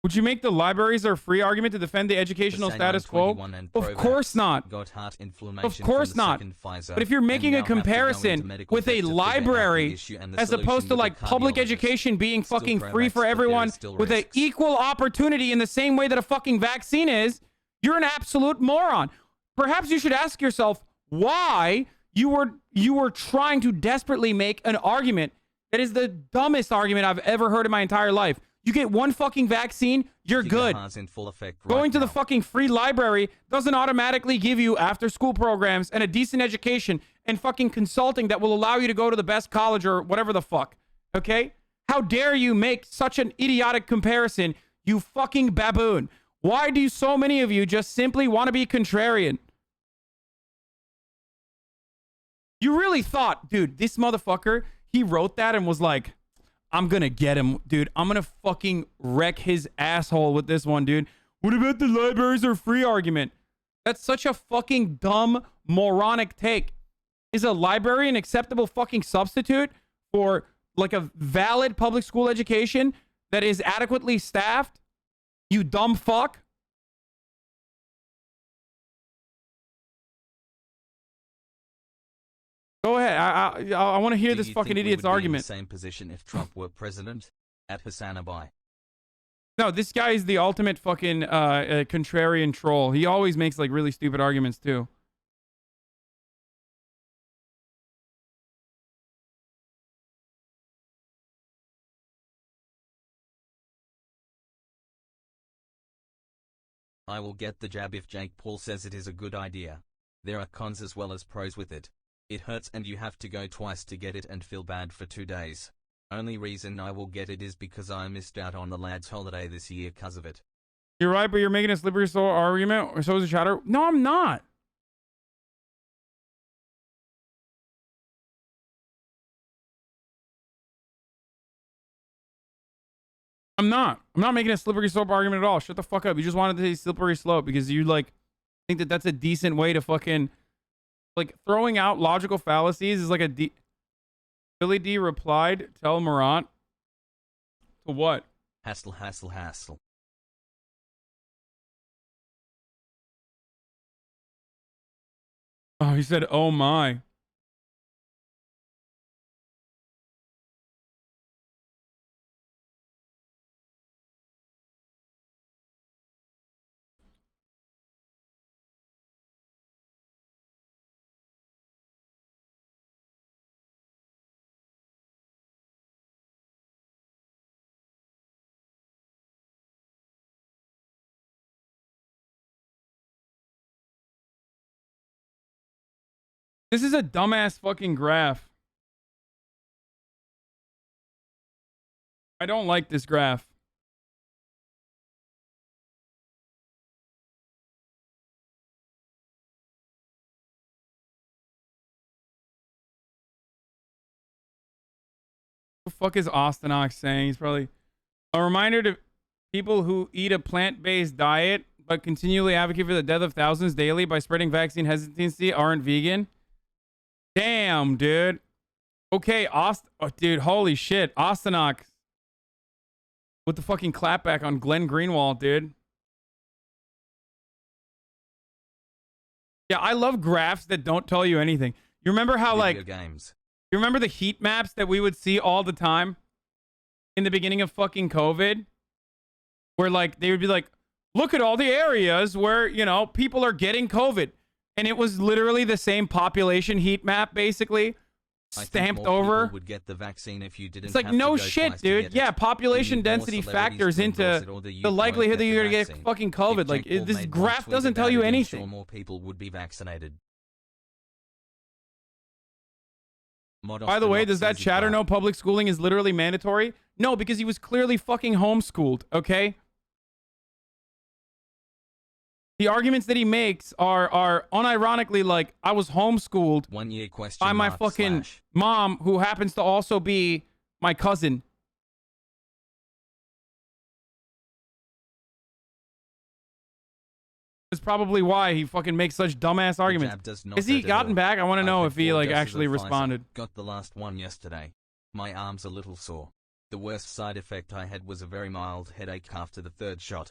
Would you make the libraries are free argument to defend the educational status quo? Of course not. Of course not. But if you're making a comparison with a library as opposed to like public education being fucking free for everyone with an equal opportunity in the same way that a fucking vaccine is, you're an absolute moron. Perhaps you should ask yourself why you were trying to desperately make an argument that is the dumbest argument I've ever heard in my entire life. You get one fucking vaccine, you're good. Going to the fucking free library doesn't automatically give you after-school programs and a decent education and fucking consulting that will allow you to go to the best college or whatever the fuck. Okay? How dare you make such an idiotic comparison, you fucking baboon? Why do so many of you just simply want to be contrarian? You really thought, dude, this motherfucker, he wrote that and was like, I'm gonna get him, dude. I'm gonna fucking wreck his asshole with this one, dude. What about the libraries are free argument? That's such a fucking dumb, moronic take. Is a library an acceptable fucking substitute for like a valid public school education that is adequately staffed? You dumb fuck. Go ahead. I want to hear this fucking idiot's argument. In the same position if Trump were president? At HasanAbi. No, this guy is the ultimate fucking contrarian troll. He always makes like really stupid arguments too. I will get the jab if Jake Paul says it is a good idea. There are cons as well as pros with it. It hurts and you have to go twice to get it and feel bad for 2 days. Only reason I will get it is because I missed out on the lad's holiday this year cause of it. You're right, but you're making a slippery slope argument, or so is a chatter. No, I'm not. I'm not making a slippery slope argument at all. Shut the fuck up. You just wanted to say slippery slope because you like think that that's a decent way to fucking like throwing out logical fallacies is like a Billy D replied, tell Morant to what? Hassle. Oh, he said, oh my. This is a dumbass fucking graph. I don't like this graph. What the fuck is Austinox saying? He's probably a reminder to people who eat a plant-based diet but continually advocate for the death of thousands daily by spreading vaccine hesitancy aren't vegan. Damn, dude. Okay, oh, dude, holy shit. Ostenok with the fucking clapback on Glenn Greenwald, dude. Yeah, I love graphs that don't tell you anything. You remember how, like, games. You remember the heat maps that we would see all the time in the beginning of fucking COVID? Where, like, they would be like, look at all the areas where, you know, people are getting COVID. And it was literally the same population heat map, basically, stamped over. Would get the vaccine if you didn't. It's like, have no to go shit, twice to dude. get Yeah, it. population You need more density celebrities factors to into endorse it, or the the youth likelihood won't that get you're the going to get vaccine. fucking COVID. If Like, Jake Paul this made one graph tweet doesn't tell about you it, I'm anything. sure more people would be vaccinated. By the way, does that chatter know public schooling is literally mandatory? No, because he was clearly fucking homeschooled, okay? The arguments that he makes are unironically like, I was homeschooled 1 year question by my mark fucking slash. mom, who happens to also be my cousin. That's probably why he fucking makes such dumbass arguments. Has he gotten back? I want to know if he like actually responded. Got the last one yesterday. My arm's a little sore. The worst side effect I had was a very mild headache after the third shot.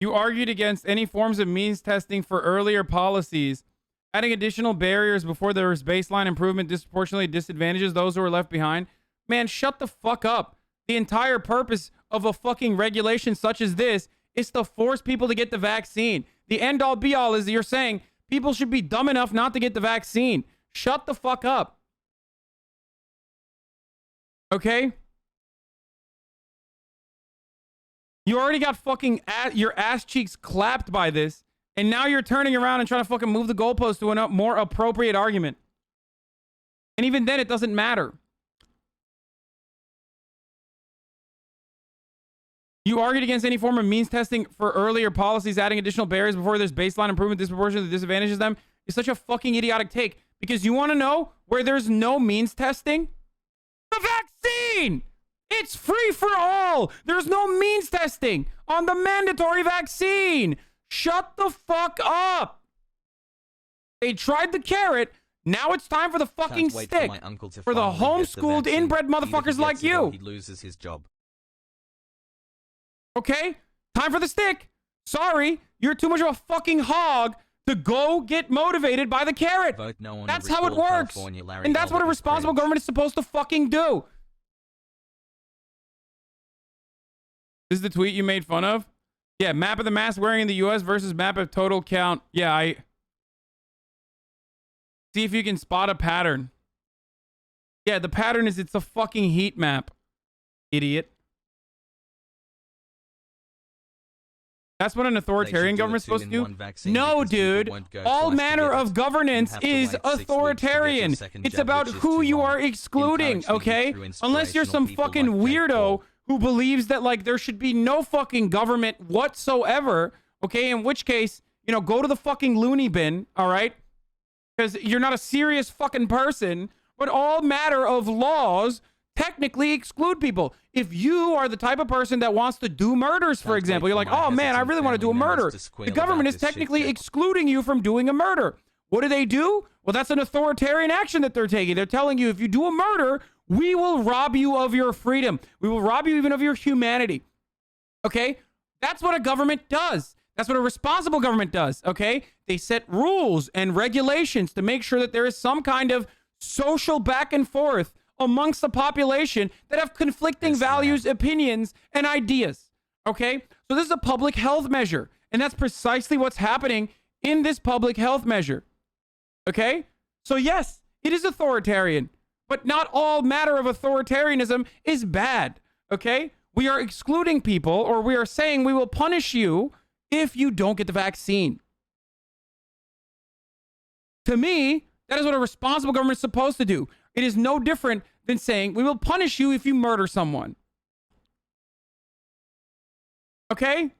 You argued against any forms of means testing for earlier policies. Adding additional barriers before there is baseline improvement disproportionately disadvantages those who are left behind. Man, shut the fuck up. The entire purpose of a fucking regulation such as this is to force people to get the vaccine. The end all be all is that you're saying people should be dumb enough not to get the vaccine. Shut the fuck up. Okay? You already got fucking your ass cheeks clapped by this, and now you're turning around and trying to fucking move the goalpost to a more appropriate argument. And even then, it doesn't matter. You argued against any form of means testing for earlier policies, adding additional barriers before there's baseline improvement disproportionately disadvantages them. It's such a fucking idiotic take, because you want to know where there's no means testing? The vaccine! It's free for all. There's no means testing on the mandatory vaccine. Shut the fuck up. They tried the carrot. Now it's time for the fucking stick. For the homeschooled, inbred motherfuckers like you. He loses his job. Okay? Time for the stick. Sorry, you're too much of a fucking hog to go get motivated by the carrot. Vote no on That's the how it recall works. California Larry And that's what a Goldberg responsible cringe. government is supposed to fucking do. This is the tweet you made fun of? Yeah, map of the mask wearing in the US versus map of total count. Yeah, I... See if you can spot a pattern. Yeah, the pattern is it's a fucking heat map. Idiot. That's what an authoritarian government's supposed to do? No, dude. All manner of governance is authoritarian. It's about who you are excluding, okay? Unless you're some fucking weirdo who believes that, like, there should be no fucking government whatsoever, okay? In which case, you know, go to the fucking loony bin, all right? Because you're not a serious fucking person. But all matter of laws technically exclude people. If you are the type of person that wants to do murders, for example, you're like, oh man, I really want to do a murder. The government is technically excluding you from doing a murder. What do? Well, that's an authoritarian action that they're taking. They're telling you, if you do a murder, we will rob you of your freedom. We will rob you even of your humanity. Okay? That's what a government does. That's what a responsible government does. Okay? They set rules and regulations to make sure that there is some kind of social back and forth amongst the population that have conflicting values, opinions, and ideas. Okay? So this is a public health measure. And that's precisely what's happening in this public health measure. Okay? So yes, it is authoritarian. But not all matter of authoritarianism is bad. Okay? We are excluding people, or we are saying we will punish you if you don't get the vaccine. To me, that is what a responsible government is supposed to do. It is no different than saying we will punish you if you murder someone. Okay?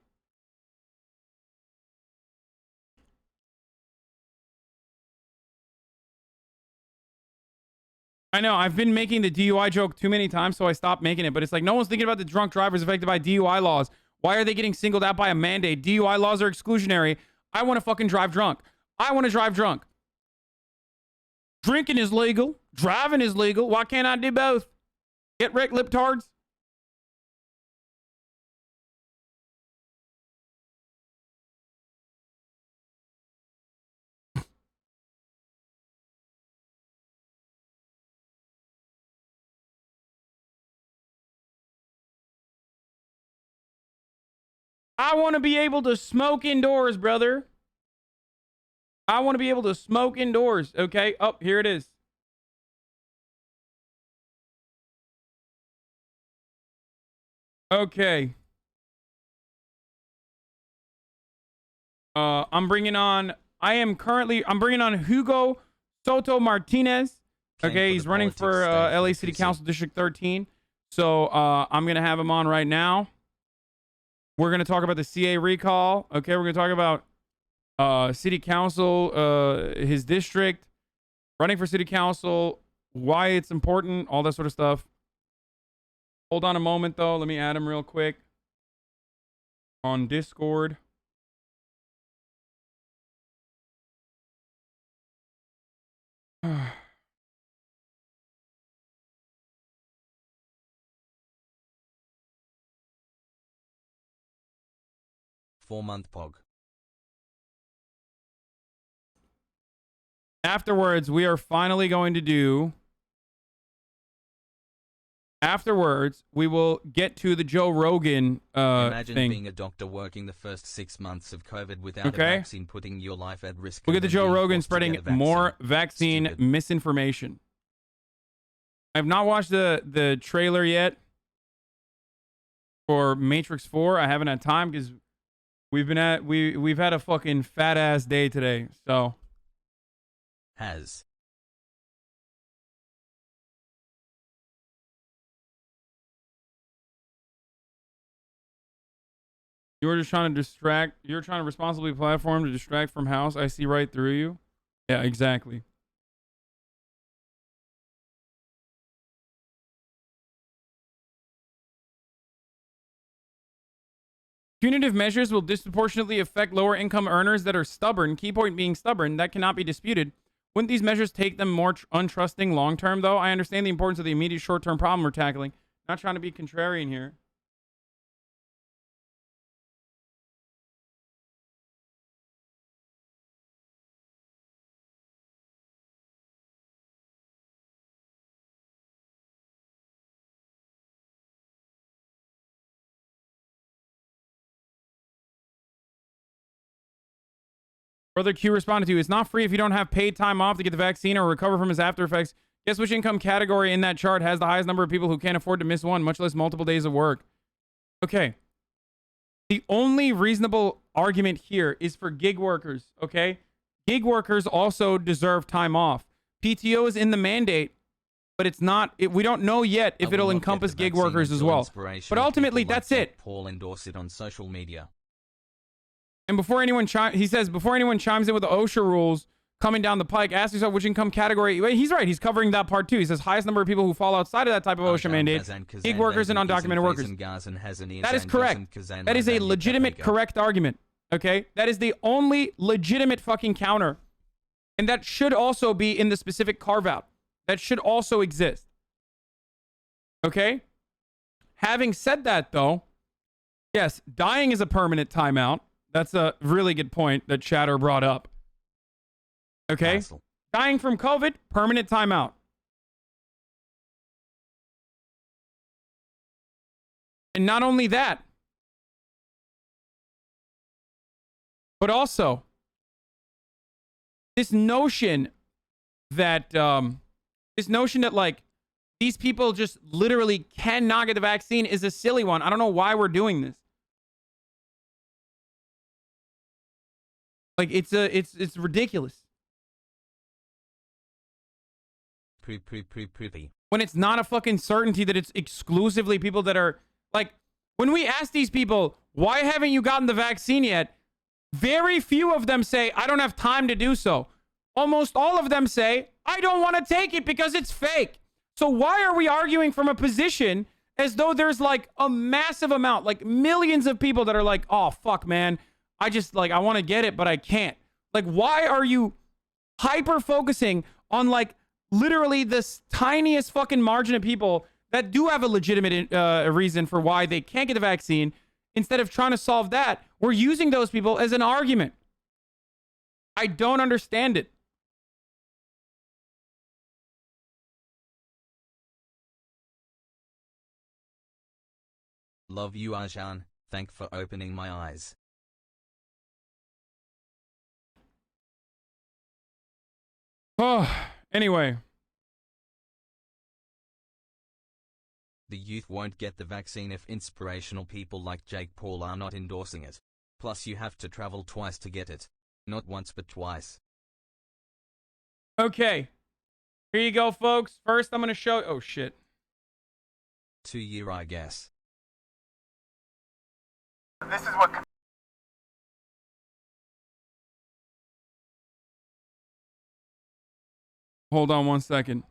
I know. I've been making the DUI joke too many times, so I stopped making it. But it's like, no one's thinking about the drunk drivers affected by DUI laws. Why are they getting singled out by a mandate? DUI laws are exclusionary. I want to fucking drive drunk. I want to drive drunk. Drinking is legal. Driving is legal. Why can't I do both? Get wrecked, liptards. I want to be able to smoke indoors, brother. I want to be able to smoke indoors. Okay. Oh, here it is. Okay. I'm bringing on Hugo Soto Martinez. Okay. He's running for LA City Council District 13. So I'm going to have him on right now. We're going to talk about the CA recall. Okay, we're going to talk about city council, his district, running for city council, why it's important, all that sort of stuff. Hold on a moment, though. Let me add him real quick on Discord. Four-month pog. Afterwards, we are finally going to do... Afterwards, we will get to the Joe Rogan Imagine thing. being a doctor working the first 6 months of COVID without a vaccine, putting your life at risk. We'll get to Joe Rogan spreading more vaccine misinformation. I have not watched the trailer yet for Matrix 4. I haven't had time because we've had a fucking fat ass day today. So you were just trying to distract. You're trying to responsibly platform to distract from house. I see right through you. Yeah, exactly. Punitive measures will disproportionately affect lower income earners that are stubborn. Key point being stubborn. That cannot be disputed. Wouldn't these measures take them more untrusting long term, though? I understand the importance of the immediate short term problem we're tackling. Not trying to be contrarian here. Brother Q responded to, it's not free if you don't have paid time off to get the vaccine or recover from its after effects. Guess which income category in that chart has the highest number of people who can't afford to miss one, much less multiple days of work? Okay. The only reasonable argument here is for gig workers, okay? Gig workers also deserve time off. PTO is in the mandate, but it's not, we don't know yet if it'll encompass gig workers as well. But ultimately, that's it. Paul endorse it on social media. And before anyone chimes in with the OSHA rules coming down the pike, ask yourself which income category. He's right. He's covering that part too. He says highest number of people who fall outside of that type of OSHA mandate, gig workers and undocumented workers. That is correct. That is a legitimate, correct argument. Okay? That is the only legitimate fucking counter. And that should also be in the specific carve-out. That should also exist. Okay? Having said that, though, yes, dying is a permanent timeout. That's a really good point that Chatter brought up. Okay? Hassle. Dying from COVID, permanent timeout. And not only that, but also this notion that like these people just literally cannot get the vaccine is a silly one. I don't know why we're doing this. Like it's ridiculous. When it's not a fucking certainty that it's exclusively people that are like, when we ask these people, why haven't you gotten the vaccine yet? Very few of them say, I don't have time to do so. almost all of them say, I don't want to take it because it's fake. So why are we arguing from a position as though there's like a massive amount, like millions of people that are like, oh, fuck, man. I just like, I want to get it, but I can't. Like, why are you hyper focusing on like literally this tiniest fucking margin of people that do have a legitimate reason for why they can't get the vaccine? Instead of trying to solve that, we're using those people as an argument. I don't understand it. Love you, Hasan. Thank for opening my eyes. Oh, anyway. The youth won't get the vaccine if inspirational people like Jake Paul are not endorsing it. Plus you have to travel twice to get it. Not once but twice. Okay. Here you go, folks. First, I'm going to show... Oh, shit. 2 year, I guess. This is what... Hold on one second.